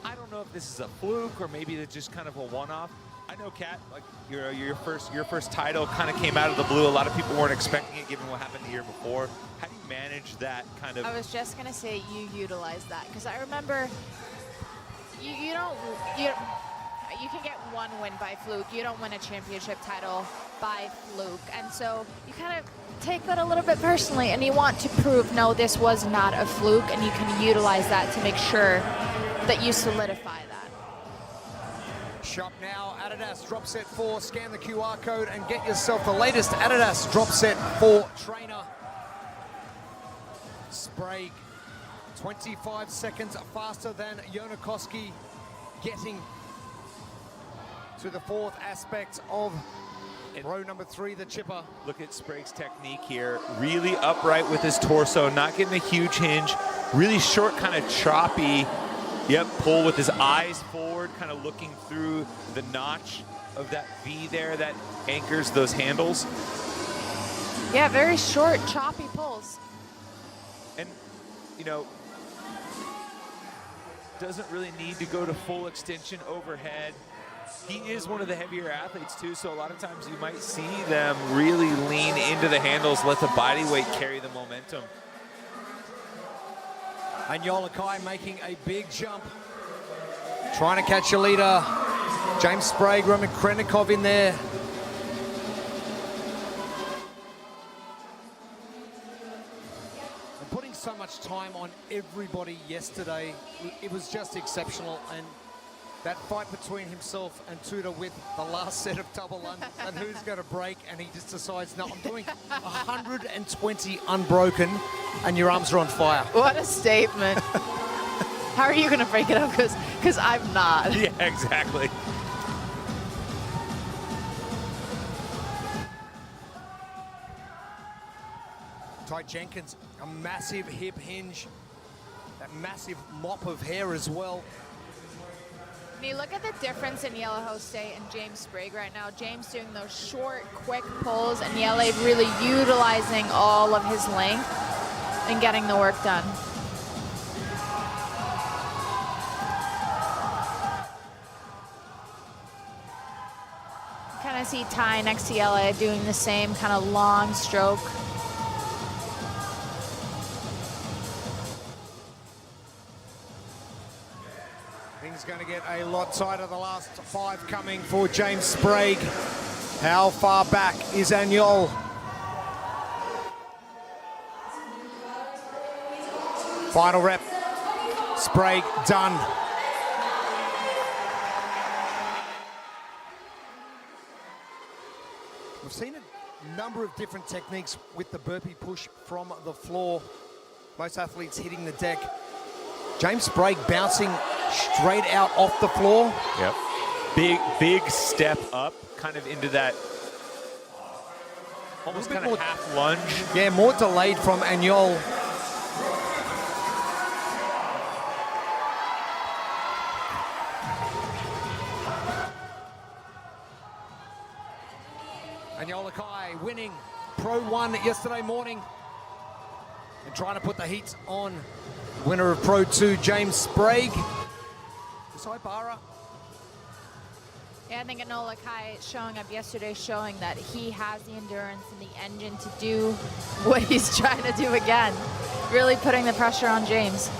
I don't know if this is a fluke or maybe it's just kind of a one-off. I know, Kat, like your first title kind of came out of the blue. A lot of people weren't expecting it given what happened the year before. How do you manage that kind of? I was just gonna say you utilize that, because I remember you can get one win by fluke. You don't win a championship title by fluke, and so you kind of take that a little bit personally, and you want to prove no, this was not a fluke, and you can utilize that to make sure that you solidify that. Shop now, Adidas Drop Set 4. Scan the QR code and get yourself the latest Adidas Drop Set 4 trainer. Sprague, 25 seconds faster than Jonakoski, getting to the 4th aspect of row number 3, the chipper. Look at Sprague's technique here. Really upright with his torso, not getting a huge hinge. Really short, kind of choppy. Yep, pull with his eyes forward, kind of looking through the notch of that V there that anchors those handles. Yeah, very short, choppy pulls. And, you know, doesn't really need to go to full extension overhead. he is one of the heavier athletes too, so a lot of times you might see them really lean into the handles, let the body weight carry the momentum. And Yolakai making a big jump. Trying to catch a leader. James Sprague, Roman Krenikov in there. And putting so much time on everybody yesterday, it was just exceptional. And that fight between himself and Tudor with the last set of double unders and who's going to break, and he just decides, no, I'm doing 120 unbroken, and your arms are on fire. What a statement. How are you going to break it up? Because I'm not. Yeah, exactly. Ty Jenkins, a massive hip hinge, that massive mop of hair as well. When you look at the difference in Yellow State and James Sprague right now, James doing those short, quick pulls, and Yele really utilizing all of his length and getting the work done. Kind of see Ty next to Yele doing the same kind of long stroke. Things going to get a lot tighter. The last 5 coming for James Sprague. How far back is Agnol? Final rep. Sprague done. We've seen a number of different techniques with the burpee push from the floor. Most athletes hitting the deck. James Sprague bouncing straight out off the floor. Yep. Big step up, kind of into that almost kind of half lunge. Yeah, more delayed from Agnol. Agnol winning Pro 1 yesterday morning and trying to put the heat on winner of Pro 2, James Sprague. Saibara. Yeah, I think Enola Kai showing up yesterday, showing that he has the endurance and the engine to do what he's trying to do again. Really putting the pressure on James.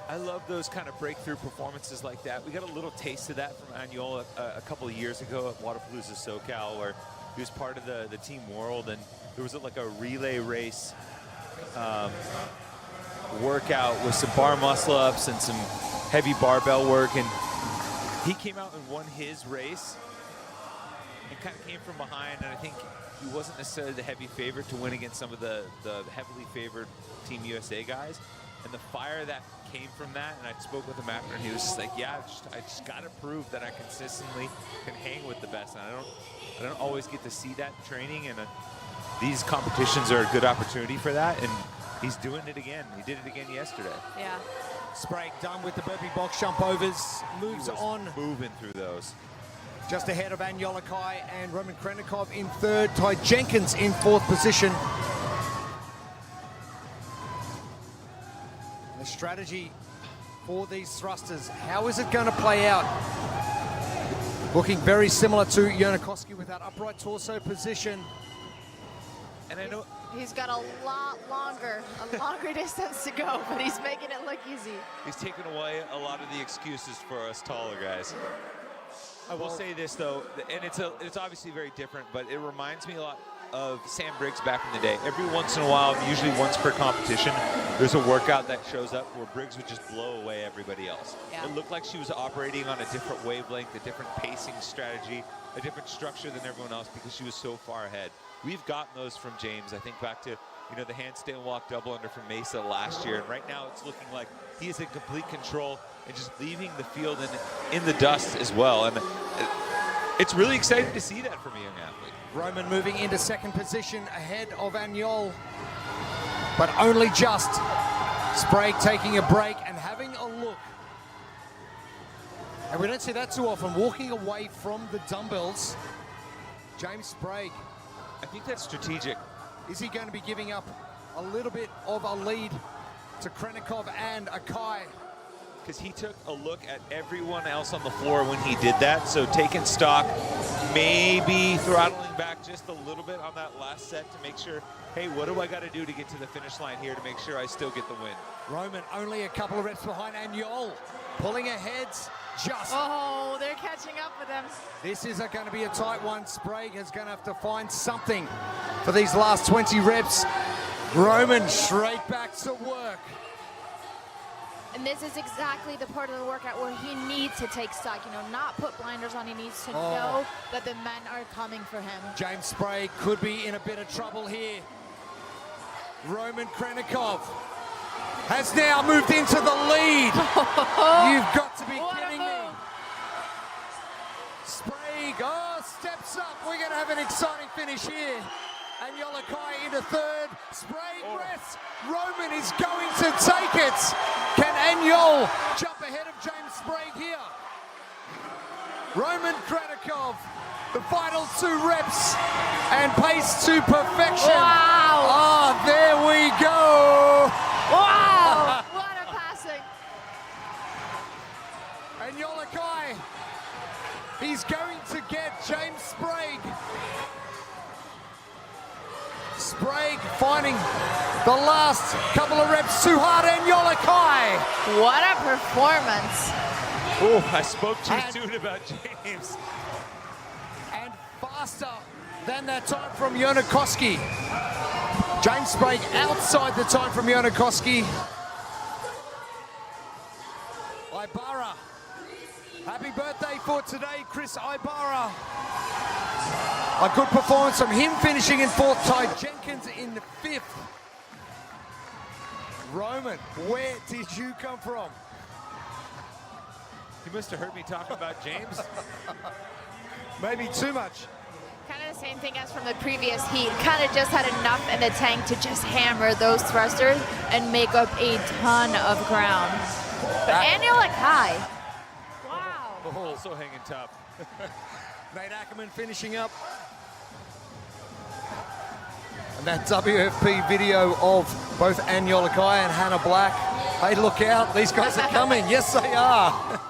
I love those kind of breakthrough performances like that. We got a little taste of that from Agnol a couple of years ago at Wadapalooza SoCal, where he was part of the Team World, and there was like a relay race workout with some bar muscle ups and some heavy barbell work, and he came out and won his race and kind of came from behind, and I think he wasn't necessarily the heavy favorite to win against some of the heavily favored Team USA guys, and the fire that came from that, and I spoke with him after, and he was just like, yeah, I just got to prove that I consistently can hang with the best, and I don't always get to see that in training, and these competitions are a good opportunity for that, and he's doing it again. He did it again yesterday. Yeah. Sprague done with the burpee box jump overs, moves on. Moving through those. Just ahead of Agnol and Roman Krenikov in third. Ty Jenkins in fourth position. The strategy for these thrusters, how is it going to play out? Looking very similar to Yonikoski with that upright torso position. And I know he's got a lot longer distance to go, but he's making it look easy. He's taken away a lot of the excuses for us taller guys. I will say this though, and it's obviously very different, but it reminds me a lot of Sam Briggs back in the day. Every once in a while, usually once per competition, there's a workout that shows up where Briggs would just blow away everybody else. Yeah. It looked like she was operating on a different wavelength, a different pacing strategy, a different structure than everyone else because she was so far ahead. We've gotten those from James. I think back to the handstand walk double under from Mesa last year, and right now it's looking like he is in complete control and just leaving the field in the dust as well. And it's really exciting to see that from a young athlete. Roman moving into second position ahead of Agnol, but only just. Sprague taking a break and having a look. And we don't see that too often, walking away from the dumbbells. James Sprague. I think that's strategic. Is he going to be giving up a little bit of a lead to Krenikov and Akai? because he took a look at everyone else on the floor when he did that. So taking stock, maybe throttling back just a little bit on that last set to make sure, hey, what do I got to do to get to the finish line here to make sure I still get the win? Roman only a couple of reps behind, and Yol pulling ahead just. Oh, they're catching up with them. This is going to be a tight one. Sprague is going to have to find something for these last 20 reps. Roman straight back to work. And this is exactly the part of the workout where he needs to take stock, you know, not put blinders on. He needs to know that the men are coming for him. James Sprague could be in a bit of trouble here. Roman Krenikov has now moved into the lead. You've got to be kidding me. Sprague, steps up. We're going to have an exciting finish here. And Yolakai into third. Sprague rests. Roman is going to take it. Can Anyol jump ahead of James Sprague here? Roman Krenikov, the final 2 reps and pace to perfection. Wow. There we go. Wow. What a passing. And Yolakai, he's going to get James Sprague. Sprague finding the last couple of reps too hard, and Yolakai. What a performance. Oh, I spoke too soon about James. And faster than that time from Yonikoski. James Sprague outside the time from Yonikoski. Ibarra. Happy birthday for today, Chris Ibarra. A good performance from him, finishing in 4th. Ty Jenkins in 5th. Roman, where did you come from? You must have heard me talking about James. Maybe too much. Kind of the same thing as from the previous heat. Kind of just had enough in the tank to just hammer those thrusters and make up a ton of ground. But Anyolakai. Wow. Also hanging tough. Nate Ackerman finishing up. And that WFP video of both Anyolakai and Hannah Black. Hey, look out, these guys are coming. Yes, they are.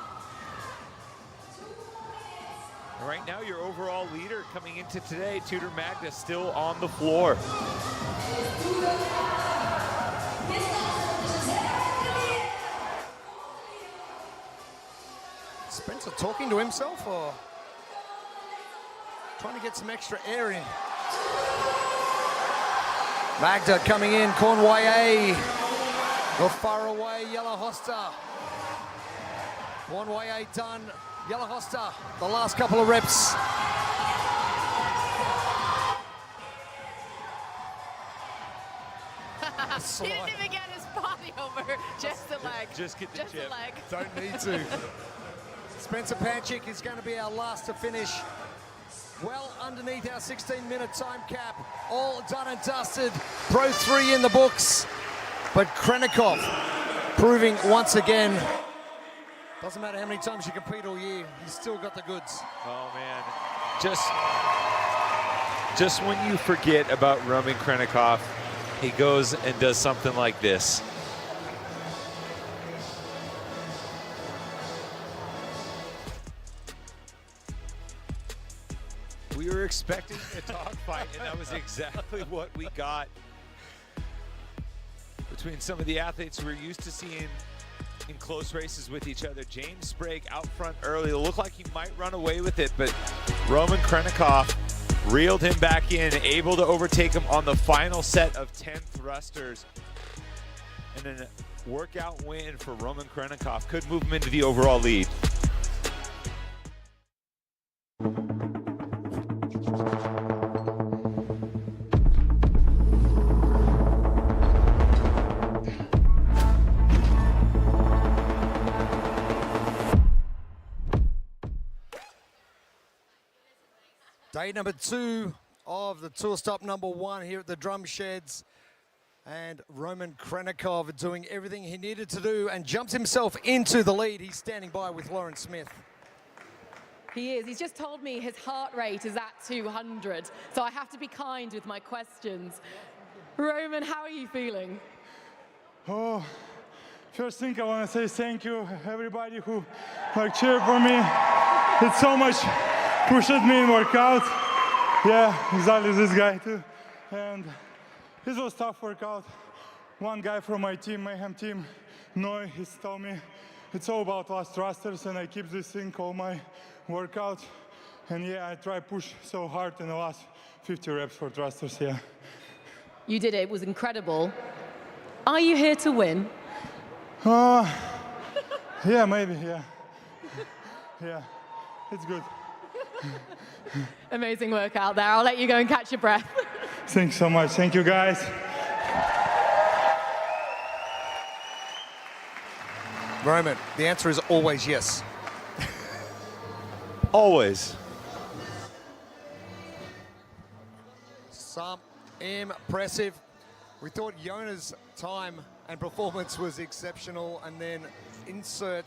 Right now, your overall leader coming into today, Tudor Magda, still on the floor. Spencer talking to himself or trying to get some extra air in? Magda coming in, Cornway, not far away, Yellow Hosta. Cornway done, Yellow Hosta, the last couple of reps. He didn't even get his body over, just the leg. Just get the just chip. the leg. Don't need to. Spencer Panchik is going to be our last to finish. Well underneath our 16-minute time cap. All done and dusted. Pro 3 in the books. But Krenikov proving once again, doesn't matter how many times you compete all year, he's still got the goods. Oh, man. Just when you forget about Roman Krenikov, he goes and does something like this. We were expecting a dogfight, and that was exactly what we got between some of the athletes we're used to seeing in close races with each other. James Sprague out front early. It looked like he might run away with it, but Roman Krenikov reeled him back in, able to overtake him on the final set of 10 thrusters. And then a workout win for Roman Krenikov could move him into the overall lead. Day number 2 of the tour stop number 1 here at the Drum Sheds. And Roman Krenikov doing everything he needed to do and jumps himself into the lead. He's standing by with Lauren Smith. He is. He's just told me his heart rate is at 200, so I have to be kind with my questions. Roman, how are you feeling? Oh, First thing I want to say thank you everybody who cheered for me. It's so much pushed me in workout. Yeah, exactly this guy too. And this was tough workout. One guy from my team, Mayhem team, Noy, he's told me it's all about last thrusters, and I keep this thing all my workout. And yeah, I try push so hard in the last 50 reps for thrusters, yeah. You did it, it was incredible. Are you here to win? Yeah, maybe, yeah. Yeah, it's good. Amazing workout there. I'll let you go and catch your breath. Thanks so much. Thank you, guys. Roman, the answer is always yes. Always. Some impressive. We thought Jona's time and performance was exceptional, and then insert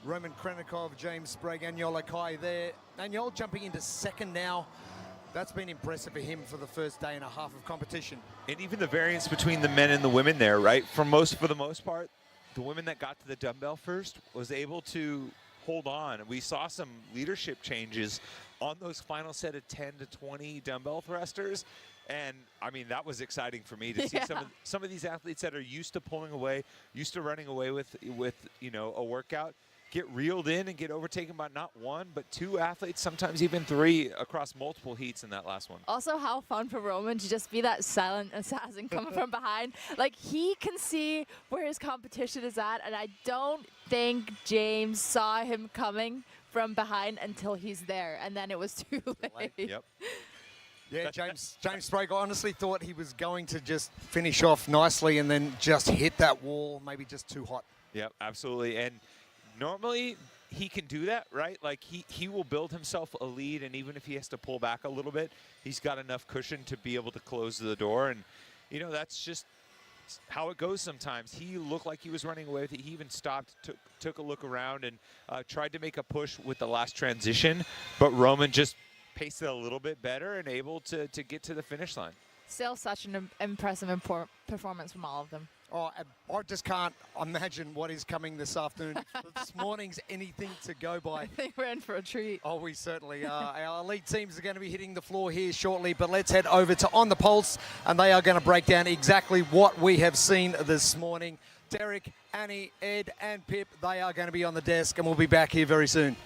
Roman Krenikov, James Sprague, Anyola Kai there. Anyol jumping into second now. That's been impressive for him for the first day and a half of competition. And even the variance between the men and the women there, right? For the most part, the women that got to the dumbbell first was able to hold on. We saw some leadership changes on those final set of 10 to 20 dumbbell thrusters. And I mean, that was exciting for me to see some of these athletes that are used to pulling away, used to running away with you know, a workout, get reeled in and get overtaken by not one, but two athletes, sometimes even three across multiple heats in that last one. Also, how fun for Roman to just be that silent assassin coming from behind. Like, he can see where his competition is at, and I don't think James saw him coming from behind until he's there, and then it was too late. Yep. Yeah, James Sprague, I honestly thought he was going to just finish off nicely and then just hit that wall, maybe just too hot. Yep, absolutely. And normally he can do that, right? Like he will build himself a lead, and even if he has to pull back a little bit, he's got enough cushion to be able to close the door. And, you know, that's just how it goes sometimes. He looked like he was running away with it. He even stopped, took a look around, and tried to make a push with the last transition, but Roman just paced it a little bit better and able to get to the finish line. Still such an impressive performance from all of them. Oh, I just can't imagine what is coming this afternoon. This morning's anything to go by. I think we're in for a treat. Oh, we certainly are. Our elite teams are going to be hitting the floor here shortly, but let's head over to On the Pulse, and they are going to break down exactly what we have seen this morning. Derek, Annie, Ed, and Pip, they are going to be on the desk, and we'll be back here very soon.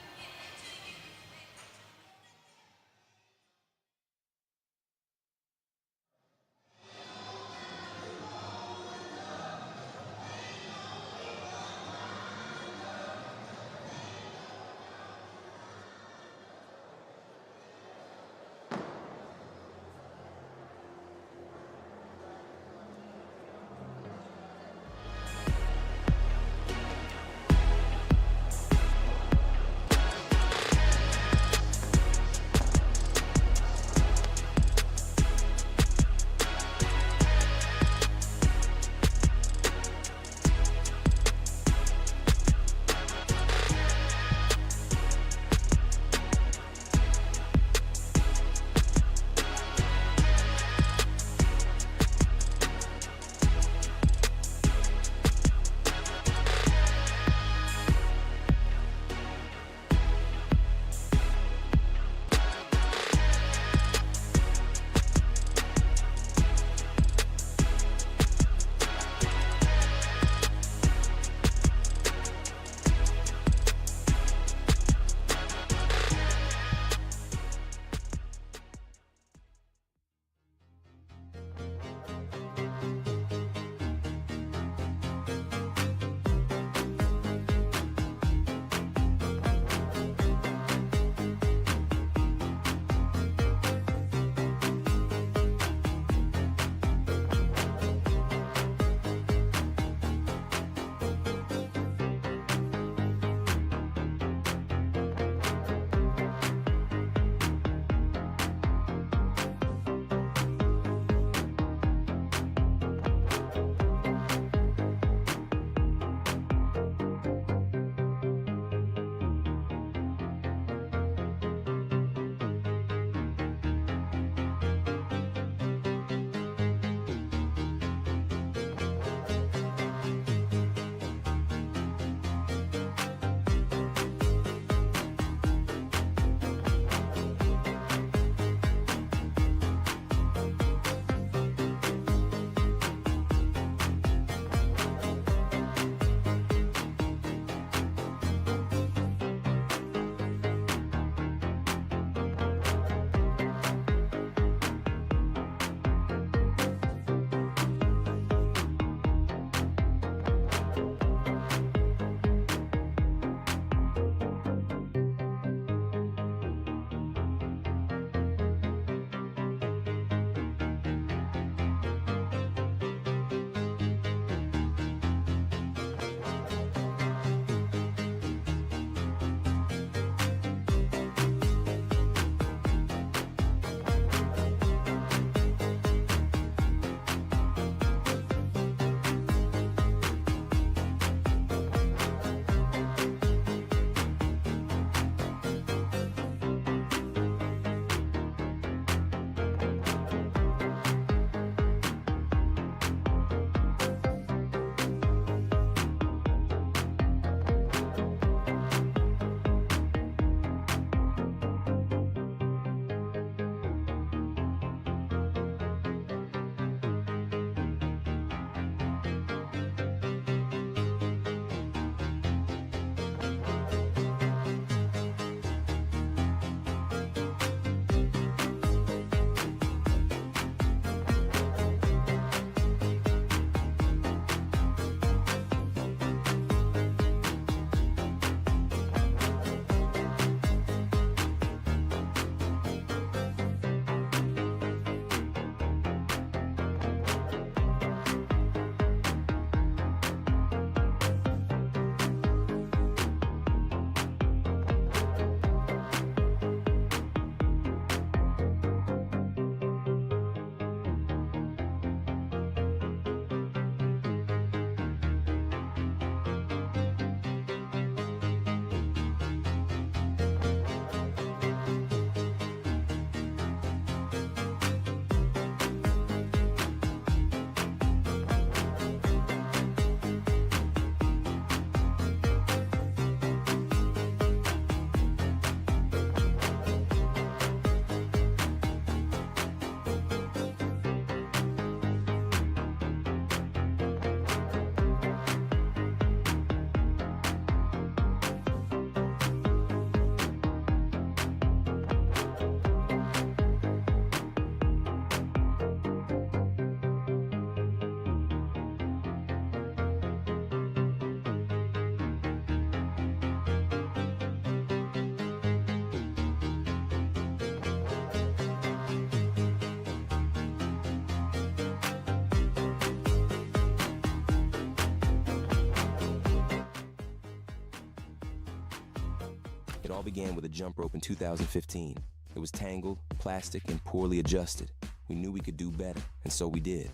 It all began with a jump rope in 2015. It was tangled, plastic, and poorly adjusted. We knew we could do better, and so we did.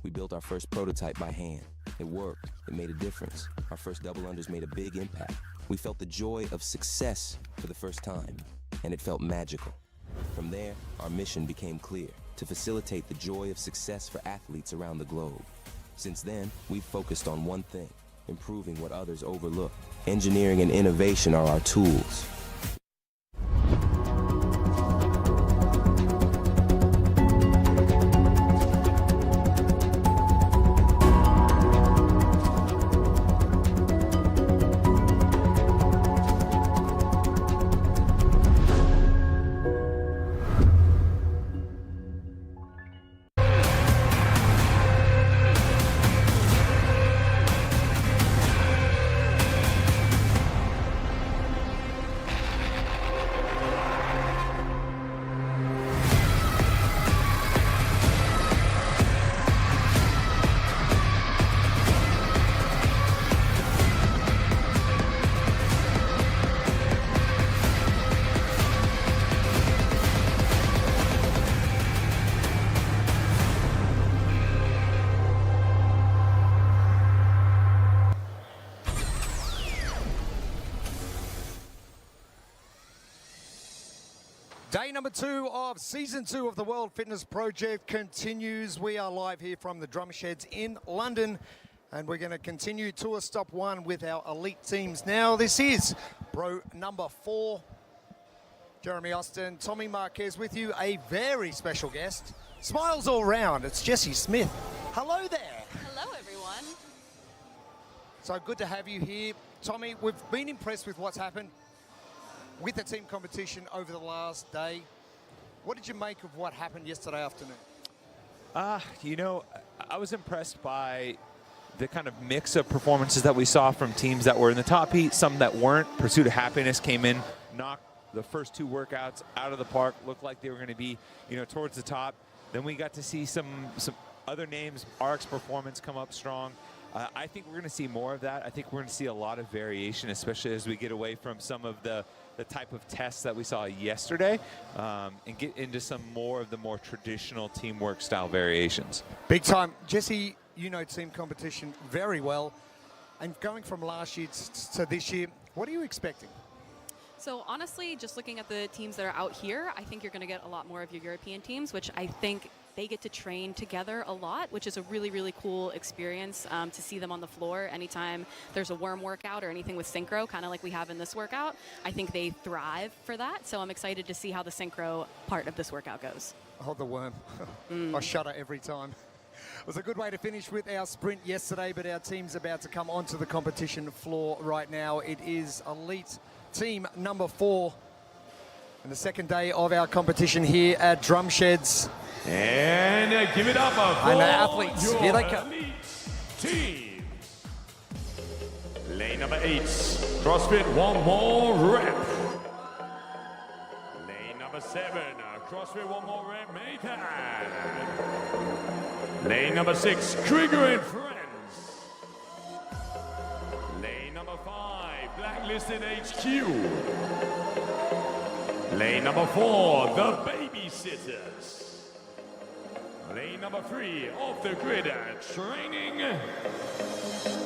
We built our first prototype by hand. It worked. It made a difference. Our first double unders made a big impact. We felt the joy of success for the first time, and it felt magical. From there, our mission became clear: to facilitate the joy of success for athletes around the globe. Since then, we've focused on one thing: improving what others overlook. Engineering and innovation are our tools. Day number 2 of season 2 of the World Fitness Project continues. We are live here from the Drum Sheds in London, and we're going to continue tour stop 1 with our elite teams. Now, this is pro number 4. Jeremy Austin, Tommy Marquez with you, a very special guest. Smiles all round, it's Jesse Smith. Hello there. Hello, everyone. So good to have you here. Tommy, we've been impressed with what's happened with the team competition over the last day. What did you make of what happened yesterday afternoon? You know, I was impressed by the kind of mix of performances that we saw from teams that were in the top heat, some that weren't. Pursuit of Happiness came in, knocked the first 2 workouts out of the park, looked like they were going to be, you know, towards the top. Then we got to see some other names, ARC's performance come up strong. I think we're going to see more of that. I think we're going to see a lot of variation, especially as we get away from some of the type of tests that we saw yesterday and get into some more of the more traditional teamwork style variations. Big time. Jesse, you know team competition very well. And going from last year to this year, what are you expecting? So honestly, just looking at the teams that are out here, I think you're going to get a lot more of your European teams, which I think they get to train together a lot, which is a really, really cool experience to see them on the floor anytime there's a worm workout or anything with synchro, kind of like we have in this workout. I think they thrive for that, so I'm excited to see how the synchro part of this workout goes. Oh, the worm. I shudder every time. It was a good way to finish with our sprint yesterday, but our team's about to come onto the competition floor right now. It is elite team number 4 and the second day of our competition here at Drum Sheds. And give it up for and the athletes. Here they come. Teams. Lane number 8, CrossFit 1 more rep. Lane number 7, CrossFit 1 more rep, Nathan. Lane number 6, Krieger and Friends. Lane number 5, Blacklisted HQ. Lane number 4, the Babysitters. Lane number 3, off the grid training.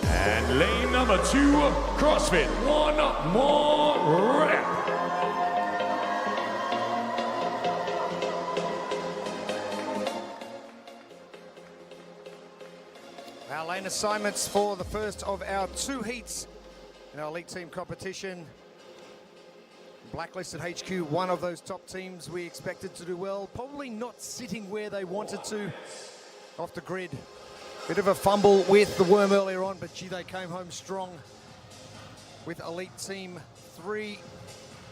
And lane number 2, CrossFit 1 more rep. Our lane assignments for the first of our 2 heats in our elite team competition. Blacklisted HQ, one of those top teams we expected to do well. Probably not sitting where they wanted to off the grid. Bit of a fumble with the worm earlier on, but gee, they came home strong with elite team 3.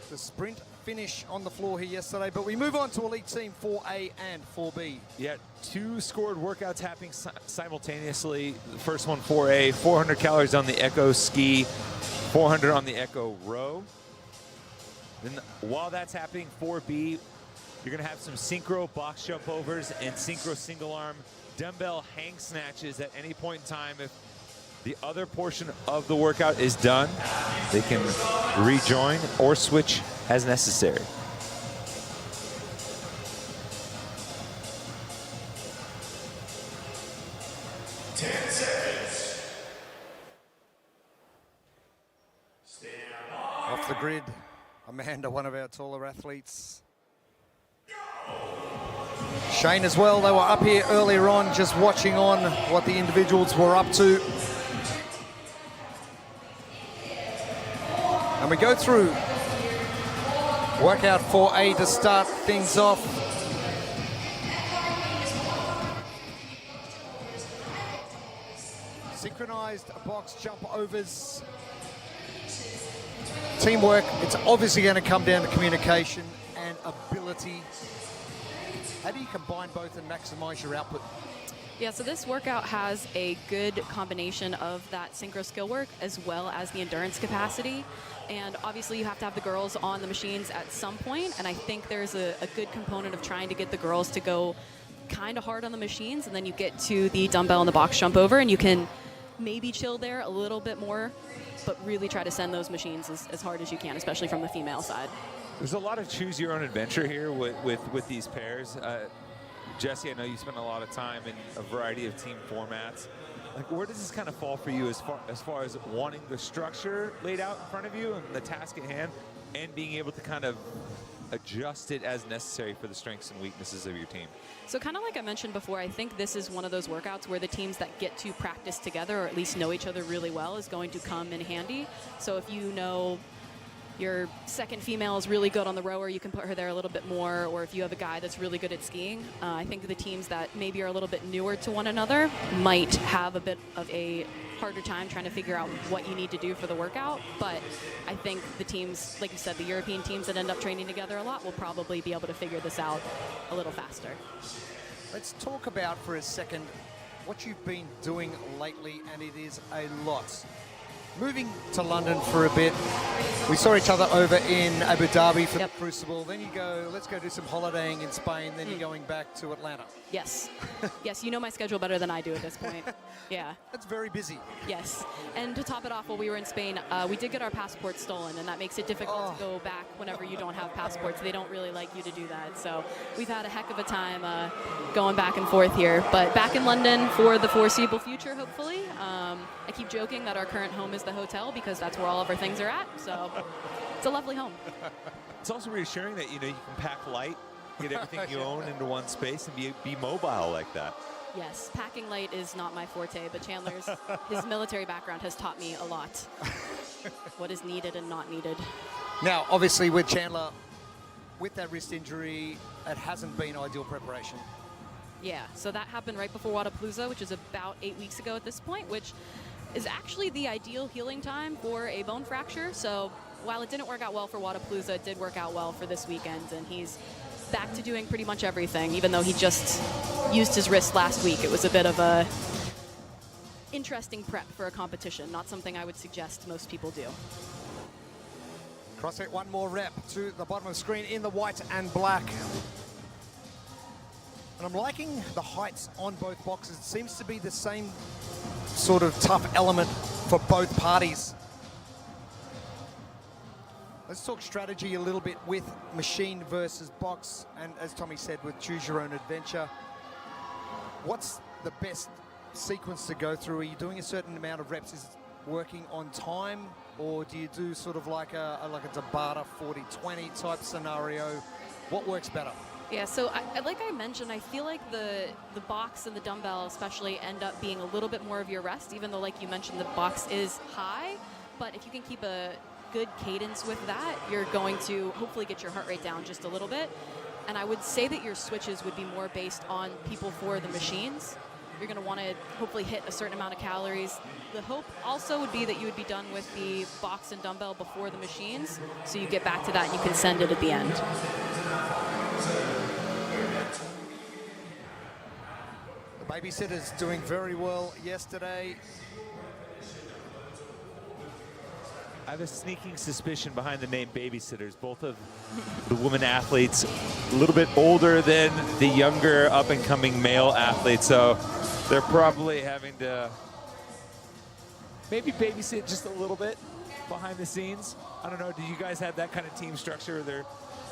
The sprint finish on the floor here yesterday, but we move on to elite team 4A and 4B. Yeah, 2 scored workouts happening simultaneously. The first one, 4A, 400 calories on the Echo ski, 400 on the Echo row. Then while that's happening, 4B, you're going to have some synchro box jump overs and synchro single arm dumbbell hang snatches at any point in time. If The other portion of the workout is done. They can rejoin or switch as necessary. Off the grid, Amanda, one of our taller athletes. Shane as well, they were up here earlier on just watching on what the individuals were up to. And we go through workout 4A to start things off. Synchronized box jump overs. Teamwork, it's obviously going to come down to communication and ability. How do you combine both and maximize your output? Yeah, so this workout has a good combination of that synchro skill work as well as the endurance capacity. And obviously you have to have the girls on the machines at some point, and I think there's a good component of trying to get the girls to go kind of hard on the machines, and then you get to the dumbbell and the box jump over, and you can maybe chill there a little bit more, but really try to send those machines as hard as you can, especially from the female side. There's a lot of choose your own adventure here with these pairs. Jesse, I know you spend a lot of time in a variety of team formats. Like, where does this kind of fall for you as far as wanting the structure laid out in front of you and the task at hand, and being able to kind of adjust it as necessary for the strengths and weaknesses of your team? So kind of like I mentioned before, I think this is one of those workouts where the teams that get to practice together, or at least know each other really well, is going to come in handy. So if you know your second female is really good on the rower, you can put her there a little bit more, or if you have a guy that's really good at skiing, I think the teams that maybe are a little bit newer to one another might have a bit of a harder time trying to figure out what you need to do for the workout. But I think the teams, like you said, the European teams that end up training together a lot will probably be able to figure this out a little faster. Let's talk about for a second what you've been doing lately, and it is a lot. Moving to London for a bit, we saw each other over in Abu Dhabi for the Crucible. Then you go, let's go do some holidaying in Spain. Then you're going back to Atlanta. Yes. Yes, you know my schedule better than I do at this point. Yeah. That's very busy. Yes. And to top it off, while we were in Spain, we did get our passports stolen, and that makes it difficult to go back whenever you don't have passports. They don't really like you to do that. So we've had a heck of a time going back and forth here. But back in London for the foreseeable future, hopefully. I keep joking that our current home is the hotel because that's where all of our things are at. So it's a lovely home. It's also reassuring that, you know, you can pack light, get everything you own into one space, and be mobile like that. Yes, packing light is not my forte, but Chandler's, his military background has taught me a lot. What is needed and not needed. Now, obviously with Chandler, with that wrist injury, it hasn't been ideal preparation. Yeah, so that happened right before Wadapalooza, which is about 8 weeks ago at this point, which is actually the ideal healing time for a bone fracture. So while it didn't work out well for Wadapalooza, it did work out well for this weekend, and he's back to doing pretty much everything, even though he just used his wrist last week. It was a bit of a interesting prep for a competition, not something I would suggest most people do. CrossFit, one more rep to the bottom of the screen in the white and black. And I'm liking the heights on both boxes. It seems to be the same sort of tough element for both parties. Let's talk strategy a little bit with machine versus box. And as Tommy said, with choose your own adventure. What's the best sequence to go through? Are you doing a certain amount of reps? Is it working on time? Or do you do sort of like a Tabata 40-20 type scenario? What works better? Yeah, so like I mentioned, I feel like the box and the dumbbell especially end up being a little bit more of your rest, even though, like you mentioned, the box is high. But if you can keep a good cadence with that, you're going to hopefully get your heart rate down just a little bit. And I would say that your switches would be more based on people for the machines. You're going to want to hopefully hit a certain amount of calories. The hope also would be that you would be done with the box and dumbbell before the machines, so you get back to that and you can send it at the end. The babysitter's doing very well yesterday. I have a sneaking suspicion behind the name babysitters. Both of the women athletes a little bit older than the younger up-and-coming male athletes, so they're probably having to maybe babysit just a little bit behind the scenes. I don't know, do you guys have that kind of team structure there?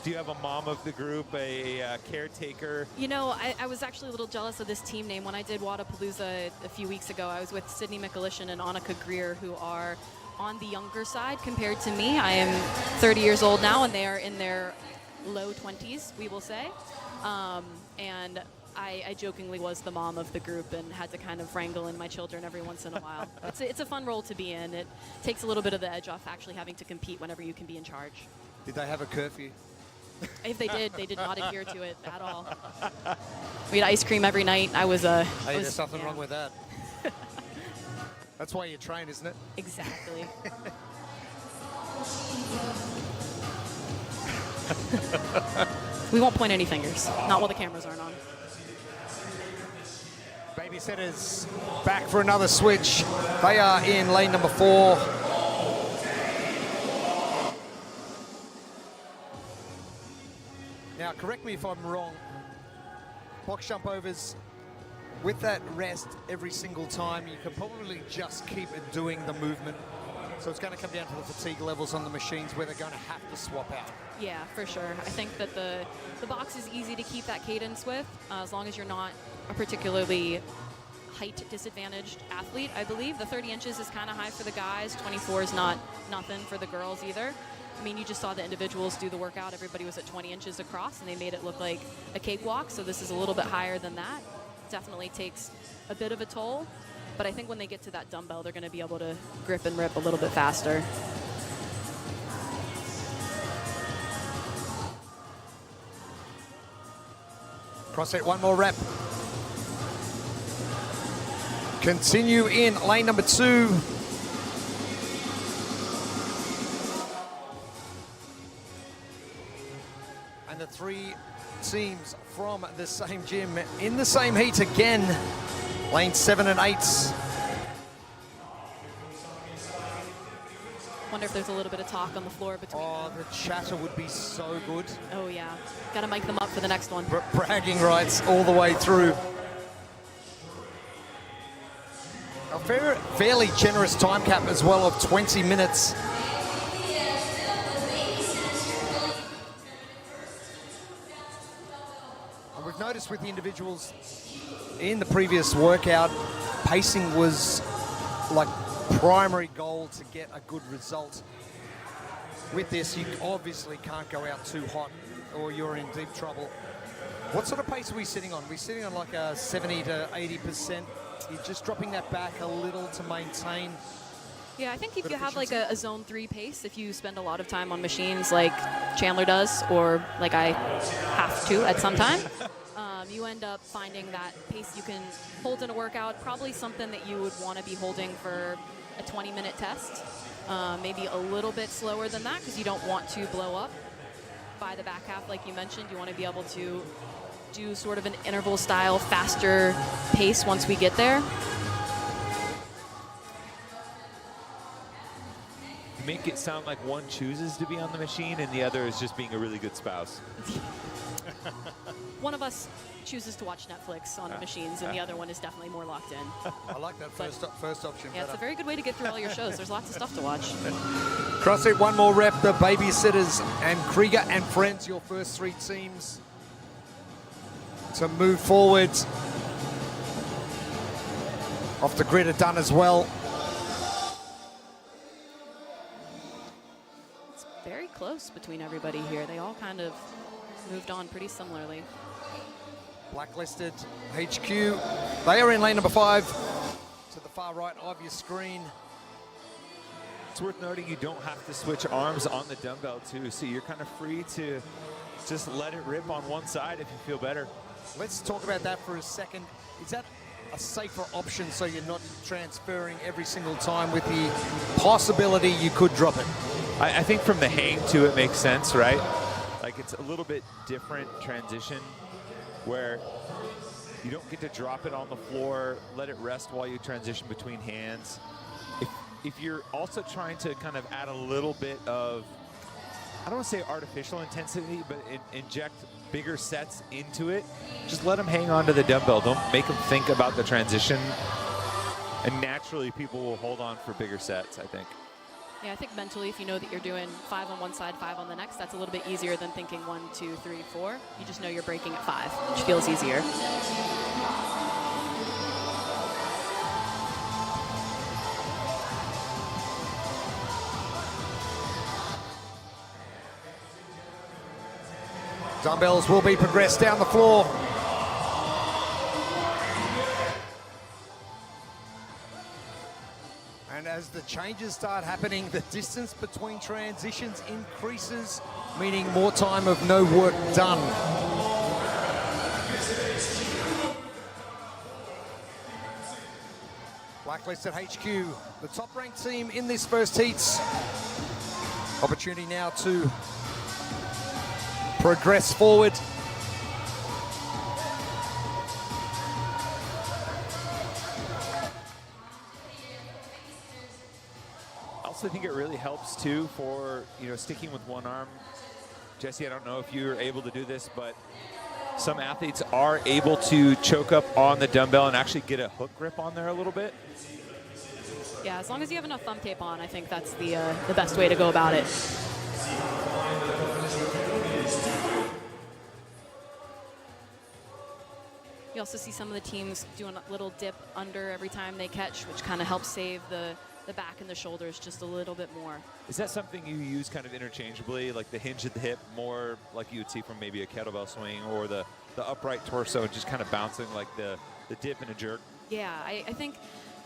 Do you have a mom of the group, a caretaker? You know, I was actually a little jealous of this team name. When I did Wadapalooza a few weeks ago, I was with Sydney McAlishan and Annika Greer, who are on the younger side compared to me. I am 30 years old now, and they are in their low 20s, we will say. And I jokingly was the mom of the group and had to kind of wrangle in my children every once in a while. It's a fun role to be in. It takes a little bit of the edge off actually having to compete whenever you can be in charge. Did they have a curfew? If they did not adhere to it at all. We had ice cream every night. Hey, there's something wrong with that. That's why you train, isn't it? Exactly. We won't point any fingers. Not while the cameras aren't on. Babysitters back for another switch. They are in lane number 4. Now, correct me if I'm wrong. Box jump overs, with that rest every single time, you can probably just keep it doing the movement. So it's going to come down to the fatigue levels on the machines where they're going to have to swap out. Yeah, for sure. I think that the box is easy to keep that cadence with, as long as you're not a particularly height disadvantaged athlete, I believe. The 30 inches is kind of high for the guys. 24 is not nothing for the girls either. I mean, you just saw the individuals do the workout. Everybody was at 20 inches across, and they made it look like a cakewalk. So this is a little bit higher than that. Definitely takes a bit of a toll. But I think when they get to that dumbbell, they're going to be able to grip and rip a little bit faster. Cross set, one more rep. Continue in lane number 2. And the 3 teams from the same gym in the same heat again. Lane 7 and 8. Wonder if there's a little bit of talk on the floor between them. The chatter would be so good. Oh, yeah. Got to mic them up for the next one. Bragging rights all the way through. A fairly generous time cap as well of 20 minutes. And we've noticed with the individuals in the previous workout, pacing was like primary goal to get a good result. With this, you obviously can't go out too hot or you're in deep trouble. What sort of pace are we sitting on? We're sitting on like a 70 to 80%. You're just dropping that back a little to maintain. Yeah, I think if you have like a zone 3 pace, if you spend a lot of time on machines like Chandler does, or like I have to at some time, you end up finding that pace you can hold in a workout, probably something that you would want to be holding for a 20-minute test. Maybe a little bit slower than that because you don't want to blow up by the back half like you mentioned. You want to be able to do sort of an interval style, faster pace once we get there. Make it sound like one chooses to be on the machine and the other is just being a really good spouse. One of us chooses to watch Netflix on machines, and the other one is definitely more locked in. I like that first option. Yeah, it's a very good way to get through all your shows. There's lots of stuff to watch. CrossFit, one more rep. The Babysitters and Krieger and Friends, your first 3 teams to move forward. Off the grid are done as well. It's very close between everybody here. They all kind of moved on pretty similarly. Blacklisted HQ. They are in lane number 5 to the far right of your screen. It's worth noting you don't have to switch arms on the dumbbell too, so you're kind of free to just let it rip on one side if you feel better. Let's talk about that for a second. Is that a safer option so you're not transferring every single time with the possibility you could drop it? I think from the hang to it makes sense, right? Like it's a little bit different transition where you don't get to drop it on the floor, let it rest while you transition between hands. If you're also trying to kind of add a little bit of, I don't want to say artificial intensity, but inject bigger sets into it, just let them hang on to the dumbbell. Don't make them think about the transition And naturally, people will hold on for bigger sets, I think. Yeah, I think mentally, if you know that you're doing 5 on one side, 5 on the next, that's a little bit easier than thinking 1, 2, 3, 4. You just know you're breaking at 5, which feels easier. Dumbbells will be progressed down the floor. And as the changes start happening, the distance between transitions increases, meaning more time of no work done. Blacklisted HQ, the top-ranked team in this first heats. Opportunity now to progress forward. I also think it really helps too for, you know, sticking with one arm. Jesse, I don't know if you're able to do this, but some athletes are able to choke up on the dumbbell and actually get a hook grip on there a little bit. Yeah, as long as you have enough thumb tape on, I think that's the best way to go about it. You also see some of the teams doing a little dip under every time they catch, which kind of helps save the back and the shoulders just a little bit more. Is that something you use kind of interchangeably, like the hinge at the hip, more like you would see from maybe a kettlebell swing, or the upright torso just kind of bouncing like the dip and a jerk? Yeah, I think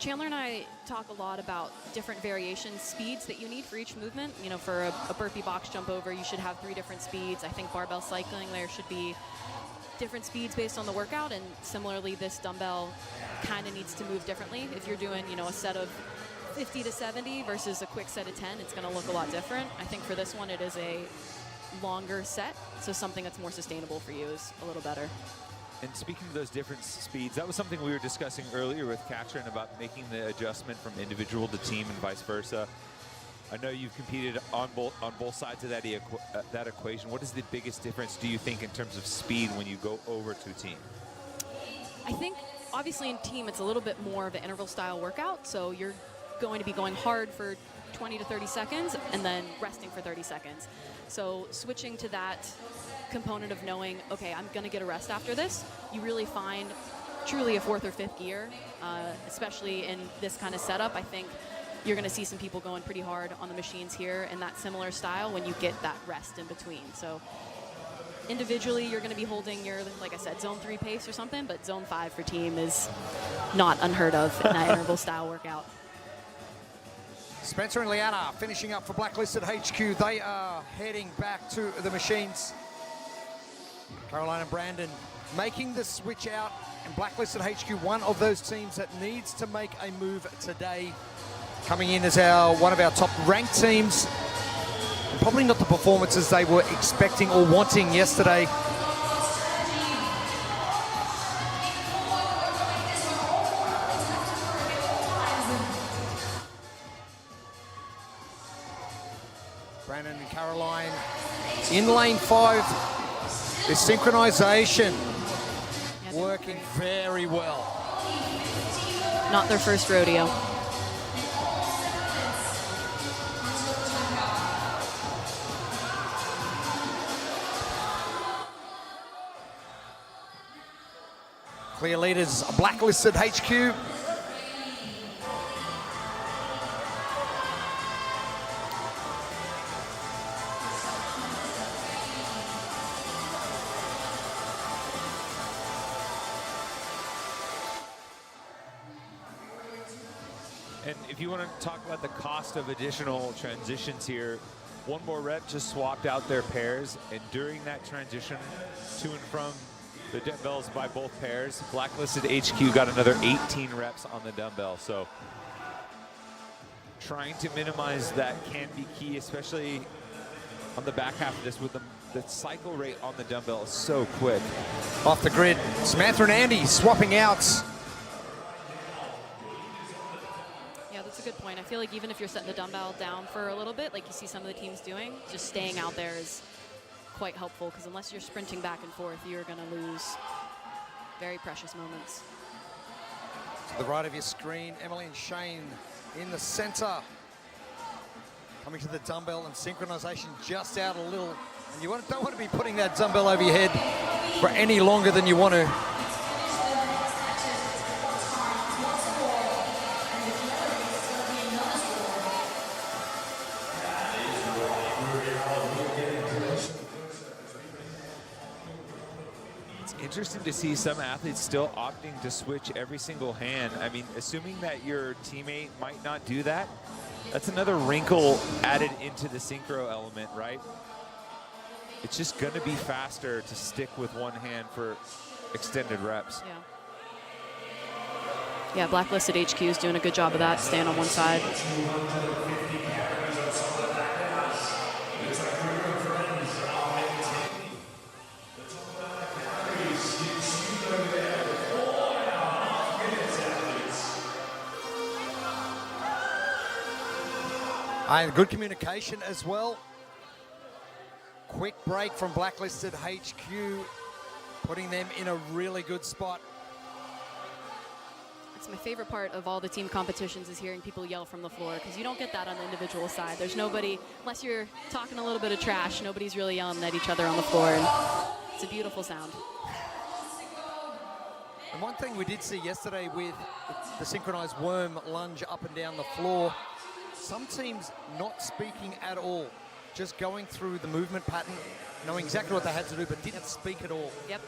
Chandler and I talk a lot about different variation speeds that you need for each movement. You know, for a burpee box jump over, you should have 3 different speeds. I think barbell cycling, there should be different speeds based on the workout, and similarly this dumbbell kind of needs to move differently. If you're doing, you know, a set of 50 to 70 versus a quick set of 10, it's going to look a lot different. I think for this one it is a longer set, so something that's more sustainable for you is a little better. And speaking of those different speeds, that was something we were discussing earlier with Katrin about making the adjustment from individual to team and vice versa. I know you've competed on both sides of that equation. What is the biggest difference, do you think, in terms of speed when you go over to team? I think obviously in team it's a little bit more of an interval style workout, so you're going to be going hard for 20 to 30 seconds and then resting for 30 seconds. So switching to that component of knowing, okay, I'm going to get a rest after this, you really find truly a 4th or 5th gear, especially in this kind of setup. I think you're going to see some people going pretty hard on the machines here in that similar style when you get that rest in between. So individually, you're going to be holding your, like I said, zone 3 pace or something, but zone 5 for team is not unheard of in that interval style workout. Spencer and Liana finishing up for Blacklisted HQ. They are heading back to the machines. Caroline and Brandon making the switch out, and Blacklisted HQ, one of those teams that needs to make a move today. Coming in as one of our top ranked teams. And probably not the performances they were expecting or wanting yesterday. Brandon and Caroline in lane 5. The synchronization working very well. Not their first rodeo. Clear leaders, Blacklisted HQ. And if you want to talk about the cost of additional transitions here, one more rep just swapped out their pairs, and during that transition to and from the dumbbells by both pairs, Blacklisted HQ got another 18 reps on the dumbbell. So trying to minimize that can be key, especially on the back half of this with the cycle rate on the dumbbell is so quick. Off the grid, Samantha and Andy swapping out. Yeah, that's a good point. I feel like even if you're setting the dumbbell down for a little bit, like you see some of the teams doing, just staying out there is quite helpful, because unless you're sprinting back and forth, you're going to lose very precious moments. To the right of your screen, Emily and Shane in the center. Coming to the dumbbell and synchronization just out a little. And you don't want to be putting that dumbbell over your head for any longer than you want to. It's interesting to see some athletes still opting to switch every single hand. I mean, assuming that your teammate might not do that, that's another wrinkle added into the synchro element, right? It's just going to be faster to stick with one hand for extended reps. Yeah, Blacklisted HQ is doing a good job of that, staying on one side. And good communication as well. Quick break from Blacklisted HQ, putting them in a really good spot. It's my favorite part of all the team competitions is hearing people yell from the floor, because you don't get that on the individual side. There's nobody, unless you're talking a little bit of trash, nobody's really yelling at each other on the floor. And it's a beautiful sound. And one thing we did see yesterday with the synchronized worm lunge up and down the floor, some teams not speaking at all, just going through the movement pattern, knowing exactly what they had to do, but didn't speak at all. Yep.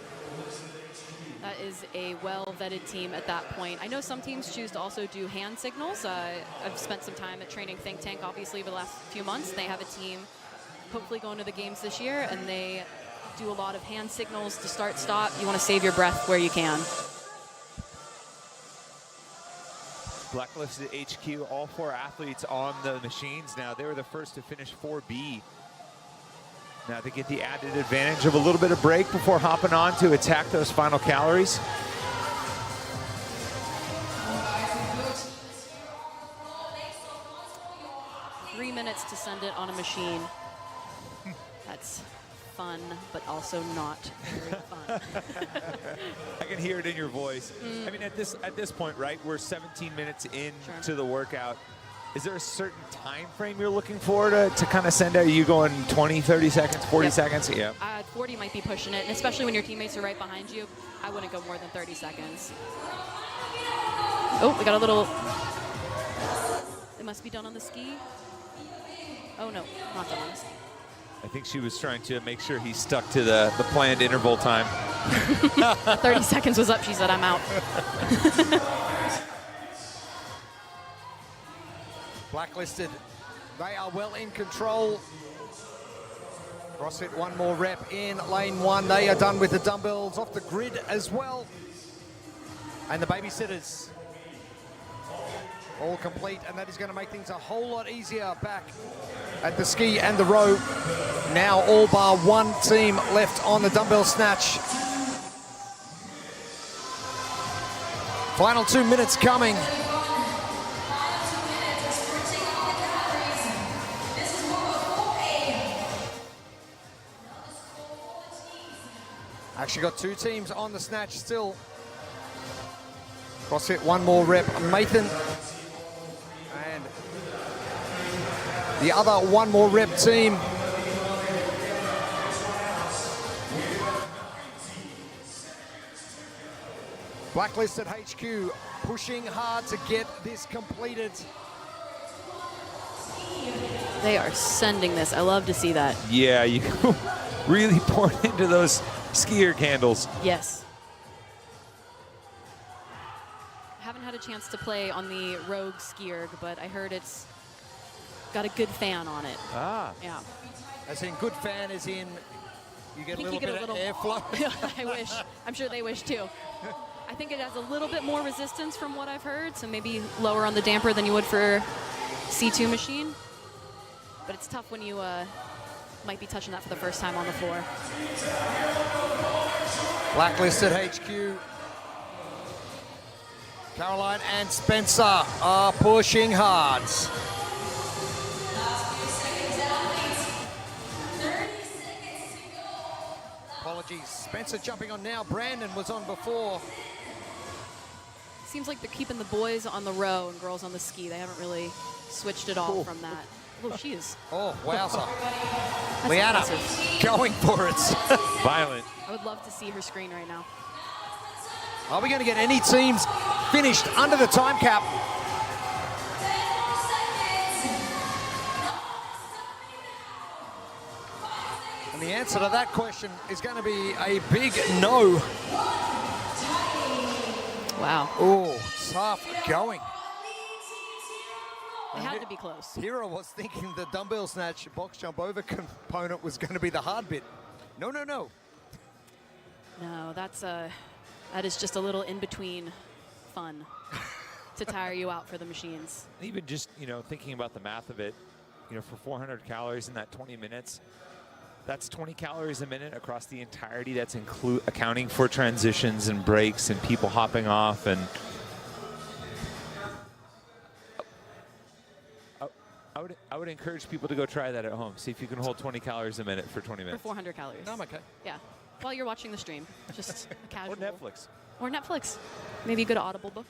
That is a well-vetted team at that point. I know some teams choose to also do hand signals. I've spent some time at Training Think Tank, obviously, over the last few months. They have a team hopefully going to the games this year, and they do a lot of hand signals to start, stop. You want to save your breath where you can. Blacklisted HQ, all 4 athletes on the machines now. They were the first to finish 4B. Now they get the added advantage of a little bit of break before hopping on to attack those final calories. Three minutes to send it on a machine. That's fun, but also not very fun. I can hear it in your voice. I mean, at this point, right, we're 17 minutes into the workout. Is there a certain time frame you're looking for to kind of send out? Are you going 20, 30 seconds, 40 seconds? Yeah. 40 might be pushing it, and especially when your teammates are right behind you, I wouldn't go more than 30 seconds. Oh, we got a little... It must be done on the ski. Oh, no, not done on the ski. I think she was trying to make sure he stuck to the planned interval time. 30 seconds was up, she said, I'm out. Blacklisted, they are well in control. CrossFit, one more rep in lane 1. They are done with the dumbbells off the grid as well. And the babysitters all complete, and that is going to make things a whole lot easier back at the ski and the row. Now all bar one team left on the dumbbell snatch. Final 2 minutes coming. Actually got 2 teams on the snatch still. CrossFit, one more rep, Mathan. And the other one more rep team. Blacklisted HQ pushing hard to get this completed. They are sending this. I love to see that. Yeah, you really poured into those skier candles. Yes. I haven't had a chance to play on the Rogue skier, but I heard it's got a good fan on it. Ah. Yeah. As in good fan, as in you get a little bit of airflow. I wish. I'm sure they wish too. I think it has a little bit more resistance from what I've heard, so maybe lower on the damper than you would for C2 machine. But it's tough when you might be touching that for the first time on the floor. Blacklisted HQ. Caroline and Spencer are pushing hard. Apologies, Spencer jumping on now. Brandon was on before. seems like they're keeping the boys on the row and girls on the ski. They haven't really switched it all from that. Oh, she is. Oh, wowza. That's Liana impressive. going for it. Violent. I would love to see her screen right now. Are we going to get any teams finished under the time cap? And the answer to that question is going to be a big no. Wow. Oh, tough going. It had to be close. Hira was thinking the dumbbell snatch box jump over component was going to be the hard bit. No, no, no. No, that is just a little in-between fun to tire you out for the machines. Even just, thinking about the math of it, for 400 calories in that 20 minutes, that's 20 calories a minute across the entirety. That's accounting for transitions and breaks and people hopping off. And I would encourage people to go try that at home. See if you can hold 20 calories a minute for 20 minutes. For 400 calories. I'm okay. Yeah. While you're watching the stream. Just a casual. Or Netflix. Or Netflix. Maybe a good Audible book.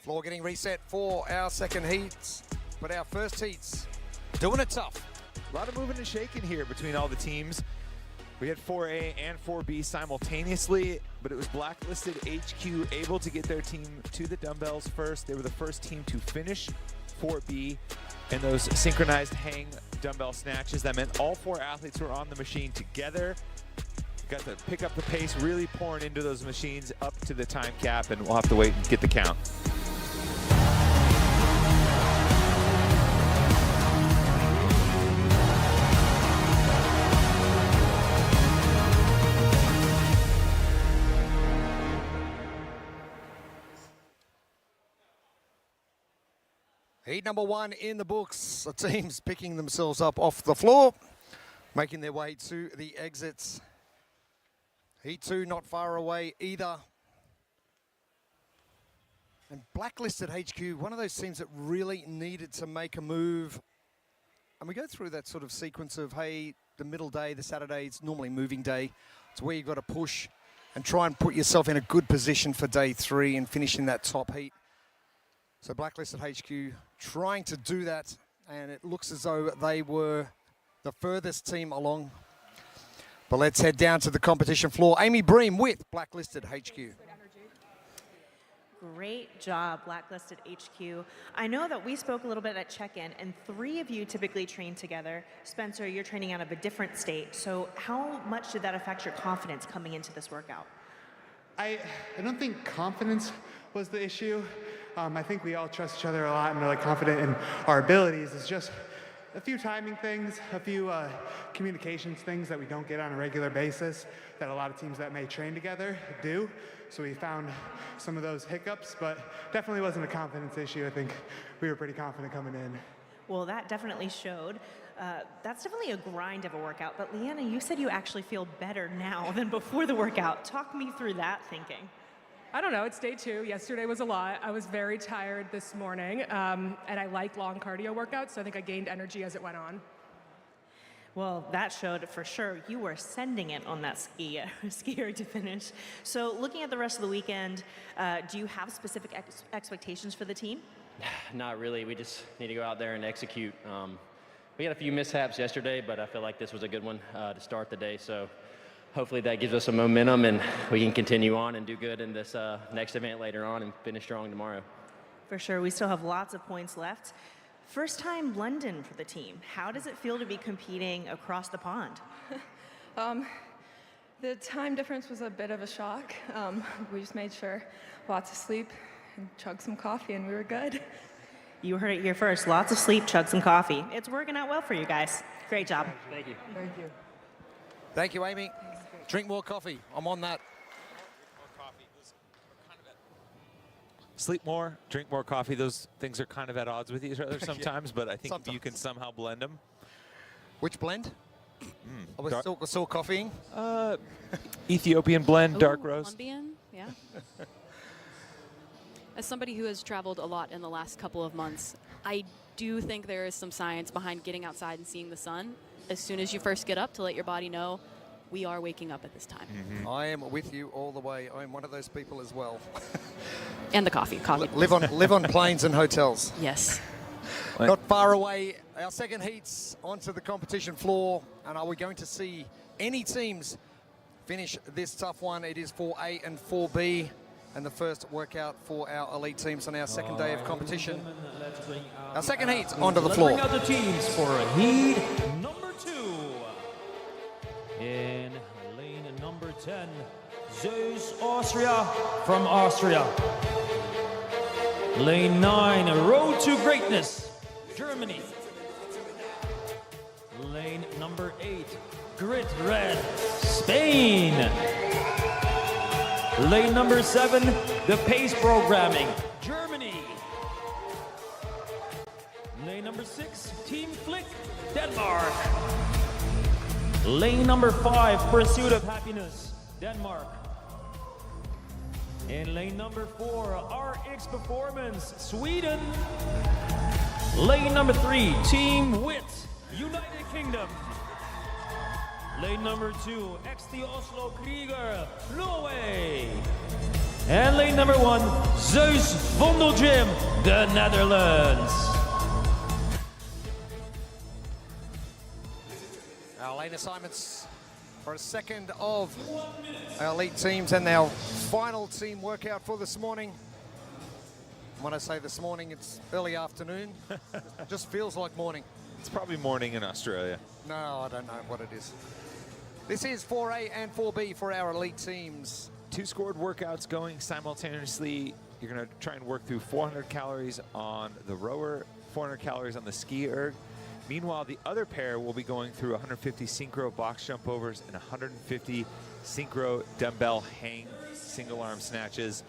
Floor getting reset for our second heats. But our first heats, doing it tough. A lot of moving and shaking here between all the teams. We had 4A and 4B simultaneously, but it was Blacklisted HQ able to get their team to the dumbbells first. They were the first team to finish 4B and those synchronized hang dumbbell snatches. That meant all 4 athletes were on the machine together. Got to pick up the pace, really pouring into those machines up to the time cap, and we'll have to wait and get the count. Heat number 1 in the books. The teams picking themselves up off the floor, making their way to the exits. Heat 2 not far away either. And Blacklisted HQ, one of those teams that really needed to make a move. And we go through that sort of sequence of, hey, the middle day, the Saturday, it's normally moving day. It's where you've got to push and try and put yourself in a good position for day 3 and finishing that top heat. So Blacklisted HQ trying to do that, and it looks as though they were the furthest team along. But let's head down to the competition floor. Amy Bream with Blacklisted HQ. Great job, Blacklisted HQ. I know that we spoke a little bit at check-in, and 3 of you typically train together. Spencer, you're training out of a different state. So how much did that affect your confidence coming into this workout? I don't think confidence was the issue. I think we all trust each other a lot and are confident in our abilities. It's just a few timing things, a few communications things that we don't get on a regular basis that a lot of teams that may train together do. So we found some of those hiccups, but definitely wasn't a confidence issue. I think we were pretty confident coming in. Well, that definitely showed. That's definitely a grind of a workout. But Leanna, you said you actually feel better now than before the workout. Talk me through that thinking. I don't know, it's day 2. Yesterday was a lot. I was very tired this morning, and I like long cardio workouts, so I think I gained energy as it went on. Well, that showed for sure. You were sending it on that skier to finish. So looking at the rest of the weekend, do you have specific expectations for the team? Not really. We just need to go out there and execute. We had a few mishaps yesterday, but I feel like this was a good one to start the day. So hopefully that gives us some momentum and we can continue on and do good in this next event later on and finish strong tomorrow. For sure. We still have lots of points left. First time London for the team. How does it feel to be competing across the pond? The time difference was a bit of a shock. We just made sure lots of sleep and chug some coffee and we were good. You heard it here first. Lots of sleep, chug some coffee. It's working out well for you guys. Great job. Thank you. Thank you. Thank you, Amy. Drink more coffee. I'm on that. Sleep more, drink more coffee. Those things are kind of at odds with each other sometimes, but I think you can somehow blend them. Which blend? Are we still coffeeing? Ethiopian blend, dark roast. Colombian, yeah. As somebody who has traveled a lot in the last couple of months, I do think there is some science behind getting outside and seeing the sun as soon as you first get up to let your body know we are waking up at this time. I am with you all the way. I'm one of those people as well. And the coffee. Live on planes and hotels. Yes. Not far away. Our second heat's onto the competition floor. And are we going to see any teams finish this tough one? It is 4A and 4B. And the first workout for our elite teams on our second day of competition. Our second heat onto the floor. Let's bring out the teams for heat number 2. In lane number 10, Zeus Austria from Austria. Lane 9, Road to Greatness, Germany. Lane number 8, Grit Red, Spain. Lane number 7, the Pace Programming, Germany. Lane number 6, Team Flick, Denmark. Lane number 5, Pursuit of Happiness, Denmark. In lane number 4, RX Performance, Sweden. Lane number 3, Team Wit, United Kingdom. Lane number 2, XT Oslo Krieger, Norway. And lane number 1, Zeus Vondelgym, the Netherlands. Our lane assignments for a second of our elite teams and our final team workout for this morning. When I say this morning, it's early afternoon. It just feels like morning. It's probably morning in Australia. No, I don't know what it is. This is 4A and 4B for our elite teams. 2 scored workouts going simultaneously. You're going to try and work through 400 calories on the rower, 400 calories on the ski erg. Meanwhile, the other pair will be going through 150 synchro box jump overs and 150 synchro dumbbell hang single arm snatches.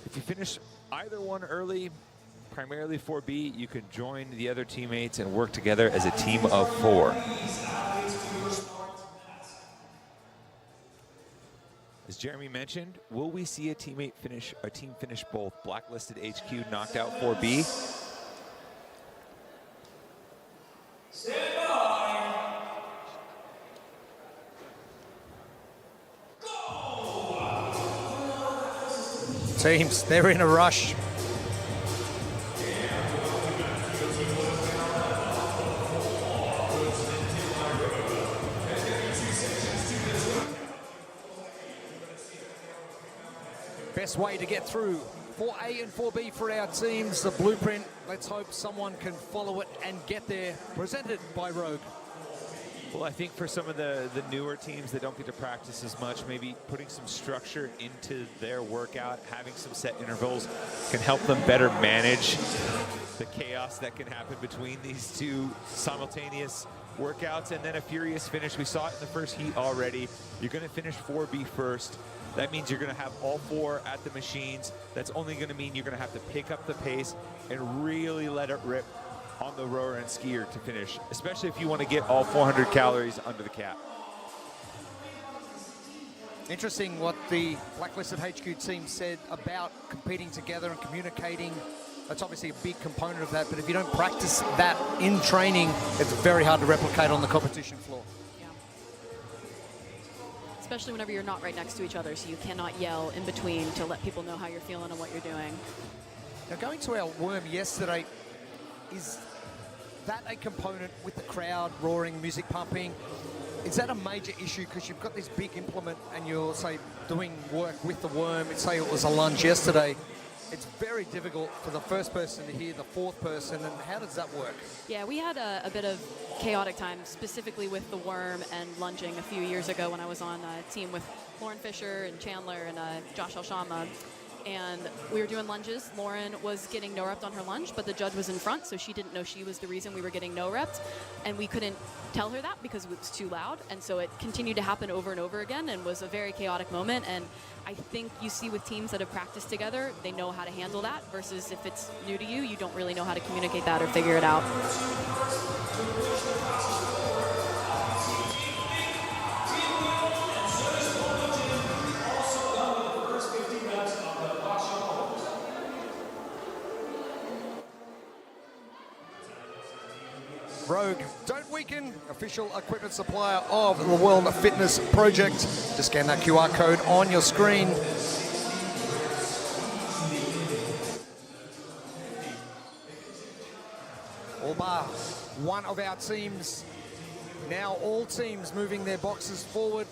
If you finish either one early, primarily 4B, you can join the other teammates and work together as a team of 4. As Jeremy mentioned, will we see a team finish both Blacklisted HQ knocked out 4B? Teams, they're in a rush. Best way to get through 4A and 4B for our teams, the blueprint. Let's hope someone can follow it and get there. Presented by Rogue. Well, I think for some of the newer teams that don't get to practice as much, maybe putting some structure into their workout, having some set intervals can help them better manage the chaos that can happen between these 2 simultaneous workouts. And then a furious finish. We saw it in the first heat already. You're going to finish 4B first. That means you're going to have all 4 at the machines. That's only going to mean you're going to have to pick up the pace and really let it rip on the rower and skier to finish, especially if you want to get all 400 calories under the cap. Interesting what the Blacklisted HQ team said about competing together and communicating. That's obviously a big component of that, but if you don't practice that in training, it's very hard to replicate on the competition floor. Yeah. Especially whenever you're not right next to each other, so you cannot yell in between to let people know how you're feeling and what you're doing. Now, going to our worm yesterday, is that a component with the crowd roaring, music pumping? Is that a major issue because you've got this big implement and you're, say, doing work with the worm? Say it was a lunge yesterday. It's very difficult for the first person to hear the fourth person, and how does that work? Yeah, we had a bit of chaotic time, specifically with the worm and lunging a few years ago when I was on a team with Lauren Fisher and Chandler and Josh Alshama. And we were doing lunges. Lauren was getting no-repped on her lunge, but the judge was in front, so she didn't know she was the reason we were getting no-repped. And we couldn't tell her that because it was too loud. And so it continued to happen over and over again and was a very chaotic moment. And I think you see with teams that have practiced together, they know how to handle that, versus if it's new to you, you don't really know how to communicate that or figure it out. Rogue, don't weaken, official equipment supplier of the World Fitness Project. Just scan that QR code on your screen. All bar one of our teams. Now all teams moving their boxes forward.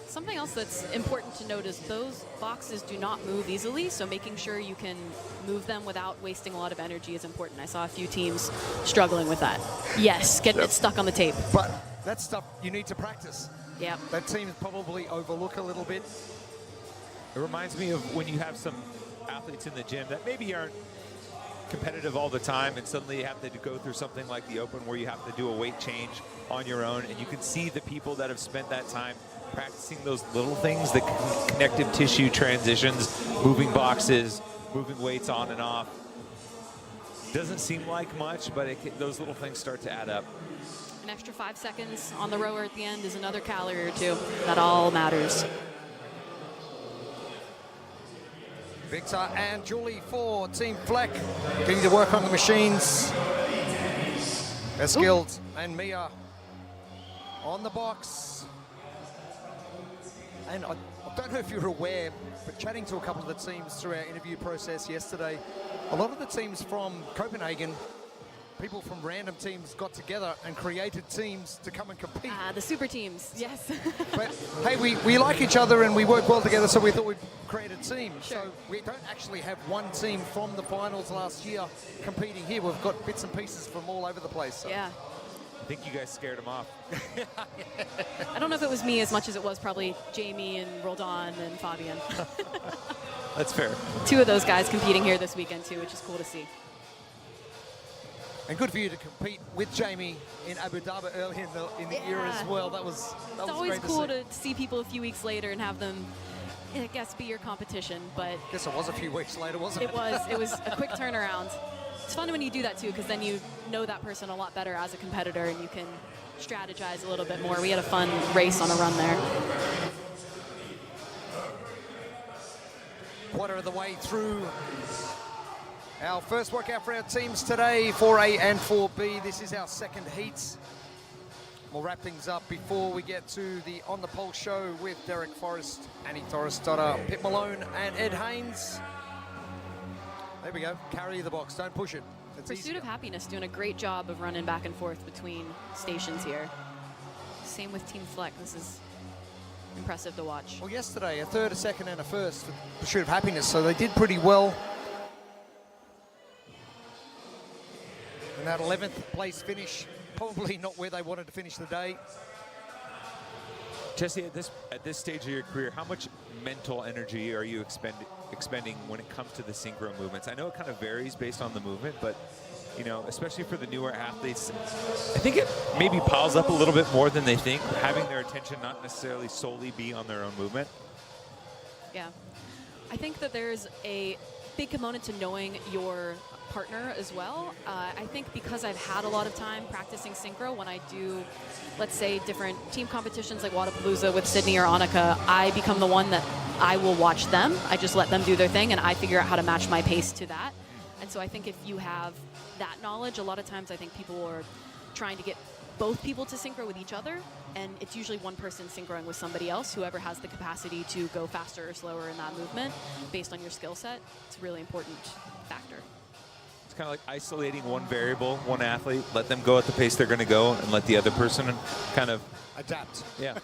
Something else that's important to note is those boxes do not move easily, so making sure you can move them without wasting a lot of energy is important. I saw a few teams struggling with that. Yes, getting it stuck on the tape. But that's stuff you need to practice. Yep. That teams probably overlook a little bit. It reminds me of when you have some athletes in the gym that maybe aren't competitive all the time, and suddenly you have to go through something like the Open where you have to do a weight change on your own, and you can see the people that have spent that time practicing those little things, the connective tissue transitions, moving boxes, moving weights on and off. Doesn't seem like much, but those little things start to add up. An extra 5 seconds on the rower at the end is another calorie or two. That all matters. Victor and Julie for Team Fleck getting to work on the machines. Eskild and Mia on the box. And I don't know if you're aware, but chatting to a couple of the teams through our interview process yesterday, a lot of the teams from Copenhagen, people from random teams got together and created teams to come and compete. The super teams, yes. But hey, we like each other and we work well together, so we thought we'd create a team. Sure. So we don't actually have one team from the finals last year competing here. We've got bits and pieces from all over the place. So. Yeah. I think you guys scared him off. I don't know if it was me as much as it was probably Jamie and Roldan and Fabian. That's fair. 2 of those guys competing here this weekend too, which is cool to see. And good for you to compete with Jamie in Abu Dhabi early in the year as well. That was It's always cool to see people a few weeks later and have them, I guess, be your competition. But I guess it was a few weeks later, wasn't it? It was. It was a quick turnaround. It's fun when you do that too, because then you know that person a lot better as a competitor, and you can strategize a little bit more. We had a fun race on a run there. Quarter of the way through our first workout for our teams today, 4A and 4B. This is our second heat. We'll wrap things up before we get to the On the Pole show with Derek Forrest, Annie Torres-Dotter, Pip Malone, and Ed Haynes. There we go. Carry the box. Don't push it. It's Pursuit easier. of Happiness doing a great job of running back and forth between stations here. Same with Team Fleck. This is impressive to watch. Well, yesterday, a third, a second, and a first for Pursuit of Happiness, so they did pretty well. And that 11th place finish, probably not where they wanted to finish the day. Jesse, at this stage of your career, how much mental energy are you expending when it comes to the synchro movements? I know it kind of varies based on the movement, but you know, especially for the newer athletes, I think it maybe piles up a little bit more than they think, having their attention not necessarily solely be on their own movement. Yeah. I think that there's a big component to knowing your partner as well. I think because I've had a lot of time practicing synchro, when I do, let's say, different team competitions like Wadapalooza with Sydney or Annika, I become the one that I will watch them. I just let them do their thing, and I figure out how to match my pace to that. And so I think if you have that knowledge, a lot of times I think people are trying to get both people to synchro with each other, and it's usually one person synchroing with somebody else, whoever has the capacity to go faster or slower in that movement based on your skill set. It's a really important factor. It's kind of like isolating one variable, one athlete, let them go at the pace they're going to go, and let the other person kind of adapt. Yeah.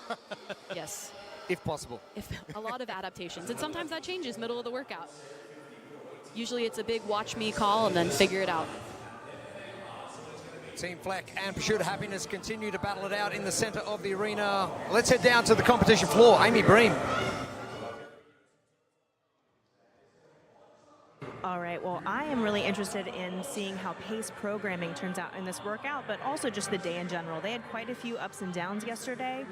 Yes. If possible. A lot of adaptations, and sometimes that changes middle of the workout. Usually it's a big watch me call and then figure it out. Team Fleck and Pursuit of Happiness continue to battle it out in the center of the arena. Let's head down to the competition floor. Amy Bream. All right, well, I am really interested in seeing how pace programming turns out in this workout, but also just the day in general. They had quite a few ups and downs yesterday.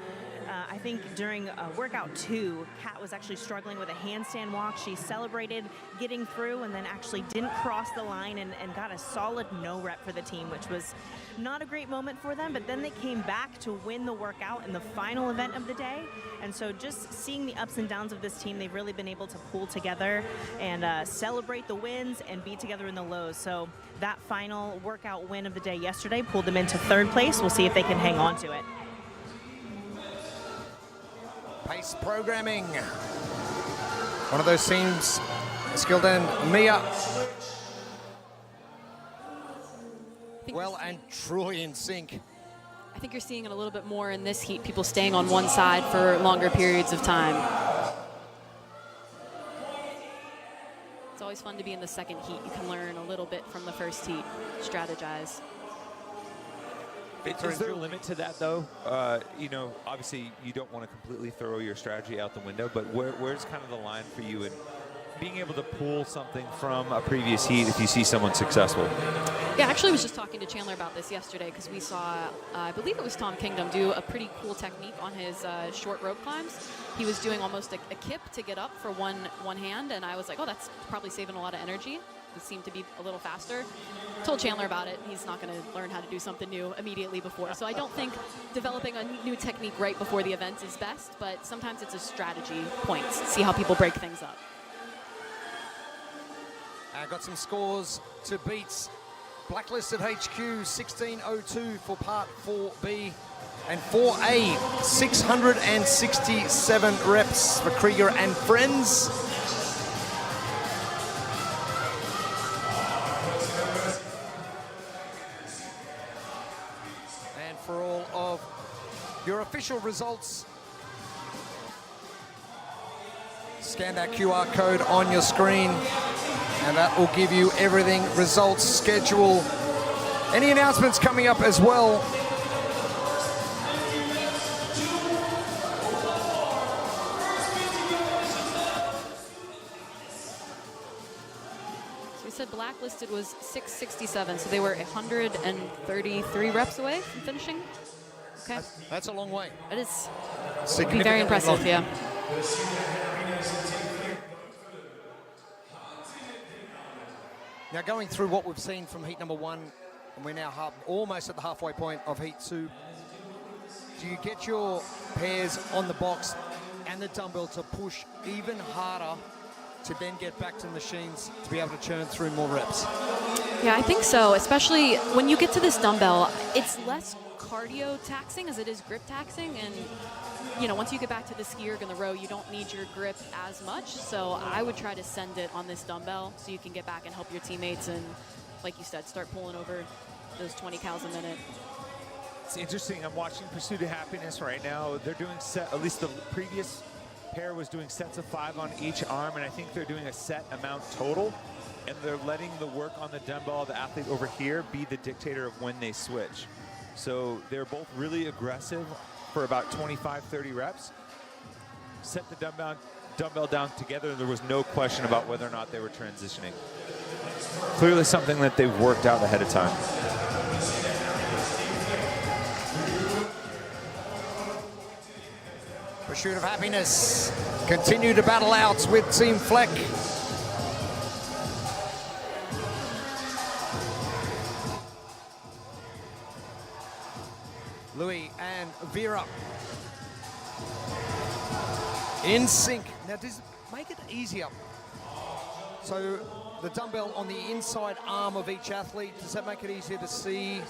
I think during workout 2, Kat was actually struggling with a handstand walk. She celebrated getting through and then actually didn't cross the line and got a solid no rep for the team, which was not a great moment for them, but then they came back to win the workout in the final event of the day. And so just seeing the ups and downs of this team, they've really been able to pull together and celebrate the win wins and be together in the lows. So that final workout win of the day yesterday pulled them into third place. We'll see if they can hang on to it. Pace programming. One of those teams, Skilled and Mia. Well and truly in sync. I think you're seeing it a little bit more in this heat, people staying on one side for longer periods of time. It's always fun to be in the second heat. You can learn a little bit from the first heat, strategize. Is there a limit to that, though? You know, obviously, you don't want to completely throw your strategy out the window, but where's kind of the line for you in being able to pull something from a previous heat if you see someone successful? Yeah, actually, I was just talking to Chandler about this yesterday because we saw, I believe it was Tom Kingdom, do a pretty cool technique on his short rope climbs. He was doing almost a kip to get up for one hand, and I was like, oh, that's probably saving a lot of energy. It seemed to be a little faster. Told Chandler about it. He's not going to learn how to do something new immediately before. So I don't think developing a new technique right before the event is best, but sometimes it's a strategy point. See how people break things up. Got some scores to beat. Blacklisted HQ 1602 for part 4B. And 4A, 667 reps for Krieger and friends. And for all of your official results, scan that QR code on your screen, and that will give you everything, results, schedule, any announcements coming up as well. So we said Blacklisted was 667, so they were 133 reps away from finishing. Okay. That's a long way. It is. Significantly Very impressive, long. yeah. Now going through what we've seen from heat number 1, and we're now almost at the halfway point of heat 2. Do you get your pairs on the box and the dumbbell to push even harder to then get back to the machines to be able to churn through more reps? Yeah, I think so, especially when you get to this dumbbell, it's less cardio taxing as it is grip taxing, and you know, once you get back to the ski erg and the row, you don't need your grip as much, so I would try to send it on this dumbbell so you can get back and help your teammates and, like you said, start pulling over those 20 cows a minute. It's interesting. I'm watching Pursuit of Happiness right now. They're doing set, at least the previous pair was doing sets of 5 on each arm, and I think they're doing a set amount total, and they're letting the work on the dumbbell, the athlete over here, be the dictator of when they switch. So they're both really aggressive for about 25, 30 reps. Set the dumbbell down together, and there was no question about whether or not they were transitioning. Clearly something that they've worked out ahead of time. Pursuit of Happiness continue to battle out with Team Fleck. Louis and Vera in sync. Now, does it make it easier? So the dumbbell on the inside arm of each athlete, does that make it easier to see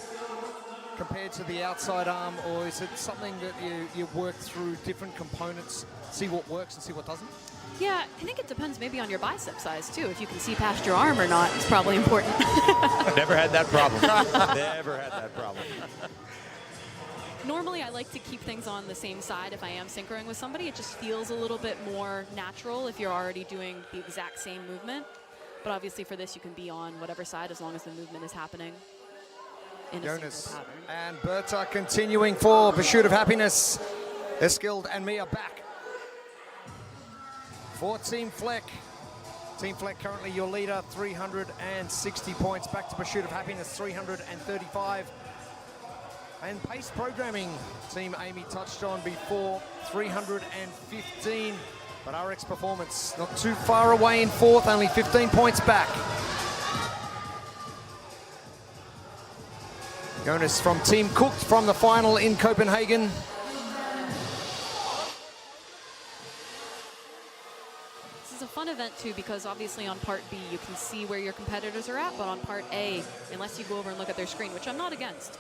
compared to the outside arm, or is it something that you work through different components, see what works and see what doesn't? Yeah, I think it depends maybe on your bicep size too. If you can see past your arm or not, it's probably important. Never had that problem. Never had that problem. Normally, I like to keep things on the same side if I am synchroing with somebody. It just feels a little bit more natural if you're already doing the exact same movement. But obviously for this, you can be on whatever side as long as the movement is happening in a Jonas single pattern. and Berta continuing for Pursuit of Happiness. Eskilde and Mia back. For Team Fleck. Team Fleck currently your leader, 360 points. Back to Pursuit of Happiness, 335. And pace programming, Team Amy touched on before, 315. But RX Performance not too far away in fourth, only 15 points back. Jonas from Team Cook from the final in Copenhagen. This is a fun fun event too, because obviously on part B you can see where your competitors are at, but on part A, unless you go over and look at their screen, which I'm not against,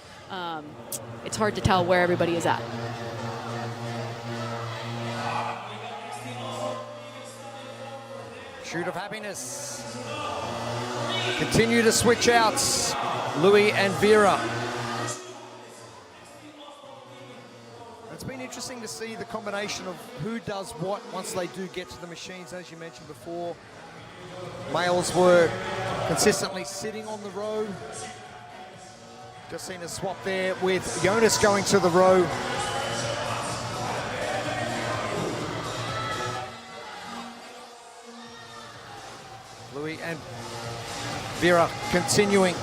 it's hard to tell where everybody is at. Pursuit of Happiness. Continue to switch out, Louis and Vera. It's been interesting to see the combination of who does what once they do get to the machines. As you mentioned before, males were consistently sitting on the row. Just seen a swap there with Jonas going to the row. Louis and Vera continuing.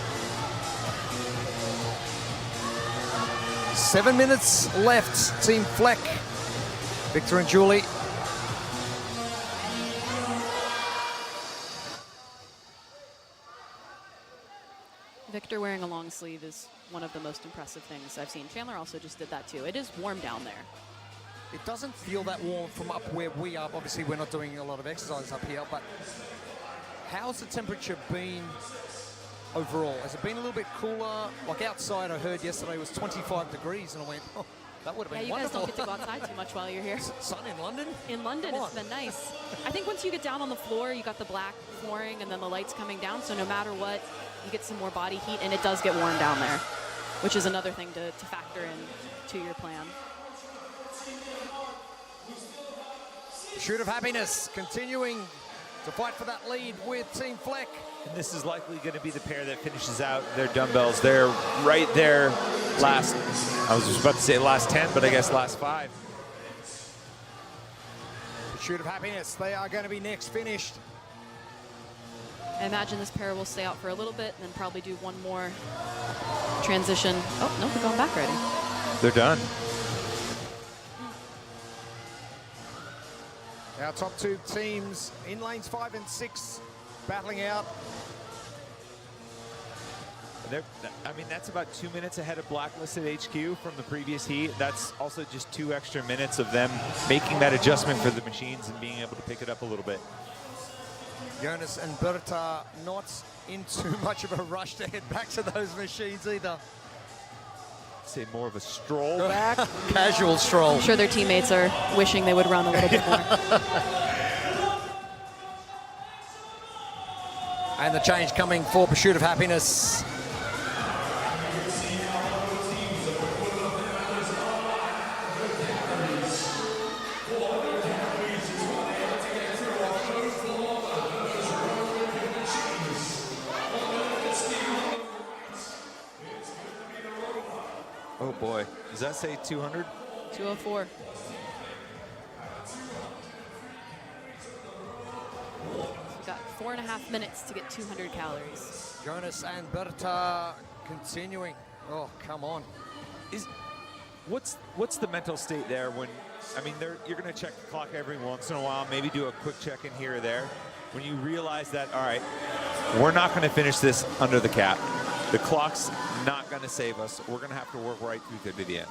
7 minutes left, Team Fleck. Victor and Julie. Victor wearing a long sleeve is one of the most impressive things I've seen. Chandler also just did that too. It is warm down there. It doesn't feel that warm from up where we are. Obviously, we're not doing a lot of exercise up here, but how's the temperature been overall? Has it been a little bit cooler? Like outside, I heard yesterday was 25 degrees, and I went, oh, that would have been wonderful. Yeah, you guys don't get to go outside too much while you're here. Sun in London? In London, it's been nice. I think once you get down on the floor, you got the black flooring and then the lights coming down, so no matter what, you get some more body heat, and it does get warm down there, which is another thing to factor in to your plan. Pursuit of Happiness continuing to fight for that lead with Team Fleck. And this is likely going to be the pair that finishes out their dumbbells. They're right there last, I was just about to say last 10, but I guess last 5. Pursuit of Happiness, they are going to be next finished. I imagine this pair will stay out for a little bit and then probably do one more transition. Oh, no, they're going back already. They're done. Our top 2 teams in lanes 5 and 6 battling out. I mean, that's about 2 minutes ahead of Blacklisted HQ from the previous heat. That's also just 2 extra minutes of them making that adjustment for the machines and being able to pick it up a little bit. Jonas and Berta not in too much of a rush to head back to those machines either. Say more of a stroll back. Casual stroll. I'm sure their teammates are wishing they would run a little bit more. And the change coming for Pursuit of Happiness. Oh boy, does that say 200? 204. We've got 4.5 minutes to get 200 calories. Jonas and Berta continuing. Oh, come on. What's the mental state there when, I mean, you're going to check the clock every once in a while, maybe do a quick check-in here or there. When you realize that, all right, we're not going to finish this under the cap. The clock's not going to save us. We're going to have to work right through to the end.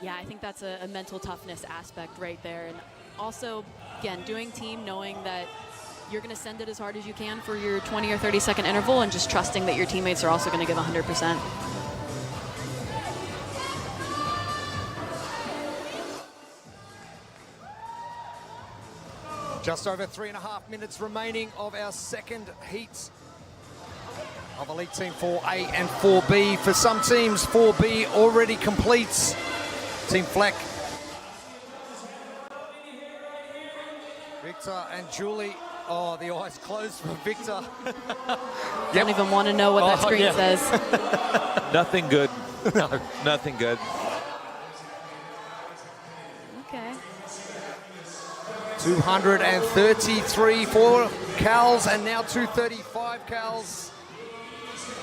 Yeah, I think that's a mental toughness aspect right there. And also, again, doing team, knowing that you're going to send it as hard as you can for your 20 or 30 second interval and just trusting that your teammates are also going to give 100%. Just over 3.5 minutes remaining of our second heat of Elite Team 4A and 4B. For some teams, 4B already completes. Team Fleck. Victor and Julie. Oh, the eyes closed for Victor. Don't even want to know what that screen says. Nothing good. No. Nothing good. Okay. 233 for Cals and now 235 Cals.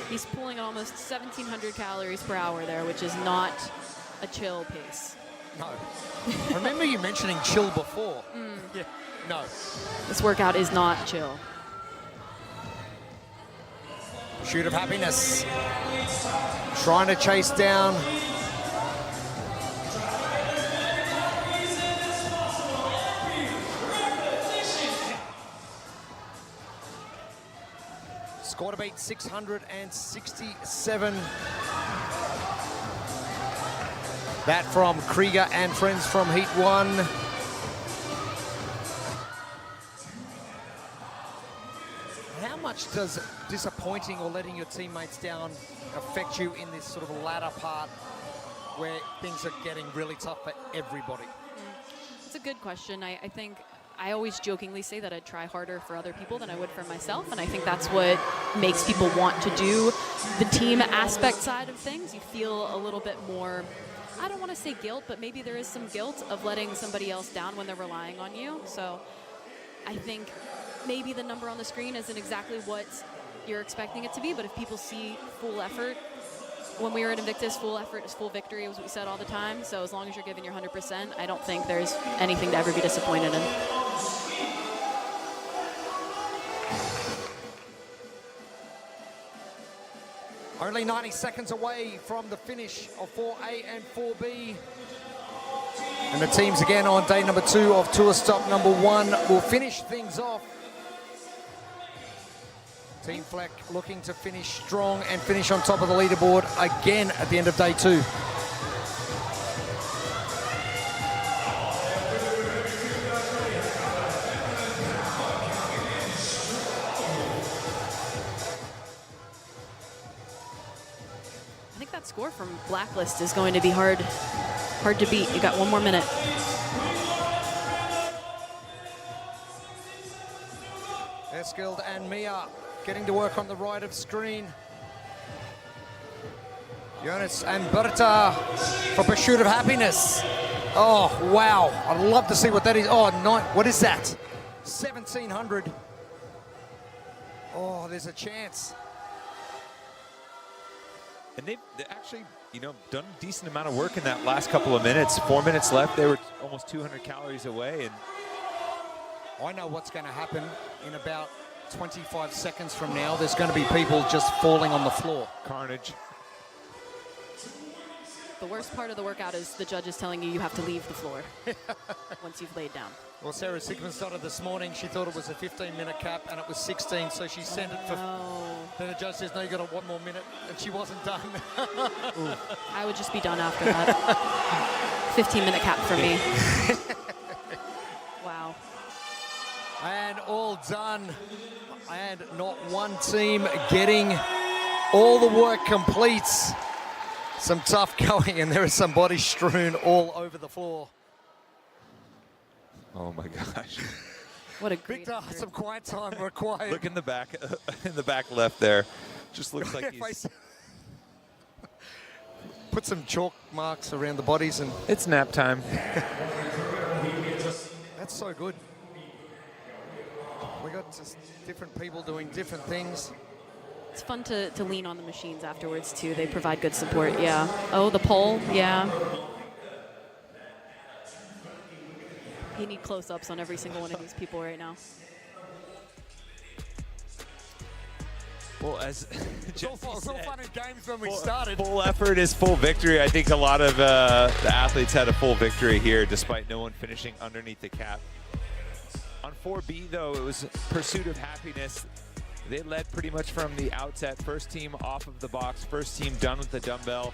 He's pulling almost 1,700 calories per hour there, which is not a chill pace. No. I remember you mentioning chill before. Yeah. No. This workout is not chill. Pursuit of Happiness. Trying to chase down Quarter beat 667. That from Krieger and friends from Heat 1. How much does disappointing or letting your teammates down affect you in this sort of latter part where things are getting really tough for everybody? It's a good question. I think I always jokingly say that I'd try harder for other people than I would for myself, and I think that's what makes people want to do the team aspect side of things. You feel a little bit more, I don't want to say guilt, but maybe there is some guilt of letting somebody else down when they're relying on you. So I think maybe the number on the screen isn't exactly what you're expecting it to be, but if people see full effort, when we were in Invictus, full effort is full victory, was what we said all the time. So as long as you're giving your 100%, I don't think there's anything to ever be disappointed in. Only 90 seconds away from the finish of 4A and 4B. And the teams again on day number 2 of tour stop number 1 will finish things off. Team Fleck looking to finish strong and finish on top of the leaderboard again at the end of day 2. I think that score from Blacklist is going to be hard to beat. You got 1 more minute. Eskild and Mia getting to work on the right of screen. Jonas and Berta for Pursuit of Happiness. Oh, wow. I'd love to see what that is. Oh, no, what is that? 1700. Oh, there's a chance. And they've actually, you know, done a decent amount of work in that last couple of minutes. 4 minutes left. They were almost 200 calories away. And I know what's going to happen in about 25 seconds from now. There's going to be people just falling on the floor. Carnage. The worst part of the workout is the judges telling you have to leave the floor once you've laid down. Well, Sarah Sigmundsdottir this morning, she thought it was a 15-minute cap and it was 16, so she sent it for... Then the judge says, no, you got 1 more minute, and she wasn't done. I would just be done after that. 15-minute cap for me. Wow. And all done. And not one team getting all the work complete. Some tough going, and there is some body strewn all over the floor. oh my gosh. What a great Victor, some quiet time required. Look in the back left there. Just looks like he's... Put some chalk marks around the bodies and... It's nap time. That's so good. We got just different people doing different things. It's fun to lean on the machines afterwards, too. They provide good support, yeah. Oh, the pole, yeah. You need close-ups on every single one of these people right now. Well, as It's all fun and games when we started. Full effort is full victory. I think a lot of the athletes had a full victory here, despite no one finishing underneath the cap. On 4B, though, it was Pursuit of Happiness. They led pretty much from the outset. First team off of the box, first team done with the dumbbell.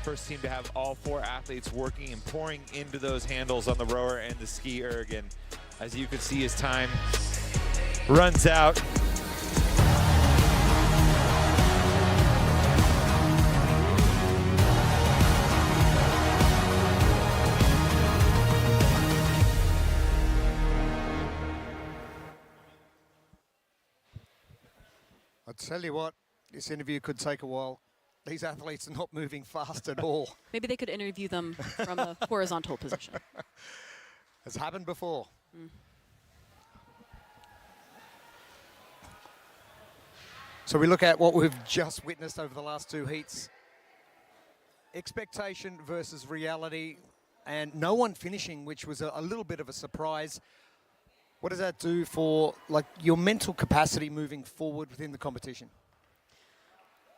First team to have all 4 athletes working and pouring into those handles on the rower and the ski erg. And as you can see, as time runs out, I'll tell you what, this interview could take a while. These athletes are not moving fast at all. Maybe they could interview them from a horizontal position. Has happened before. So we look at what we've just witnessed over the last 2 heats. Expectation versus reality, and no one finishing, which was a little bit of a surprise. What does that do for like your mental capacity moving forward within the competition?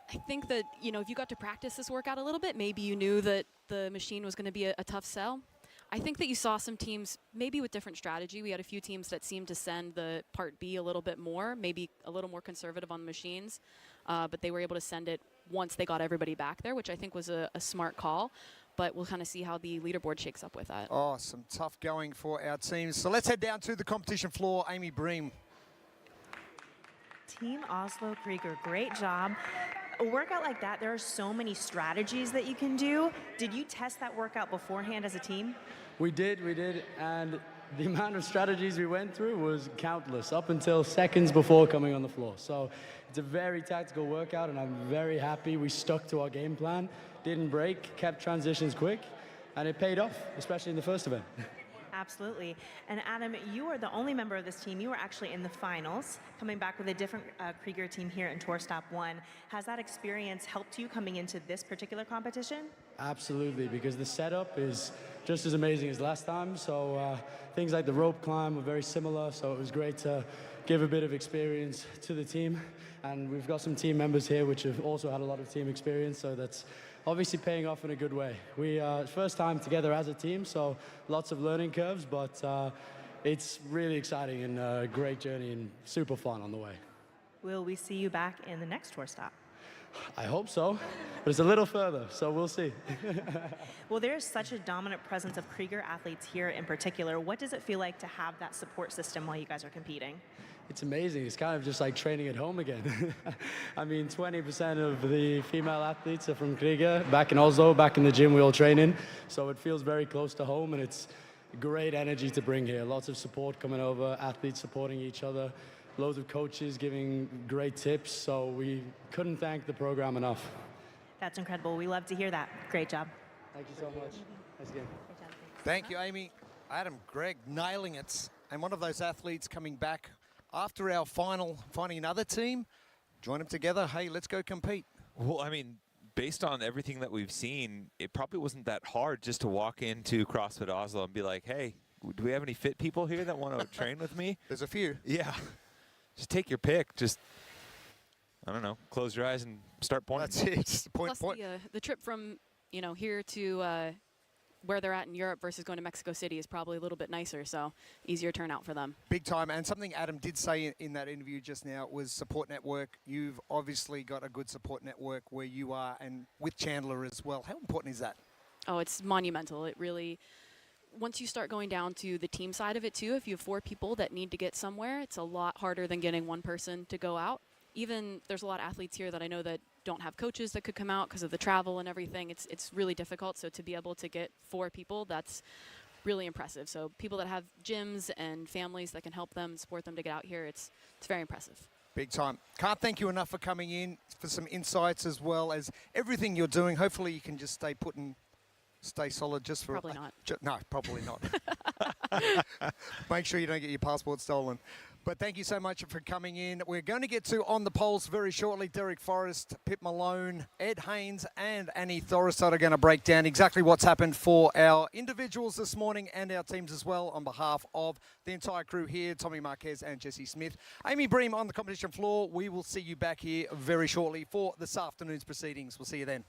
I think that, you know, if you got to practice this workout a little bit, maybe you knew that the machine was going to be a tough sell. I think that you saw some teams maybe with different strategy. We had a few teams that seemed to send the Part B a little bit more, maybe a little more conservative on the machines, but they were able to send it once they got everybody back there, which I think was a smart call. But we'll kind of see how the leaderboard shakes up with that. Oh, some tough going for our teams. So let's head down to the competition floor. Amy Bream. Team Oslo Krieger, great job. A workout like that, there are so many strategies that you can do. Did you test that workout beforehand as a team? We did, and the amount of strategies we went through was countless, up until seconds before coming on the floor. So it's a very tactical workout, and I'm very happy we stuck to our game plan, didn't break, kept transitions quick, and it paid off, especially in the first event. Absolutely. And Adam, you are the only member of this team. You were actually in the finals, coming back with a different Krieger team here in Tour Stop 1. Has that experience helped you coming into this particular competition? Absolutely, because the setup is just as amazing as last time. So things like the rope climb were very similar, so it was great to give a bit of experience to the team. And we've got some team members here which have also had a lot of team experience, so that's obviously paying off in a good way. We first time together as a team, so lots of learning curves, but it's really exciting and a great journey and super fun on the way. Will we see you back in the next Tour Stop? I hope so, but it's a little further, so we'll see. Well, there's such a dominant presence of Krieger athletes here in particular. What does it feel like to have that support system while you guys are competing? It's amazing. It's kind of just like training at home again. I mean, 20% of the female athletes are from Krieger, back in Oslo, back in the gym we all train in. So it feels very close to home, and it's great energy to bring here. Lots of support coming over, athletes supporting each other, loads of coaches giving great tips. So we couldn't thank the program enough. That's incredible. We love to hear that. Great job. Thank you so much. Nice game. Thank you, Amy. Adam, Greg, nailing it. And one of those athletes coming back after our final, finding another team, join them together. Hey, let's go compete. Well, I mean, based on everything that we've seen, it probably wasn't that hard just to walk into CrossFit Oslo and be like, hey, do we have any fit people here that want to train with me? There's a few. Yeah. Just take your pick. Just, I don't know, close your eyes and start pointing. That's it. Just point. Plus the trip from here to where they're at in Europe versus going to Mexico City is probably a little bit nicer, so easier turnout for them. Big time. And something Adam did say in that interview just now was support network. You've obviously got a good support network where you are and with Chandler as well. How important is that? Oh, it's monumental. It really, once you start going down to the team side of it too, if you have 4 people that need to get somewhere, it's a lot harder than getting one person to go out. Even there's a lot of athletes here that I know that don't have coaches that could come out because of the travel and everything. It's really difficult. So to be able to get 4 people, that's really impressive. So people that have gyms and families that can help them and support them to get out here, it's very impressive. Big time. Can't thank you enough for coming in, for some insights as well as everything you're doing. Hopefully you can just stay put and stay solid just for... Probably not. No, probably not. Make sure you don't get your passport stolen. But thank you so much for coming in. We're going to get to On the Polls very shortly. Derek Forrest, Pip Malone, Ed Haynes and Annie Thoristad are going to break down exactly what's happened for our individuals this morning and our teams as well on behalf of the entire crew here, Tommy Marquez and Jesse Smith. Amy Bream on the competition floor. We will see you back here very shortly for this afternoon's proceedings. We'll see you then.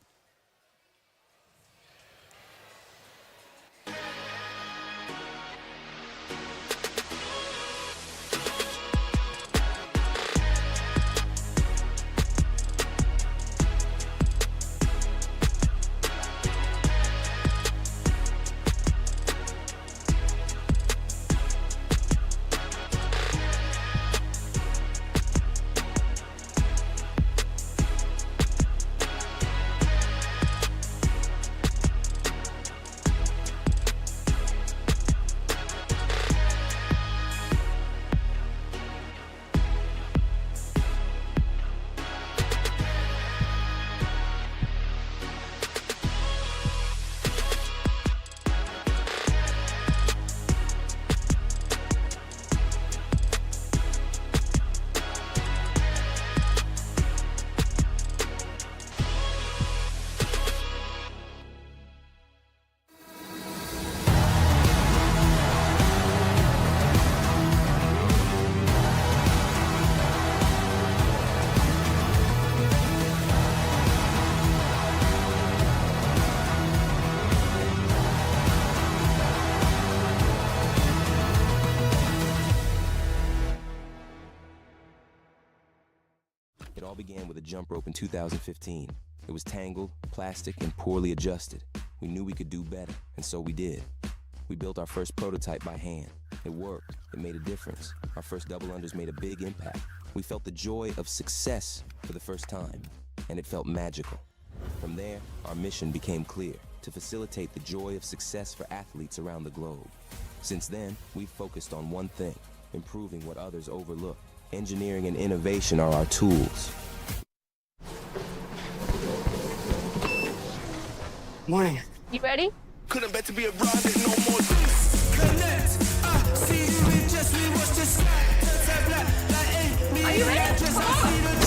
the jump rope in 2015. It was tangled, plastic, and poorly adjusted. We knew we could do better, and so we did. We built our first prototype by hand. It worked. It made a difference. Our first double unders made a big impact. We felt the joy of success for the first time, and it felt magical. From there, our mission became clear: to facilitate the joy of success for athletes around the globe. Since then, we've focused on one thing: improving what others overlook. Engineering and innovation are our tools. Morning. You ready? Couldn't bet to be a rocket no more. Connect. See you in just me. Watch the slide. Are you ready? Come on.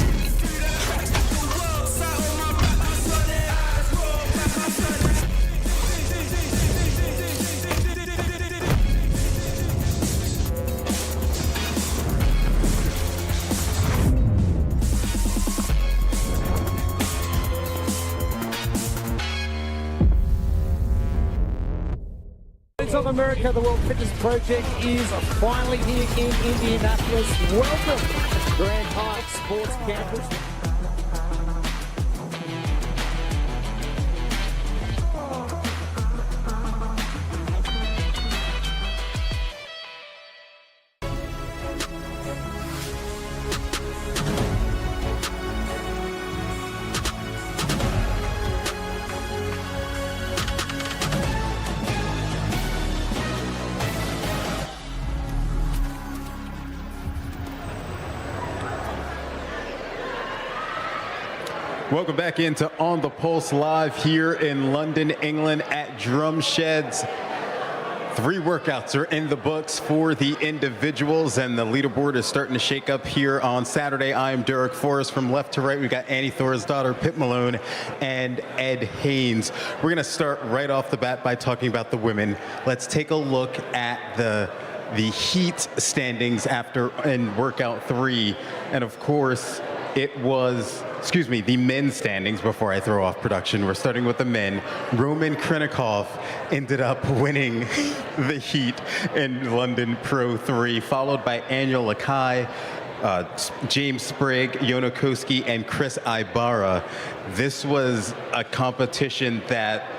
Of America, the World Fitness Project is finally here in Indianapolis. Welcome to Grand Park Sports Campus. Welcome back into On the Pulse Live here in London, England at Drum Sheds. 3 workouts are in the books for the individuals, and the leaderboard is starting to shake up here on Saturday. I am Derek Forrest. From left to right, we've got Annie Thorisdottir, Pip Malone, and Ed Haynes. We're going to start right off the bat by talking about the women. Let's take a look at the heat standings in workout 3. And of course, it was, the men's standings before I throw off production. We're starting with the men. Roman Krinikov ended up winning the heat in London Pro 3, followed by Aniel Lakai, James Sprigg, Jono Koski, and Chris Ibarra. This was a competition that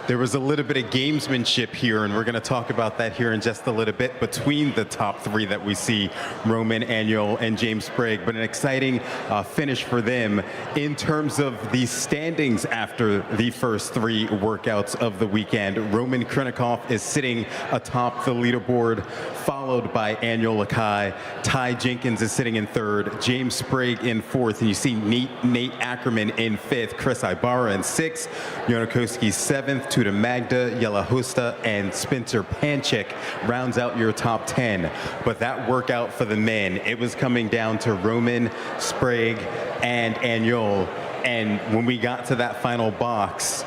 there was a little bit of gamesmanship here, and we're going to talk about that here in just a little bit between the top 3 that we see, Roman, Aniel, and James Sprigg. But an exciting finish for them in terms of the standings after the first 3 workouts of the weekend. Roman Krinikov is sitting atop the leaderboard, followed by Aniel Lakai. Ty Jenkins is sitting in 3rd, James Sprigg in 4th, and you see Nate Ackerman in 5th, Chris Ibarra in 6th, Jono Koski 7th, Tuta Magda, Yelahusta, and Spencer Panchik rounds out your top 10. But that workout for the men, it was coming down to Roman, Sprigg, and Aniel. And when we got to that final box,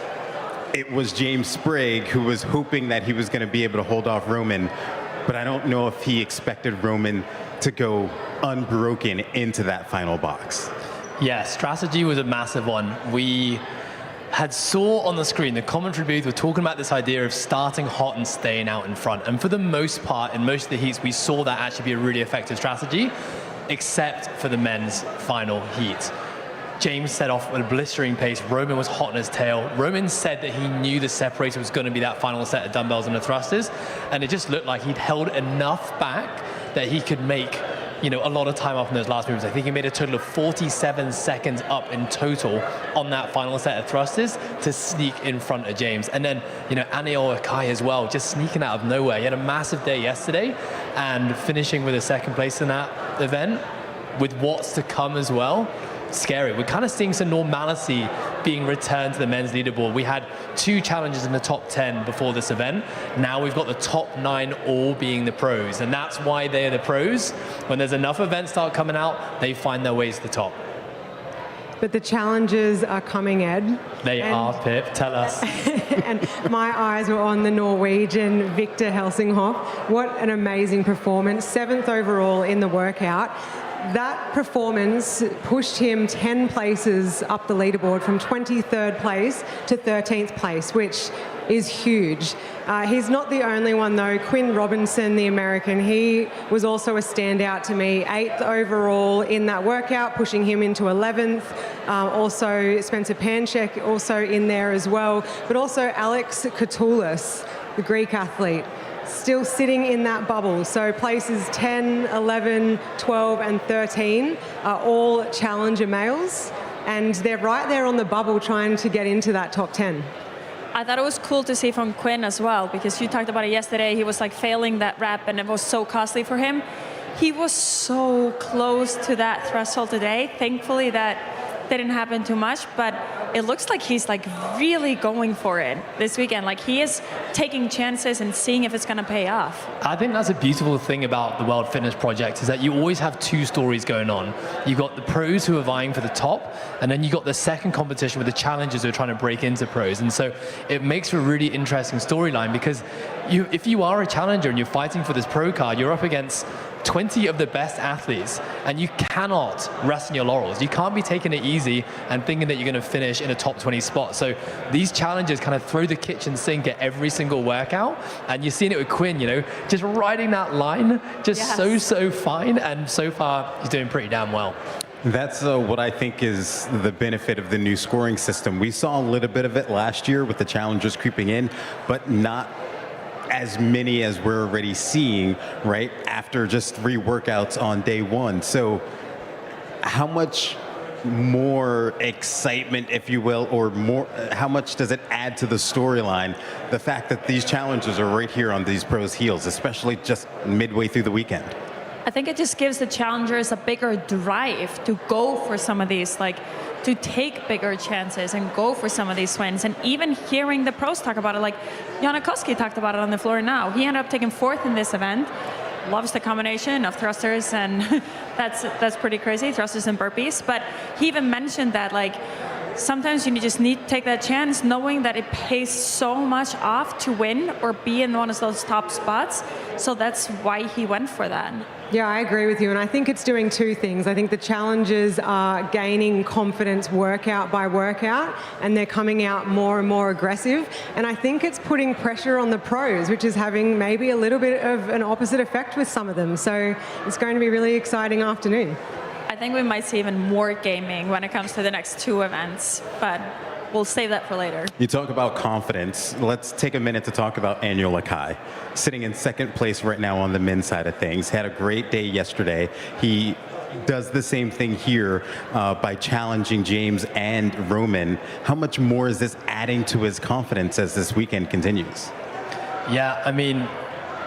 it was James Sprigg who was hoping that he was going to be able to hold off Roman. But I don't know if he expected Roman to go unbroken into that final box. Yeah, strategy was a massive one. We had saw on the screen, the commentary booth were talking about this idea of starting hot and staying out in front. And for the most part, in most of the heats, we saw that actually be a really effective strategy, except for the men's final heat. James set off at a blistering pace. Roman was hot on his tail. Roman said that he knew the separator was going to be that final set of dumbbells and the thrusters, and it just looked like he'd held enough back that he could make a lot of time off in those last movements. I think he made a total of 47 seconds up in total on that final set of thrusters to sneak in front of James. And then, Aniel Lakai as well, just sneaking out of nowhere. He had a massive day yesterday and finishing with a 2nd place in that event with what's to come as well. Scary. We're kind of seeing some normalcy being returned to the men's leaderboard. We had 2 challenges in the top 10 before this event. Now we've got the top 9 all being the pros, and that's why they're the pros. When there's enough events start coming out, they find their ways to the top. But the challenges are coming, Ed. They are, Pip. Tell us. And my eyes were on the Norwegian Victor Helsinghoff. What an amazing performance. 7th overall in the workout. That performance pushed him 10 places up the leaderboard from 23rd place to 13th place, which is huge. He's not the only one though. Quinn Robinson, the American, he was also a standout to me. 8th overall in that workout, pushing him into 11th. Also Spencer Panchek also in there as well. But also Alex Katoulis, the Greek athlete, still sitting in that bubble. So places 10, 11, 12 and 13 are all challenger males. And they're right there on the bubble trying to get into that top 10. I thought it was cool to see from Quinn as well, because you talked about it yesterday. He was like failing that rep and it was so costly for him. He was so close to that threshold today. Thankfully that didn't happen too much, but it looks like he's like really going for it this weekend. Like he is taking chances and seeing if it's going to pay off. I think that's a beautiful thing about the World Fitness Project, is that you always have two stories going on. You've got the pros who are vying for the top, and then you got the second competition with the challengers who are trying to break into pros. And so it makes for a really interesting storyline, because if you are a challenger and you're fighting for this pro card, you're up against 20 of the best athletes, and you cannot rest on your laurels. You can't be taking it easy and thinking that you're going to finish in a top 20 spot. So these challengers kind of throw the kitchen sink at every single workout, and you're seeing it with Quinn, you know, just riding that line, just so fine, and so far he's doing pretty damn well. That's what I think is the benefit of the new scoring system. We saw a little bit of it last year with the challengers creeping in, but not as many as we're already seeing, right, after just 3 workouts on day 1. So how much more excitement, if you will, or more, how much does it add to the storyline, the fact that these challengers are right here on these pros' heels, especially just midway through the weekend? I think it just gives the challengers a bigger drive to go for some of these, like to take bigger chances and go for some of these wins. And even hearing the pros talk about it, like Janikowski talked about it on the floor now. He ended up taking 4th in this event. Loves the combination of thrusters, and that's pretty crazy, thrusters and burpees. But he even mentioned that like sometimes you just need to take that chance, knowing that it pays so much off to win or be in one of those top spots. So that's why he went for that. Yeah, I agree with you, and I think it's doing 2 things. I think the challengers are gaining confidence workout by workout, and they're coming out more and more aggressive, and I think it's putting pressure on the pros, which is having maybe a little bit of an opposite effect with some of them. So it's going to be a really exciting afternoon. I think we might see even more gaming when it comes to the next 2 events, but we'll save that for later. You talk about confidence. Let's take a minute to talk about Annual Akai, sitting in 2nd place right now on the men's side of things. Had a great day yesterday. He does the same thing here by challenging James and Roman. How much more is this adding to his confidence as this weekend continues? Yeah, I mean,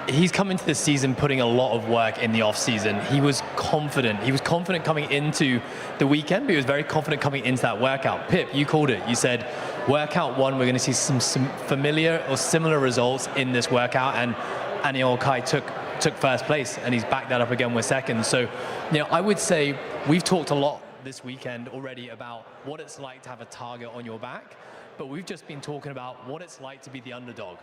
he's come into this season putting a lot of work in the off season. He was confident. He was confident coming into the weekend, but he was very confident coming into that workout. Pip, you called it. You said, workout 1, we're going to see some familiar or similar results in this workout, and Anil Kai took 1st place, and he's backed that up again with 2nd. So, you know, I would say we've talked a lot this weekend already about what it's like to have a target on your back, but we've just been talking about what it's like to be the underdog.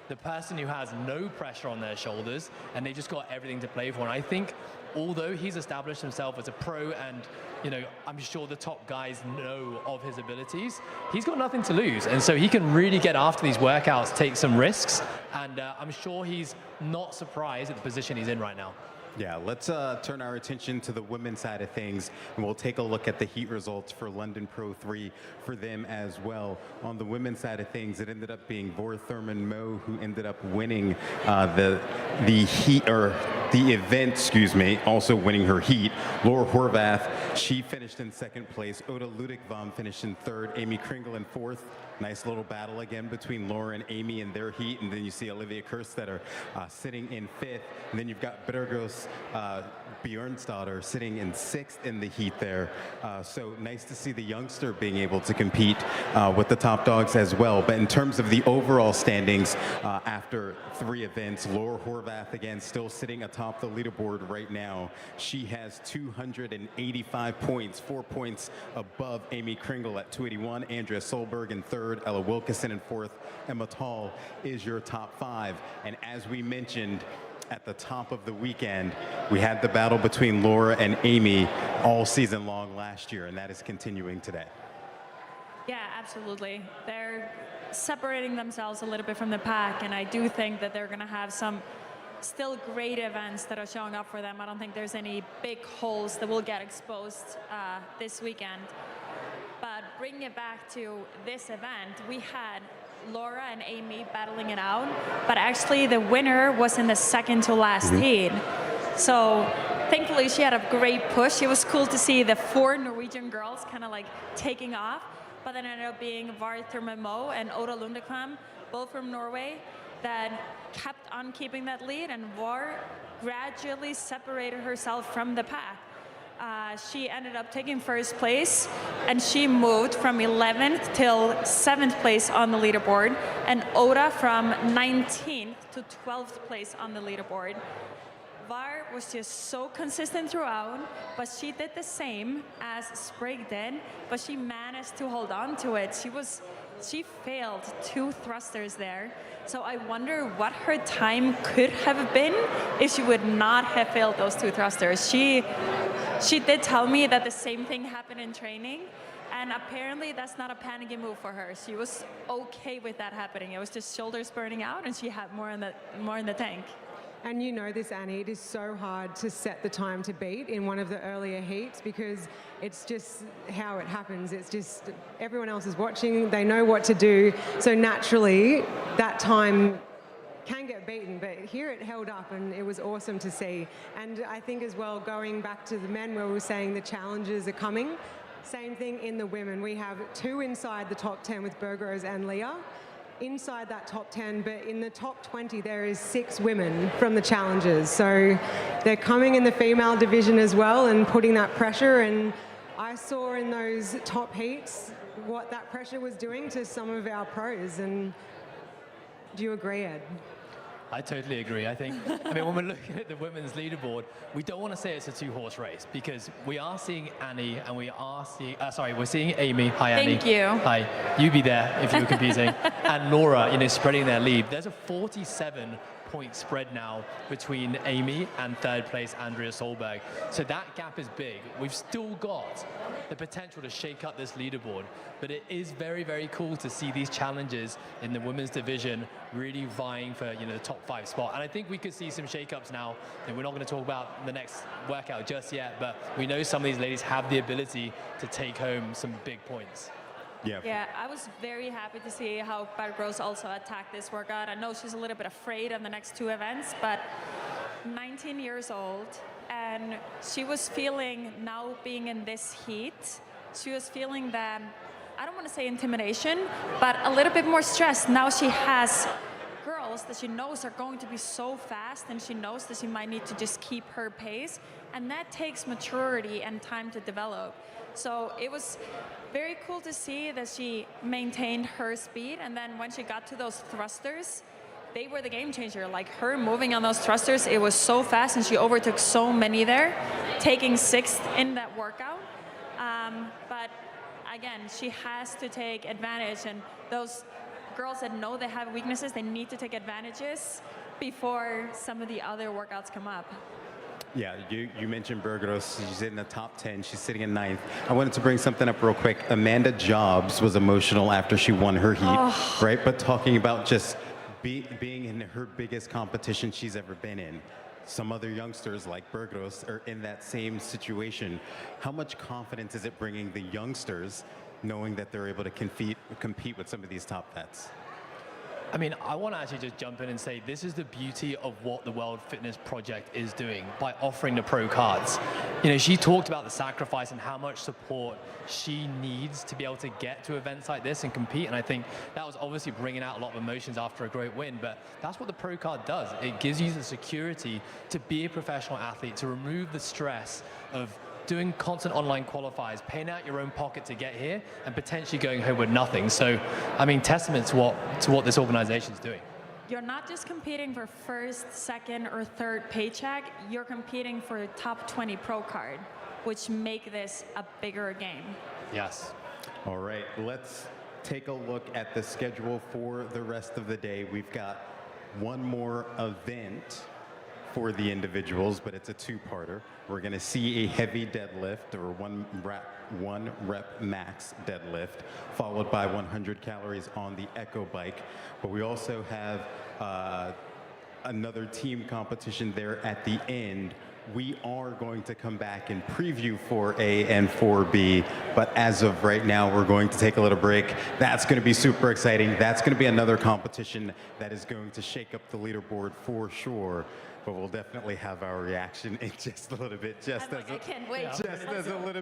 The person who has no pressure on their shoulders, and they just got everything to play for. And I think although he's established himself as a pro, and you know, I'm sure the top guys know of his abilities, he's got nothing to lose. And so he can really get after these workouts, take some risks, and I'm sure he's not surprised at the position he's in right now. Yeah, let's turn our attention to the women's side of things, and we'll take a look at the heat results for London Pro 3 for them as well. On the women's side of things, it ended up being Vor Thurman Moe who ended up winning the heat, or the event, excuse me, also winning her heat. Laura Horvath, she finished in 2nd place. Oda Ludwigvam finished in 3rd. Amy Kringle in 4th. Nice little battle again between Laura and Amy in their heat, and then you see Olivia Kerstetter sitting in 5th, and then you've got Bergos Bjornstadter sitting in 6th in the heat there. So nice to see the youngster being able to compete with the top dogs as well. But in terms of the overall standings after 3 events, Laura Horvath again still sitting atop the leaderboard right now. She has 285 points, 4 points above Amy Kringle at 281. Andrea Solberg in 3rd. Ella Wilkeson in 4th. Emma Tall is your top 5. And as we mentioned at the top of the weekend, we had the battle between Laura and Amy all season long last year, and that is continuing today. Yeah, absolutely. They're separating themselves a little bit from the pack, and I do think that they're going to have some still great events that are showing up for them. I don't think there's any big holes that will get exposed this weekend. But bringing it back to this event, we had Laura and Amy battling it out, but actually the winner was in the second to last heat. So thankfully she had a great push. It was cool to see the 4 Norwegian girls kind of like taking off, but then ended up being Var Thurmemo and Oda Lundekvam, both from Norway, that kept on keeping that lead, and Var gradually separated herself from the pack. She ended up taking first place, and she moved from 11th till 7th place on the leaderboard, and Oda from 19th to 12th place on the leaderboard. Var was just so consistent throughout, but she did the same as Sprague did, but she managed to hold on to it. She failed 2 thrusters there, so I wonder what her time could have been if she would not have failed those 2 thrusters. She did tell me that the same thing happened in training, and apparently that's not a panicky move for her. She was okay with that happening. It was just shoulders burning out, and she had more in the tank. And you know this, Annie, it is so hard to set the time to beat in one of the earlier heats because it's just how it happens. It's just everyone else is watching, they know what to do. So naturally, that time can get beaten, but here it held up and it was awesome to see. And I think as well, going back to the men where we were saying the challenges are coming, same thing in the women. We have 2 inside the top 10 with Bergeros and Leah. Inside that top 10, but in the top 20 there is 6 women from the challenges, so they're coming in the female division as well and putting that pressure. And I saw in those top heats what that pressure was doing to some of our pros. And do you agree, Ed? I totally agree. I mean, when we're looking at the women's leaderboard, we don't want to say it's a 2-horse race because we are seeing Annie and we are seeing, we're seeing Amy. Hi, Annie. Thank you. Hi. You be there if you were competing. And Laura, spreading their lead. There's a 47-point spread now between Amy and 3rd place Andrea Solberg. So that gap is big. We've still got the potential to shake up this leaderboard, but it is very, very cool to see these challenges in the women's division really vying for the top 5 spot. And I think we could see some shake-ups now. And we're not going to talk about the next workout just yet, but we know some of these ladies have the ability to take home some big points. Yeah, I was very happy to see how Bergeros also attacked this workout. I know she's a little bit afraid on the next 2 events, but 19 years old, and she was feeling, now being in this heat, she was feeling that, I don't want to say intimidation, but a little bit more stress. Now she has girls that she knows are going to be so fast, and she knows that she might need to just keep her pace, and that takes maturity and time to develop. So it was very cool to see that she maintained her speed, and then when she got to those thrusters, they were the game changer. Like her moving on those thrusters, it was so fast, and she overtook so many there, taking 6th in that workout. But again, she has to take advantage, and those girls that know they have weaknesses, they need to take advantages before some of the other workouts come up. Yeah, you mentioned Bergeros. She's in the top 10. She's sitting in 9th. I wanted to bring something up real quick. Amanda Jobs was emotional after she won her heat, right? But talking about just being in her biggest competition she's ever been in. Some other youngsters like Bergeros are in that same situation. How much confidence is it bringing the youngsters knowing that they're able to compete with some of these top vets? I mean, I want to actually just jump in and say this is the beauty of what the World Fitness Project is doing by offering the pro cards. She talked about the sacrifice and how much support she needs to be able to get to events like this and compete. And I think that was obviously bringing out a lot of emotions after a great win. But that's what the pro card does. It gives you the security to be a professional athlete, to remove the stress of doing constant online qualifiers, paying out your own pocket to get here, and potentially going home with nothing. So, I mean, testament to what this organization is doing. You're not just competing for 1st, 2nd, or 3rd paycheck. You're competing for a top 20 pro card, which make this a bigger game. Yes. All right, let's take a look at the schedule for the rest of the day. We've got one more event for the individuals, but it's a two-parter. We're going to see a heavy deadlift or one rep max deadlift, followed by 100 calories on the Echo bike. But we also have another team competition there at the end. We are going to come back and preview 4A and 4B, but as of right now, we're going to take a little break. That's going to be super exciting. That's going to be another competition that is going to shake up the leaderboard for sure, but we'll definitely have our reaction in just a little bit, I can't wait. just as a little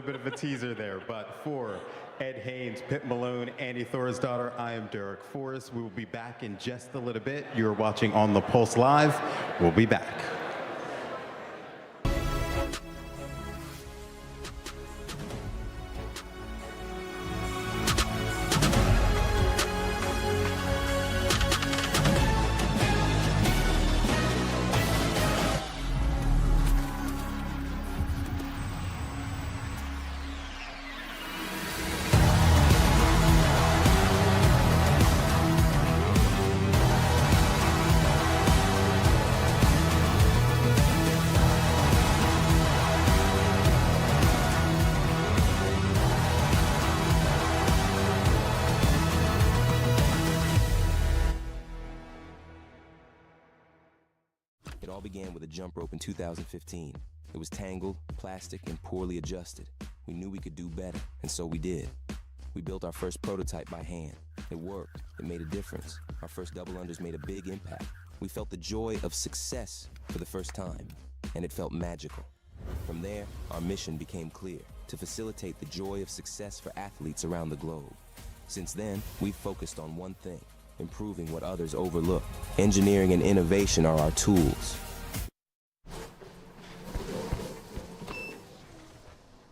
bit of a teaser there. But for Ed Haynes, Pip Malone, Andy Thorisdottir, I am Derek Forrest. We will be back in just a little bit. You're watching On the Pulse Live. We'll be back. It all began with a jump rope in 2015. It was tangled, plastic, and poorly adjusted. We knew we could do better, and so we did. We built our first prototype by hand. It worked. It made a difference. Our first double unders made a big impact. We felt the joy of success for the first time, and it felt magical. From there, our mission became clear: to facilitate the joy of success for athletes around the globe. Since then, we've focused on one thing: improving what others overlook. Engineering and innovation are our tools.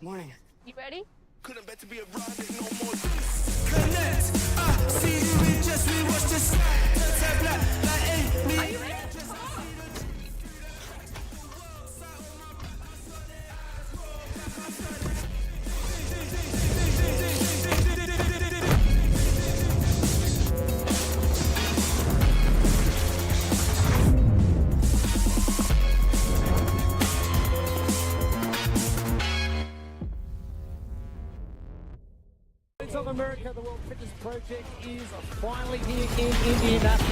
Morning. You ready? Couldn't bet to be a ride no more. Connect. See you, we just rewatch the sky. Turn black like me. Are you ready? Of America, the World Fitness Project is finally here in Indianapolis.